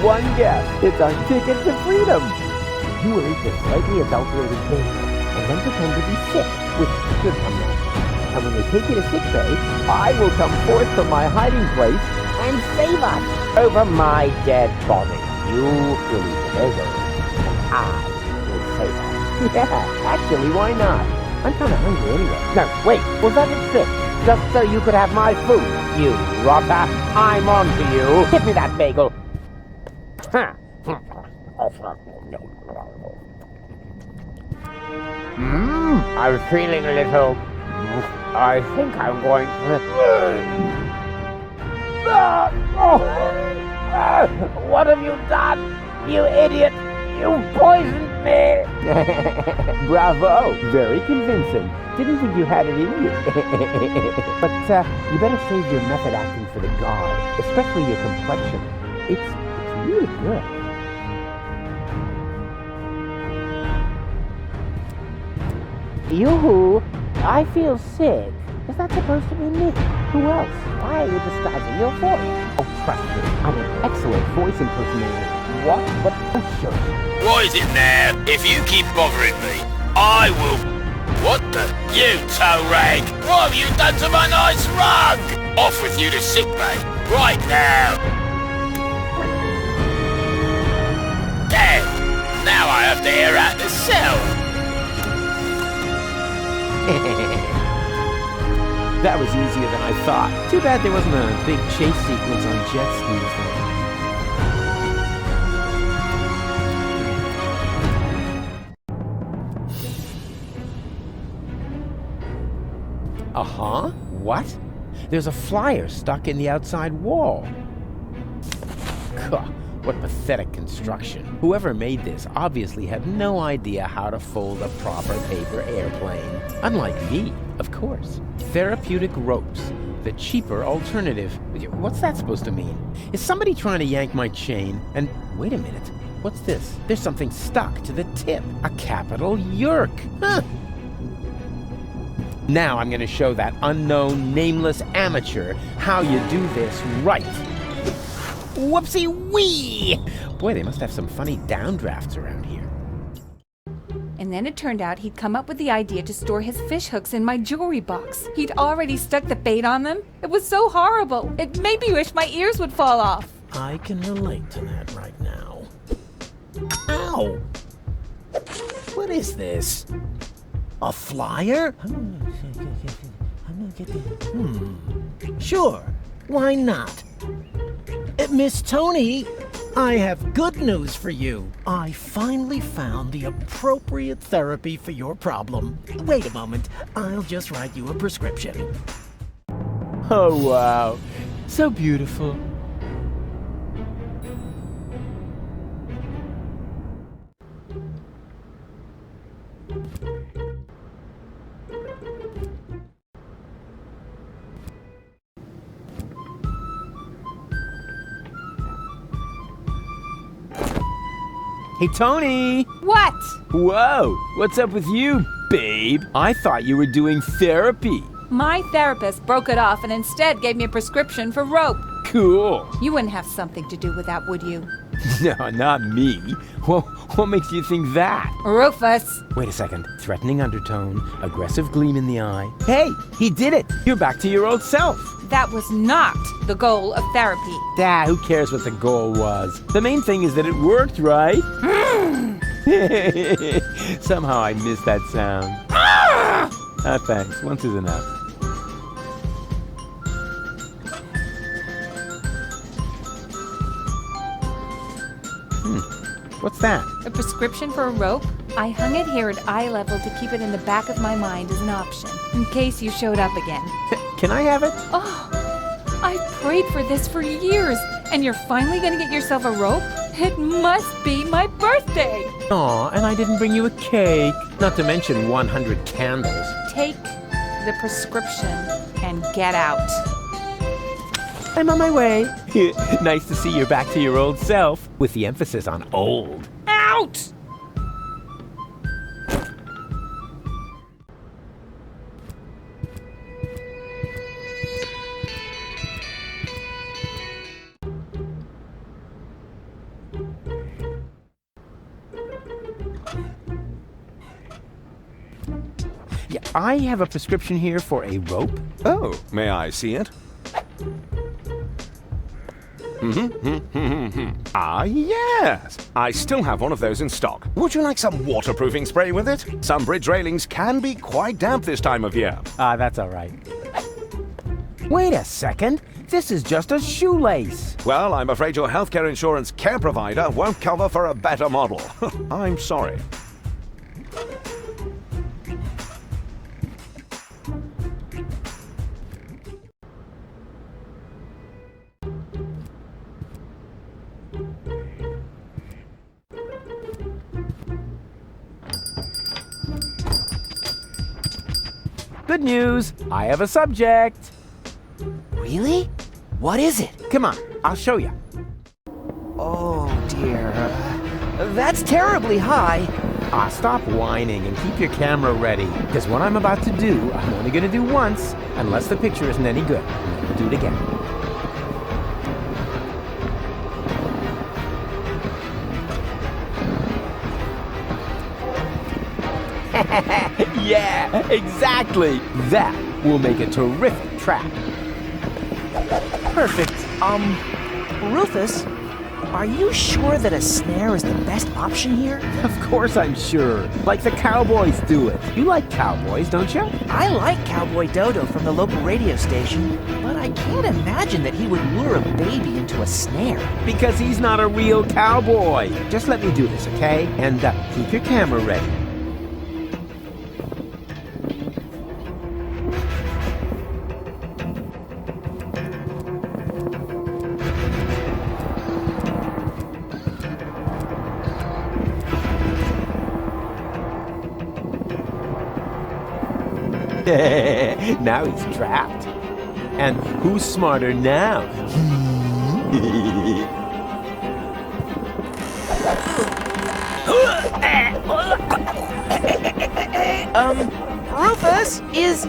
One guess. It's our ticket to freedom. You will eat this slightly adulterated bagel and then pretend to be sick, which should come naturally. And when they take you to sick bay, I will come forth from my hiding place and save us over my dead body. You will eat the bagel, and I will save us. Yeah, actually, why not? I'm kind of hungry anyway. No, wait, was that a trick? Just so you could have my food, you rotter. I'm on to you. Give me that bagel. I'm feeling a little... I think I'm going to... What have you done, you idiot? You poisoned me! Bravo! Very convincing. Didn't think you had it in you. But you better save your method acting for the guard, especially your complexion. It's really good. Yoo-hoo! I feel sick. Is that supposed to be me? Who else? Why are you disguising your voice? Oh, trust me, I'm an excellent voice impersonator. What? But oh, shush. What is it now? If you keep bothering me, I will... What the? You toe rag! What have you done to my nice rug? Off with you to sick bay, right now! Damn! Now I have to air out the cell! That was easier than I thought. Too bad there wasn't a big chase sequence on jet skis though. Uh-huh. What? There's a flyer stuck in the outside wall. Well, What pathetic construction. Whoever made this obviously had no idea how to fold a proper paper airplane. Unlike me, of course. Therapeutic ropes. The cheaper alternative. What's that supposed to mean? Is somebody trying to yank my chain? And wait a minute. What's this? There's something stuck to the tip. A capital yerk. Huh. Now I'm going to show that unknown, nameless amateur how you do this right. Whoopsie-wee! Boy, they must have some funny downdrafts around here. And then it turned out he'd come up with the idea to store his fish hooks in my jewelry box. He'd already stuck the bait on them. It was so horrible. It made me wish my ears would fall off. I can relate to that right now. Ow! What is this? A flyer? Sure, why not? Miss Tony, I have good news for you. I finally found the appropriate therapy for your problem. Wait a moment, I'll just write you a prescription. Oh, wow. So beautiful. Hey, Tony! What? Whoa! What's up with you, babe? I thought you were doing therapy. My therapist broke it off and instead gave me a prescription for rope. Cool. You wouldn't have something to do with that, would you? No, not me. Well, what makes you think that? Rufus! Wait a second. Threatening undertone, aggressive gleam in the eye. Hey, he did it! You're back to your old self. That was not the goal of therapy. Who cares what the goal was? The main thing is that it worked, right? Somehow I missed that sound. Thanks. Once is enough. What's that? A prescription for a rope? I hung it here at eye level to keep it in the back of my mind as an option, in case you showed up again. Can I have it? Oh, I prayed for this for years, and you're finally gonna get yourself a rope? It must be my birthday! Aw, and I didn't bring you a cake. Not to mention 100 candles. Take the prescription and get out. I'm on my way. Nice to see you're back to your old self, with the emphasis on old. Out! Yeah, I have a prescription here for a rope. Oh, may I see it? Ah, yes! I still have one of those in stock. Would you like some waterproofing spray with it? Some bridge railings can be quite damp this time of year. That's all right. Wait a second. This is just a shoelace. Well, I'm afraid your healthcare insurance care provider won't cover for a better model. I'm sorry. Good news. I have a subject. Really? What is it? Come on, I'll show you. Oh, dear. That's terribly high. Stop whining and keep your camera ready, because what I'm about to do, I'm only going to do once, unless the picture isn't any good. And then we'll do it again. Yeah, exactly. That will make a terrific trap. Perfect. Rufus, are you sure that a snare is the best option here? Of course I'm sure. Like the cowboys do it. You like cowboys, don't you? I like Cowboy Dodo from the local radio station, but I can't imagine that he would lure a baby into a snare. Because he's not a real cowboy. Just let me do this, okay? And keep your camera ready. Now he's trapped. And who's smarter now? Rufus, is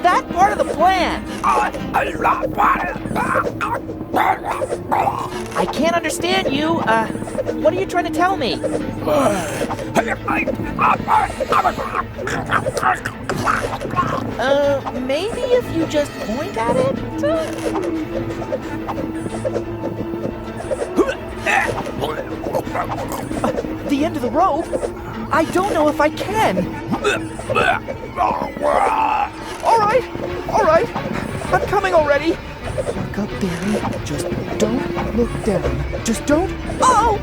that part of the plan? I can't understand you. What are you trying to tell me? Maybe if you just point at it? The end of the rope? I don't know if I can. All right. I'm coming already. Look up, Danny. Just don't look down. Just don't. Oh!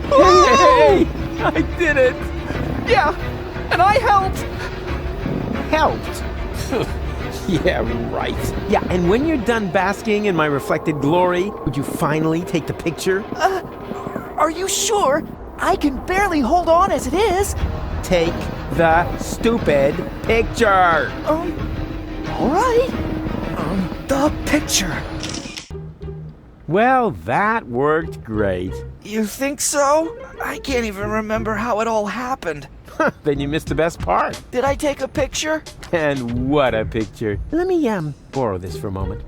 Hey! I did it! Yeah, and I helped. Helped? Yeah, right. Yeah, and when you're done basking in my reflected glory, would you finally take the picture? Are you sure? I can barely hold on as it is. Take the stupid picture. All right. The picture. Well, that worked great. You think so? I can't even remember how it all happened. Then you missed the best part. Did I take a picture? And what a picture. Let me, borrow this for a moment.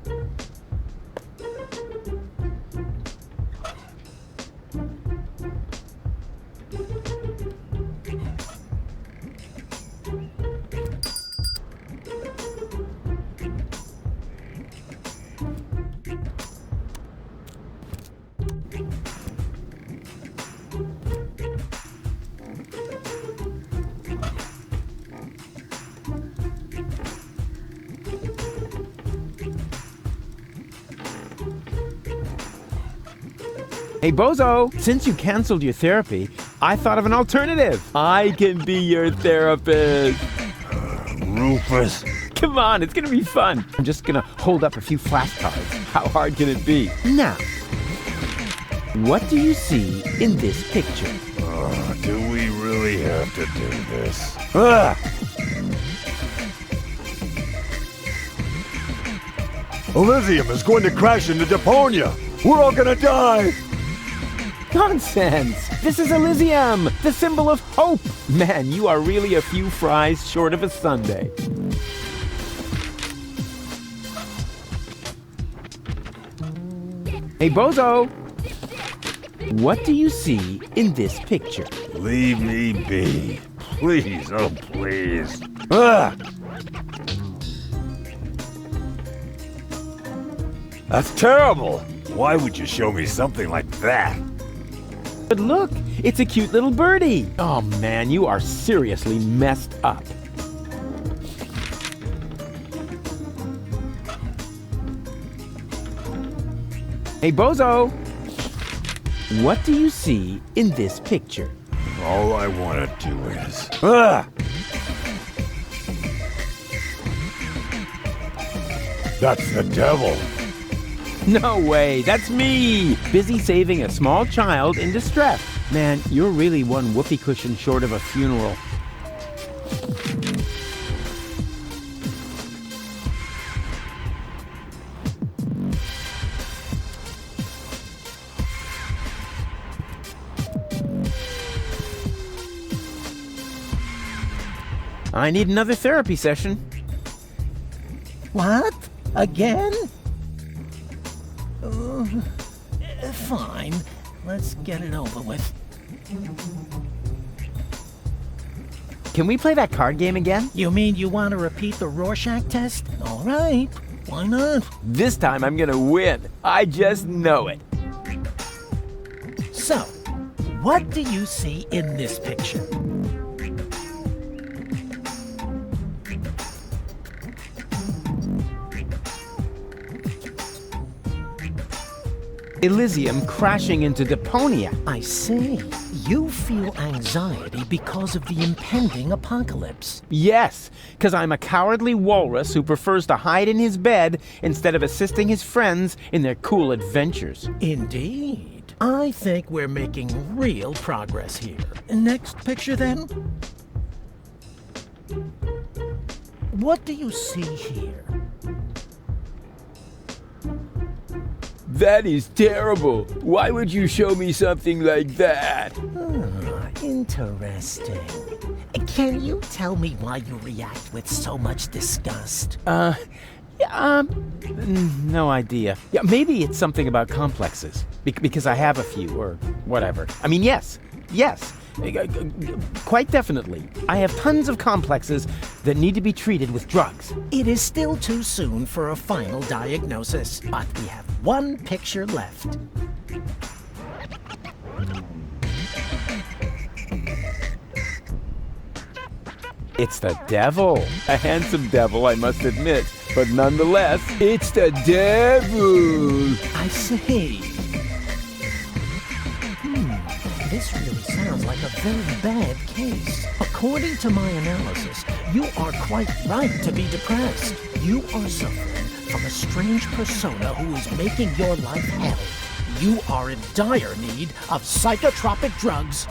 Hey, Bozo, since you canceled your therapy, I thought of an alternative. I can be your therapist. Rufus. Come on, it's gonna be fun. I'm just gonna hold up a few flashcards. How hard can it be? Now, what do you see in this picture? Do we really have to do this? Elysium is going to crash into Deponia. We're all gonna die. Nonsense! This is Elysium, the symbol of hope! Man, you are really a few fries short of a sundae. Hey, Bozo! What do you see in this picture? Leave me be. Please, oh please. That's terrible! Why would you show me something like that? But look, it's a cute little birdie. Oh man, you are seriously messed up. Hey, Bozo! What do you see in this picture? All I want to do is... That's the devil. No way, that's me! Busy saving a small child in distress. Man, you're really one whoopee cushion short of a funeral. I need another therapy session. What? Again? Fine. Let's get it over with. Can we play that card game again? You mean you want to repeat the Rorschach test? All right. Why not? This time I'm gonna win. I just know it. So, what do you see in this picture? Elysium crashing into Deponia. I see. You feel anxiety because of the impending apocalypse. Yes, because I'm a cowardly walrus who prefers to hide in his bed instead of assisting his friends in their cool adventures. Indeed. I think we're making real progress here. Next picture, then? What do you see here? That is terrible. Why would you show me something like that? Interesting. Can you tell me why you react with so much disgust? No idea. Yeah, maybe it's something about complexes. Because I have a few, or whatever. I mean, yes. Quite definitely. I have tons of complexes that need to be treated with drugs. It is still too soon for a final diagnosis, but we have one picture left. It's the devil. A handsome devil, I must admit. But nonetheless, it's the devil. I see. This really sounds like a very bad case. According to my analysis, you are quite right to be depressed. You are suffering from a strange persona who is making your life hell. You are in dire need of psychotropic drugs.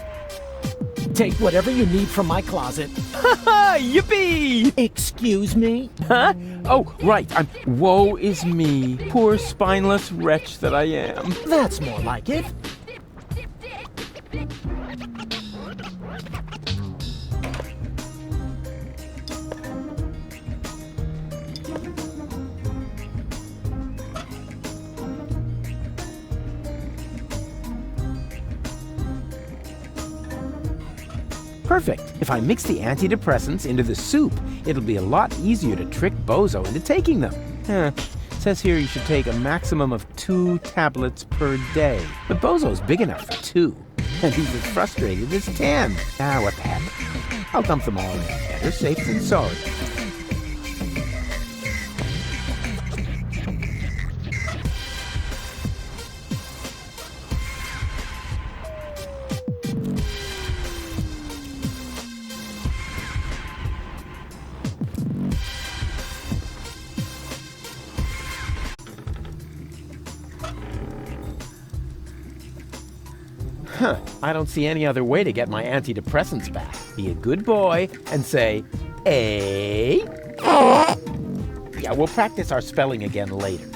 Take whatever you need from my closet. Yippee! Excuse me? Huh? Oh, right. Woe is me. Poor spineless wretch that I am. That's more like it. Perfect. If I mix the antidepressants into the soup, it'll be a lot easier to trick Bozo into taking them. Says here you should take a maximum of 2 tablets per day. But Bozo's big enough for 2. And he's as frustrated as 10. What the heck. I'll dump them all in. Better safe than sorry. I don't see any other way to get my antidepressants back. Be a good boy and say, A. Yeah, we'll practice our spelling again later.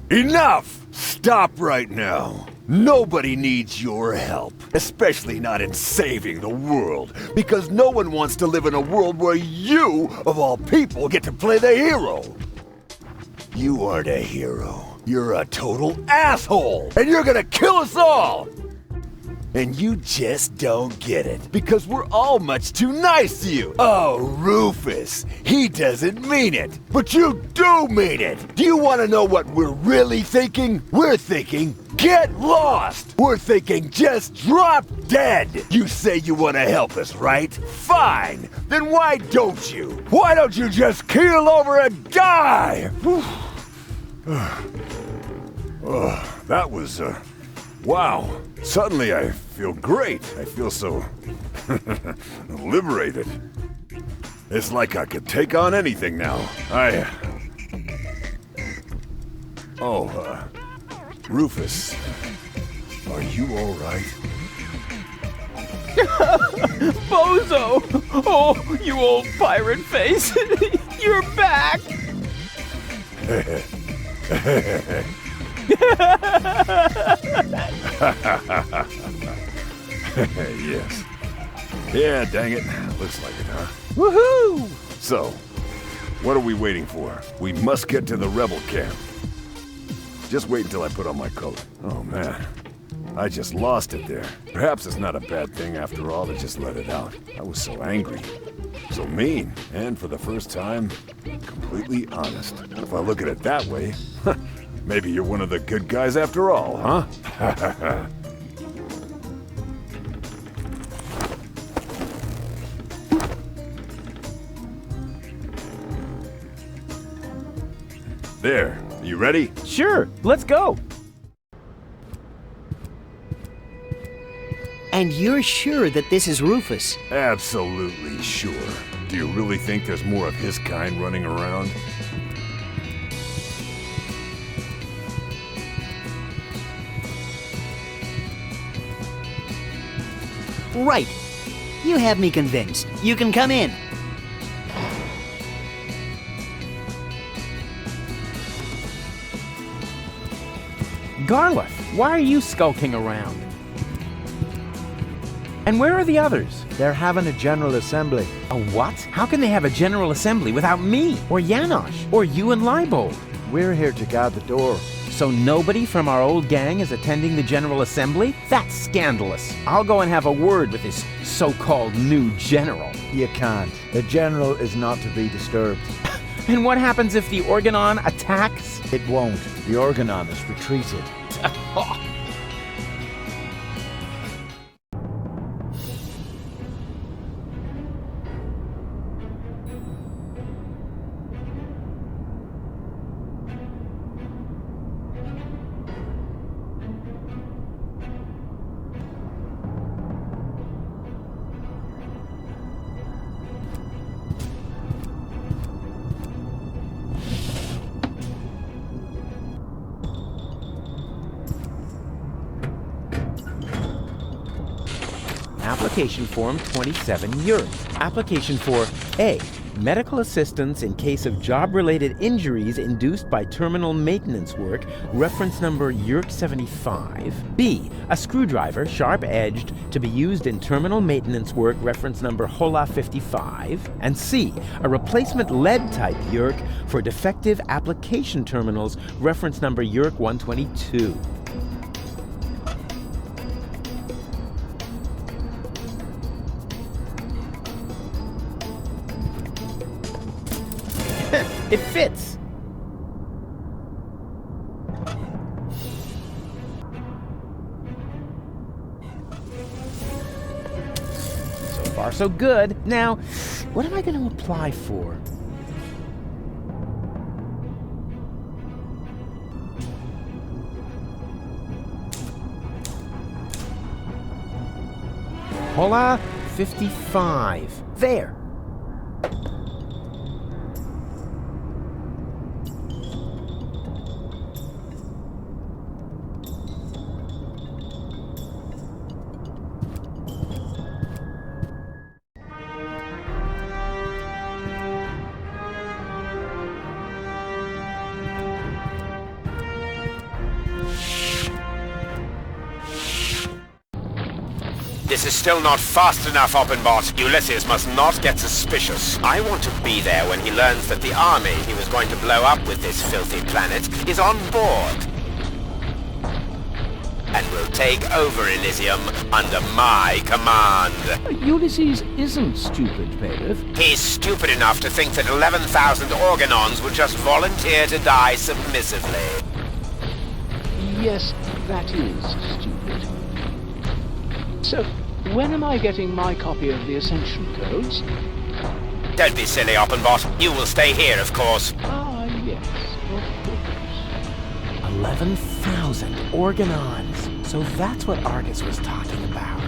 Enough! Stop right now. Nobody needs your help, especially not in saving the world, because no one wants to live in a world where you, of all people, get to play the hero. You aren't a hero. You're a total asshole, and you're gonna kill us all! And you just don't get it, because we're all much too nice to you. Oh, Rufus, he doesn't mean it, but you do mean it. Do you want to know what we're really thinking? We're thinking, get lost. We're thinking, just drop dead. You say you want to help us, right? Fine. Then why don't you? Why don't you just keel over and die? That was, wow. Suddenly I feel great. I feel so liberated. It's like I could take on anything now. Rufus, are you all right? Bozo! Oh, you old pirate face! You're back! Yes. Yeah, dang it. Looks like it, huh? Woohoo! So, what are we waiting for? We must get to the rebel camp. Just wait until I put on my coat. Oh, man. I just lost it there. Perhaps it's not a bad thing after all to just let it out. I was so angry. So mean. And for the first time, completely honest. If I look at it that way, maybe you're one of the good guys after all, huh? There. You ready? Sure. Let's go. And you're sure that this is Rufus? Absolutely sure. Do you really think there's more of his kind running around? Right. You have me convinced. You can come in. Garlic, why are you skulking around? And where are the others? They're having a general assembly. A what? How can they have a general assembly without me, or Janosch, or you and Leibold? We're here to guard the door. So nobody from our old gang is attending the general assembly? That's scandalous. I'll go and have a word with this so-called new general. You can't. The general is not to be disturbed. And what happens if the Organon attacks? It won't. The Organon is retreated. Application Form 27 Europe. Application for A. Medical assistance in case of job-related injuries induced by terminal maintenance work, reference number YURK 75. B. A screwdriver, sharp-edged, to be used in terminal maintenance work, reference number HOLA 55. And C. A replacement lead-type YURK for defective application terminals, reference number YURK 122. It fits! So far, so good. Now, what am I going to apply for? HOLA 55. There. This is still not fast enough, Oppenbot. Ulysses must not get suspicious. I want to be there when he learns that the army he was going to blow up with this filthy planet is on board. And will take over Elysium under my command. Ulysses isn't stupid, Bailiff. He's stupid enough to think that 11,000 Organons will just volunteer to die submissively. Yes, that is stupid. So, when am I getting my copy of the Ascension codes? Don't be silly, Oppenbot. You will stay here, of course. Ah, yes, of course. 11,000 Organons. So that's what Argus was talking about.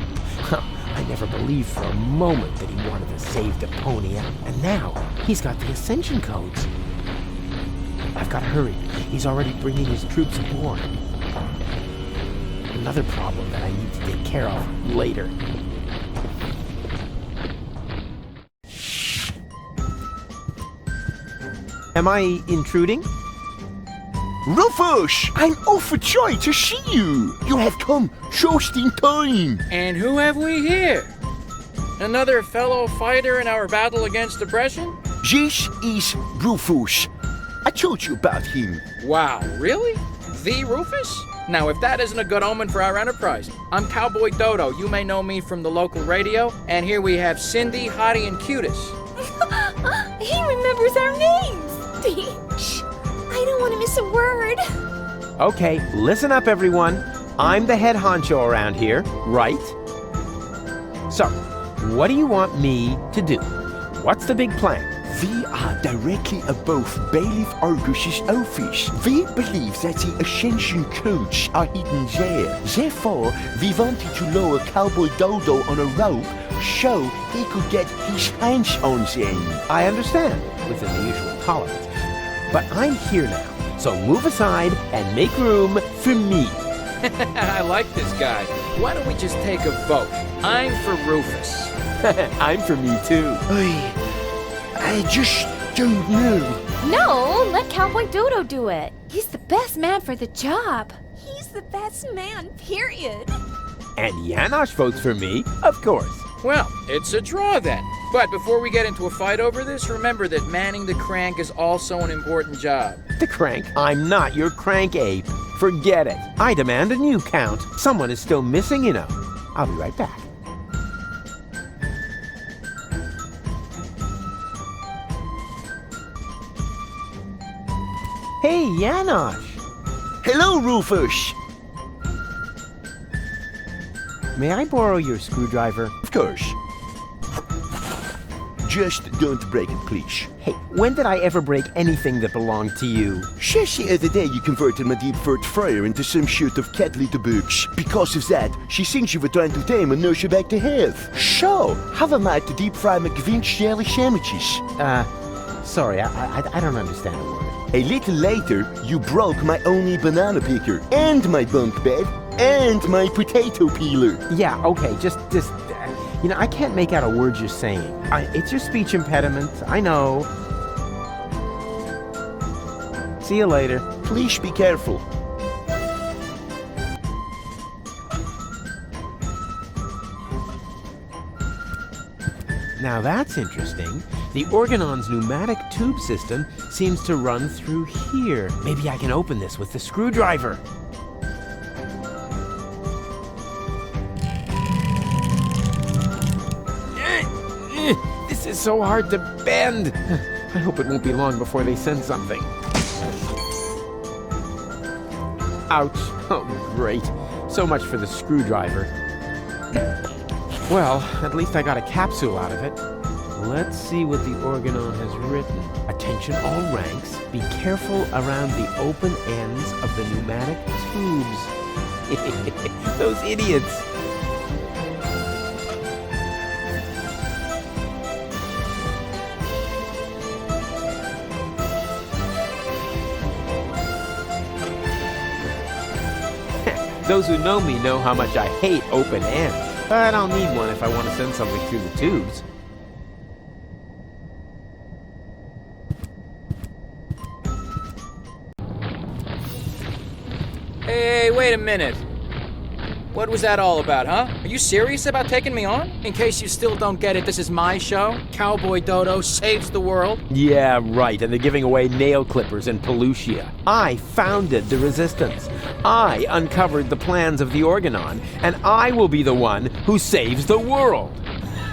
I never believed for a moment that he wanted to save Deponia, and now he's got the Ascension codes. I've got to hurry. He's already bringing his troops aboard. Another problem that I need to take care of later. Am I intruding? Rufus! I'm overjoyed to see you! You have come just in time! And who have we here? Another fellow fighter in our battle against oppression? This is Rufus. I told you about him. Wow, really? The Rufus? Now, if that isn't a good omen for our enterprise. I'm Cowboy Dodo. You may know me from the local radio. And here we have Cindy, Hottie, and Cletus. He remembers our names! Shh! I don't want to miss a word. Okay, listen up, everyone. I'm the head honcho around here, right? So, what do you want me to do? What's the big plan? We are directly above Bailiff Argus's office. We believe that the Ascension codes are hidden there. Therefore, we wanted to lower Cowboy Dodo on a rope so he could get his hands on them. I understand, within the usual tolerance. But I'm here now, so move aside and make room for me. I like this guy. Why don't we just take a vote? I'm for Rufus. I'm for me too. I just don't know. No, let Cowboy Dodo do it. He's the best man for the job. He's the best man, period. And Janosch votes for me, of course. Well, it's a draw then. But before we get into a fight over this, remember that manning the crank is also an important job. The crank? I'm not your crank ape. Forget it. I demand a new count. Someone is still missing, you know. I'll be right back. Hey, Janosch. Hello, Rufus. May I borrow your screwdriver? Of course. Just don't break it, please. Hey, when did I ever break anything that belonged to you? Just the other day you converted my deep throat fryer into some sort of cat litter box. Because of that, she thinks you were trying to tame and nurse her back to health. So, have a night to deep fry McVinch jelly sandwiches. Sorry, I don't understand a word. A little later, you broke my only banana picker, and my bunk bed, and my potato peeler. Yeah, okay, just you know, I can't make out a word you're saying. It's your speech impediment, I know. See you later. Please be careful. Now that's interesting. The Organon's pneumatic tube system seems to run through here. Maybe I can open this with the screwdriver. This is so hard to bend. I hope it won't be long before they send something. Ouch. Oh, great. So much for the screwdriver. Well, at least I got a capsule out of it. Let's see what the Organon has written. Attention all ranks. Be careful around the open ends of the pneumatic tubes. Those idiots. Those who know me know how much I hate open ends. But I don't need one if I want to send something through the tubes. Hey, wait a minute. What was that all about, huh? Are you serious about taking me on? In case you still don't get it, this is my show. Cowboy Dodo saves the world. Yeah, right, and they're giving away nail clippers and Pelusia. I founded the Resistance. I uncovered the plans of the Organon, and I will be the one who saves the world.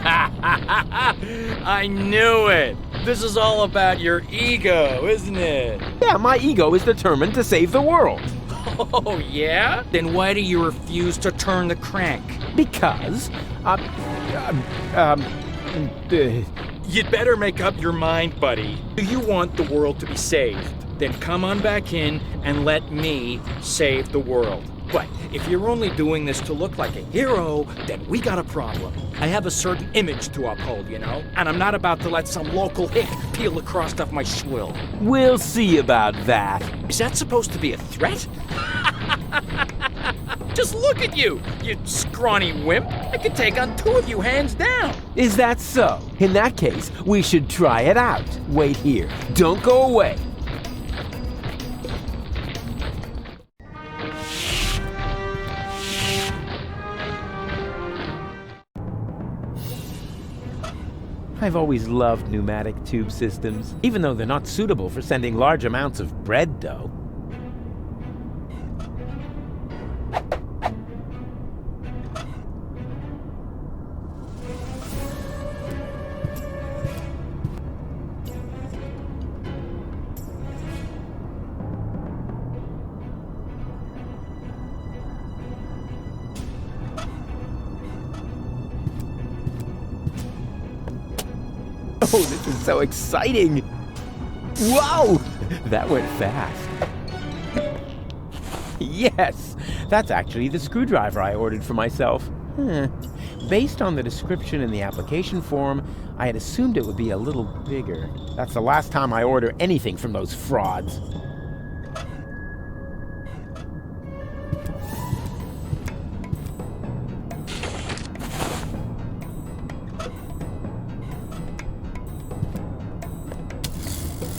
I knew it. This is all about your ego, isn't it? Yeah, my ego is determined to save the world. Oh, yeah? Then why do you refuse to turn the crank? Because, You'd better make up your mind, buddy. Do you want the world to be saved? Then come on back in and let me save the world. But if you're only doing this to look like a hero, then we got a problem. I have a certain image to uphold, you know? And I'm not about to let some local hick peel the crust off my swill. We'll see about that. Is that supposed to be a threat? Just look at you, you scrawny wimp. I could take on two of you hands down. Is that so? In that case, we should try it out. Wait here. Don't go away. I've always loved pneumatic tube systems, even though they're not suitable for sending large amounts of bread dough. Oh, this is so exciting! Wow! That went fast. Yes! That's actually the screwdriver I ordered for myself. based on the description in the application form, I had assumed it would be a little bigger. That's the last time I order anything from those frauds.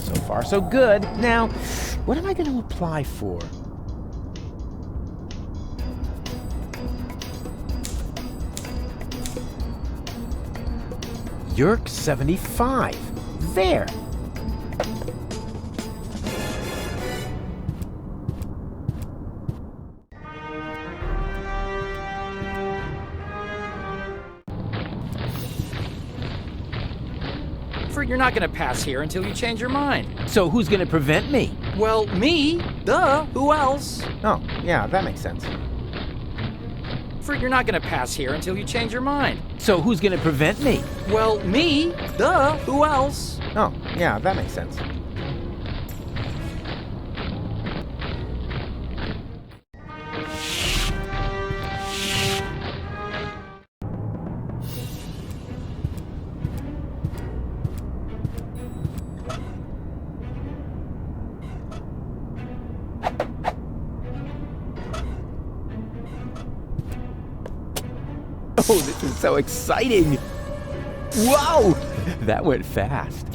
So far, so good. Now, what am I going to apply for? Yerk 75. There. You're not gonna pass here until you change your mind. So who's gonna prevent me? Well, me. Duh. Who else? Oh, yeah, that makes sense. You're not gonna pass here until you change your mind. So who's gonna prevent me? Well, me. Duh. Who else? Oh, yeah, that makes sense. Oh, this is so exciting! Whoa! That went fast.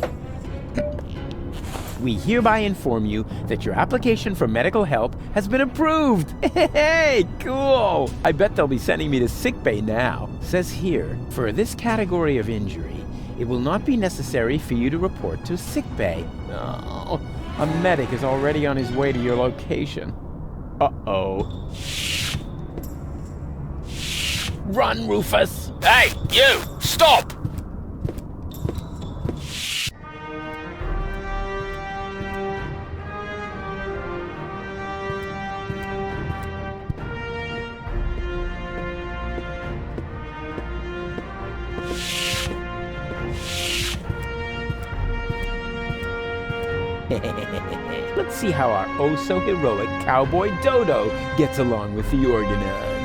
We hereby inform you that your application for medical help has been approved. Hey, cool! I bet they'll be sending me to sickbay now. Says here, for this category of injury, it will not be necessary for you to report to sickbay. Oh, a medic is already on his way to your location. Uh-oh. Run, Rufus! Hey, you! Stop! Let's see how our oh-so-heroic cowboy Dodo gets along with the organon.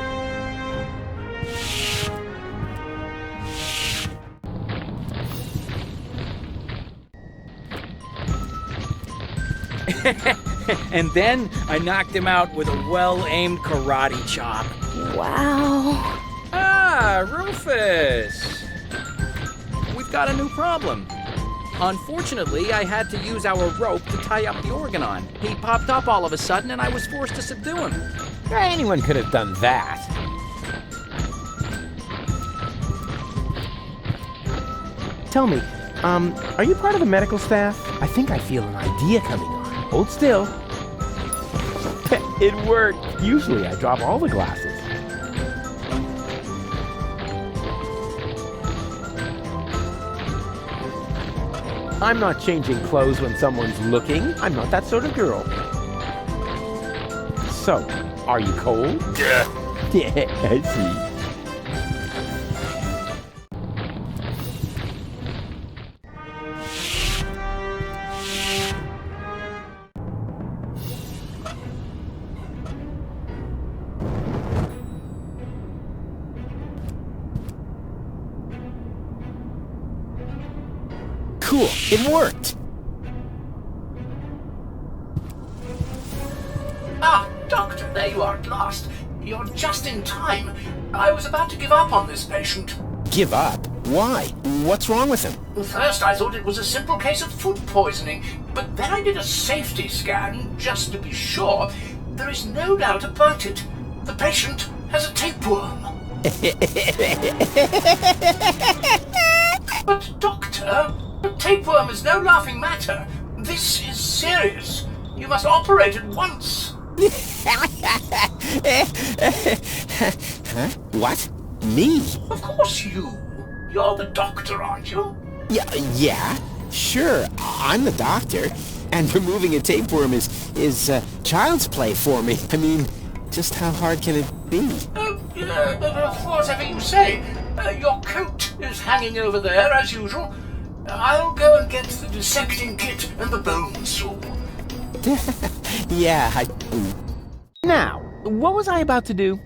And then I knocked him out with a well-aimed karate chop. Wow. Ah, Rufus! We've got a new problem. Unfortunately, I had to use our rope to tie up the organon. He popped up all of a sudden and I was forced to subdue him. Anyone could have done that. Tell me, are you part of the medical staff? I think I feel an idea coming on. Hold still. It worked. Usually I drop all the glasses. I'm not changing clothes when someone's looking. I'm not that sort of girl. So, are you cold? Yeah. Yeah, I see. Cool, it worked! Ah, Doctor, there you are at last. You're just in time. I was about to give up on this patient. Give up? Why? What's wrong with him? First, I thought it was a simple case of food poisoning, but then I did a safety scan just to be sure. There is no doubt about it. The patient has a tapeworm. But, Doctor, a tapeworm is no laughing matter. This is serious. You must operate at once. Huh? What? Me? Of course you. You're the doctor, aren't you? Yeah, sure. I'm the doctor. And removing a tapeworm is child's play for me. I mean, just how hard can it be? Whatever you say. Your coat is hanging over there, as usual. I'll go and get the dissecting kit and the bone saw. Yeah, Now, what was I about to do?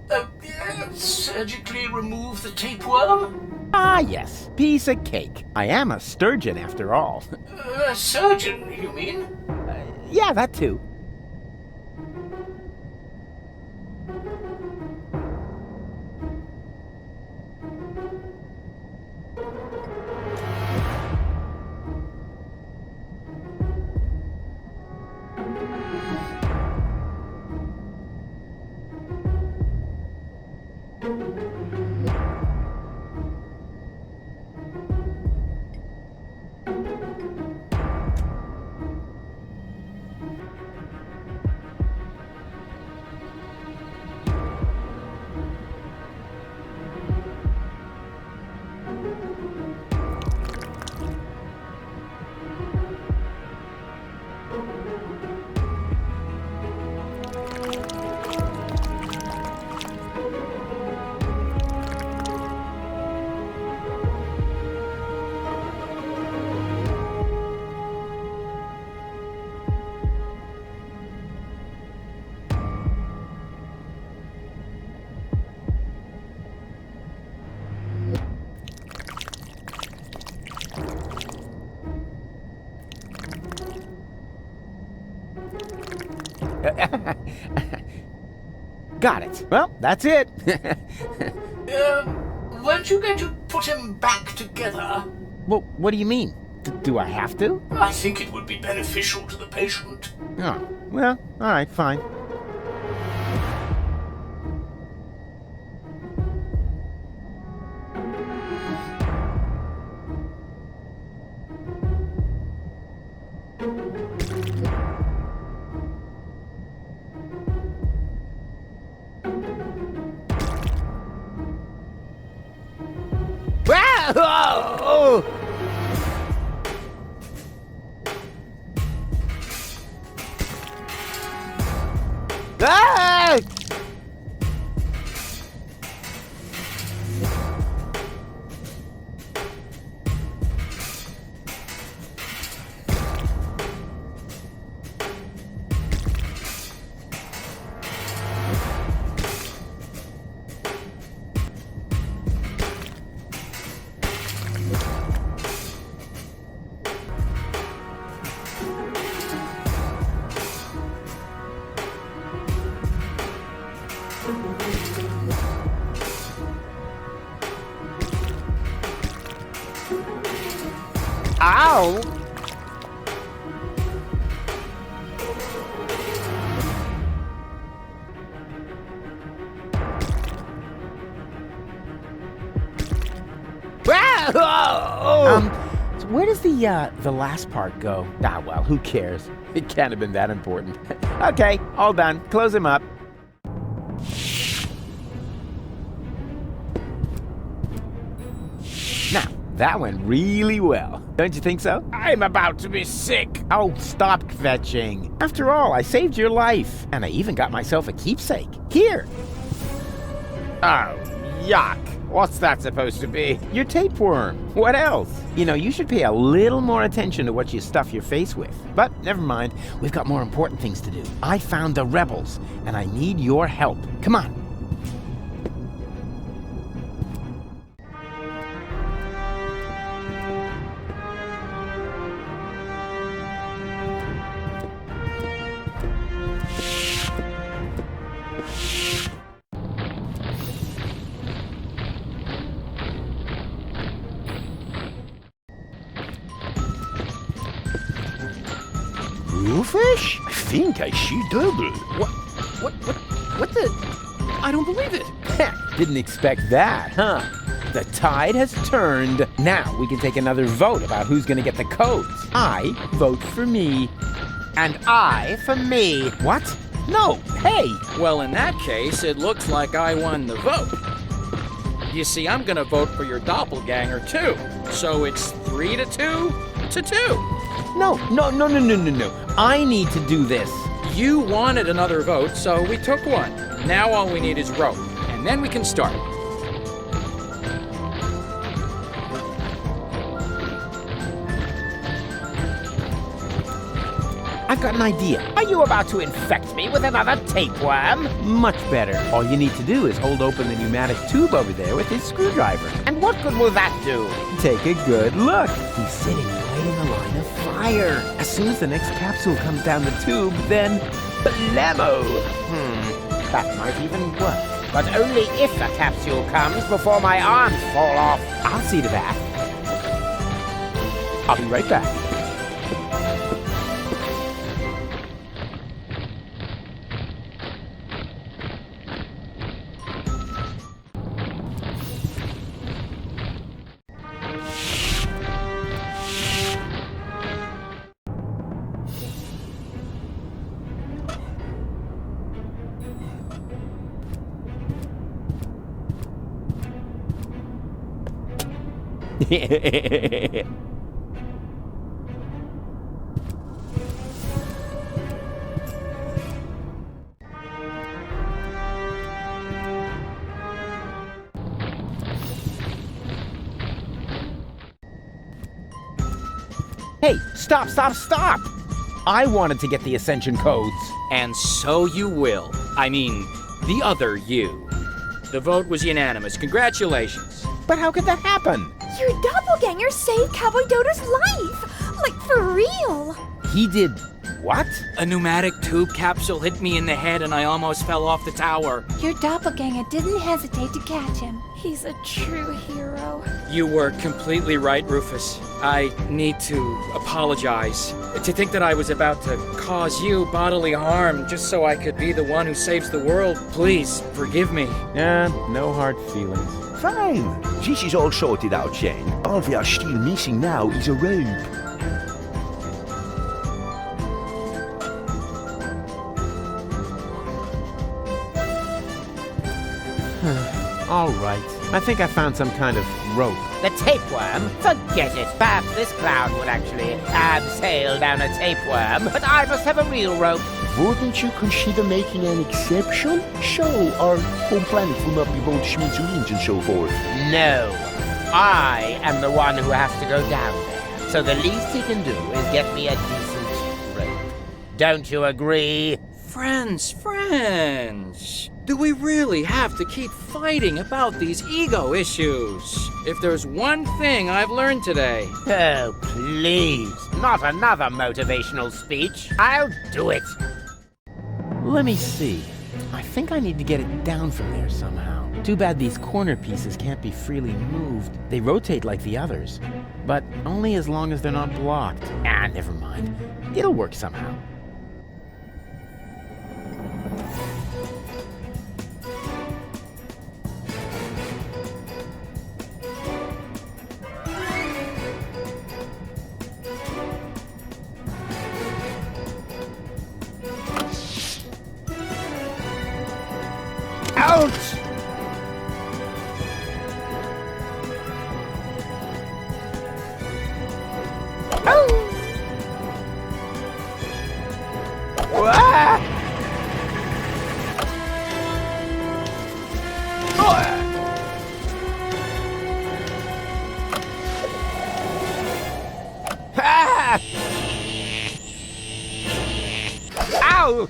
Surgically remove the tapeworm? Ah, yes. Piece of cake. I am a sturgeon, after all. A surgeon, you mean? Yeah, that too. Got it. Well, that's it. Weren't you going to put him back together? Well, what do you mean? Do I have to? I think it would be beneficial to the patient. Oh, well, all right, fine. Oh! Ah! Ow! So where does the last part go? Ah, well, who cares? It can't have been that important. Okay, all done. Close him up. Now, that went really well. Don't you think so? I'm about to be sick. Oh, stop kvetching. After all, I saved your life. And I even got myself a keepsake. Here. Oh, yuck. What's that supposed to be? Your tapeworm. What else? You know, you should pay a little more attention to what you stuff your face with. But never mind. We've got more important things to do. I found the rebels, and I need your help. Come on. Bluefish? I think I see double. What the? I don't believe it. Didn't expect that, huh? The tide has turned. Now we can take another vote about who's gonna get the codes. I vote for me. And I for me. What? No, hey! Well, in that case, it looks like I won the vote. You see, I'm gonna vote for your doppelganger, too. So it's 3-2 to 2. No. I need to do this. You wanted another vote, so we took one. Now all we need is rope, and then we can start. I've got an idea. Are you about to infect me with another tapeworm? Much better. All you need to do is hold open the pneumatic tube over there with his screwdriver. And what good will that do? Take a good look. He's sitting right in the line of fire. As soon as the next capsule comes down the tube, then blammo! That might even work. But only if a capsule comes before my arms fall off. I'll see to that. I'll be right back. Hey, stop! I wanted to get the Ascension codes. And so you will. I mean, the other you. The vote was unanimous. Congratulations. But how could that happen? Your doppelganger saved Cowboy Dodo's life! Like, for real! He did what? A pneumatic tube capsule hit me in the head and I almost fell off the tower. Your doppelganger didn't hesitate to catch him. He's a true hero. You were completely right, Rufus. I need to apologize. To think that I was about to cause you bodily harm just so I could be the one who saves the world, please forgive me. No hard feelings. Fine. This is all sorted out, Shane. All we are still missing now is a rope. All right. I think I found some kind of rope. The tapeworm? Forget it. Perhaps this clown would actually abseil down a tapeworm, but I must have a real rope. Wouldn't you consider making an exception? So our home planet will not be blown to smithereens and so forth. No. I am the one who has to go down there. So the least he can do is get me a decent rope. Don't you agree? Friends. Do we really have to keep fighting about these ego issues? If there's one thing I've learned today... Oh, please. Not another motivational speech. I'll do it. Let me see. I think I need to get it down from there somehow. Too bad these corner pieces can't be freely moved. They rotate like the others, but only as long as they're not blocked. Never mind. It'll work somehow. Ouch! Oh! Ah! Ah! Ow!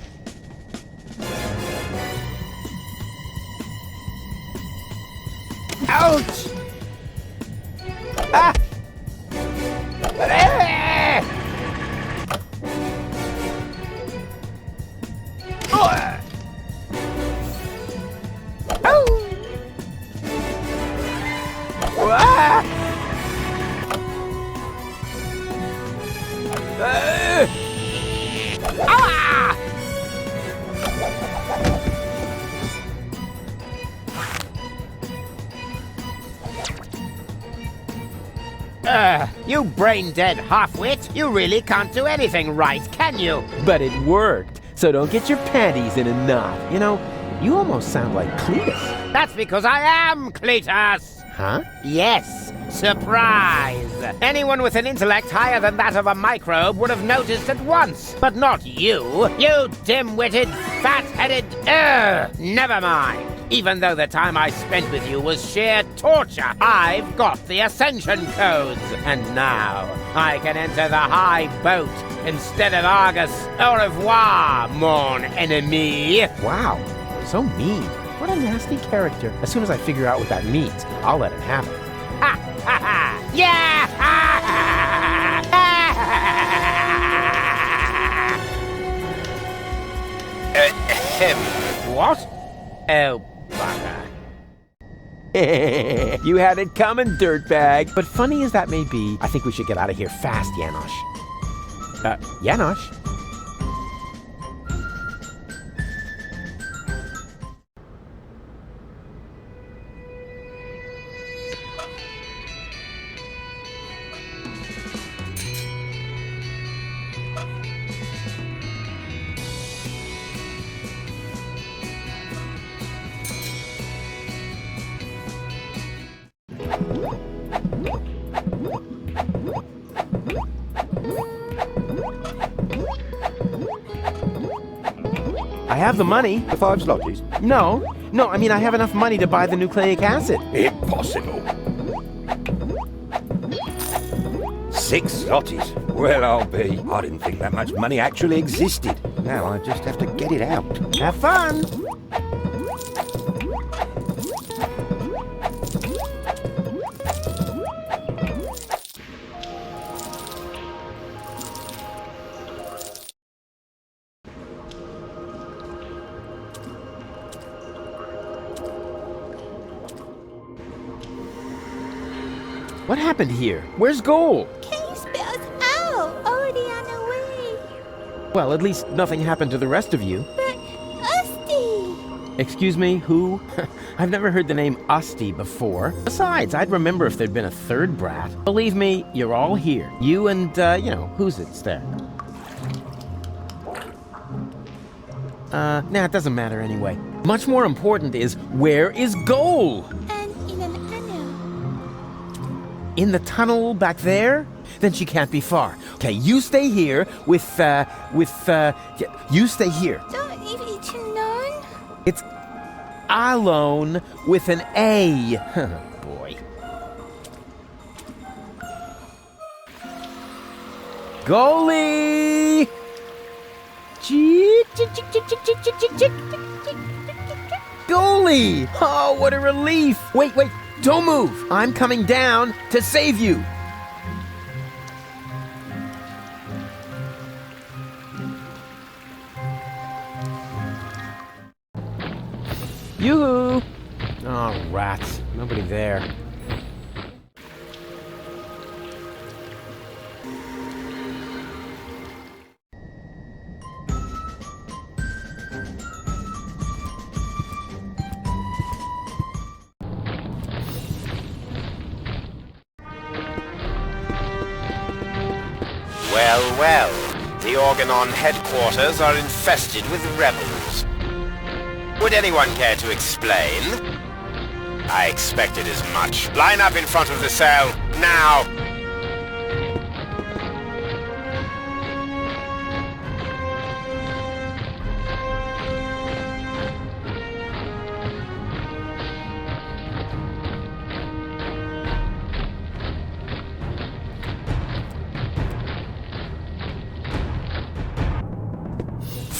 Ouch! Ah! You brain-dead half-wit! You really can't do anything right, can you? But it worked, so don't get your panties in a knot. You know, you almost sound like Cletus. That's because I am Cletus! Huh? Yes, surprise! Anyone with an intellect higher than that of a microbe would have noticed at once, but not you! You dim-witted, fat-headed... Never mind! Even though the time I spent with you was sheer torture. I've got the ascension codes, and now I can enter the high boat instead of Argus. Au revoir, mon ennemi. Wow, so mean. What a nasty character. As soon as I figure out what that means, I'll let him have it. Ha ha ha! Yeah! Ha ha! What? Oh, bugger. You had it coming, dirtbag. But funny as that may be, I think we should get out of here fast, Janosch. Janosch? I have the money. The 5 zlotys? No, I mean I have enough money to buy the nucleic acid. Impossible. 6 zlotys? Well, I'll be. I didn't think that much money actually existed. Now I just have to get it out. Have fun! What happened here? Where's Goal? Case bells out, already on the way. Well, at least nothing happened to the rest of you. But Usty! Excuse me, who? I've never heard the name Usty before. Besides, I'd remember if there'd been a third brat. Believe me, you're all here. You and, who's it's there? Nah, it doesn't matter anyway. Much more important is, where is Goal? In the tunnel back there? Then she can't be far. Okay, you stay here you stay here. Don't even know. It's alone with an A. Boy. Goalie! Goalie! Oh, what a relief! Wait. Don't move! I'm coming down to save you! Yoo-hoo! Oh, rats. Nobody there. Well, the Organon headquarters are infested with rebels. Would anyone care to explain? I expected as much. Line up in front of the cell, now!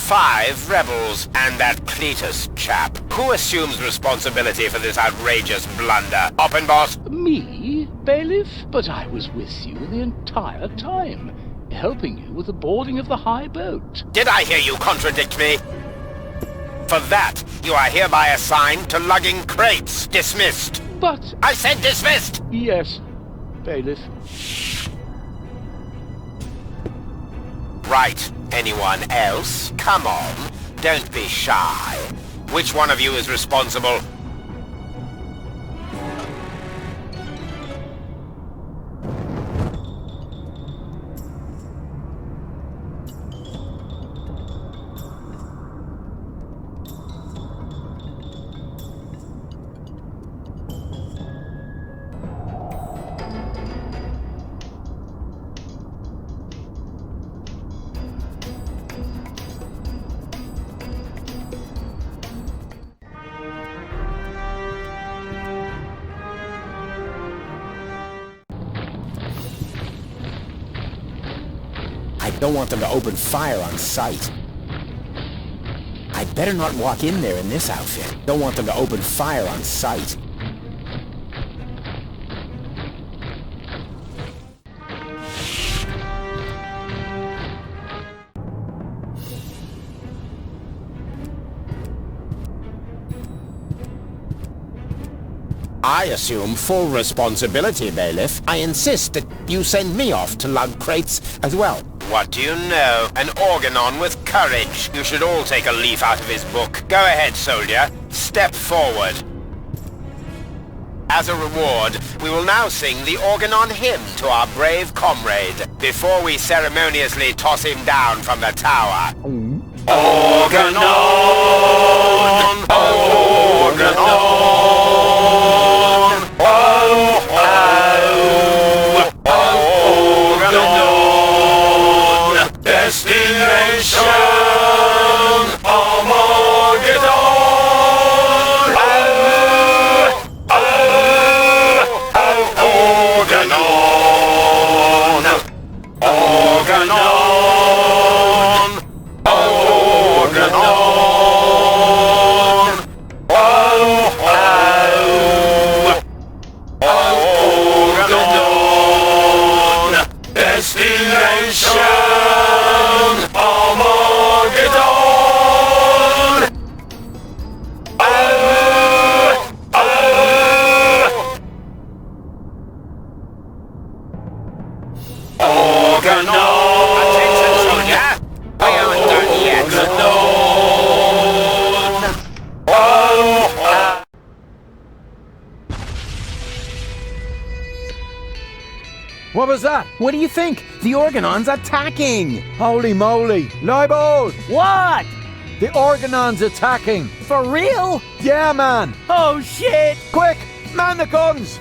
5 rebels and that Cletus chap. Who assumes responsibility for this outrageous blunder? Oppenboss? Me, bailiff? But I was with you the entire time, helping you with the boarding of the high boat. Did I hear you contradict me? For that, you are hereby assigned to lugging crates. Dismissed. But... I said dismissed! Yes, bailiff. Right. Anyone else? Come on. Don't be shy. Which one of you is responsible? I don't want them to open fire on sight. I'd better not walk in there in this outfit. Don't want them to open fire on sight. I assume full responsibility, Bailiff. I insist that you send me off to lug crates as well. What do you know? An organon with courage. You should all take a leaf out of his book. Go ahead, soldier. Step forward. As a reward, we will now sing the organon hymn to our brave comrade, before we ceremoniously toss him down from the tower. Organon! Organon! Destination Armageddon! Organon! Organon! Organon! Organon! Destination What was that? What do you think? The Organon's attacking! Holy moly! Leibold! What? The Organon's attacking! For real? Yeah, man! Oh, shit! Quick! Man the guns!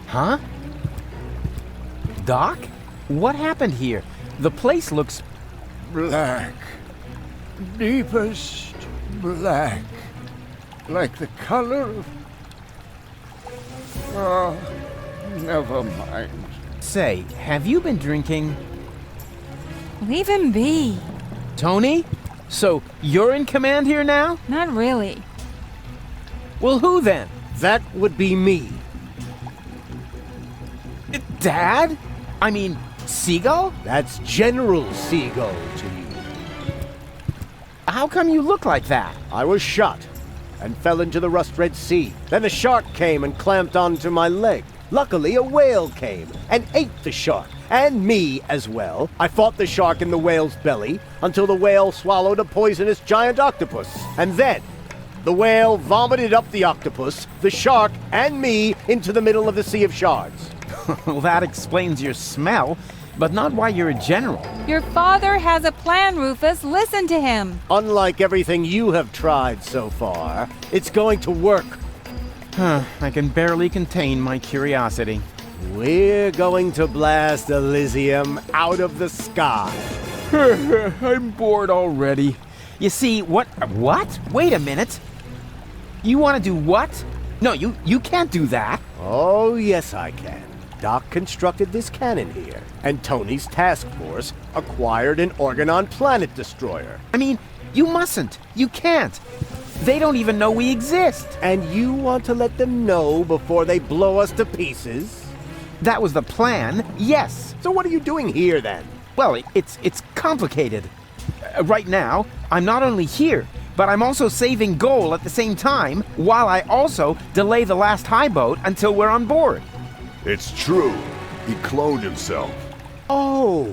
Huh? Doc? What happened here? The place looks... Black. Deepest black. Like the color of... Oh, never mind. Say, have you been drinking... Leave him be. Tony? So, you're in command here now? Not really. Well, who then? That would be me. Dad? I mean, Seagull? That's General Seagull to you. How come you look like that? I was shot and fell into the rust-red sea. Then a shark came and clamped onto my leg. Luckily, a whale came and ate the shark, and me as well. I fought the shark in the whale's belly until the whale swallowed a poisonous giant octopus. And then, the whale vomited up the octopus, the shark, and me into the middle of the Sea of Shards. Well, that explains your smell, but not why you're a general. Your father has a plan, Rufus. Listen to him. Unlike everything you have tried so far, it's going to work. I can barely contain my curiosity. We're going to blast Elysium out of the sky. I'm bored already. You see, what? Wait a minute. You want to do what? No, you can't do that. Oh, yes, I can. Doc constructed this cannon here, and Tony's task force acquired an Organon planet destroyer. I mean, you mustn't. You can't. They don't even know we exist. And you want to let them know before they blow us to pieces? That was the plan, yes. So what are you doing here, then? Well, it's complicated. Right now, I'm not only here, but I'm also saving Goal at the same time, while I also delay the last high boat until we're on board. It's true. He cloned himself. Oh,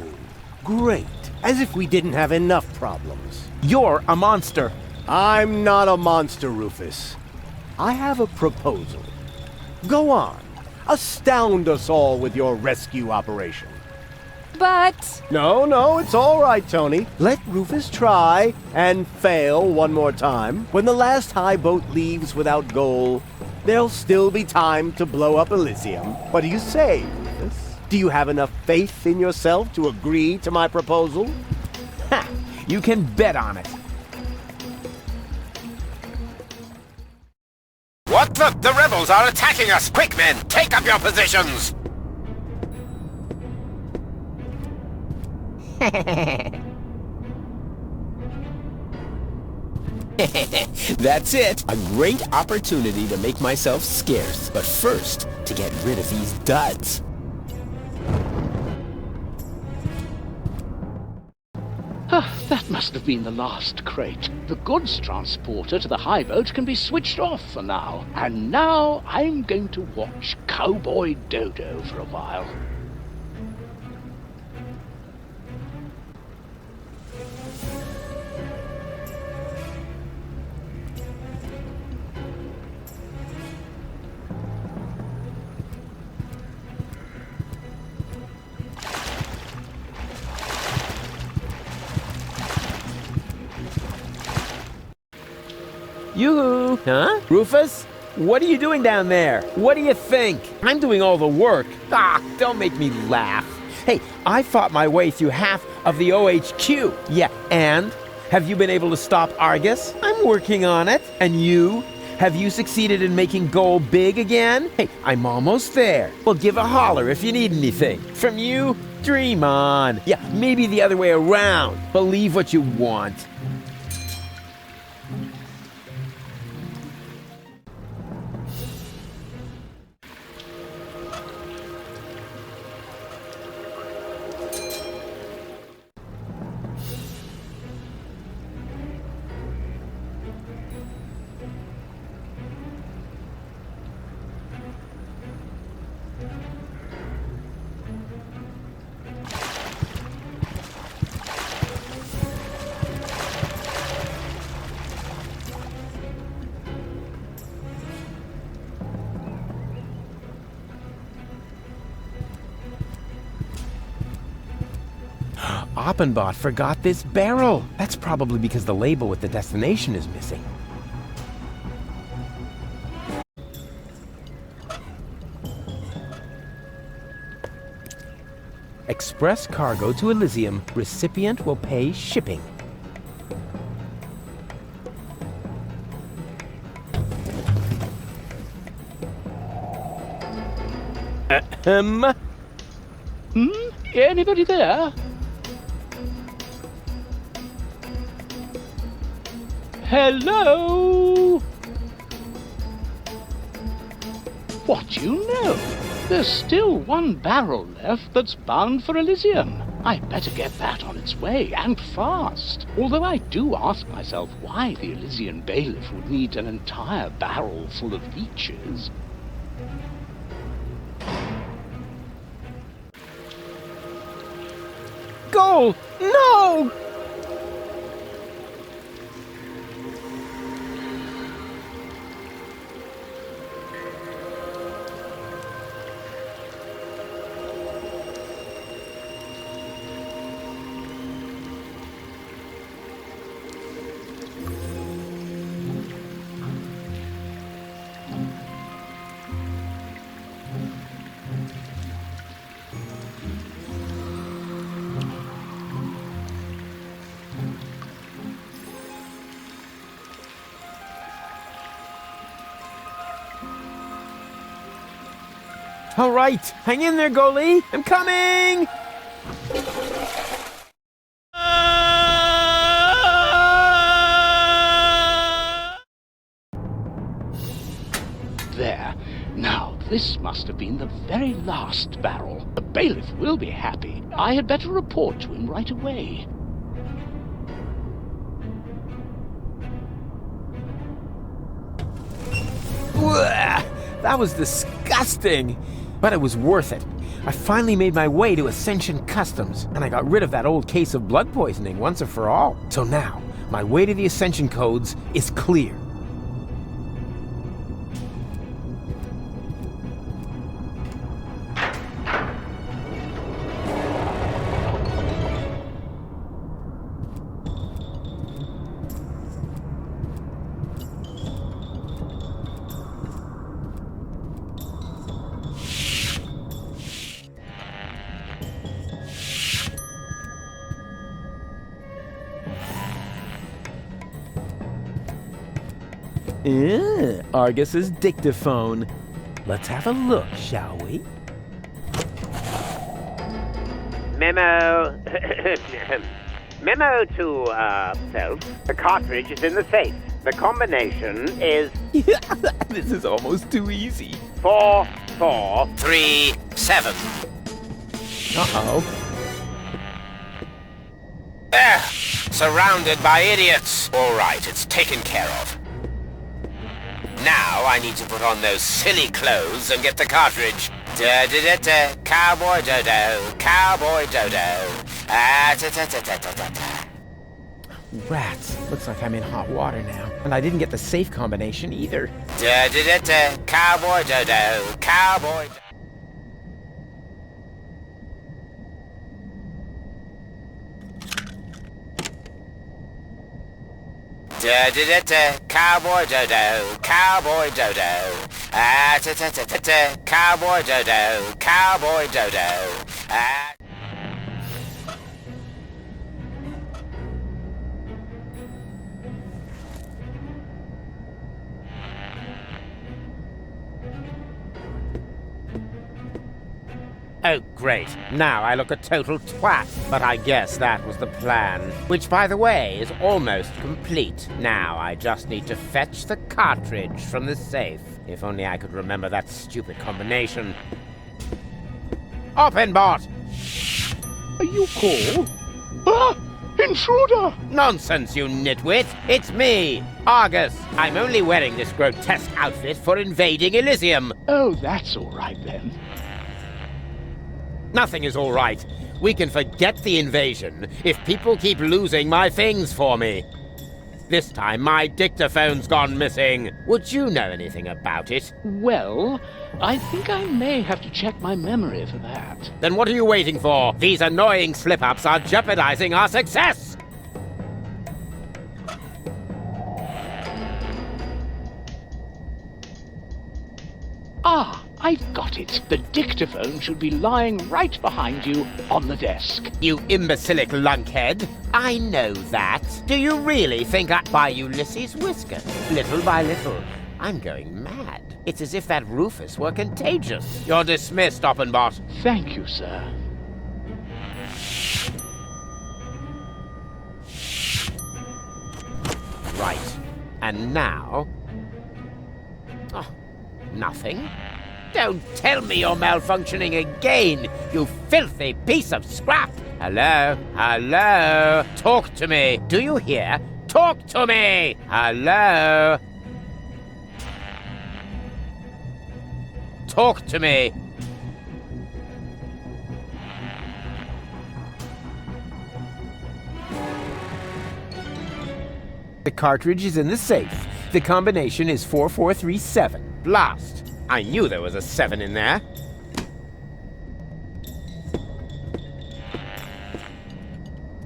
great. As if we didn't have enough problems. You're a monster. I'm not a monster, Rufus. I have a proposal. Go on. Astound us all with your rescue operation. But... No, it's all right, Tony. Let Rufus try and fail one more time. When the last high boat leaves without Goal, there'll still be time to blow up Elysium. What do you say, Rufus? Do you have enough faith in yourself to agree to my proposal? Ha! You can bet on it. What the? The rebels are attacking us! Quick, men! Take up your positions! That's it. A great opportunity to make myself scarce. But first, to get rid of these duds. That must have been the last crate. The goods transporter to the high boat can be switched off for now. And now I'm going to watch Cowboy Dodo for a while. Yoo-hoo! Huh? Rufus? What are you doing down there? What do you think? I'm doing all the work. Ah, don't make me laugh. Hey, I fought my way through half of the OHQ. Yeah, and? Have you been able to stop Argus? I'm working on it. And you? Have you succeeded in making goal big again? Hey, I'm almost there. Well, give a holler if you need anything. From you, dream on. Yeah, maybe the other way around. Believe what you want. Oppenbot forgot this barrel. That's probably because the label with the destination is missing. Express cargo to Elysium. Recipient will pay shipping. Anybody there? Hello? What do you know? There's still one barrel left that's bound for Elysium. I'd better get that on its way, and fast. Although I do ask myself why the Elysian bailiff would need an entire barrel full of leeches. Goal! No! All right, hang in there, goalie. I'm coming! There. Now, this must have been the very last barrel. The bailiff will be happy. I had better report to him right away. That was disgusting, but it was worth it. I finally made my way to Ascension Customs, and I got rid of that old case of blood poisoning once and for all. So now, my way to the Ascension codes is clear. Argus's dictaphone. Let's have a look, shall we? Memo. Memo to, self. The cartridge is in the safe. The combination is... This is almost too easy. 4, 4, 3, 7. Uh-oh. There! Surrounded by idiots. All right, it's taken care of. Now I need to put on those silly clothes and get the cartridge. Da-da-da-da, cowboy dodo, cowboy dodo. Ah-ta-ta-ta-ta-ta-ta. Rats. Looks like I'm in hot water now. And I didn't get the safe combination either. Da-da-da-da, cowboy dodo, cowboy dodo. Da-da-da-da, cowboy dodo, cowboy dodo. Ah-ta-ta-ta-ta-ta, cowboy dodo, cowboy dodo. Ah. Oh, great. Now I look a total twat. But I guess that was the plan. Which, by the way, is almost complete. Now I just need to fetch the cartridge from the safe. If only I could remember that stupid combination. Open, bot! Are you call? Ah! Intruder! Nonsense, you nitwit! It's me, Argus. I'm only wearing this grotesque outfit for invading Elysium. Oh, that's all right then. Nothing is all right. We can forget the invasion if people keep losing my things for me. This time, my dictaphone's gone missing. Would you know anything about it? Well, I think I may have to check my memory for that. Then what are you waiting for? These annoying slip-ups are jeopardizing our success! Ah, I've got it. The dictaphone should be lying right behind you on the desk. You imbecilic lunkhead. I know that. Do you really think by Ulysses' whiskers? Little by little, I'm going mad. It's as if that Rufus were contagious. You're dismissed, Oppenbot. Thank you, sir. Right. And now... Oh, nothing? Don't tell me you're malfunctioning again, you filthy piece of scrap! Hello? Hello? Talk to me! Do you hear? Talk to me! Hello? Talk to me! The cartridge is in the safe. The combination is 4437. Blast! I knew there was a 7 in there.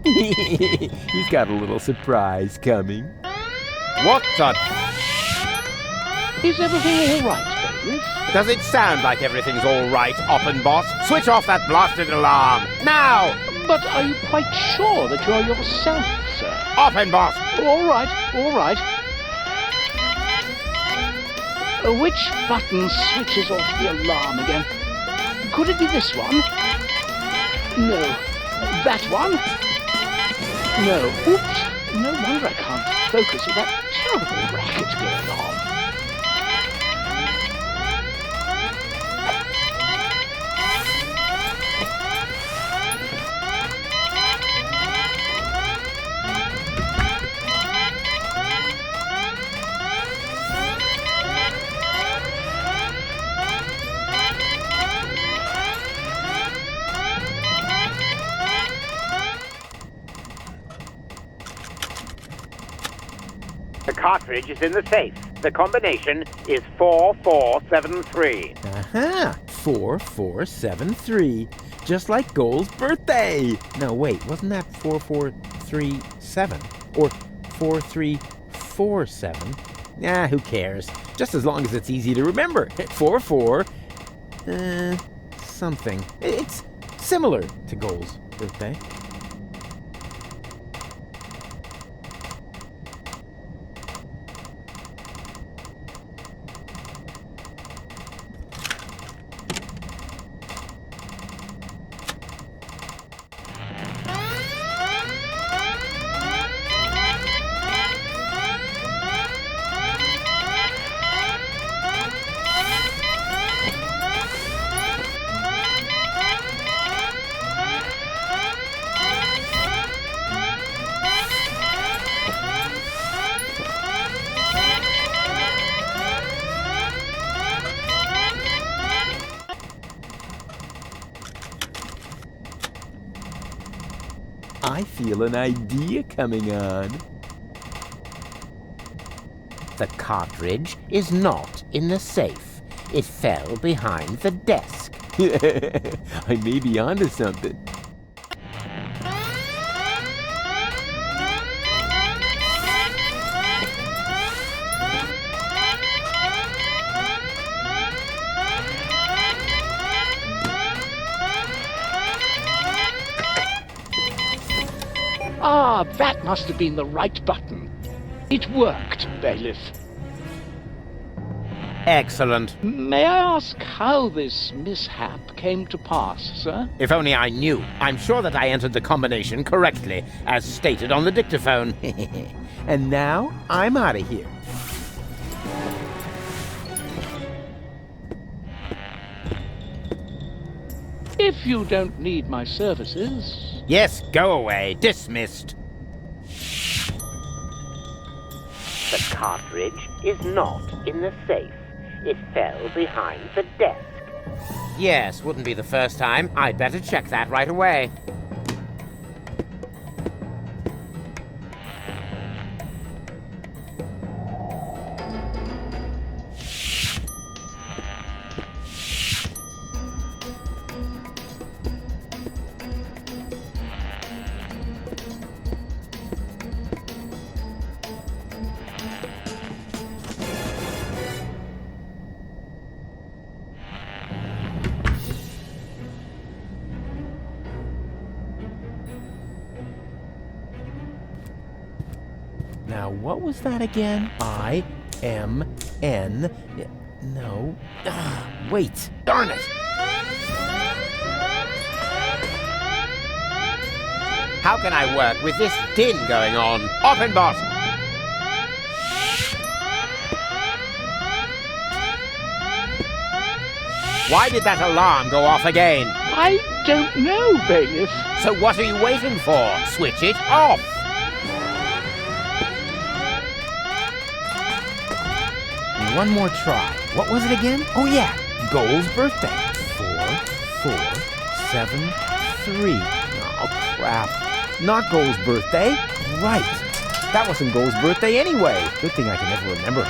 He's got a little surprise coming. What the... Is everything all right, Bailiff? Does it sound like everything's all right, Oppenbot? Switch off that blasted alarm, now! But are you quite sure that you're yourself, sir? Oppenbot! All right, all right. Which button switches off the alarm again? Could it be this one? No. That one? No. Oops. No wonder I can't focus with that terrible racket going on. The cartridge is in the safe. The combination is 4473. Aha! 4473. Just like Goal's birthday. No, wait, wasn't that 4437? Or 4347? Nah, who cares? Just as long as it's easy to remember. 44... something. It's similar to Goal's birthday. I feel an idea coming on. The cartridge is not in the safe. It fell behind the desk. I may be onto something. Ah, that must have been the right button. It worked, bailiff. Excellent. May I ask how this mishap came to pass, sir? If only I knew. I'm sure that I entered the combination correctly, as stated on the dictaphone. And now, I'm out of here. If you don't need my services... Yes, go away. Dismissed. The cartridge is not in the safe. It fell behind the desk. Yes, wouldn't be the first time. I'd better check that right away. Now, what was that again? I-M-N... No. Wait. Darn it. How can I work with this din going on? Open bot! Why did that alarm go off again? I don't know, bailiff. So what are you waiting for? Switch it off! One more try. What was it again? Oh yeah, Goal's birthday. 4473. Oh crap. Not Goal's birthday. Right. That wasn't Goal's birthday anyway. Good thing I can never remember it.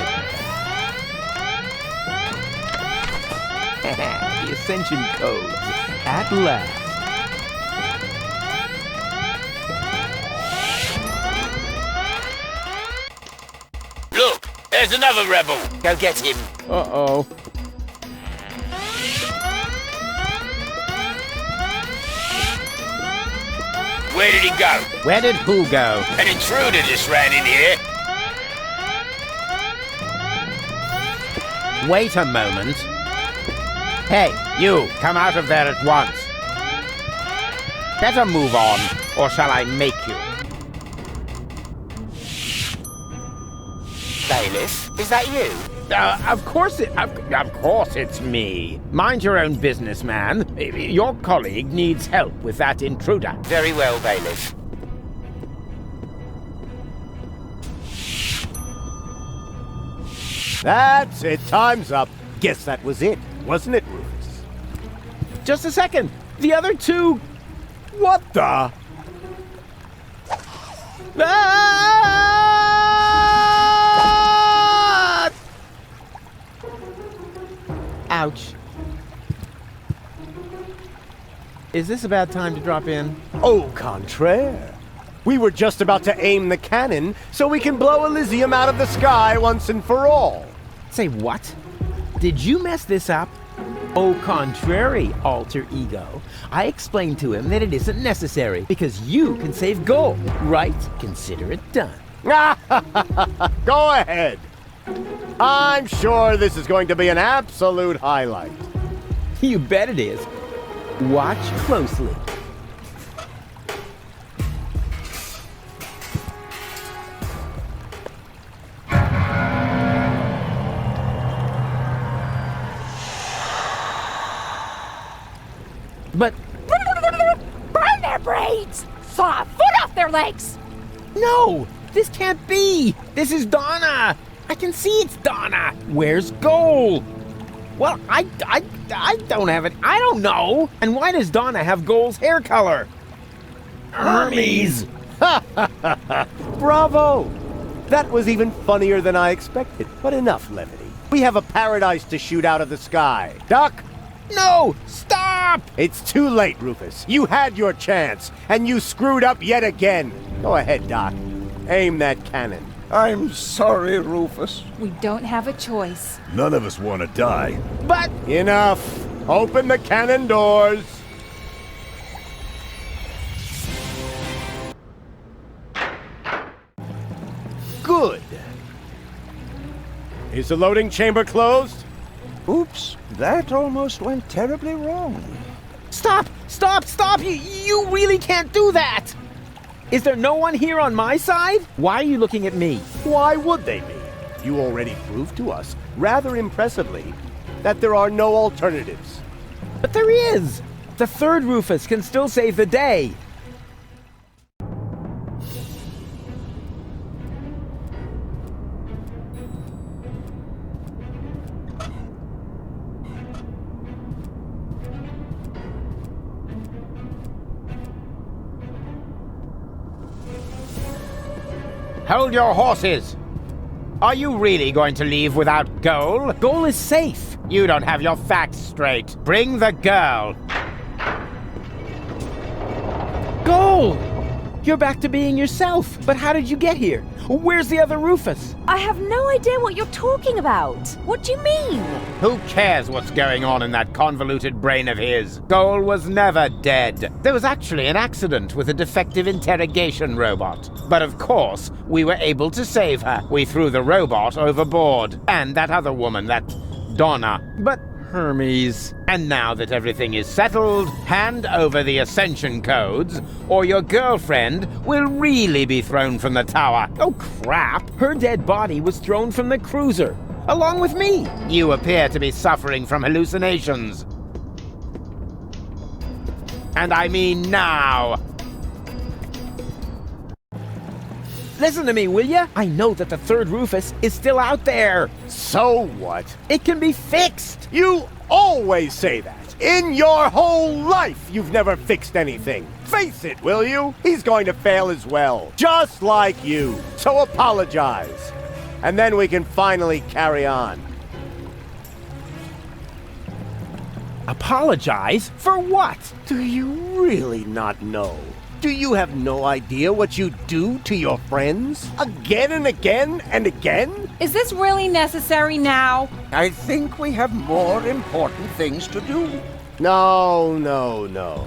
The Ascension codes. At last. Look, there's another rebel. Go get him. Uh-oh. Where did he go? Where did who go? An intruder just ran in here. Wait a moment. Hey, you, come out of there at once. Better move on, or shall I make you? Bailiff, is that you? Of course it's me. Mind your own business, man. Your colleague needs help with that intruder. Very well, bailiff. That's it. Time's up. Guess that was it, wasn't it, Rufus? Just a second. The other two... What the... Ah! Ouch. Is this a bad time to drop in? Au contraire. We were just about to aim the cannon so we can blow Elysium out of the sky once and for all. Say what? Did you mess this up? Au contrary, alter ego. I explained to him that it isn't necessary because you can save gold, right? Consider it done. Go ahead. I'm sure this is going to be an absolute highlight. You bet it is. Watch closely. But... Burn their brains! Saw a foot off their legs! No! This can't be! This is Donna! I can see it's Donna! Where's Goal? Well, I don't have it. I don't know! And why does Donna have Goal's hair color? Hermes! Ha ha ha ha! Bravo! That was even funnier than I expected. But enough levity. We have a paradise to shoot out of the sky. Duck! No! Stop! It's too late, Rufus. You had your chance, and you screwed up yet again. Go ahead, Doc. Aim that cannon. I'm sorry, Rufus. We don't have a choice. None of us want to die. But... Enough! Open the cannon doors! Good. Is the loading chamber closed? Oops, that almost went terribly wrong. Stop! Stop! Stop! You really can't do that! Is there no one here on my side? Why are you looking at me? Why would they be? You already proved to us, rather impressively, that there are no alternatives. But there is! The third Rufus can still save the day. Hold your horses! Are you really going to leave without Goal? Goal is safe. You don't have your facts straight. Bring the girl. Goal! You're back to being yourself. But how did you get here? Where's the other Rufus? I have no idea what you're talking about. What do you mean? Who cares what's going on in that convoluted brain of his? Goal was never dead. There was actually an accident with a defective interrogation robot. But of course, we were able to save her. We threw the robot overboard. And that other woman, that Donna. But Hermes. And now that everything is settled, hand over the ascension codes, or your girlfriend will really be thrown from the tower. Oh, crap! Her dead body was thrown from the cruiser, along with me. You appear to be suffering from hallucinations. And I mean now. Listen to me, will ya? I know that the third Rufus is still out there. So what? It can be fixed. You always say that. In your whole life, you've never fixed anything. Face it, will you? He's going to fail as well. Just like you. So apologize. And then we can finally carry on. Apologize? For what? Do you really not know? Do you have no idea what you do to your friends? Again and again and again? Is this really necessary now? I think we have more important things to do. No.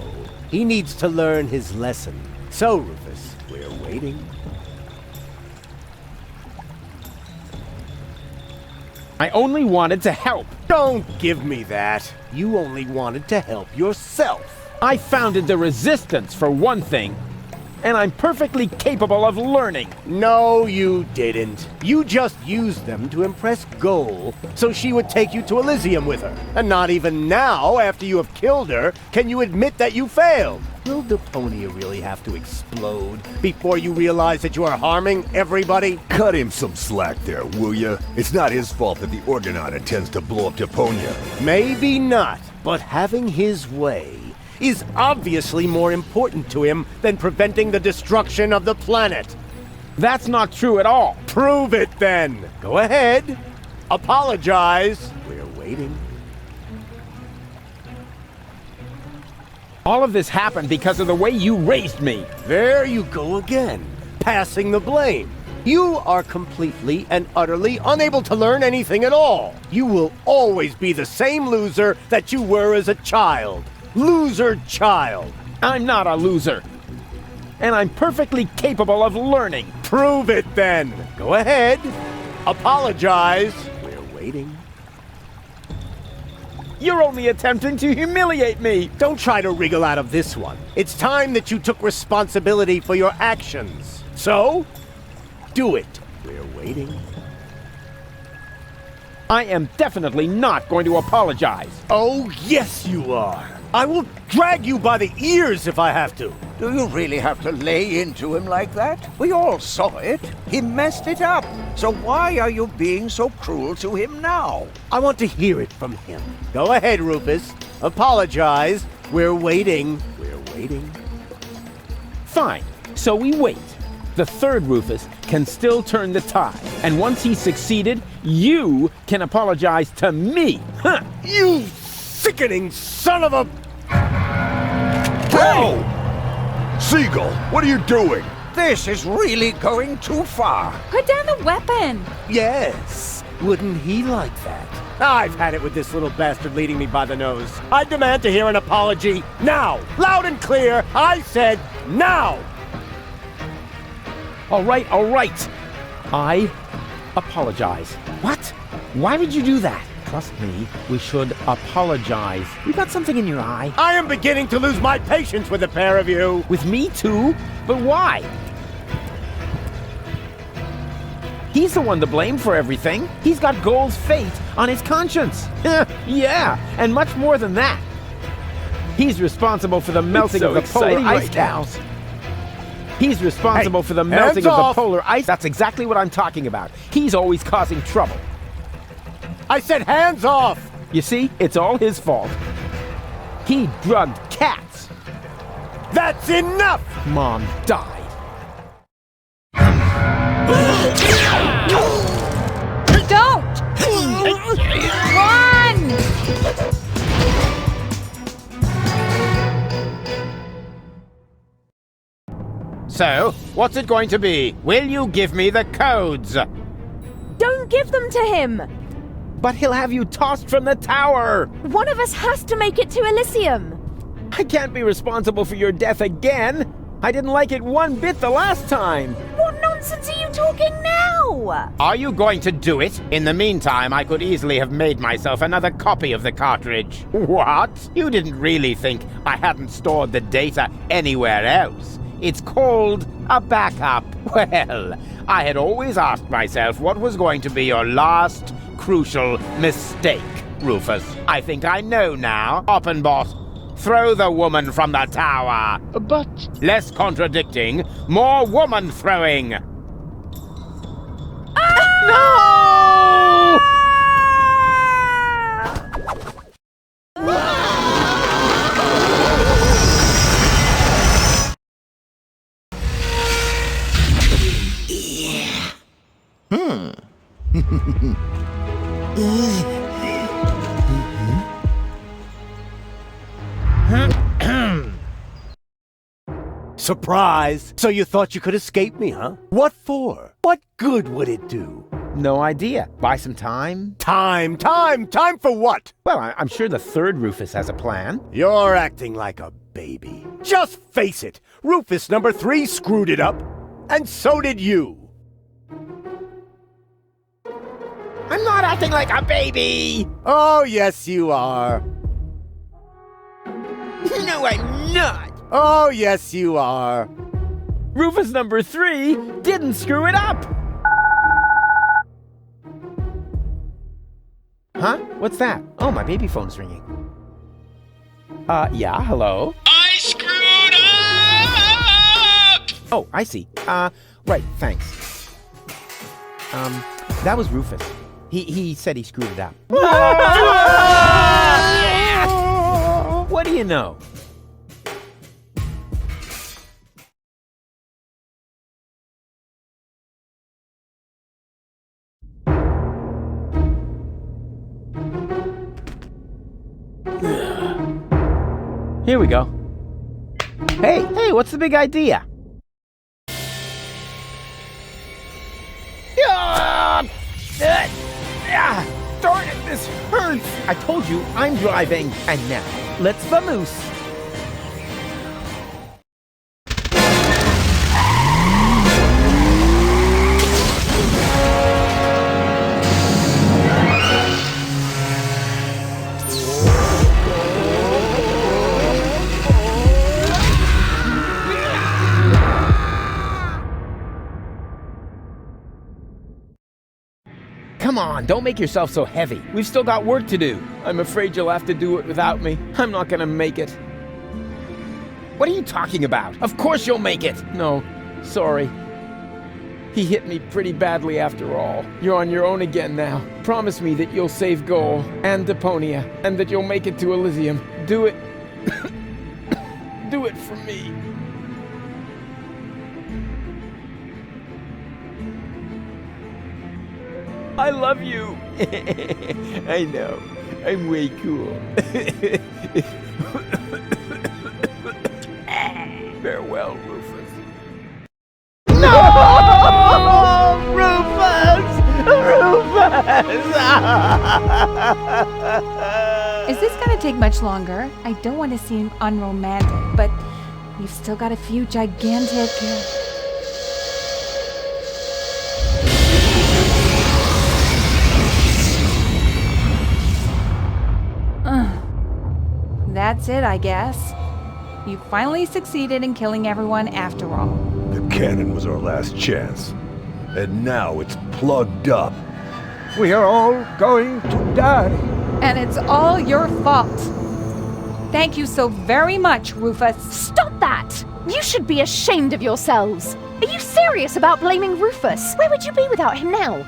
He needs to learn his lesson. So, Rufus, we're waiting. I only wanted to help. Don't give me that. You only wanted to help yourself. I founded the Resistance, for one thing. And I'm perfectly capable of learning. No, you didn't. You just used them to impress Goal, so she would take you to Elysium with her. And not even now, after you have killed her, can you admit that you failed. Will Deponia really have to explode before you realize that you are harming everybody? Cut him some slack there, will ya? It's not his fault that the Orgonaut intends to blow up Deponia. Maybe not, but having his way is obviously more important to him than preventing the destruction of the planet. That's not true at all. Prove it then. Go ahead. Apologize. We're waiting. All of this happened because of the way you raised me. There you go again, passing the blame. You are completely and utterly unable to learn anything at all. You will always be the same loser that you were as a child. Loser child. I'm not a loser. And I'm perfectly capable of learning. Prove it then. Go ahead. Apologize. We're waiting. You're only attempting to humiliate me. Don't try to wriggle out of this one. It's time that you took responsibility for your actions. So, do it. We're waiting. I am definitely not going to apologize. Oh, yes you are. I will drag you by the ears if I have to. Do you really have to lay into him like that? We all saw it. He messed it up. So why are you being so cruel to him now? I want to hear it from him. Go ahead, Rufus. Apologize. We're waiting. We're waiting. Fine. So we wait. The third Rufus can still turn the tide. And once he's succeeded, you can apologize to me. Huh. You sickening son of a... Whoa! Seagull, what are you doing? This is really going too far. Put down the weapon. Yes. Wouldn't he like that? I've had it with this little bastard leading me by the nose. I demand to hear an apology now. Loud and clear. I said now. All right, all right. I apologize. What? Why would you do that? Trust me, we should apologize. You got something in your eye? I am beginning to lose my patience with the pair of you. With me too? But why? He's the one to blame for everything. He's got Gold's fate on his conscience. Yeah, and much more than that. He's responsible for the melting of the polar ice caps. He's responsible for the melting of the polar ice. That's exactly what I'm talking about. He's always causing trouble. I said hands off! You see, it's all his fault. He drugged cats. That's enough! Mom died. Don't! Run! So, what's it going to be? Will you give me the codes? Don't give them to him! But he'll have you tossed from the tower! One of us has to make it to Elysium! I can't be responsible for your death again! I didn't like it one bit the last time! What nonsense are you talking now? Are you going to do it? In the meantime, I could easily have made myself another copy of the cartridge. What? You didn't really think I hadn't stored the data anywhere else? It's called a backup. Well, I had always asked myself what was going to be your last crucial mistake, Rufus. I think I know now. Oppenbot, throw the woman from the tower. But... Less contradicting, more woman throwing. No! Surprise! So you thought you could escape me, huh? What for? What good would it do? No idea. Buy some time? Time for what? Well, I'm sure the third Rufus has a plan. You're acting like a baby. Just face it, Rufus number 3 screwed it up, and so did you. I'm not acting like a baby! Oh, yes, you are. No, I'm not! Oh, yes, you are. Rufus number 3 didn't screw it up! Huh? What's that? Oh, my baby phone's ringing. Yeah, hello? I screwed up! Oh, I see. Right, thanks. That was Rufus. He said he screwed it up. What do you know? Here we go. Hey, what's the big idea? Darn it, this hurts! I told you, I'm driving. And now, let's vamoose. Come on, don't make yourself so heavy. We've still got work to do. I'm afraid you'll have to do it without me. I'm not gonna make it. What are you talking about? Of course you'll make it! No, sorry. He hit me pretty badly after all. You're on your own again now. Promise me that you'll save Goal and Deponia, and that you'll make it to Elysium. Do it. Do it for me. I love you. I know. I'm way cool. Farewell, Rufus. No! Rufus! Is this gonna take much longer? I don't want to seem unromantic, but we've still got a few gigantic... That's it, I guess. You finally succeeded in killing everyone after all. The cannon was our last chance. And now it's plugged up. We are all going to die. And it's all your fault. Thank you so very much, Rufus. Stop that! You should be ashamed of yourselves. Are you serious about blaming Rufus? Where would you be without him now?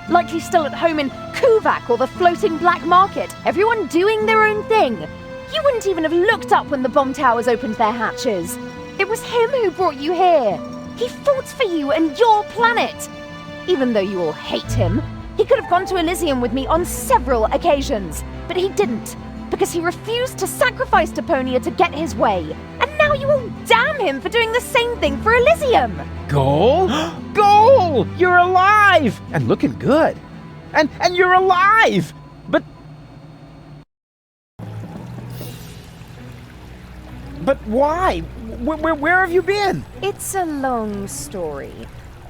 Likely still at home in Kuvak or the floating black market, everyone doing their own thing. You wouldn't even have looked up when the bomb towers opened their hatches. It was him who brought you here. He fought for you and your planet. Even though you all hate him, he could have gone to Elysium with me on several occasions, but he didn't, because he refused to sacrifice Deponia to get his way. And now you all damn him for doing the same thing for Elysium. Goal? Goal! You're alive! And looking good. And you're alive! But why? Where have you been? It's a long story.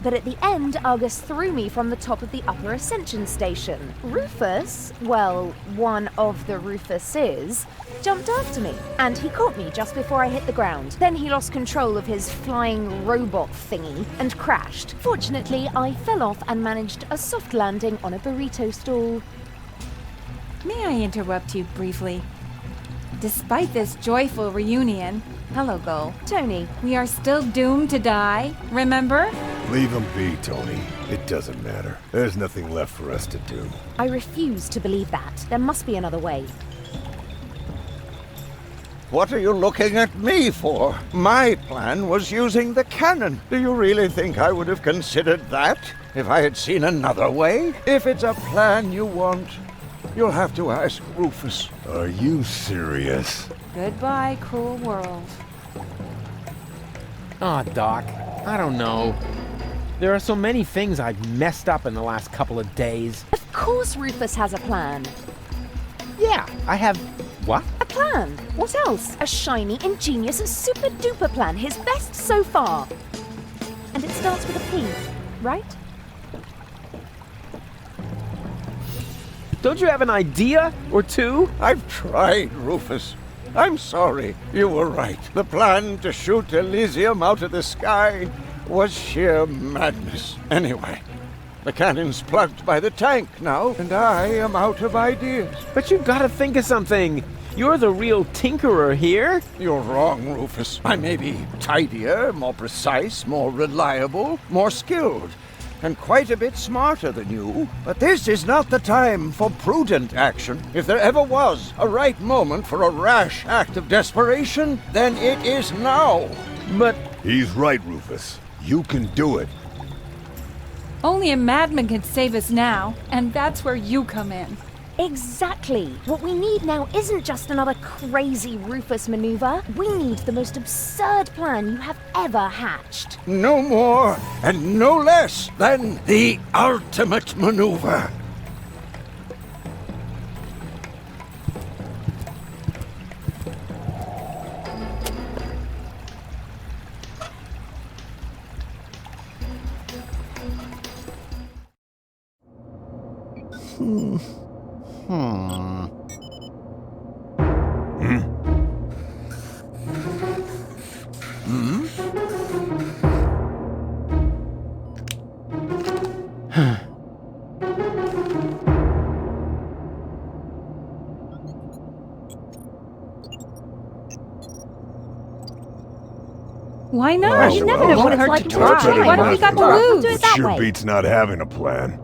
But at the end, Argus threw me from the top of the upper ascension station. Rufus, well, one of the Rufuses, jumped after me, and he caught me just before I hit the ground. Then he lost control of his flying robot thingy and crashed. Fortunately, I fell off and managed a soft landing on a burrito stall. May I interrupt you briefly? Despite this joyful reunion, hello, Gull. Tony. We are still doomed to die, remember? Leave him be, Tony. It doesn't matter. There's nothing left for us to do. I refuse to believe that. There must be another way. What are you looking at me for? My plan was using the cannon. Do you really think I would have considered that if I had seen another way? If it's a plan you want, you'll have to ask Rufus. Are you serious? Goodbye, cruel world. Aw, Doc, I don't know. There are so many things I've messed up in the last couple of days. Of course Rufus has a plan. Yeah, I have... What? A plan. What else? A shiny, ingenious, super-duper plan. His best so far. And it starts with a P, right? Don't you have an idea or two? I've tried, Rufus. I'm sorry. You were right. The plan to shoot Elysium out of the sky was sheer madness. Anyway, the cannon's plugged by the tank now, and I am out of ideas. But you've got to think of something. You're the real tinkerer here. You're wrong, Rufus. I may be tidier, more precise, more reliable, more skilled, and quite a bit smarter than you. But this is not the time for prudent action. If there ever was a right moment for a rash act of desperation, then it is now. But... He's right, Rufus. You can do it. Only a madman can save us now, and that's where you come in. Exactly. What we need now isn't just another crazy Rufus maneuver. We need the most absurd plan you have ever hatched. No more and no less than the ultimate maneuver. Why not? You never know what it's like to try. What have we got to lose? Do it that Sure way. beats not having a plan.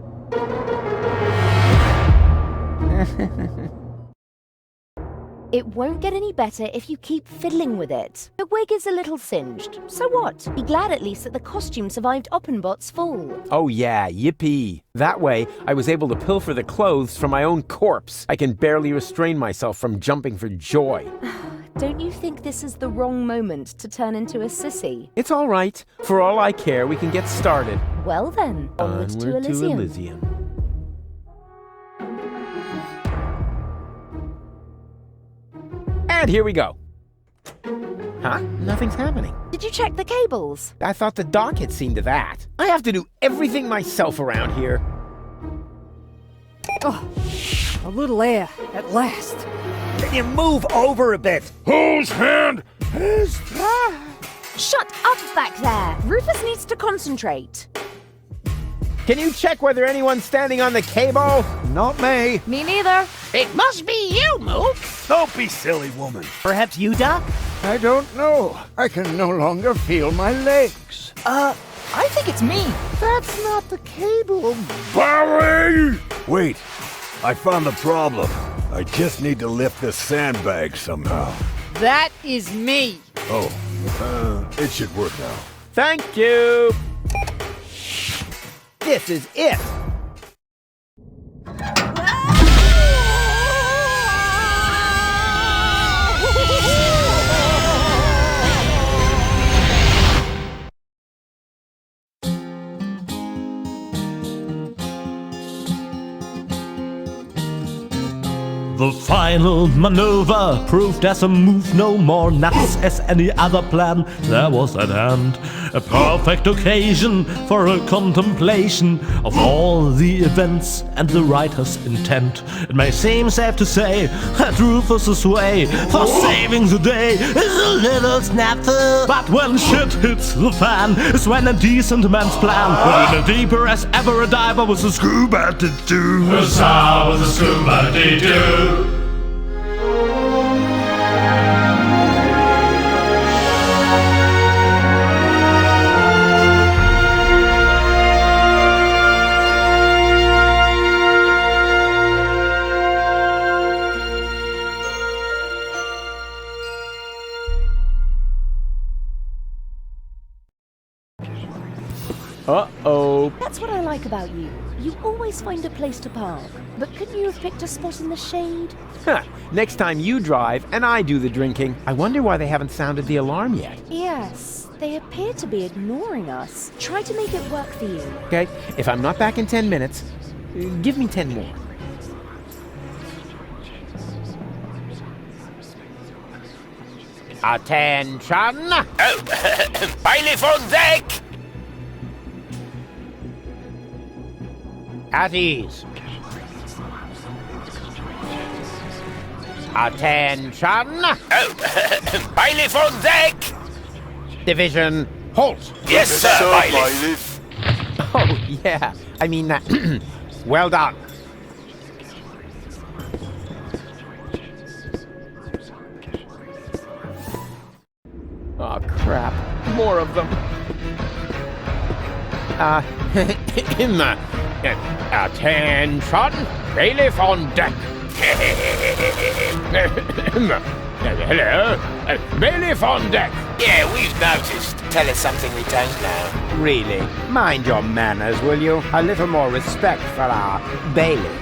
It won't get any better if you keep fiddling with it. The wig is a little singed. So what? Be glad at least that the costume survived Oppenbot's fall. Oh yeah, yippee. That way, I was able to pilfer the clothes from my own corpse. I can barely restrain myself from jumping for joy. Don't you think this is the wrong moment to turn into a sissy? It's all right. For all I care, we can get started. Well then, onward to Elysium. And here we go. Huh? Nothing's happening. Did you check the cables? I thought the doc had seen to that. I have to do everything myself around here. Oh, a little air, at last. Can you move over a bit? Whose hand is that? Shut up back there! Rufus needs to concentrate. Can you check whether anyone's standing on the cable? Not me. Me neither. It must be you, Mook. Don't be silly, woman. Perhaps you, Doc? I don't know. I can no longer feel my legs. I think it's me. That's not the cable. Barry! Wait, I found the problem. I just need to lift this sandbag somehow. That is me. Oh, it should work now. Thank you. This is it. The final maneuver proved as a move no more nuts as any other plan there was at hand. A perfect occasion for a contemplation of all the events and the writer's intent. It may seem safe to say that Rufus's way for saving the day is a little snafu. But when shit hits the fan is when a decent man's plan will be deeper as ever a diver with a scuba to do. With a scuba to do. Uh-oh. That's what I like about you. You always find a place to park. But couldn't you have picked a spot in the shade? Huh. Next time you drive and I do the drinking. I wonder why they haven't sounded the alarm yet. Yes, they appear to be ignoring us. Try to make it work for you. Okay, if I'm not back in 10 minutes, give me 10 more. Attention! Oh, bailiff on deck! At ease. Attention! Oh, bailiff on deck! Division, halt! Yes, sir, bailiff. Oh, yeah. I mean, well done. Oh, crap. More of them. Attention! Bailiff on deck! Hello? Bailiff on deck! Yeah, we've noticed. Tell us something we don't know. Really? Mind your manners, will you? A little more respect for our bailiff.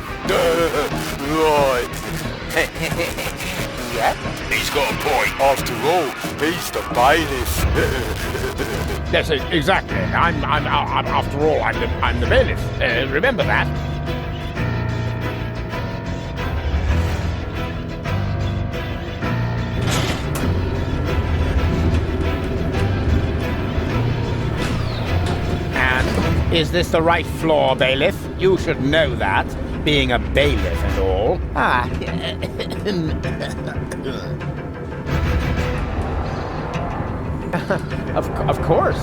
Right. Yep. He's got a point. After all, he's the bailiff. Yes, exactly. After all, I'm the bailiff. Remember that. And is this the right floor, bailiff? You should know that, being a bailiff and all. Ah. Of course.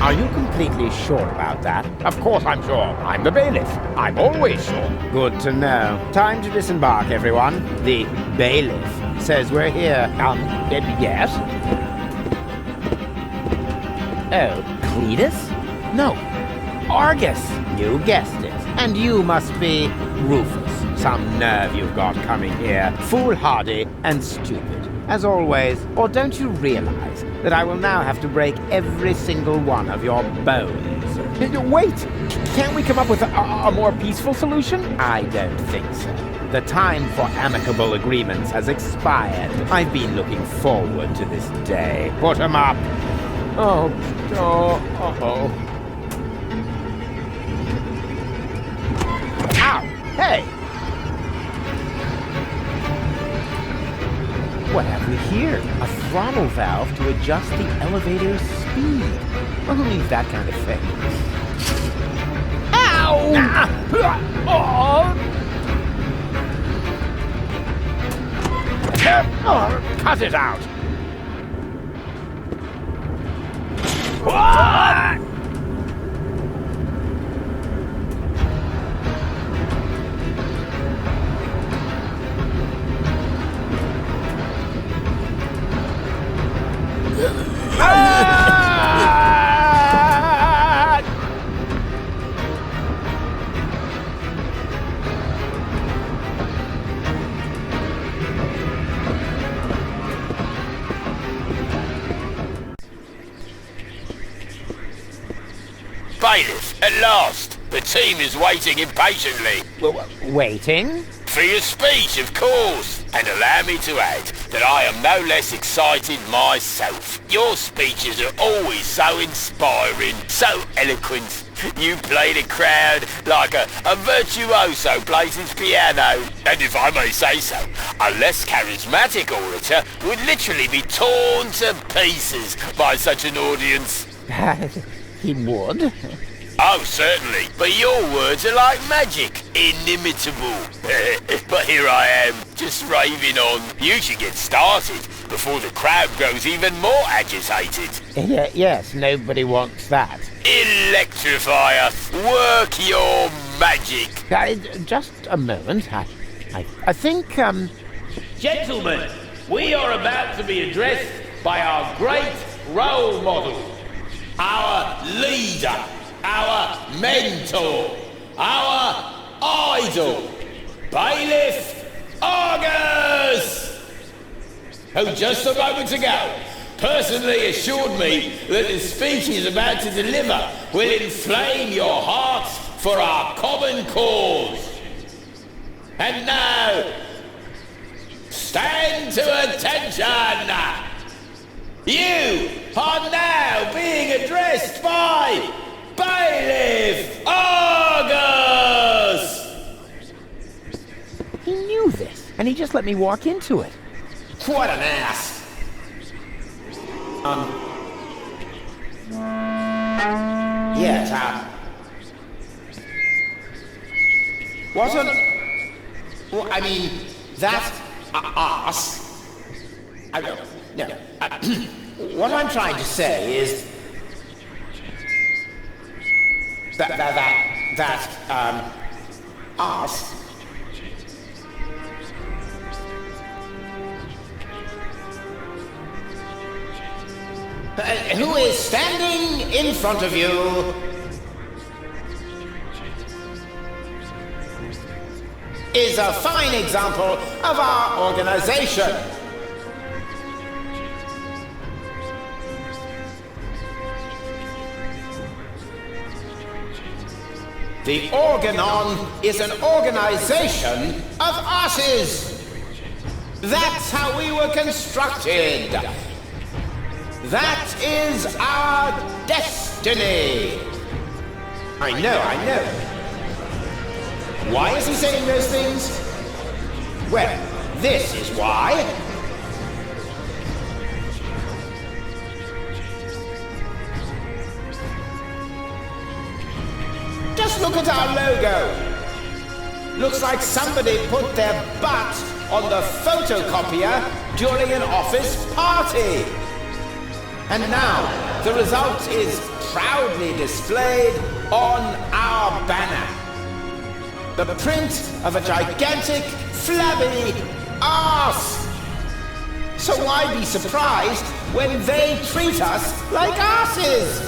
Are you completely sure about that? Of course I'm sure. I'm the bailiff. I'm always sure. Good to know. Time to disembark, everyone. The bailiff says we're here. Yes? Oh, Cletus? No. Argus. You guessed it. And you must be Rufus. Some nerve you've got coming here, foolhardy and stupid, as always. Or don't you realize that I will now have to break every single one of your bones? Wait! Can't we come up with a more peaceful solution? I don't think so. The time for amicable agreements has expired. I've been looking forward to this day. Put 'em up! Oh. Ow! Hey! What have we here? A throttle valve to adjust the elevator's speed. Well, who needs that kind of thing? Ow! Cut it out! What? Bailiff, at last! The team is waiting impatiently. Waiting? For your speech, of course. And allow me to add that I am no less excited myself. Your speeches are always so inspiring, so eloquent. You play the crowd like a virtuoso plays his piano. And if I may say so, a less charismatic orator would literally be torn to pieces by such an audience. He would? Oh, certainly. But your words are like magic. Inimitable. But here I am, just raving on. You should get started before the crowd grows even more agitated. Yes, nobody wants that. Electrifier, work your magic. Just a moment. I think, Gentlemen, we are about to be addressed by our great role model, our leader, our mentor, our idol, Bailiff Argus, who just a moment ago personally assured me that the speech he's about to deliver will inflame your hearts for our common cause. And now, stand to attention! You are now being addressed by Bailiff Argus! he knew this, and he just let me walk into it. What an ass! Yes, wasn't... Well, I mean, that ass... I don't... No. What I'm trying to say is... That ass... who is standing in front of you is a fine example of our organization. The Organon is an organization of asses. That's how we were constructed. That is our destiny. I know. Why is he saying those things? Well, this is why. Just look at our logo. Looks like somebody put their butt on the photocopier during an office party. And now, the result is proudly displayed on our banner. The print of a gigantic, flabby arse. So why be surprised when they treat us like arses?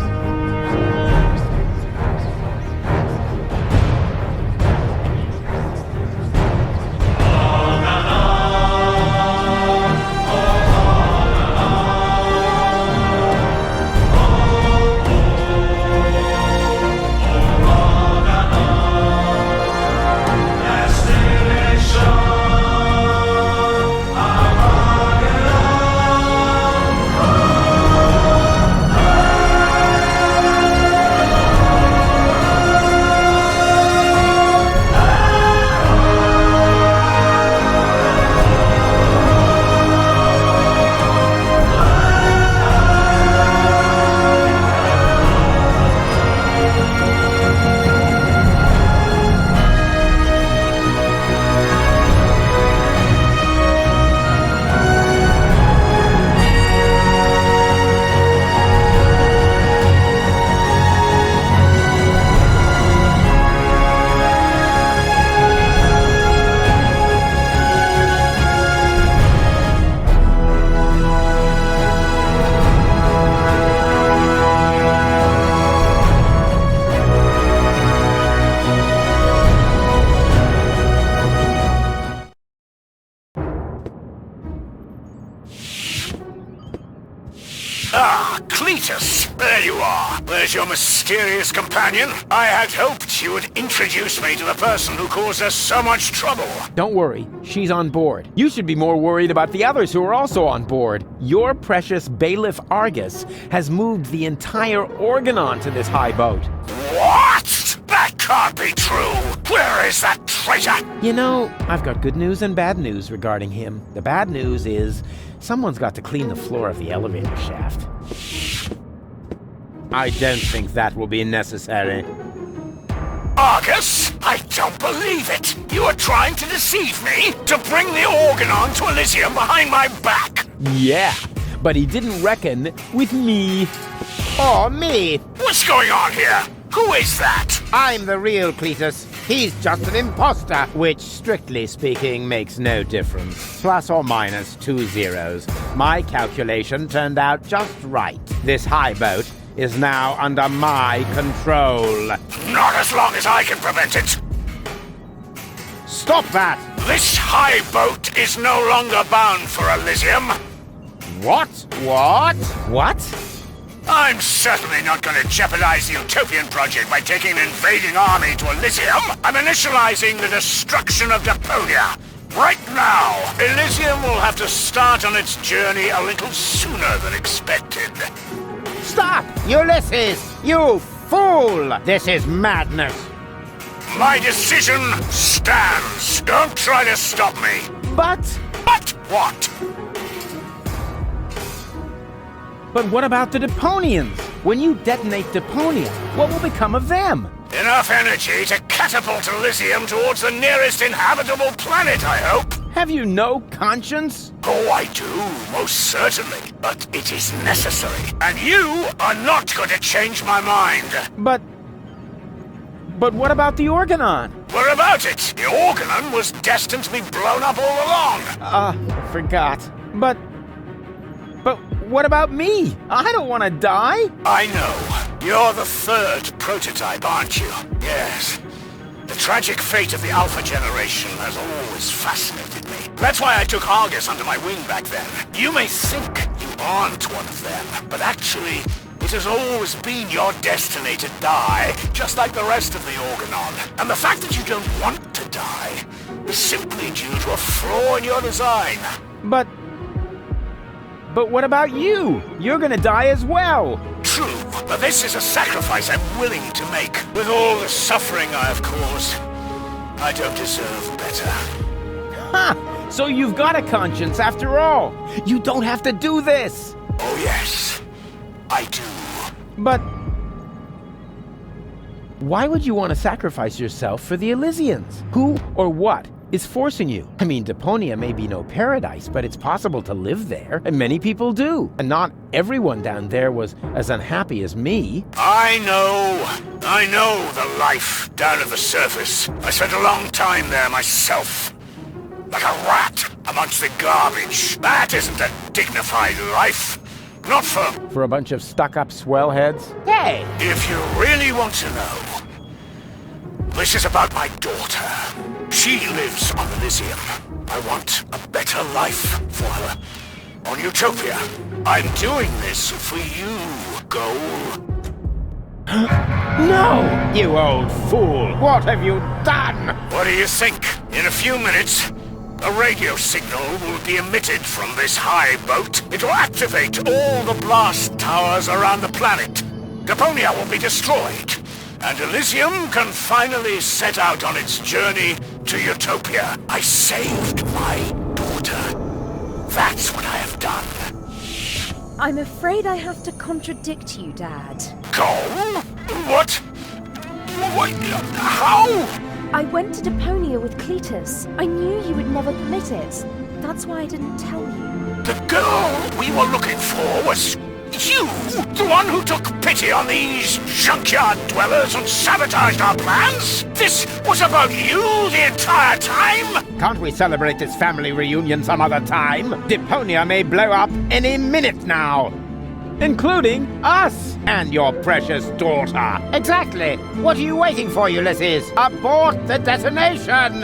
Cletus! There you are. There's your mysterious companion. I had hoped you would introduce me to the person who caused us so much trouble. Don't worry, she's on board. You should be more worried about the others who are also on board. Your precious bailiff Argus has moved the entire Organon to this high boat. What? That can't be true! Where is that traitor? You know, I've got good news and bad news regarding him. The bad news is someone's got to clean the floor of the elevator shaft. I don't think that will be necessary. Argus? I don't believe it! You are trying to deceive me? To bring the Organon to Elysium behind my back? Yeah, but he didn't reckon with me. Oh, me! What's going on here? Who is that? I'm the real Cletus. He's just an imposter. Which, strictly speaking, makes no difference. Plus or minus 2 zeros. My calculation turned out just right. This high boat is now under my control. Not as long as I can prevent it. Stop that! This high boat is no longer bound for Elysium. What? What? I'm certainly not going to jeopardize the Utopian project by taking an invading army to Elysium. I'm initializing the destruction of Deponia. Right now, Elysium will have to start on its journey a little sooner than expected. Stop! Ulysses! You fool! This is madness! My decision stands. Don't try to stop me. But what? But what about the Deponians? When you detonate Deponia, what will become of them? Enough energy to catapult Elysium towards the nearest inhabitable planet, I hope. Have you no conscience? Oh, I do, most certainly. But it is necessary. And you are not going to change my mind. But what about the Organon? What about it? The Organon was destined to be blown up all along. I forgot. But what about me? I don't want to die. I know. You're the third prototype, aren't you? Yes. The tragic fate of the Alpha generation has always fascinated me. That's why I took Argus under my wing back then. You may think you aren't one of them, but actually, it has always been your destiny to die, just like the rest of the Organon. And the fact that you don't want to die is simply due to a flaw in your design. But what about you? You're gonna die as well. True, but this is a sacrifice I'm willing to make. With all the suffering I have caused, I don't deserve better. Ha! So you've got a conscience after all. You don't have to do this. Oh yes, I do. But why would you want to sacrifice yourself for the Elysians? Who or what is forcing you? I mean, Deponia may be no paradise, but it's possible to live there, and many people do. And not everyone down there was as unhappy as me. I know the life down at the surface. I spent a long time there myself. Like a rat amongst the garbage. That isn't a dignified life. Not for a bunch of stuck-up swellheads. Hey! If you really want to know, this is about my daughter. She lives on Elysium. I want a better life for her. On Utopia. I'm doing this for you, Goal. No! You old fool! What have you done? What do you think? In a few minutes, a radio signal will be emitted from this high boat. It will activate all the blast towers around the planet. Deponia will be destroyed. And Elysium can finally set out on its journey to Utopia. I saved my daughter. That's what I have done. I'm afraid I have to contradict you, Dad. Go? What? What? How? I went to Deponia with Cletus. I knew you would never permit it. That's why I didn't tell you. The girl we were looking for was you, the one who took pity on these junkyard dwellers and sabotaged our plans? This was about you the entire time? Can't we celebrate this family reunion some other time? Deponia may blow up any minute now. Including us and your precious daughter. Exactly. What are you waiting for, Ulysses? Abort the detonation!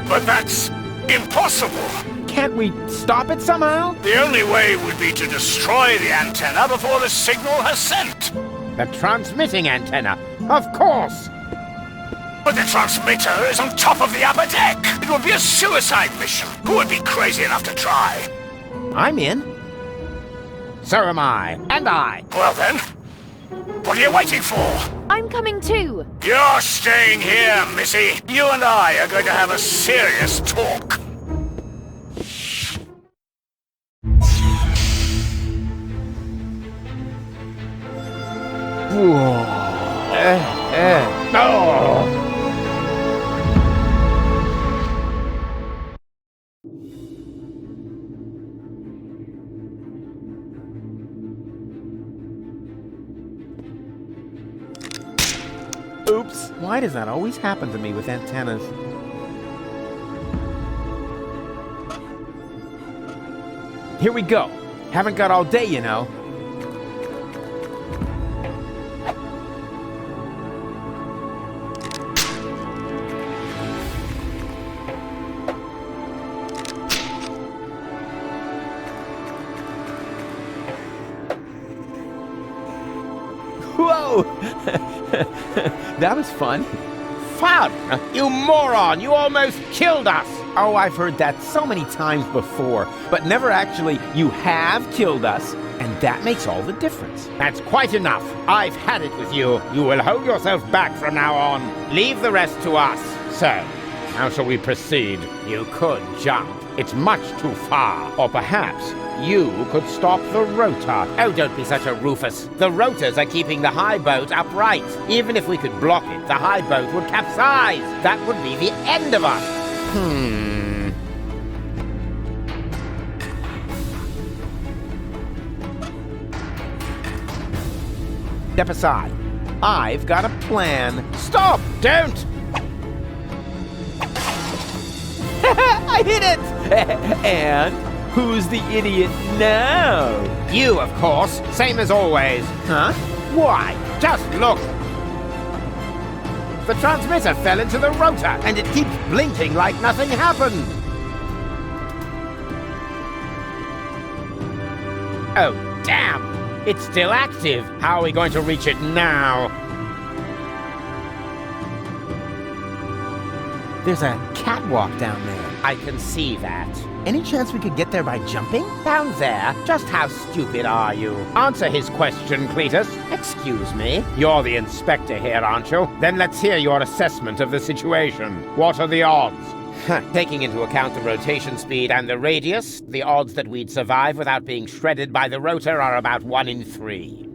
But that's impossible. Can't we stop it somehow? The only way would be to destroy the antenna before the signal has sent. The transmitting antenna, of course. But the transmitter is on top of the upper deck. It would be a suicide mission. Who would be crazy enough to try? I'm in. So am I. And I. Well then, what are you waiting for? I'm coming too. You're staying here, Missy. You and I are going to have a serious talk. Oh! Oops. Why does that always happen to me with antennas? Here we go. Haven't got all day, you know. Whoa! That was fun. Fun? You moron! You almost killed us! Oh, I've heard that so many times before, but never actually, you have killed us, and that makes all the difference. That's quite enough. I've had it with you. You will hold yourself back from now on. Leave the rest to us. So, how shall we proceed? You could jump. It's much too far. Or perhaps you could stop the rotor. Oh, don't be such a Rufus. The rotors are keeping the high boat upright. Even if we could block it, the high boat would capsize. That would be the end of us. Step aside. I've got a plan. Stop! Don't! I hit it! And who's the idiot now? You, of course. Same as always. Huh? Why? Just look! The transmitter fell into the rotor, and it keeps blinking like nothing happened. Oh, damn! It's still active. How are we going to reach it now? There's a catwalk down there. I can see that. Any chance we could get there by jumping? Down there? Just how stupid are you? Answer his question, Cletus. Excuse me? You're the inspector here, aren't you? Then let's hear your assessment of the situation. What are the odds? Taking into account the rotation speed and the radius, the odds that we'd survive without being shredded by the rotor are about 1 in 3.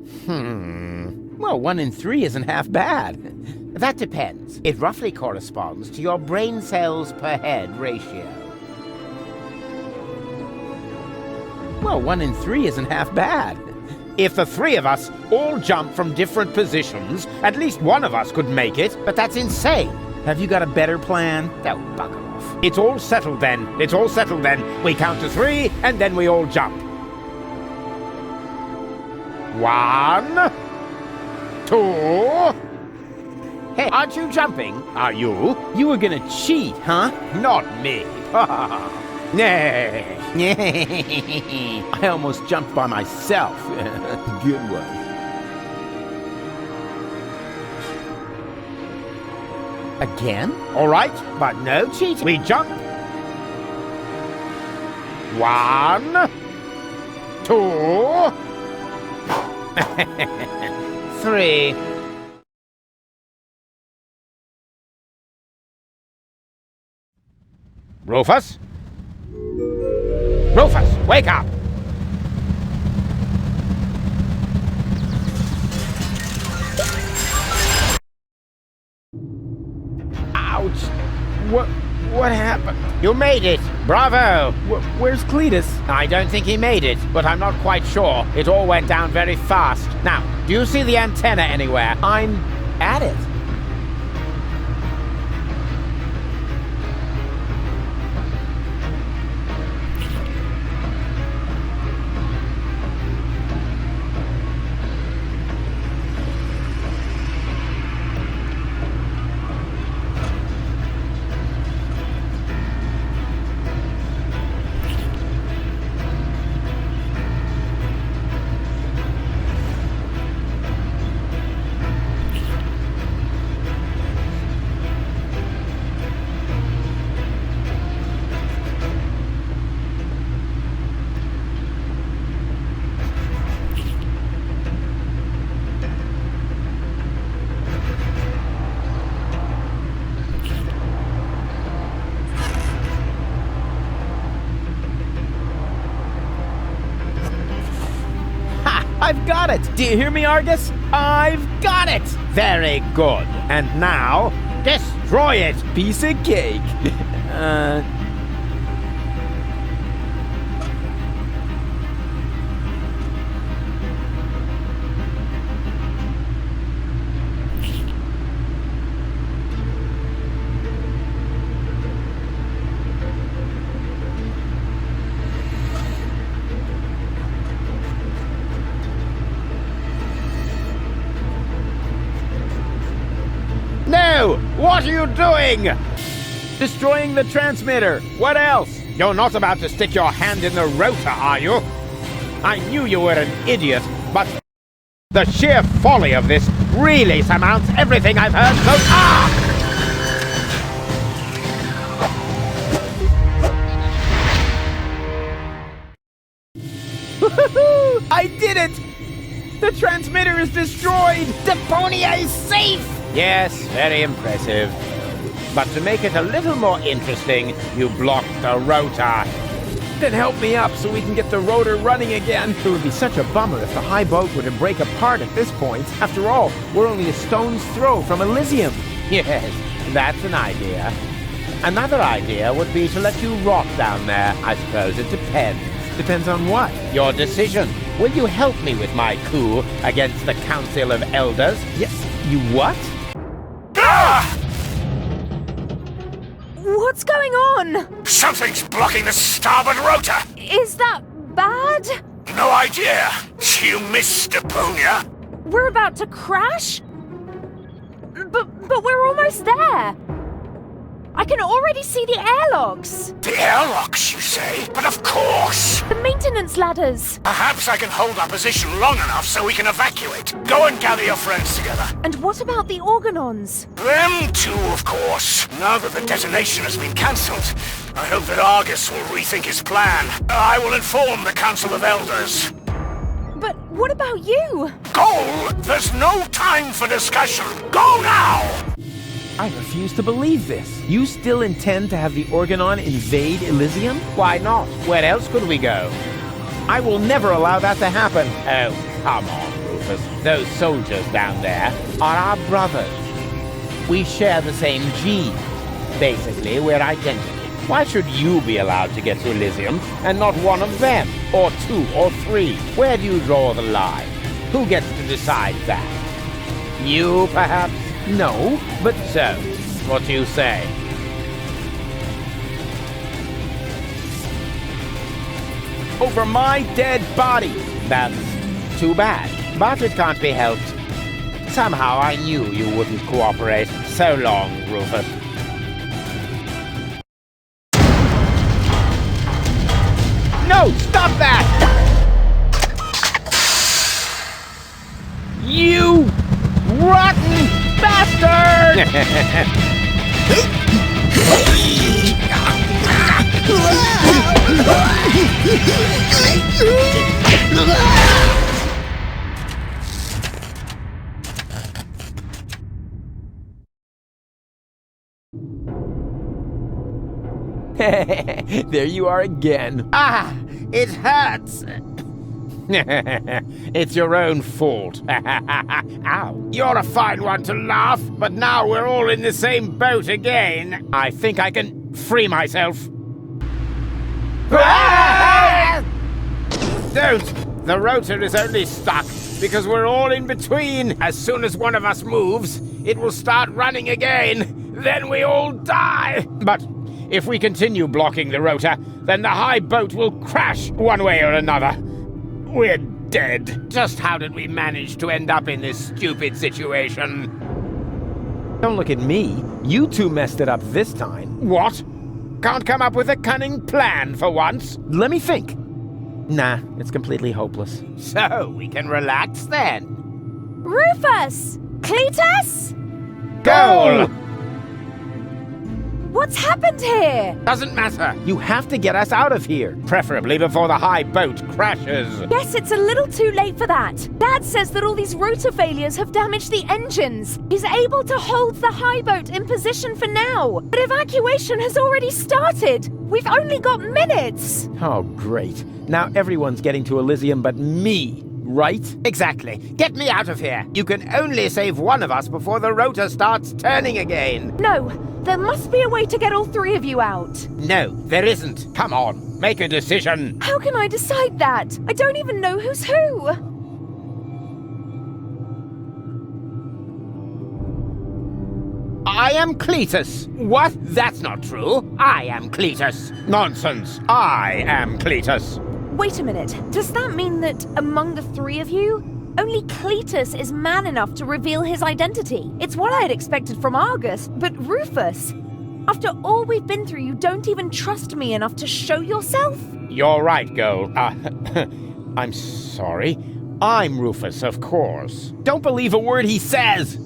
Well, 1 in 3 isn't half bad. That depends. It roughly corresponds to your brain cells per head ratio. Well, 1 in 3 isn't half bad. If the 3 of us all jump from different positions, at least one of us could make it, but that's insane. Have you got a better plan? Oh, bugger off. It's all settled then. It's all settled then. We count to 3, and then we all jump. 1, 2... Hey, aren't you jumping? Are you? You were gonna cheat, huh? Not me. Nay. I almost jumped by myself. Good one. Again? All right, but no cheating. We jump. 1, 2, 3. Rufus? Rufus, wake up! Ouch! What happened? You made it! Bravo! Where's Cletus? I don't think he made it, but I'm not quite sure. It all went down very fast. Now, do you see the antenna anywhere? I'm at it. I've got it! Do you hear me, Argus? I've got it! Very good. And now, destroy it! Piece of cake. No! What are you doing? Destroying the transmitter. What else? You're not about to stick your hand in the rotor, are you? I knew you were an idiot, but the sheer folly of this really surmounts everything I've heard so far! I did it! The transmitter is destroyed! Deponia is safe! Yes, very impressive. But to make it a little more interesting, you blocked the rotor. Then help me up so we can get the rotor running again. It would be such a bummer if the high boat were to break apart at this point. After all, we're only a stone's throw from Elysium. Yes, that's an idea. Another idea would be to let you rot down there. I suppose it depends. Depends on what? Your decision. Will you help me with my coup against the Council of Elders? Yes. You what? What's going on? Something's blocking the starboard rotor! Is that bad? No idea. You missed Deponia. We're about to crash? But we're almost there. I can already see the airlocks. The airlocks, you say? But of course! The maintenance ladders. Perhaps I can hold our position long enough so we can evacuate. Go and gather your friends together. And what about the organons? Them too, of course. Now that the detonation has been cancelled, I hope that Argus will rethink his plan. I will inform the Council of Elders. But what about you? Go! There's no time for discussion. Go now! I refuse to believe this. You still intend to have the Organon invade Elysium? Why not? Where else could we go? I will never allow that to happen. Oh, come on, Rufus. Those soldiers down there are our brothers. We share the same genes. Basically, we're identical. Why should you be allowed to get to Elysium and not one of them? Or two or three? Where do you draw the line? Who gets to decide that? You, perhaps? No, but so, what do you say? Over my dead body. That's too bad, but it can't be helped. Somehow I knew you wouldn't cooperate. So long, Rufus. No, stop that! You rotten bastard! There you are again. Ah! It hurts! It's your own fault. Ow. You're a fine one to laugh, but now we're all in the same boat again. I think I can free myself. Don't! The rotor is only stuck because we're all in between. As soon as one of us moves, it will start running again. Then we all die. But if we continue blocking the rotor, then the high boat will crash one way or another. We're dead. Just how did we manage to end up in this stupid situation? Don't look at me. You two messed it up this time. What? Can't come up with a cunning plan for once? Let me think. Nah, it's completely hopeless. So, we can relax then. Rufus! Cletus? Goal! What's happened here? Doesn't matter. You have to get us out of here. Preferably before the high boat crashes. Yes, it's a little too late for that. Dad says that all these rotor failures have damaged the engines. He's able to hold the high boat in position for now. But evacuation has already started. We've only got minutes. Oh, great. Now everyone's getting to Elysium but me. right? Exactly. Get me out of here. You can only save one of us before the rotor starts turning again. No, there must be a way to get all three of you out. No, there isn't. Come on, make a decision. How can I decide that? I don't even know who's who. I am Cletus. What? That's not true. I am Cletus. Nonsense. I am Cletus. Wait a minute. Does that mean that among the three of you, only Cletus is man enough to reveal his identity? It's what I had expected from Argus, but Rufus, after all we've been through, you don't even trust me enough to show yourself? You're right, Gold. I'm sorry. I'm Rufus, of course. Don't believe a word he says!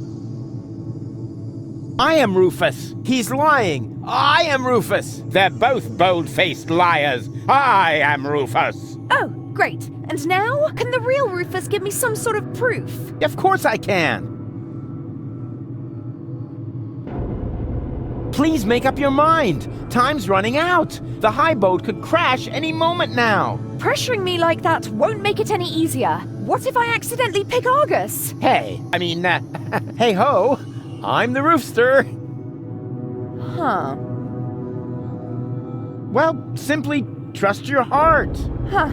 I am Rufus. He's lying. I am Rufus. They're both bold-faced liars. I am Rufus. Oh, great. And now, can the real Rufus give me some sort of proof? Of course I can. Please make up your mind. Time's running out. The high boat could crash any moment now. Pressuring me like that won't make it any easier. What if I accidentally pick Argus? Hey, hey ho. I'm the roofster. Huh. Well, simply trust your heart. Huh.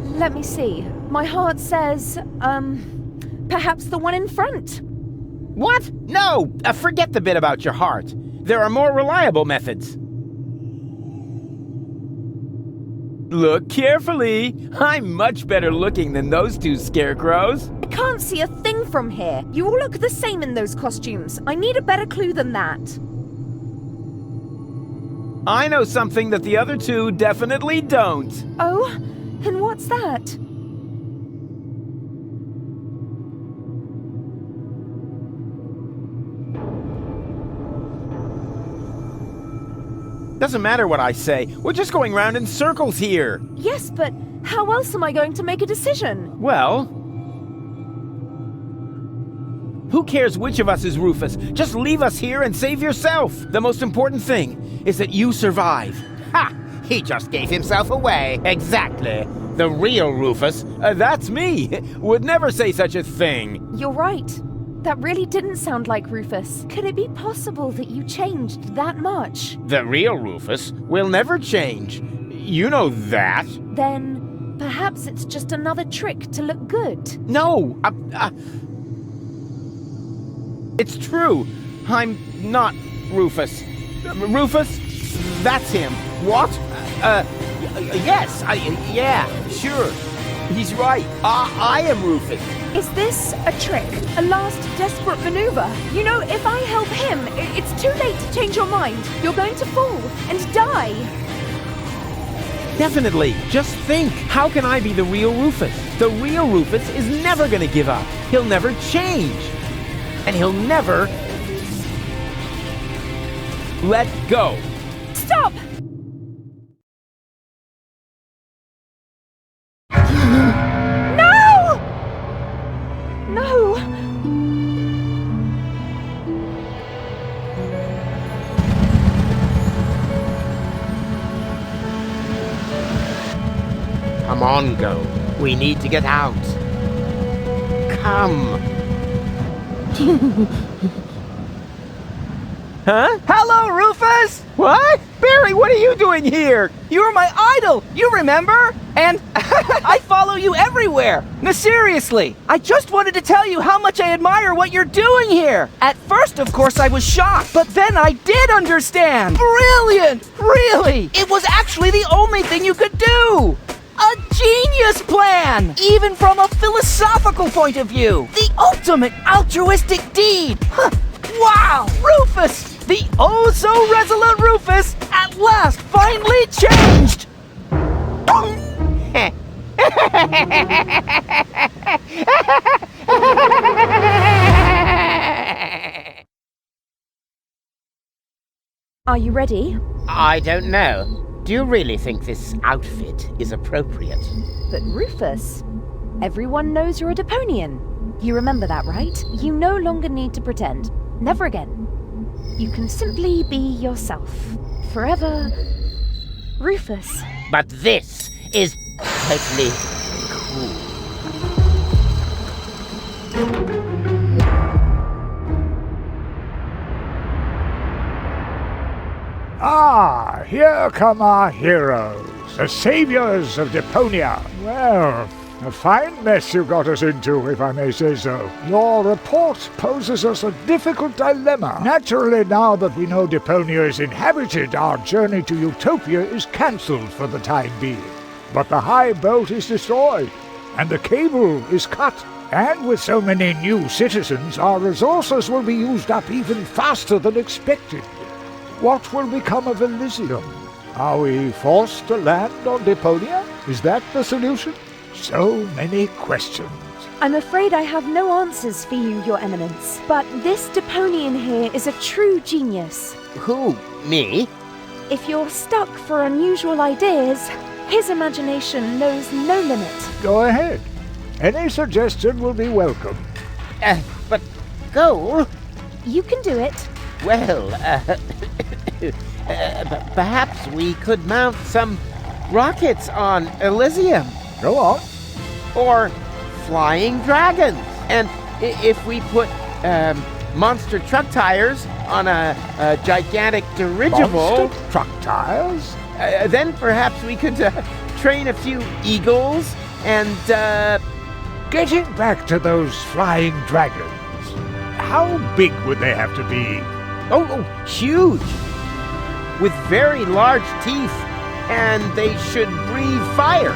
Let me see. My heart says, perhaps the one in front. What? No! Forget the bit about your heart. There are more reliable methods. Look carefully. I'm much better looking than those two scarecrows. I can't see a thing from here. You all look the same in those costumes. I need a better clue than that. I know something that the other two definitely don't. Oh? And what's that? Doesn't matter what I say. We're just going round in circles here. Yes, but how else am I going to make a decision? Well, who cares which of us is Rufus? Just leave us here and save yourself. The most important thing is that you survive. Ha! He just gave himself away. Exactly. The real Rufus. That's me. Would never say such a thing. You're right. That really didn't sound like Rufus. Could it be possible that you changed that much? The real Rufus will never change. You know that. Then perhaps it's just another trick to look good. No! It's true. I'm not Rufus. Rufus? That's him. What? Yes, yeah, sure. He's right. I am Rufus. Is this a trick? A last desperate maneuver? You know, if I help him, it's too late to change your mind. You're going to fall and die. Definitely. Just think. How can I be the real Rufus? The real Rufus is never going to give up. He'll never change. And he'll never let go. Stop! No! Come on, Go. We need to get out. Come. Huh? Hello, Rufus! What? Barry, what are you doing here? You were my idol, you remember? And I follow you everywhere. No, seriously, I just wanted to tell you how much I admire what you're doing here. At first, of course, I was shocked, but then I did understand. Brilliant! Really! It was actually the only thing you could do. A genius plan! Even from a philosophical point of view. The ultimate altruistic deed. Huh. Wow! Rufus! The oh-so-resolute Rufus at last finally changed! Are you ready? I don't know. Do you really think this outfit is appropriate? But Rufus, everyone knows you're a Deponian. You remember that, right? You no longer need to pretend. Never again. You can simply be yourself. Forever, Rufus. But this is totally cool. Ah, here come our heroes, the saviors of Deponia. Well, a fine mess you got us into, if I may say so. Your report poses us a difficult dilemma. Naturally, now that we know Deponia is inhabited, our journey to Utopia is cancelled for the time being. But the high boat is destroyed, and the cable is cut. And with so many new citizens, our resources will be used up even faster than expected. What will become of Elysium? Are we forced to land on Deponia? Is that the solution? So many questions. I'm afraid I have no answers for you, Your Eminence. But this Deponian here is a true genius. Who? Me? If you're stuck for unusual ideas, his imagination knows no limit. Go ahead. Any suggestion will be welcome. But Goal? You can do it. Well, perhaps we could mount some rockets on Elysium. Go on. Or flying dragons. And if we put monster truck tires on a gigantic dirigible... Monster truck tires? Then perhaps we could train a few eagles and... Getting back to those flying dragons, how big would they have to be? Oh, huge! With very large teeth, and they should breathe fire.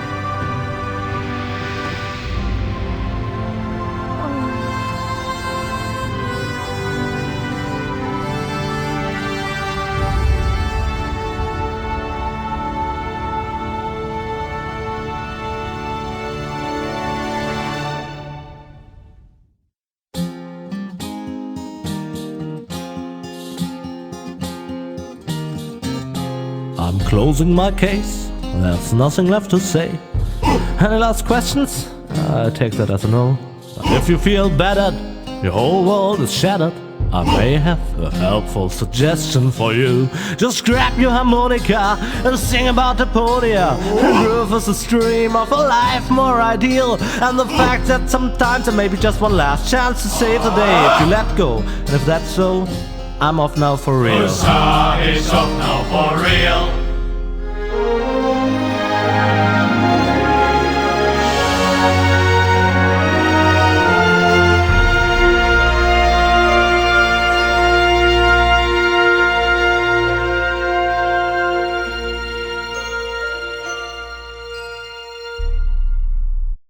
I'm closing my case, there's nothing left to say. Any last questions? I take that as a no. But if you feel battered, your whole world is shattered, I may have a helpful suggestion for you. Just grab your harmonica and sing about Deponia, and Rufus' dream of a life more ideal, and the fact that sometimes there may be just one last chance to save the day if you let go. And if that's so, I'm off now for real. Usa is off now for real.